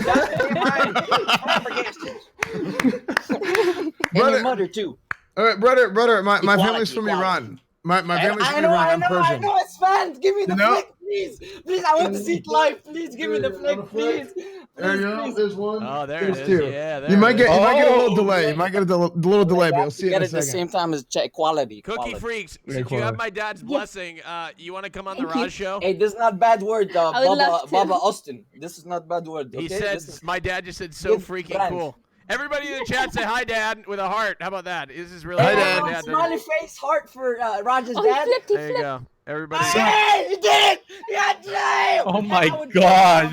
And your mother too.
All right, brother. My
Equality,
family's from
equality.
Iran. My family's
I
from
know,
Iran.
I
I'm
know,
Persian.
it's fun. Give me the
No.
flick, please. Please, I want to see it live. Please give me the flick, please.
There you go. There's one.
Oh, there it
There's
is.
two.
Yeah, there
You might
it
get
is.
a little delay. You might get a little delay, but you'll see it
Get
in a
it at the
second.
same time as check quality.
Cookie Freaks,
Yeah,
since you
quality.
have my dad's blessing, you want to come on the
Thank you.
Raj show?
Hey, this is not bad word,
I would love to.
Baba Austin. This is not bad word.
He
Okay?
said,
This is
my dad just said so
good
freaking
brand.
cool. Everybody in the chat say hi, Dad, with a heart. How about that? This is really
Hi,
cool.
Dad.
My dad does
smiley
it.
face heart for Roger's
Oh, he
dad.
flipped. He
There you
flipped.
go. Everybody.
Hey, you did it! Yeah, damn!
Oh my
I would-
God.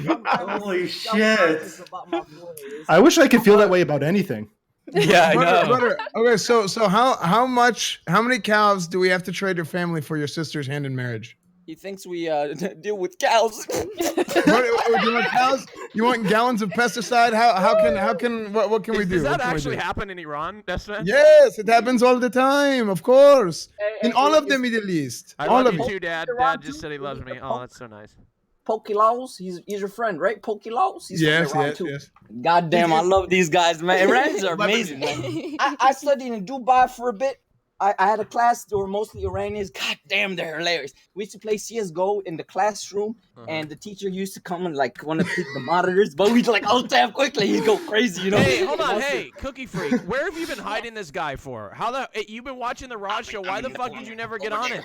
Holy
shit!
I wish I could feel that way about anything.
Yeah, I know.
Brother. Okay, so how many cows do we have to trade your family for your sister's hand in marriage?
He thinks we deal with cows.
What, you want cows? You want gallons of pesticide? What can we do?
Does that
What can we
actually
do?
happen in Iran, Desmond?
Yes, it happens all the time, of course. In all of the
it's-
Middle East.
I
all
love
of
you
it.
too, Dad.
Iran
Dad just
too?
said he loves me. Oh, that's so nice.
Pokelaus, he's your friend, right? Pokelaus? He's
Yes,
from Iran
yes,
too.
yes.
God damn, I love these guys, man. Iranians are amazing, man. I studied in Dubai for a bit. I had a class that were mostly Iranians. God damn, they're hilarious. We used to play CS:GO in the classroom, and the teacher used to come and like want to pick the monitors, but we'd like alt tab quickly. He'd go crazy, you know.
Hey, hold on. Hey, Cookie Freak, where have you been hiding this guy for? You've been watching the Raj show. Why the fuck did you never get on it?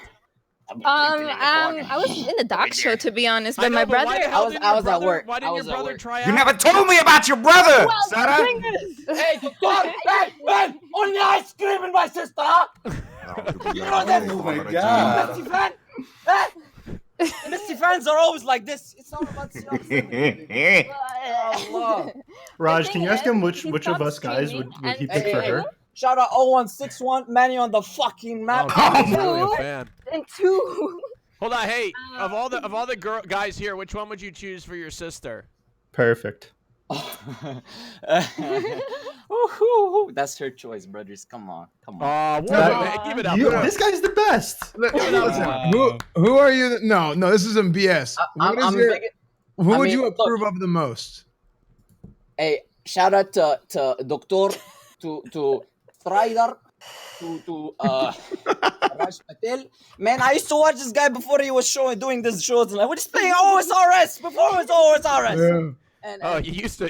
I was in the doc show to be honest,
I
but
know,
my
but why
brother.
the hell didn't your
I was at
brother-
work.
Why
I
didn't your
was at
brother
work.
try out?
You never told me about your brother,
Well, the
Sarah.
thing is-
Hey, God, man, only ice cream in my sister. Huh? You know that?
Oh my God.
Misty fan? Huh? Misty fans are always like this. It's all about Allah.
Raj,
The
can you
thing
ask him
is, he
which of
stopped
us guys
streaming,
would he
and-
pick for her?
Shout out 0161, Manny on the fucking map.
I'm really a fan.
And 2.
Hold on. Hey, of all the guys here, which one would you choose for your sister?
Perfect.
Ooh, that's her choice, brothers. Come on.
Give it up.
This guy's the best.
Listen, who are you? No, this isn't BS. Who would you approve of the most?
Hey, shout out to Doctor, to Strider, to Raj Patel. Man, I used to watch this guy before he was doing this shows. And we're just playing OSRS before it was OSRS.
Oh, you used to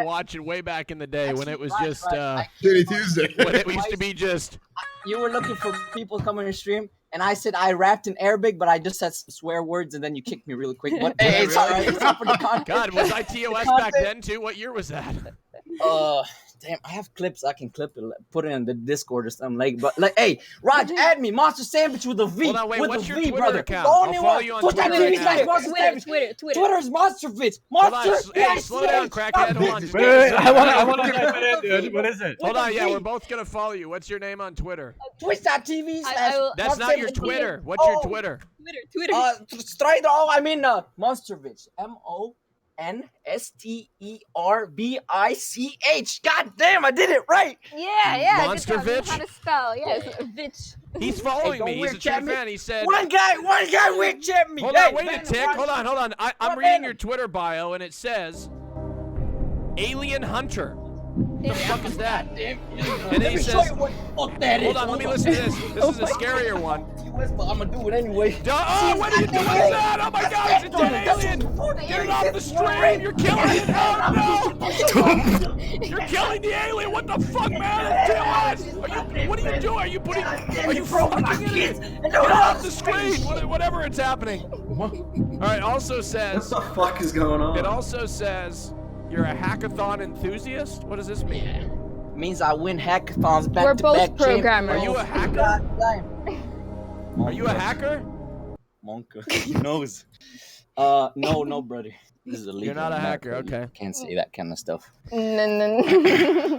watch it way back in the day when it was just
Shitty Tuesday.
when it used to be just.
You were looking for people coming to stream, and I said I rapped in Arabic, but I just said swear words, and then you kicked me really quick. But hey, it's alright. It's not for the content.
God, was I TOS back then too? What year was that?
Damn, I have clips. I can clip it, put it in the Discord or something. But hey, Raj, add me, Monster Sandwich with a V.
Hold on, wait,
with
what's
a
your
V,
Twitter
brother.
account?
The only
I'll follow
one.
you on
Twitch
Twitter
TV
right now.
Twitter.
Twitter.
Twitter's Monstervich.
Hey, slow down, crackhead. Hold on.
Wait, I want to type it in, dude. What is it?
Hold on, yeah, we're both gonna follow you. What's your name on Twitter?
Twitch.tv.
That's not your Twitter. What's your Twitter?
Twitter.
Strider. I mean, Monstervich. Monsterbich. God damn, I did it right.
Yeah.
Monstervich?
Good job. How to spell? Yes, Vitch.
He's following
don't
me. He's
weird
a true
chat me.
fan. He said.
One guy weird chat me.
Hold on, wait a tick. Hold on. I'm reading your Twitter bio, and it says Alien Hunter. What the fuck is that? And then he says,
what that is.
hold on, let me listen to this. This is a scarier one.
But I'm gonna do it anyway.
Oh, what are you doing with that? Oh my God, it's a dead alien! Get it off the stream! You're killing it! No! You're killing the alien! What the fuck, man? It's TOS! What are you doing? Are you fucking it? Get it off the screen! Whatever it's happening. Alright, also says.
What the fuck is going on?
It also says you're a hackathon enthusiast? What does this mean?
Means I win hackathons back
We're
to
both
back.
programmers.
Are you a hacker? Are you a hacker?
Monka, he knows. No, brother. This is illegal.
You're not a hacker, okay.
Can't say that kind of stuff.
No.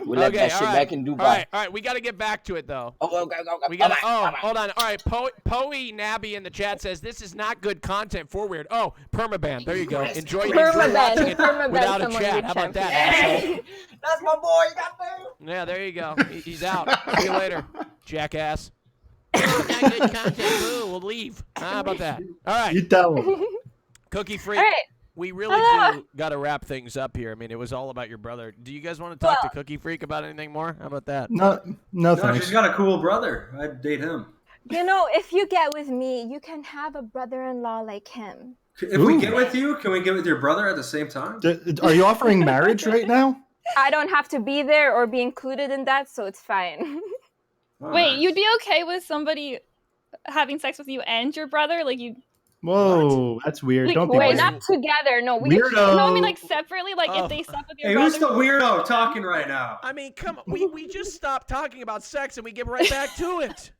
We left that shit back in Dubai.
All right, we got to get back to it though.
Oh, go.
We got. Hold on. All right, Poe Nabby in the chat says this is not good content for weird. Oh, permaban. There you go. Enjoy watching it without a chat. How about that?
Hey, that's my boy. Goddamn.
Yeah, there you go. He's out. See you later, jackass. Not good content. Boo. We'll leave. How about that? All right.
You tell him.
Cookie Freak.
All right.
We really do got to wrap things up here. I mean, it was all about your brother. Do you guys want to talk to Cookie Freak about anything more? How about that?
No, thanks.
She's got a cool brother. I'd date him.
You know, if you get with me, you can have a brother-in-law like him.
If we get with you, can we get with your brother at the same time?
Are you offering marriage right now?
I don't have to be there or be included in that, so it's fine.
Wait, you'd be okay with somebody having sex with you and your brother? Like you?
Whoa, that's weird.
Like,
Don't be
Wait,
weird.
not together. No,
Weirdo.
No, I mean like separately. Like if they slept with your
Hey,
brother.
who's the weirdo talking right now?
I mean, come on. We just stopped talking about sex and we get right back to it.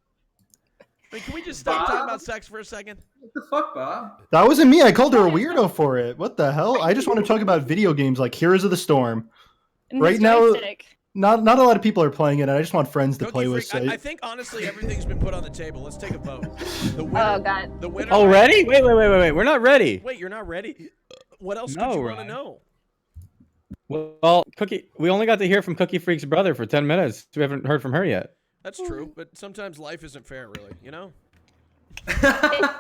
I mean, can we just stop talking about sex for a second?
What the fuck, Bob?
That wasn't me. I called her a weirdo for it. What the hell? I just want to talk about video games like Heroes of the Storm. Right now, not a lot of people are playing it, and I just want friends to play with.
I think honestly everything's been put on the table. Let's take a vote. The winner,
Oh God.
The winner.
Already? Wait. We're not ready.
Wait, you're not ready? What else
No,
could you want to
Ryan.
know?
Well, we only got to hear from Cookie Freak's brother for 10 minutes. We haven't heard from her yet.
That's true, but sometimes life isn't fair, really. You know.
It's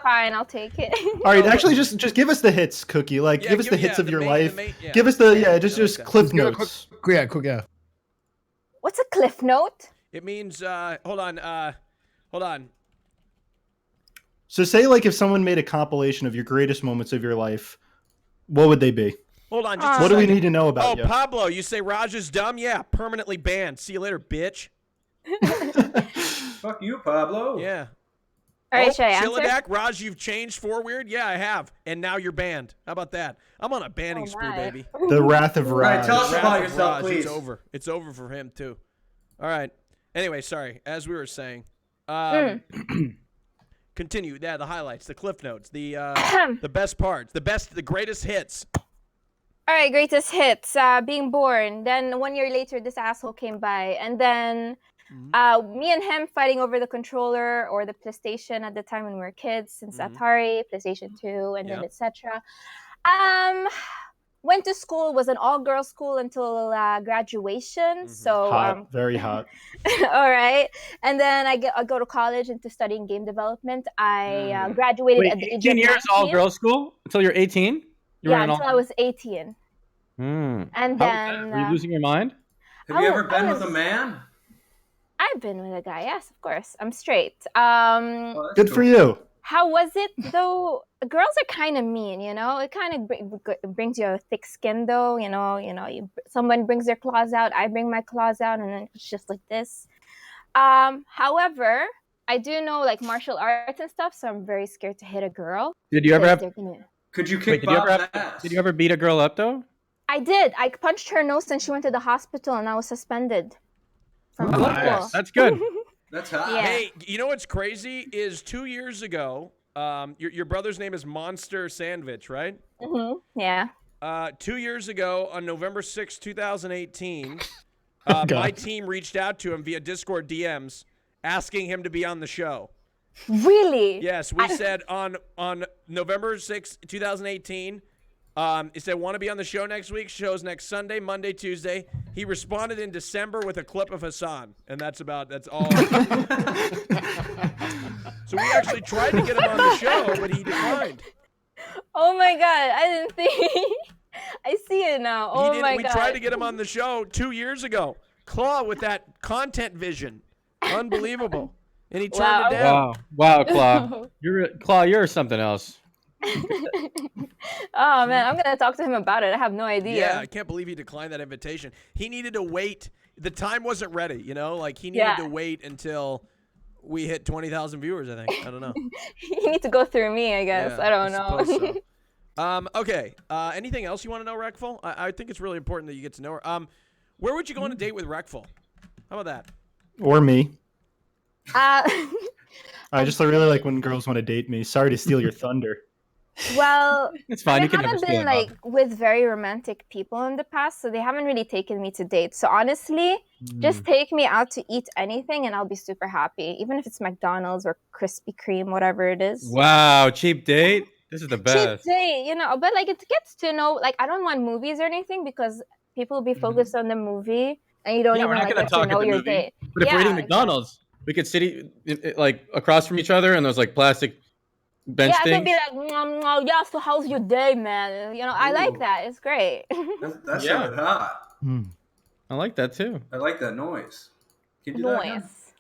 fine. I'll take it.
All right, actually, just give us the hits, Cookie. Like, give us the hits of your life. Give us the just cliff notes.
Quick.
What's a cliff note?
It means hold on. Hold on.
So say like if someone made a compilation of your greatest moments of your life, what would they be?
Hold on. Just a
What do we
second.
need to know about
Oh,
you?
Pablo, you say Raj is dumb? Yeah, permanently banned. See you later, bitch.
Fuck you, Pablo.
Yeah.
All right, should I answer?
Chilladak, Raj, you've changed for weird? Yeah, I have. And now you're banned. How about that? I'm on a banning spree,
my.
baby.
The Wrath of
Right,
Raj.
tell us
Wrath
about
of
yourself,
Raj,
please.
It's over. It's over for him, too. All right. Anyway, sorry. As we were saying. Continue. Yeah, the highlights, the cliff notes, the best parts, the greatest hits.
All right, greatest hits. Being born. Then 1 year later, this asshole came by, and then me and him fighting over the controller or the PlayStation at the time when we were kids, since Atari, PlayStation 2, and then etc. Went to school. Was an all-girls school until graduation. So
Hot, very hot.
all right, and then I go to college into studying game development. I graduated
Wait,
at the age
18
of
years
19.
all girls school until you're 18?
Yeah, until I was 18.
And
And then
were you losing your mind?
Have you ever
I
been with a
was-
man?
I've been with a guy. Yes, of course. I'm straight.
Good for you.
How was it though? Girls are kind of mean, you know. It kind of brings you a thick skin, though. Someone brings their claws out, I bring my claws out, and then it's just like this. However, I do know like martial arts and stuff, so I'm very scared to hit a girl.
Did you ever
because
have?
they're gonna-
Could you
Wait,
kick
did you ever
Bob's
have?
ass?
Did you ever beat a girl up though?
I did. I punched her nose, and she went to the hospital, and I was suspended from football.
Nice. That's good.
That's hot.
Yeah.
Hey, you know what's crazy is 2 years ago, your brother's name is Monster Sandwich, right?
Yeah.
2 years ago, on November 6, 2018,
God.
my team reached out to him via Discord DMs asking him to be on the show.
Really?
Yes, we said on November 6, 2018, he said, want to be on the show next week? Show's next Sunday, Monday, Tuesday. He responded in December with a clip of Hassan, and that's all. So we actually tried to get him on the show, but he declined.
Oh my god! I didn't think. I see it now. Oh my
We
god!
tried to get him on the show 2 years ago. Claw with that content vision. Unbelievable. And he turned it down.
Wow, Claw. You're something else.
Oh man, I'm gonna talk to him about it. I have no idea.
Yeah, I can't believe he declined that invitation. He needed to wait. The time wasn't ready, like he needed to wait until we hit 20,000 viewers, I think. I don't know.
You need to go through me, I guess.
Yeah,
I don't
suppose
know.
so. Okay. Anything else you want to know, Rekful? I think it's really important that you get to know her. Where would you go on a date with Rekful? How about that?
Or me.
Uh,
I just really like when girls want to date me. Sorry to steal your thunder.
well,
It's fine.
I
You can never
haven't
steal
been
it,
like
Bob.
with very romantic people in the past, so they haven't really taken me to dates. So honestly, just take me out to eat anything, and I'll be super happy, even if it's McDonald's or Krispy Kreme, whatever it is.
Wow, cheap date. This is the best.
Cheap date, but like it gets to know. Like I don't want movies or anything because people will be focused on the movie, and you don't
Yeah,
even
we're not
like
gonna
get to
talk at
know
the
your
movie.
date.
But if we're
Yeah,
eating McDonald's, we could sit like across from each other, and there's like plastic bench
Yeah, I
things.
could be like, yeah, so how's your day, man? I like that. It's great.
That
Yeah.
sounded hot.
I like that too.
I like that noise. Can you do that again?
Noise.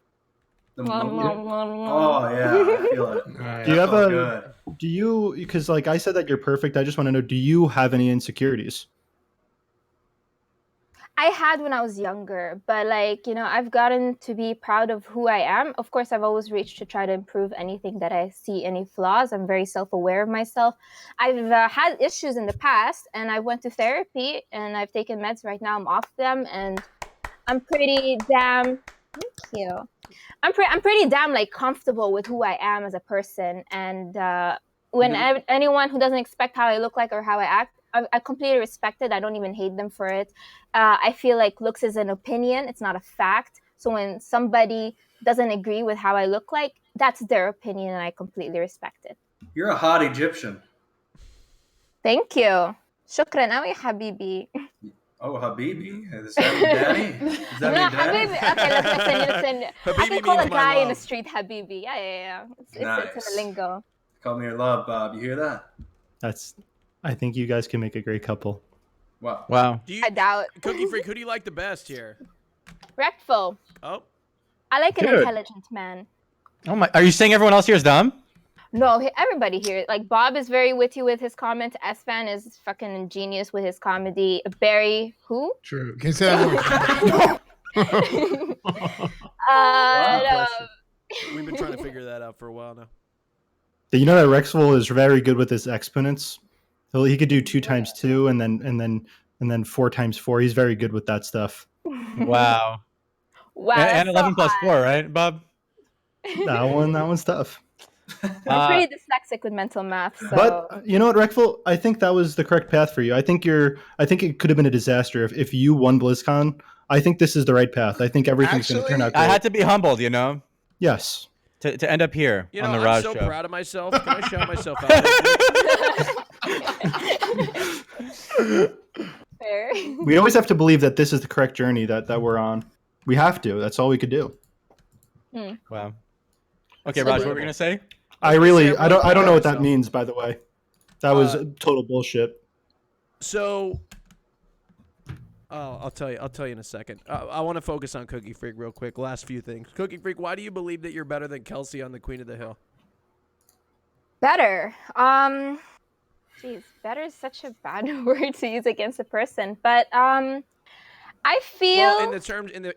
The
Mwah,
mo-
mwah, mwah,
Oh
mwah.
yeah, I feel it.
Do you
That
have
felt
a?
good.
Do you? Because like I said that you're perfect. I just want to know. Do you have any insecurities?
I had when I was younger, but I've gotten to be proud of who I am. Of course, I've always reached to try to improve anything that I see any flaws. I'm very self-aware of myself. I've had issues in the past, and I went to therapy, and I've taken meds. Right now, I'm off them, and I'm pretty damn. Thank you. I'm pretty damn comfortable with who I am as a person, and when anyone who doesn't expect how I look like or how I act, I completely respect it. I don't even hate them for it. I feel like looks is an opinion. It's not a fact. So when somebody doesn't agree with how I look like, that's their opinion, and I completely respect it.
You're a hot Egyptian.
Thank you. Shukran awi habibi.
Oh, Habibi. Is that your daddy? Is that
No,
your daddy?
habibi. Okay, listen. I
Habibi
can call a
means my
guy in
love.
the street habibi. Yeah. It's
Nice.
a lingo.
Call me your love, Bob. You hear that?
I think you guys can make a great couple.
Wow.
Wow.
Do you,
I doubt.
Cookie Freak, who do you like the best here?
Rectful.
Oh,
I like an
Good.
intelligent man.
Oh my! Are you saying everyone else here is dumb?
No, everybody here. Like Bob is very witty with his comments. S-Fan is fucking ingenious with his comedy. Barry, who?
True. Can you say that
We've been trying to figure that out for a while now.
You know that Rexful is very good with his exponents. He could do 2 times 2 and then 4 times 4. He's very good with that stuff.
Wow.
Wow.
And
that's
11
so
plus
hot.
4, right, Bob?
That one's tough.
I'm pretty dyslexic with mental math, so.
But you know what, Rexful? I think that was the correct path for you. I think it could have been a disaster if you won BlizzCon. I think this is the right path. I think everything's going to turn out great.
I had to be humbled, you know.
Yes.
To end up here
You know,
on the
I'm
Raj
so
show.
proud of myself. Can I shout myself out?
Fair.
We always have to believe that this is the correct journey that we're on. We have to. That's all we could do.
Wow. Okay, Raj, what were we gonna say?
I don't know what that means, by the way. That was total bullshit.
So, I'll tell you in a second. I want to focus on Cookie Freak real quick. Last few things. Cookie Freak, why do you believe that you're better than Kelsey on the Queen of the Hill?
Better. Jeez, better is such a bad word to use against a person, but I feel.
Well,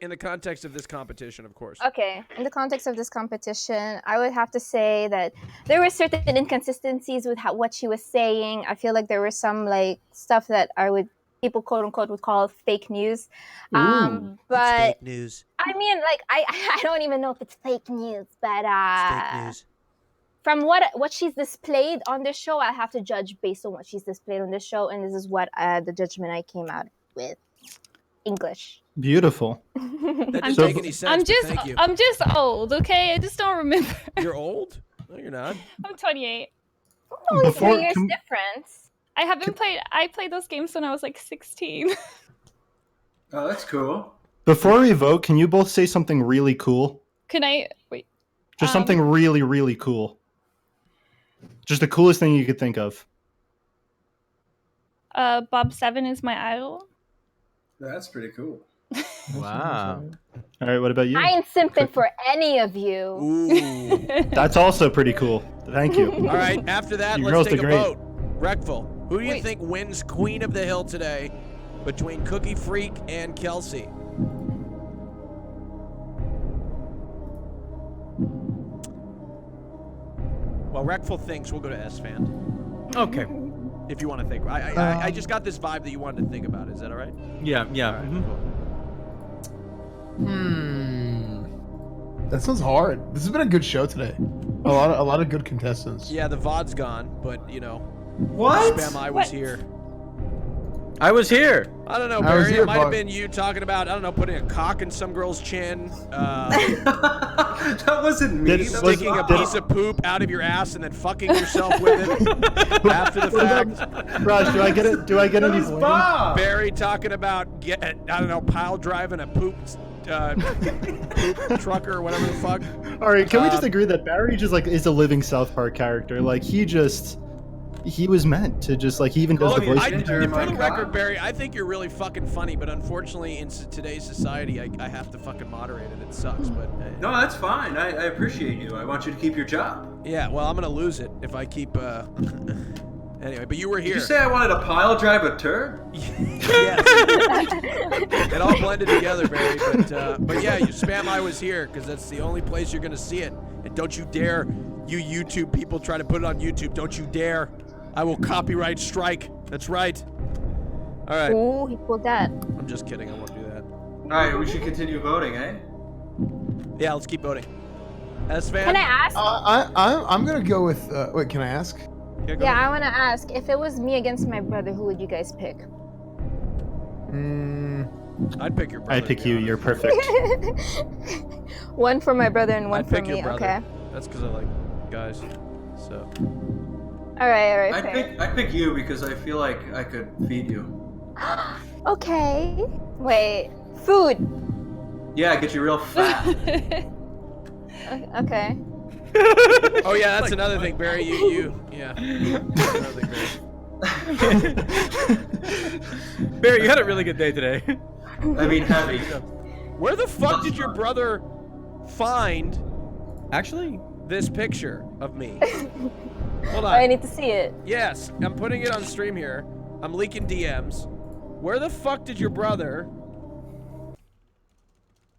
in the context of this competition, of course.
Okay, in the context of this competition, I would have to say that there were certain inconsistencies with what she was saying. I feel like there were some like stuff that people quote unquote would call fake news. But
fake news.
I mean, like I don't even know if it's fake news, but
Fake news.
from what she's displayed on this show, I have to judge based on what she's displayed on this show, and this is what the judgment I came out with. English.
Beautiful.
That doesn't make any sense. but thank you.
I'm just old, okay? I just don't remember.
You're old? No, you're not.
I'm 28.
Only 3 years difference.
I played those games when I was like 16.
Oh, that's cool.
Before we vote, can you both say something really cool?
Can I wait?
Just something really, really cool. Just the coolest thing you could think of.
Bob 7 is my idol.
That's pretty cool.
Wow.
All right, what about you?
I ain't simping for any of you.
That's also pretty cool. Thank you.
All right, after that,
You
let's
girls
take a
did great.
vote. Reckful, who do you think wins Queen of the Hill today between Cookie Freak and Kelsey? Well, Reckful thinks we'll go to S-Fan.
Okay.
If you want to think. I just got this vibe that you wanted to think about. Is that all right?
Yeah.
All right, cool.
That sounds hard. This has been a good show today. A lot of good contestants.
Yeah, the VOD's gone, but you know.
What?
Spam I was here.
I was here.
I don't know,
I was
Barry.
here,
It might have
Bob.
been you talking about, I don't know, putting a cock in some girl's chin.
That wasn't me.
Sticking a piece of poop out of your ass and then fucking yourself with it after the fact.
Raj, do I get it? Do I get any blame?
Barry talking about, I don't know, pile driving a poop trucker or whatever the fuck.
All right, can we just agree that Barry just like is a living South Park character? Like he was meant to just like he even does the voice.
For the record, Barry, I think you're really fucking funny, but unfortunately, in today's society, I have to fucking moderate it. It sucks, but
No, that's fine. I appreciate you. I want you to keep your job.
yeah. Well, I'm gonna lose it if I keep. Anyway, but you were here.
Did you say I wanted to pile drive a turd?
It all blended together, Barry. But yeah, you spam I was here because that's the only place you're gonna see it. And don't you dare, you YouTube people, try to put it on YouTube. Don't you dare. I will copyright strike. That's right. All right.
Ooh, he pulled that.
I'm just kidding. I won't do that.
All right, we should continue voting, eh?
Yeah, let's keep voting. S-Fan?
Can I ask?
I'm gonna go with. Wait, can I ask?
Yeah, I want to ask. If it was me against my brother, who would you guys pick?
I'd pick your brother.
I pick you. You're perfect.
One for my brother and one
I'd
for
pick
me.
your brother.
Okay.
That's because I like guys. So.
All right.
I pick you because I feel like I could feed you.
Okay. Wait. Food.
Yeah, get you real fat.
Okay.
Oh yeah, that's another thing, Barry. Yeah. That's another thing, Barry.
Barry, you had a really good day today.
I mean, heavy.
Where the fuck did your brother find
Actually,
this picture of me. Hold on.
I need to see it.
Yes, I'm putting it on stream here. I'm leaking DMs. Where the fuck did your brother?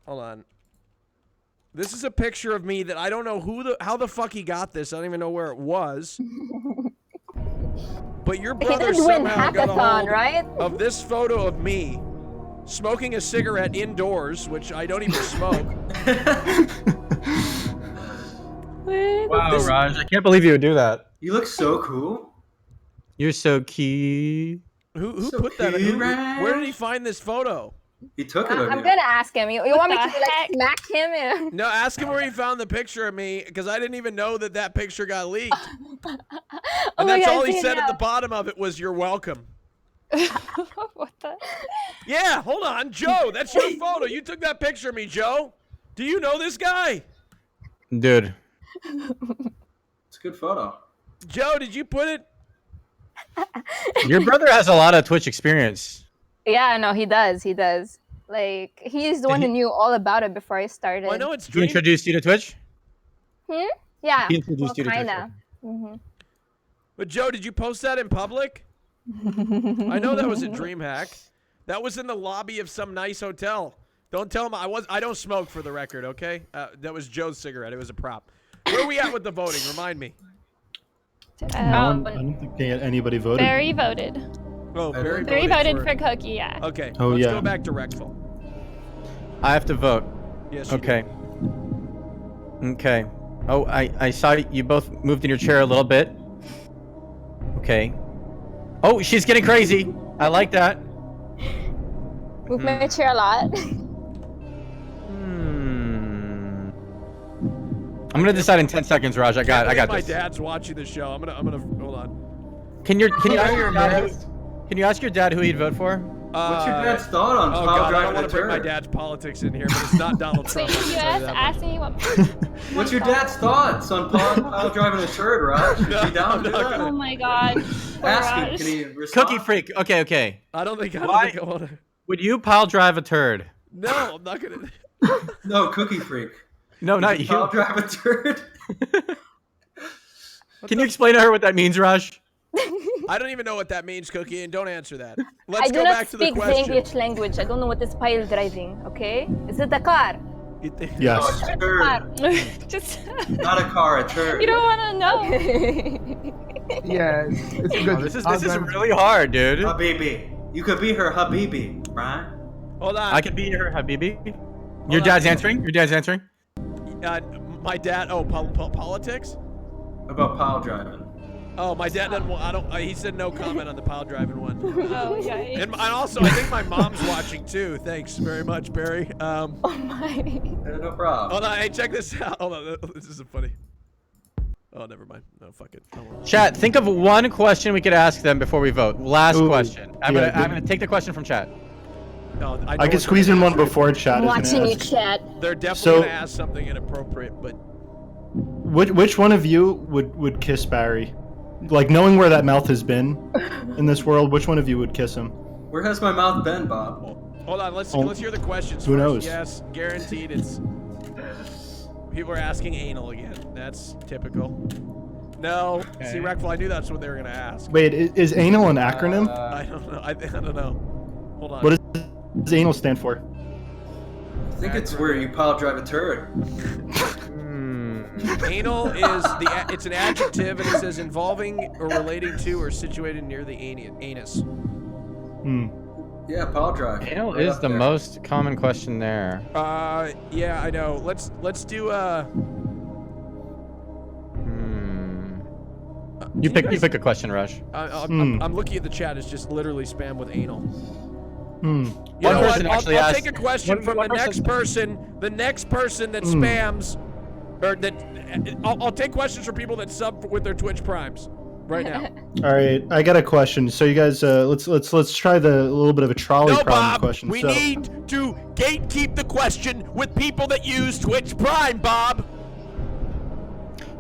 Hold on. This is a picture of me that I don't know how the fuck he got this. I don't even know where it was. But your brother
did win
somehow got a
hackathon,
hold
right?
of this photo of me smoking a cigarette indoors, which I don't even smoke.
Wow, Raj, I can't believe you would do that.
You look so cool.
You're so cute.
Who
So
put that?
cute,
Where did he find this photo?
He took it of
I'm
you.
gonna ask him. You want me to
the
like smack him? Yeah.
No, ask him where he found the picture of me, because I didn't even know that picture got leaked.
Oh
And
my
that's
God,
all he
see it
said at
now.
the bottom of it was, "You're welcome."
What the?
Yeah, hold on, Joe. That's your photo. You took that picture of me, Joe. Do you know this guy?
Dude.
It's a good photo.
Joe, did you put it?
Your brother has a lot of Twitch experience.
Yeah, no, he does. He does. Like he's the one who knew all about it before I started.
Well, I know it's
He introduced you to Twitch?
Yeah.
He introduced you to Twitch.
kinda. Mhm.
But Joe, did you post that in public? I know that was a DreamHack. That was in the lobby of some nice hotel. Don't tell him I don't smoke, for the record, okay? That was Joe's cigarette. It was a prop. Where are we at with the voting? Remind me.
I don't think anybody voted.
Barry voted.
Oh, Barry
voted for Cookie, yeah.
Okay,
Oh,
let's
yeah.
go back to Rectful.
I have to vote.
Yes, you
Okay. Okay. Oh, I saw you both moved in your chair a little bit. Okay. Oh, she's getting crazy. I like that.
Move my chair a lot.
I'm gonna decide in 10 seconds, Raj. I got
My
this.
dad's watching the show. I'm gonna hold on.
Can you
Oh,
ask
you're
your dad
embarrassed.
can you ask your dad who he'd vote for?
What's your dad's thought on
Oh
pile
God, I don't
driving
want
a
to bring my
turd?
dad's politics in here, but it's not Donald
So
Trump. I
you
can tell you that much.
asked me what.
What's your dad's thoughts on pile driving a turd, Raj? Is he down to do that?
Oh my God.
Ask him.
Raj.
Can he respond?
Cookie freak. Okay.
I don't think I want to.
Would you pile drive a turd?
No, I'm not gonna.
No, cookie freak.
No, not
Would
you.
Pile drive a turd.
Can you explain to her what that means, Raj?
I don't even know what that means, Cookie, and don't answer that.
I
Let's
do
go
not
back to the
speak the
question.
English language. I don't know what is pile driving. Okay, is it a car?
Yes.
Oh, a turd.
Just.
Not a car, a turd.
You don't want to know.
Yeah, it's a good.
Oh, this is really hard, dude.
Habibi. You could be her Habibi, right?
Hold on.
I could be her Habibi. Your dad's answering? Your dad's answering?
My dad. Oh, politics.
About pile driving.
Oh, my dad doesn't. I don't. He said no comment on the pile driving one.
Oh, yikes.
And also, I think my mom's watching too. Thanks very much, Barry.
Oh my.
No problem.
Hold on. Hey, check this out. Hold on. This is funny. Oh, never mind. No, fuck it.
Chat, think of one question we could ask them before we vote. Last
Ooh,
question. I'm
yeah,
gonna take the question from chat.
No,
I
know
could
what
squeeze
they're
in one
gonna
before chat. is
Watching
gonna
you
ask.
chat.
They're definitely
So-
gonna ask something inappropriate, but
Which one of you would kiss Barry? Like knowing where that mouth has been in this world, which one of you would kiss him?
Where has my mouth been, Bob?
hold on. Let's
Oh,
hear the questions.
who
first.
knows?
Yes, guaranteed. It's people are asking anal again. That's typical. No, see, Rectful, I knew that's what they were gonna ask.
Wait, is anal an acronym?
I don't know. I don't know. Hold on.
What does anal stand for?
I think it's where you pile drive a turd.
Anal is it's an adjective, and it says involving or relating to or situated near the anus.
Hmm.
Yeah, pile drive.
Anal
Right
is
up
the
there.
most common question there.
Yeah, I know. Let's do
You pick a question, Raj.
I'm looking at the chat. It's just literally spam with anal.
Hmm.
You
One
know what?
person actually
I'll
asked-
take a question from the next person. The next person that spams, or that I'll take questions from people that sub with their Twitch primes right now.
All right, I got a question. So you guys, let's try the little bit of a trolley
No,
problem
Bob.
question.
We
So-
need to gatekeep the question with people that use Twitch Prime, Bob.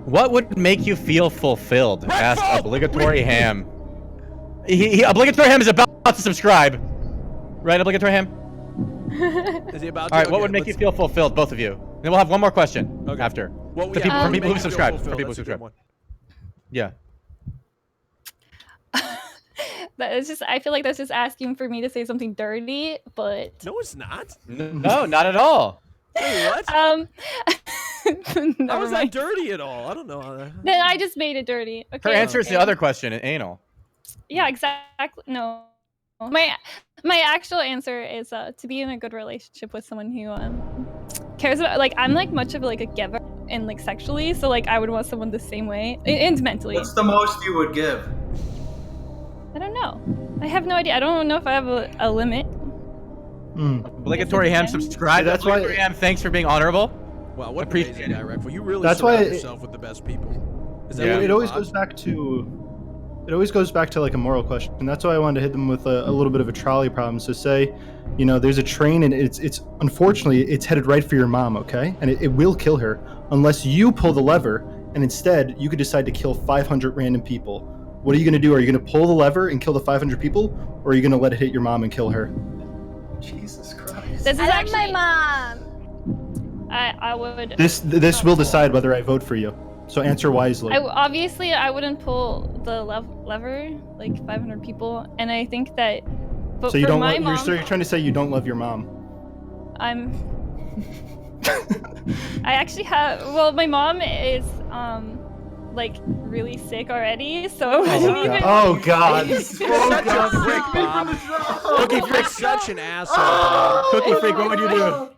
What would make you feel fulfilled? Ask Obligatory Ham. Obligatory Ham is about to subscribe. Right, Obligatory Ham?
Is he about to?
All right, what
Okay,
would make you
let's-
feel fulfilled, both of you? Then we'll have one more question after.
Well,
For
yeah,
people,
we'll
for people who
make
subscribe.
Joe
For
fulfill.
people who
That's a good
subscribe.
one.
Yeah.
That is just. I feel like that's just asking for me to say something dirty, but
No, it's not.
No, not at all.
Wait, what?
How
How is that dirty at all? I don't know how that.
Then I just made it dirty. Okay.
Her answer is the
okay.
other question, anal.
Yeah, exactly. No, my actual answer is to be in a good relationship with someone who cares about. Like I'm like much of like a giver and like sexually, so like I would want someone the same way and mentally.
What's the most you would give?
I don't know. I have no idea. I don't know if I have a limit.
Obligatory ham subscribe.
See, that's why-
Obligatory ham. Thanks for being honorable.
Wow, what an
Appreciate
amazing guy, Reckful. You really
That's why
surround
it-
yourself with the best people. Is that
Yeah.
what
It
you
always
want?
goes back to. It always goes back to like a moral question, and that's why I wanted to hit them with a little bit of a trolley problem. So say, there's a train, and it's unfortunately it's headed right for your mom, okay, and it will kill her unless you pull the lever, and instead you could decide to kill 500 random people. What are you going to do? Are you going to pull the lever and kill the 500 people, or are you going to let it hit your mom and kill her?
Jesus Christ.
This is
I love
actually.
my mom.
I would.
This will decide whether I vote for you. So answer wisely.
Obviously, I wouldn't pull the lever like 500 people, and I think that. But
So you
for
don't.
my mom,
You're trying to say you don't love your mom.
I'm. I actually have. Well, my mom is like really sick already, so I didn't even.
Oh God!
He's such a prick, Bob. Cookie Freak's such an asshole. Bob.
Cookie Freak, what would you do?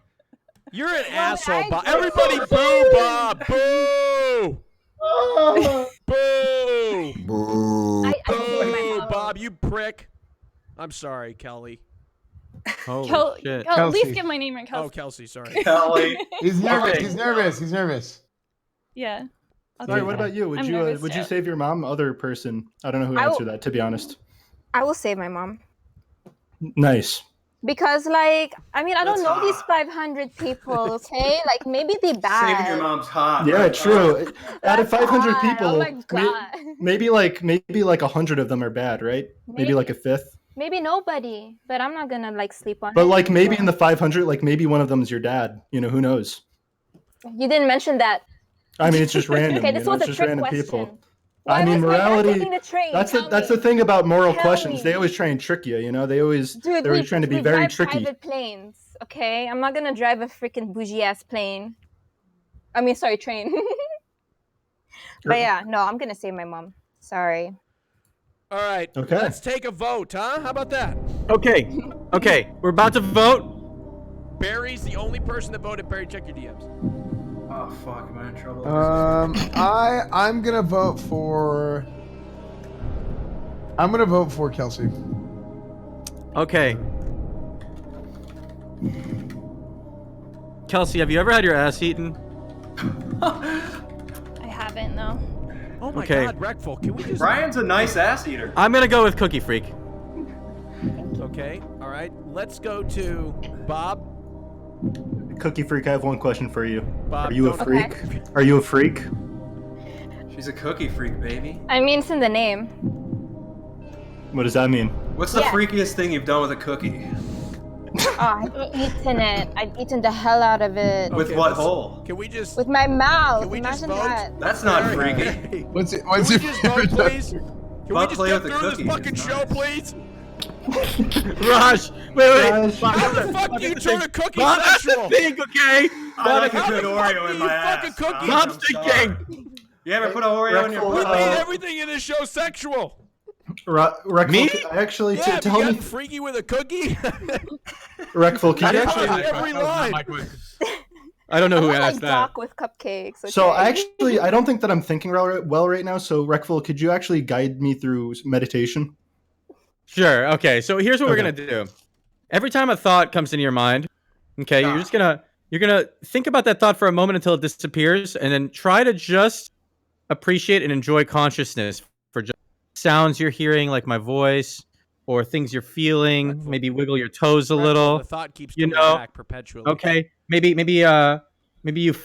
You're an asshole, Bob. Everybody boo, Bob. Boo. Boo.
Boo.
Boo, Bob. You prick. I'm sorry, Kelly.
Holy shit.
At least
Kelsey.
get my name right,
Oh,
Kelsey.
Kelsey. Sorry.
Kelly.
He's nervous.
Okay.
He's nervous. He's nervous.
Yeah. I'll
Sorry,
do
what
that.
about you? Would
I'm
you
nervous
would you
too.
save your mom? Other person. I don't know who
I will-
answered that. To be honest.
I will save my mom.
Nice.
Because, like, I mean, I don't
That's
know these
hot.
500 people, okay? Like, maybe they bad.
Saving your mom's hot.
Yeah,
right?
true. Out of
That's
500
hot.
people,
Oh my God.
maybe like 100 of them are bad, right? Maybe like a fifth.
Maybe nobody, but I'm not gonna, like, sleep on
But
it.
like maybe in the 500, like maybe one of them is your dad. Who knows?
You didn't mention that.
I mean, it's just random.
Okay, this was
it's
a
just
trick
random
question.
people.
Why
I mean,
was my dad
morality.
taking the train?
That's
Tell
the
me.
thing about moral
Tell
questions. They
me.
always try and trick you. They always
Dude,
they're always trying to be
we
very
drive
tricky.
private planes, okay? I'm not gonna drive a freaking bougie ass plane. I mean, sorry, train. But yeah, no, I'm gonna save my mom. Sorry.
All right.
Okay.
Let's take a vote, huh? How about that?
Okay. We're about to vote.
Barry's the only person that voted. Barry, check your DMs.
Oh fuck, am I in trouble?
I'm gonna vote for. I'm gonna vote for Kelsey.
Okay. Kelsey, have you ever had your ass eaten?
I haven't, though.
Oh my
Okay.
God, Reckful, can we just?
Brian's a nice ass eater.
I'm gonna go with Cookie Freak.
Okay. All right. Let's go to Bob.
Cookie Freak, I have one question for you.
Bob,
Are you a
don't-
freak? Are you a freak?
She's a cookie freak, baby.
I mean, it's in the name.
What does that mean?
What's the
Yeah.
freakiest thing you've done with a cookie?
Oh, I've eaten it. I've eaten the hell out of it.
With
Okay,
what
let's-
hole?
Can we just?
With my mouth.
Can we just
Imagine
vote?
that.
That's not
Barry,
freaky.
Barry,
What's it?
Can
What's
we
your
just vote,
favorite?
please? Can we
Bob
just
play
get
with the
through this
cookies,
fucking
it's
show,
nice.
please?
Raj, wait.
Raj.
How the fuck do you turn a cookie
Bob, that's the
sexual?
thing, okay?
I like a
How
good
the fuck
Oreo
do
in
you
my
fucking
ass.
cookie?
Bob's
I'm
the
sorry.
king.
You ever put an Oreo in your
We
Reckful,
butt?
made everything in this show sexual.
Reckful,
Me?
actually,
Yeah,
to
have you
help
gotten
me,
freaky with a cookie?
Reckful, can you
That's
actually?
every line.
I don't know who
I
asked
like
that.
Doc with cupcakes. Okay?
So actually, I don't think that I'm thinking well right now. So Reckful, could you actually guide me through meditation?
Sure. Okay. So here's what we're
Okay.
gonna do. Every time a thought comes into your mind, okay, you're gonna think about that thought for a moment until it disappears, and then try to just appreciate and enjoy consciousness for just sounds you're hearing, like my voice, or things you're feeling. Maybe wiggle your toes a little.
The thought keeps
you
coming
know.
back perpetually.
Okay. Maybe you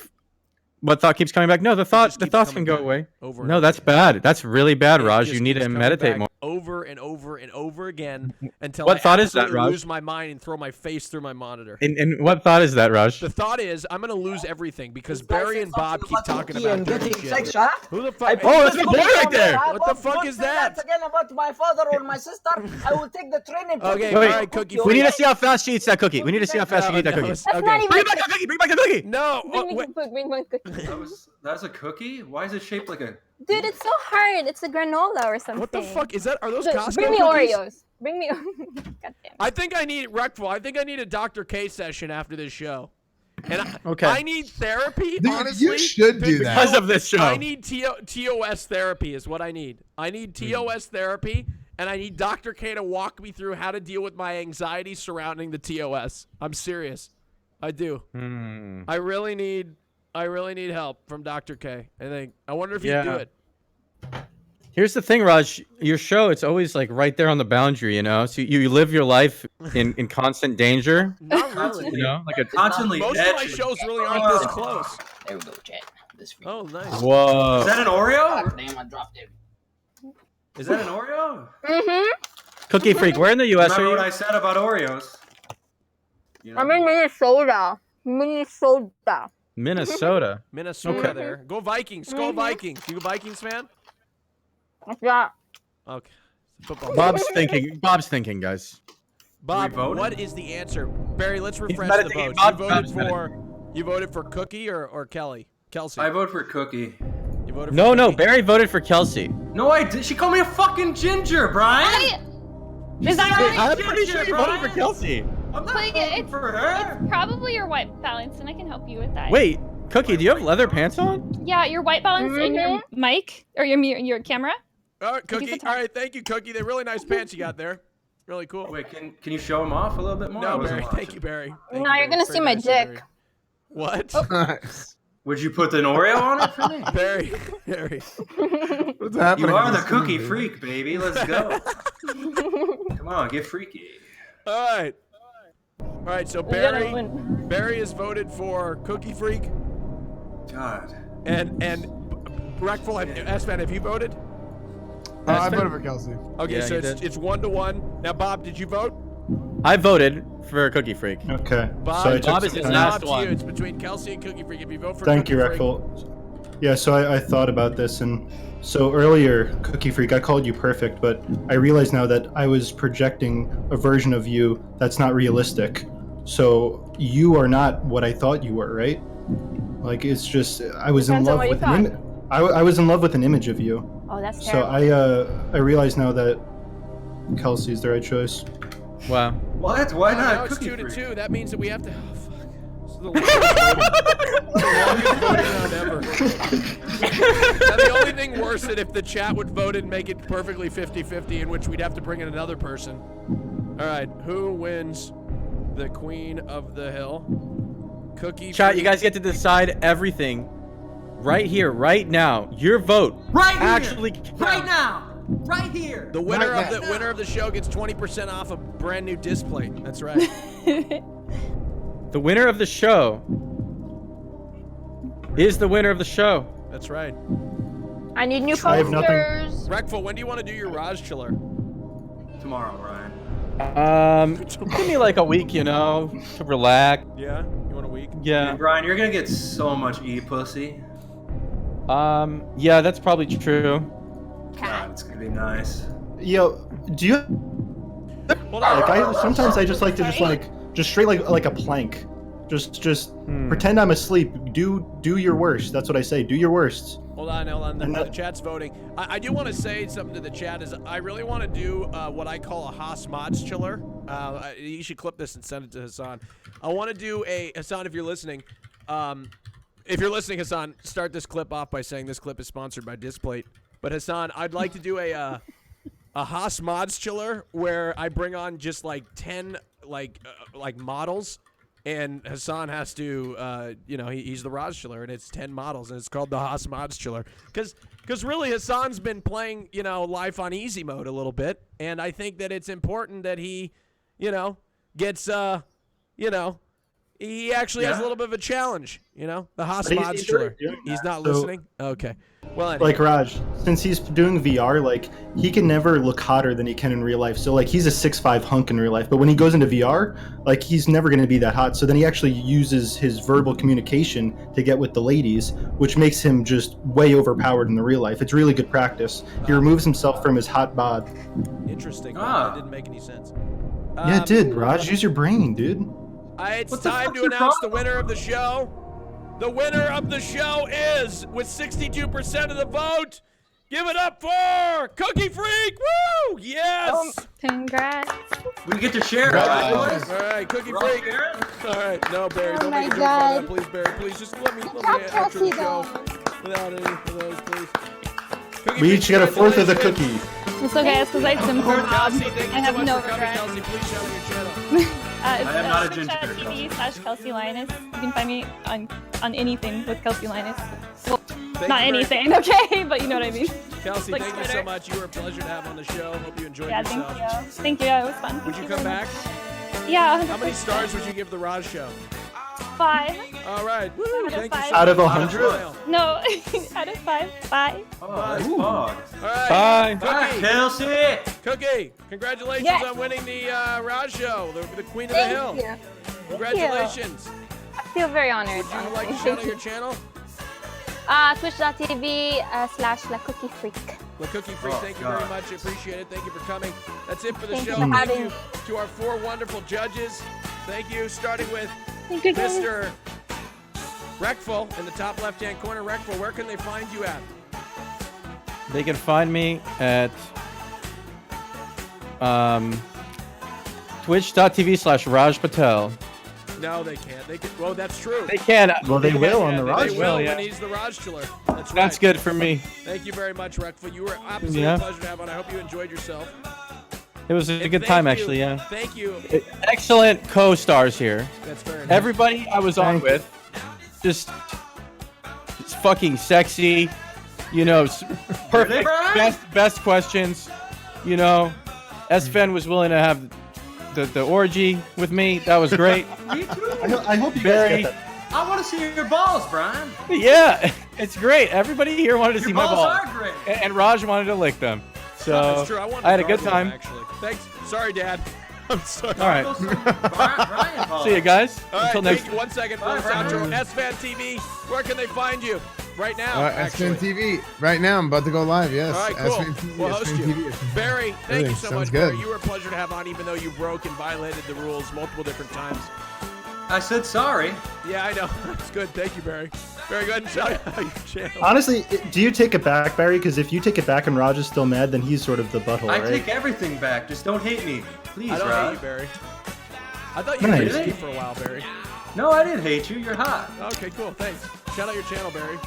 What thought keeps coming back? No, the thoughts can go away. No, that's bad. That's really bad, Raj. You need to meditate more.
Over and over and over again until
What
I
thought is that,
absolutely
Raj?
lose my mind and throw my face through my monitor.
And what thought is that, Raj?
The thought is I'm gonna lose everything because Barry and Bob keep talking about dirty shit. Who the fuck?
Oh, that's my boy right there.
What the fuck is that?
Again about my father or my sister, I will take the train and put
Okay,
you-
all right, Cookie.
We need to see how fast she eats that cookie. We need to see how fast she eats that cookie.
That's not even.
Bring back the cookie. Bring back the cookie.
No.
Bring me cookie. Bring me cookie.
That's a cookie? Why is it shaped like a...
Dude, it's so hard. It's a granola or something.
What the fuck is that? Are those
Look,
Costco
Bring me
cookies?
Oreos. Bring me. God damn.
I think I need I think I need a Dr. K session after this show. And
Okay.
I need therapy.
Dude,
honestly,
you should do that.
Because of this show.
I need TOS therapy is what I need. I need TOS therapy, and I need Dr. K to walk me through how to deal with my anxiety surrounding the TOS. I'm serious. I do. I really need help from Dr. K. I wonder if he'd do it.
Here's the thing, Raj. Your show, it's always like right there on the boundary, you know? So you live your life in constant danger.
Not really.
You know? Like a
Constantly
Most of my shows really aren't this close.
There we go, chat. This
Oh, nice.
Whoa.
Is that an Oreo?
Damn, I dropped it.
Is that an Oreo?
Cookie Freak, where in the US
Remember
are
what
you?
I said about Oreos? You know?
I'm in Minnesota. Minnesota.
Minnesota.
Minnesota
Okay.
there. Go Vikings. Go Vikings. You a Vikings fan?
Yeah.
Okay. Football.
Bob's thinking, guys.
Bob,
We voted?
what is the answer? Barry, let's refresh
not
the
a thing.
votes.
Bob-
You voted for Cookie or Kelly? Kelsey.
I vote for Cookie.
You voted for
No,
Cookie?
Barry voted for Kelsey.
No, I did. She called me a fucking ginger, Brian.
Is that right?
I'm pretty sure you voted for Kelsey.
I'm not
Like,
voting
it's-
for her.
It's probably your white balance, and I can help you with that.
Wait, Cookie, do you have leather pants on?
Yeah, your white balance and your mic or your camera.
All right, Cookie.
Cookie,
All right, thank you, Cookie. They're really nice pants you got there. Really cool.
Wait, can you show them off a little bit more? I
No,
wasn't
Barry.
watching.
Thank you, Barry. Thank
No,
you,
you're
Barry.
gonna
Very
see my
nice of you,
dick.
Barry. What?
Nice.
Would you put an Oreo on it for me?
Barry. Barry.
What's happening?
You are
in
the
this
cookie
room,
freak, baby. Let's go. Come on, get freaky.
All right. All right, so Barry has voted for Cookie Freak.
God.
And Breckful, S-Man, have you voted?
I voted for Kelsey.
Okay,
Yeah,
so
you
it's
did.
1-1. Now, Bob, did you vote?
I voted for Cookie Freak.
Okay.
Bob,
so I took
Bob is
some
his
time.
last
up to
one.
you. It's between Kelsey and Cookie Freak. If you vote for
Thank
Cookie
you,
Freak,
Reckful. Yeah, so I thought about this, and so earlier, Cookie Freak, I called you perfect, but I realize now that I was projecting a version of you that's not realistic. So you are not what I thought you were, right? Like it's just I was in
Depends on
love
what you
with an image. I was in love with an image of you.
Oh, that's
So
terrible.
I realize now that Kelsey's the right choice.
Wow.
What? Why
now
not
it's
cookie
2-2. That means that we have to. Oh, fuck. This is the longest voting round ever. Now, the only thing worse than if the chat would vote and make it perfectly 50-50, in which we'd have to bring in another person. All right, who wins the Queen of the Hill? Cookie.
Chat, you
Freak.
guys get to decide everything right here, right now. Your vote
Right here.
actually
Right now. Right here.
The winner
Right
of the
now.
winner of the show gets 20% off a brand new display. That's right.
The winner of the show is the winner of the show.
That's right.
I need new
I have nothing.
posters.
Breckful, when do you want to do your Raj chiller?
Tomorrow, Ryan.
Give me like a week, you know, to relax.
Yeah, you want a week?
Yeah.
Hey, Brian, you're gonna get so much e-pussy.
Yeah, that's probably true.
God, it's gonna be nice.
Yo, do you
Hold on.
like? Sometimes I just like to just straight like a plank. Just pretend I'm asleep. Do your worst. That's what I say. Do your worst.
Hold on.
And
The chat's voting. I do want to say something to the chat. Is I really want to do what I call a Haas Mods chiller. You should clip this and send it to Hassan. I want to do a Hassan. If you're listening, Hassan, start this clip off by saying this clip is sponsored by Displate. But Hassan, I'd like to do a Haas Mods chiller where I bring on just like 10 like models. And Hassan has to, he's the Raj chiller, and it's 10 models, and it's called the Haas Mods chiller. Because really, Hassan's been playing, life on easy mode a little bit, and I think that it's important that he, gets, He actually has a
Yeah.
little bit of a challenge. You know, the Haas
But he's
Modstuler.
doing
He's
that,
not
so-
listening. Okay. Well, anyway.
Like Raj, since he's doing VR, like he can never look hotter than he can in real life. So like he's a 6'5" hunk in real life, but when he goes into VR, like he's never going to be that hot. So then he actually uses his verbal communication to get with the ladies, which makes him just way overpowered in the real life. It's really good practice. He removes himself from his hot bod.
Interesting. That didn't make any sense.
Yeah, it did. Raj, use your brain, dude.
It's time to announce the winner of the show. The winner of the show is, with 62% of the vote, give it up for Cookie Freak! Woo! Yes!
Congrats.
We get to share it,
Congratulations.
boys.
All right, Cookie
We're all
Freak.
sharing?
All right, no, Barry,
Oh
don't
my
make a joke about
God.
that, please, Barry. Please, just let me
How
outro the
Kelsey
show without any of those, please. Cookie
We
Freak,
each get a fourth of the
congratulations.
cookie.
It's okay. It's because I simple Bob.
Kelsey, thank you
I
so
have
much
no
for coming,
regrets.
Kelsey. Please shout out your channel.
It's
I am not a ginger,
Twitch.tv/Kelsey Linus. You can find me on anything with Kelsey Linus. Well,
Thank
not
you very-
anything, okay? But you know what I mean.
Kelsey,
Like
thank you so
Twitter.
much. You were a pleasure to have on the show. Hope you enjoyed
Yeah,
yourself.
thank you. Thank you. It was fun.
Would you
Thank
come
very
back?
much. Yeah.
How many stars would you give the Raj show?
5.
All right. Woo,
Out of
thank you
5.
so
Out of
much.
100?
Smile.
No, out of 5. 5.
Oh, that's fun.
All right.
Bye.
Bye,
Cookie.
Kelsey.
Cookie, congratulations
Yes.
on winning the Raj show, the Queen of the
Thank
Hill.
you.
Congratulations.
I feel very honored.
Would you like to
honestly.
shout out your channel?
Twitch.tv/LaCookieFreak.
The Cookie Freak,
Oh,
thank you
God.
very much. I appreciate it. Thank you for coming. That's it for the
Thank
show.
you for
Thank
having
you to our 4 wonderful judges. Thank you, starting with
Thank you, guys.
Mr. Reckful in the top left-hand corner. Reckful, where can they find you at?
They can find me at twitch.tv/Raj Patel.
No, they can't. They can. Well, that's true.
They can.
Well, they will on the
They
Raj
will
show.
when he's the Raj-chiller. That's right.
That's good for me.
Thank you very much, Reckful. You were absolutely
Yeah.
a pleasure to have on. I hope you enjoyed yourself.
It was a
And
good
thank
time,
you-
actually, yeah.
Thank you.
Excellent co-stars here.
That's very nice.
Everybody I was on
Thank you.
with, just fucking sexy, you know, perfect,
Brian?
best questions, you know. Sven was willing to have the orgy with me. That was great.
Me too.
I hope you guys
Very,
get that.
I want to see your balls, Brian.
yeah, it's great. Everybody here wanted to
Your
see my
balls
balls,
are great.
and Raj wanted to lick them. So
That's true. I
had a good
Darby
time.
actually. Thanks. Sorry, Dad. I'm sorry.
All right,
Brian balls.
see you guys.
All right,
Until next.
thank you. 1 second for
Bye,
this
Brian.
outro. SFan TV, where can they find you? Right now,
SFan
actually.
TV. Right now, I'm about to go live. Yes.
All right, cool.
SFan TV,
We'll host
SFan
you.
TV.
Barry, thank you
Everything
so
sounds
much,
good.
Barry. You were a pleasure to have on, even though you broke and violated the rules multiple different times.
I said sorry.
Yeah, I know. That's good. Thank you, Barry. Barry, go ahead and shout out your channel.
Honestly, do you take it back, Barry? Because if you take it back and Raj is still mad, then he's sort of the butthole,
I
right?
take everything back. Just don't hate me, please,
I don't
Rod.
hate you, Barry. I thought you
Nice.
hated me for a while, Barry.
No, I didn't hate you. You're hot.
Okay, cool. Thanks. Shout out your channel, Barry.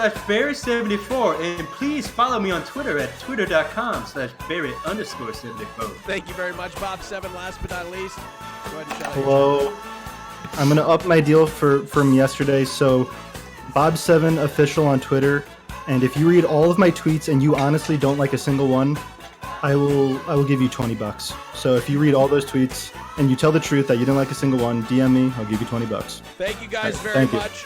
Twitch.tv/Barry74, and please follow me on Twitter at twitter.com/Barry_74.
Thank you very much, Bob7. Last but not least, go ahead and shout out your
Hello. I'm gonna up my deal from yesterday. So, Bob7 official on Twitter, and if you read all of my tweets and you honestly don't like a single one, I will give you $20. So if you read all those tweets and you tell the truth that you didn't like a single one, DM me. I'll give you $20.
Thank you guys
All right,
very
thank you.
much.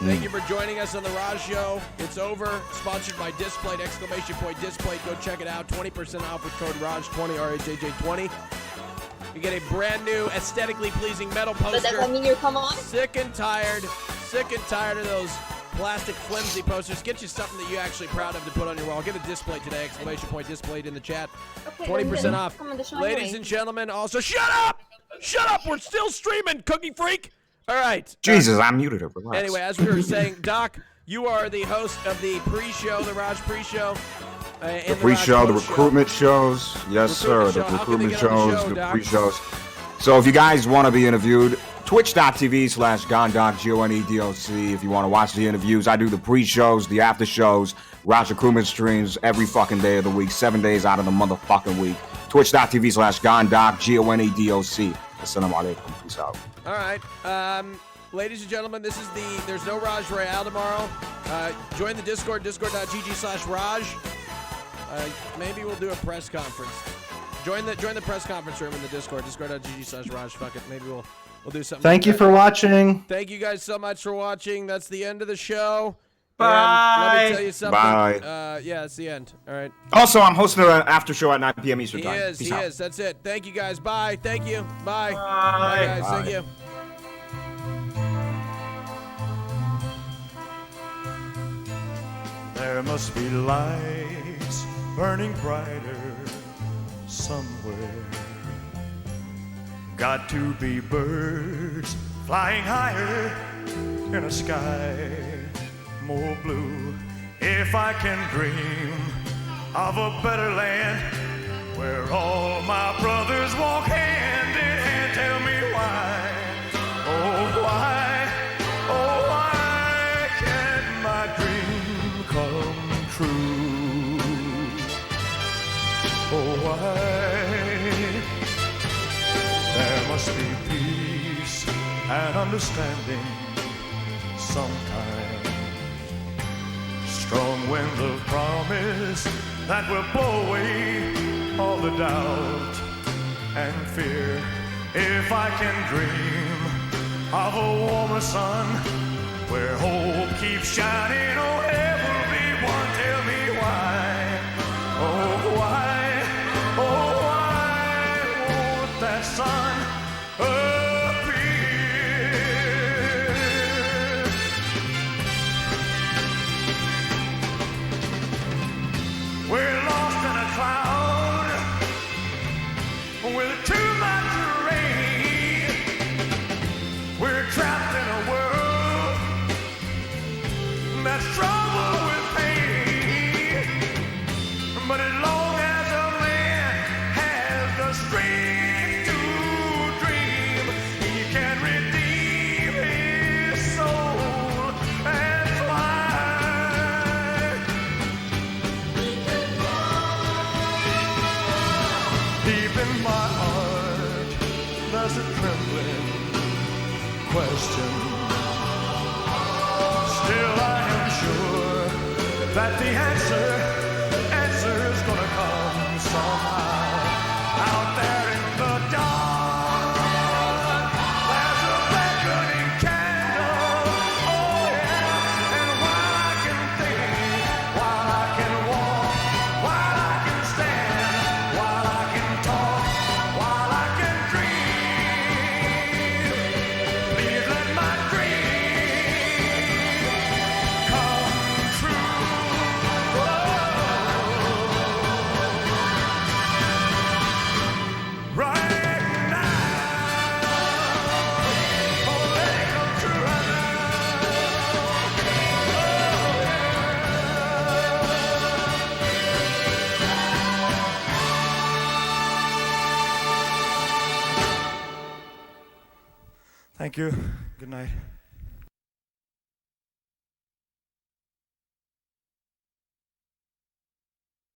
Thank you for joining us on the Raj Show. It's over. Sponsored by Displayed, !Displayed. Go check it out. 20% off with code RAJ20, RAJJ20. You get a brand new, aesthetically pleasing metal
So does
poster.
that mean you come on?
Sick and tired of those plastic flimsy posters. Get you something that you're actually proud of to put on your wall. Get a display today, !Displayed in the chat.
Okay,
20%
then
off.
come on the show
Ladies
anyway.
and gentlemen, also, shut up! Shut up! We're still streaming, Cookie Freak! All right.
Jesus, I muted her. Relax.
Anyway, as we were saying, Doc, you are the host of the pre-show, the Raj pre-show.
The pre-show, the recruitment shows. Yes, sir. The recruitment shows, the pre-shows. So if you guys want to be interviewed, twitch.tv/GonDoc, GONEDOC. If you want to watch the interviews, I do the pre-shows, the after-shows, Raj recruitment streams every fucking day of the week, 7 days out of the motherfucking week. Twitch.tv/GonDoc, GONEDOC. Assalamu alaikum. Peace out.
All right. Ladies and gentlemen, there's no Raj Royale tomorrow. Join the Discord, discord.gg/Raj. Maybe we'll do a press conference. Join the press conference room in the Discord. Discord.gg/Raj. Fuck it. Maybe we'll do something.
Thank you
like
for watching.
Thank you guys so much for watching. That's the end of the show.
Bye.
And let me tell you something.
Bye.
Yeah, it's the end. All right.
Also, I'm hosting an after show at 9 p.m. Eastern
He
time.
is.
Peace
He
out.
is. That's it. Thank you guys. Bye. Thank you. Bye. Bye guys.
Bye.
Thank you.
There must be lights burning brighter somewhere. Got to be birds flying higher in a sky more blue. If I can dream of a better land where all my brothers walk hand in hand, tell me why, oh why, oh why can't my dream come true? Oh why? There must be peace and understanding sometimes. Strong winds of promise that will blow away all the doubt and fear. If I can dream of a warmer sun where hope keeps shining, oh everyone, tell me why, oh why, oh why won't that sun appear? We're lost in a cloud with too much rain. We're trapped in a world that's troubled with pain. But as long as a man has the strength to dream, he can redeem his soul and fly. Deep in my heart, there's a trembling question. Still, I am sure that the answer's gonna come somehow. Out there in the dark, there's a beckoning candle. Oh yeah, and while I can think, while I can walk, while I can stand, while I can talk, while I can dream, please let my dream come true. Right now, oh let it come true right now. Thank you. Good night.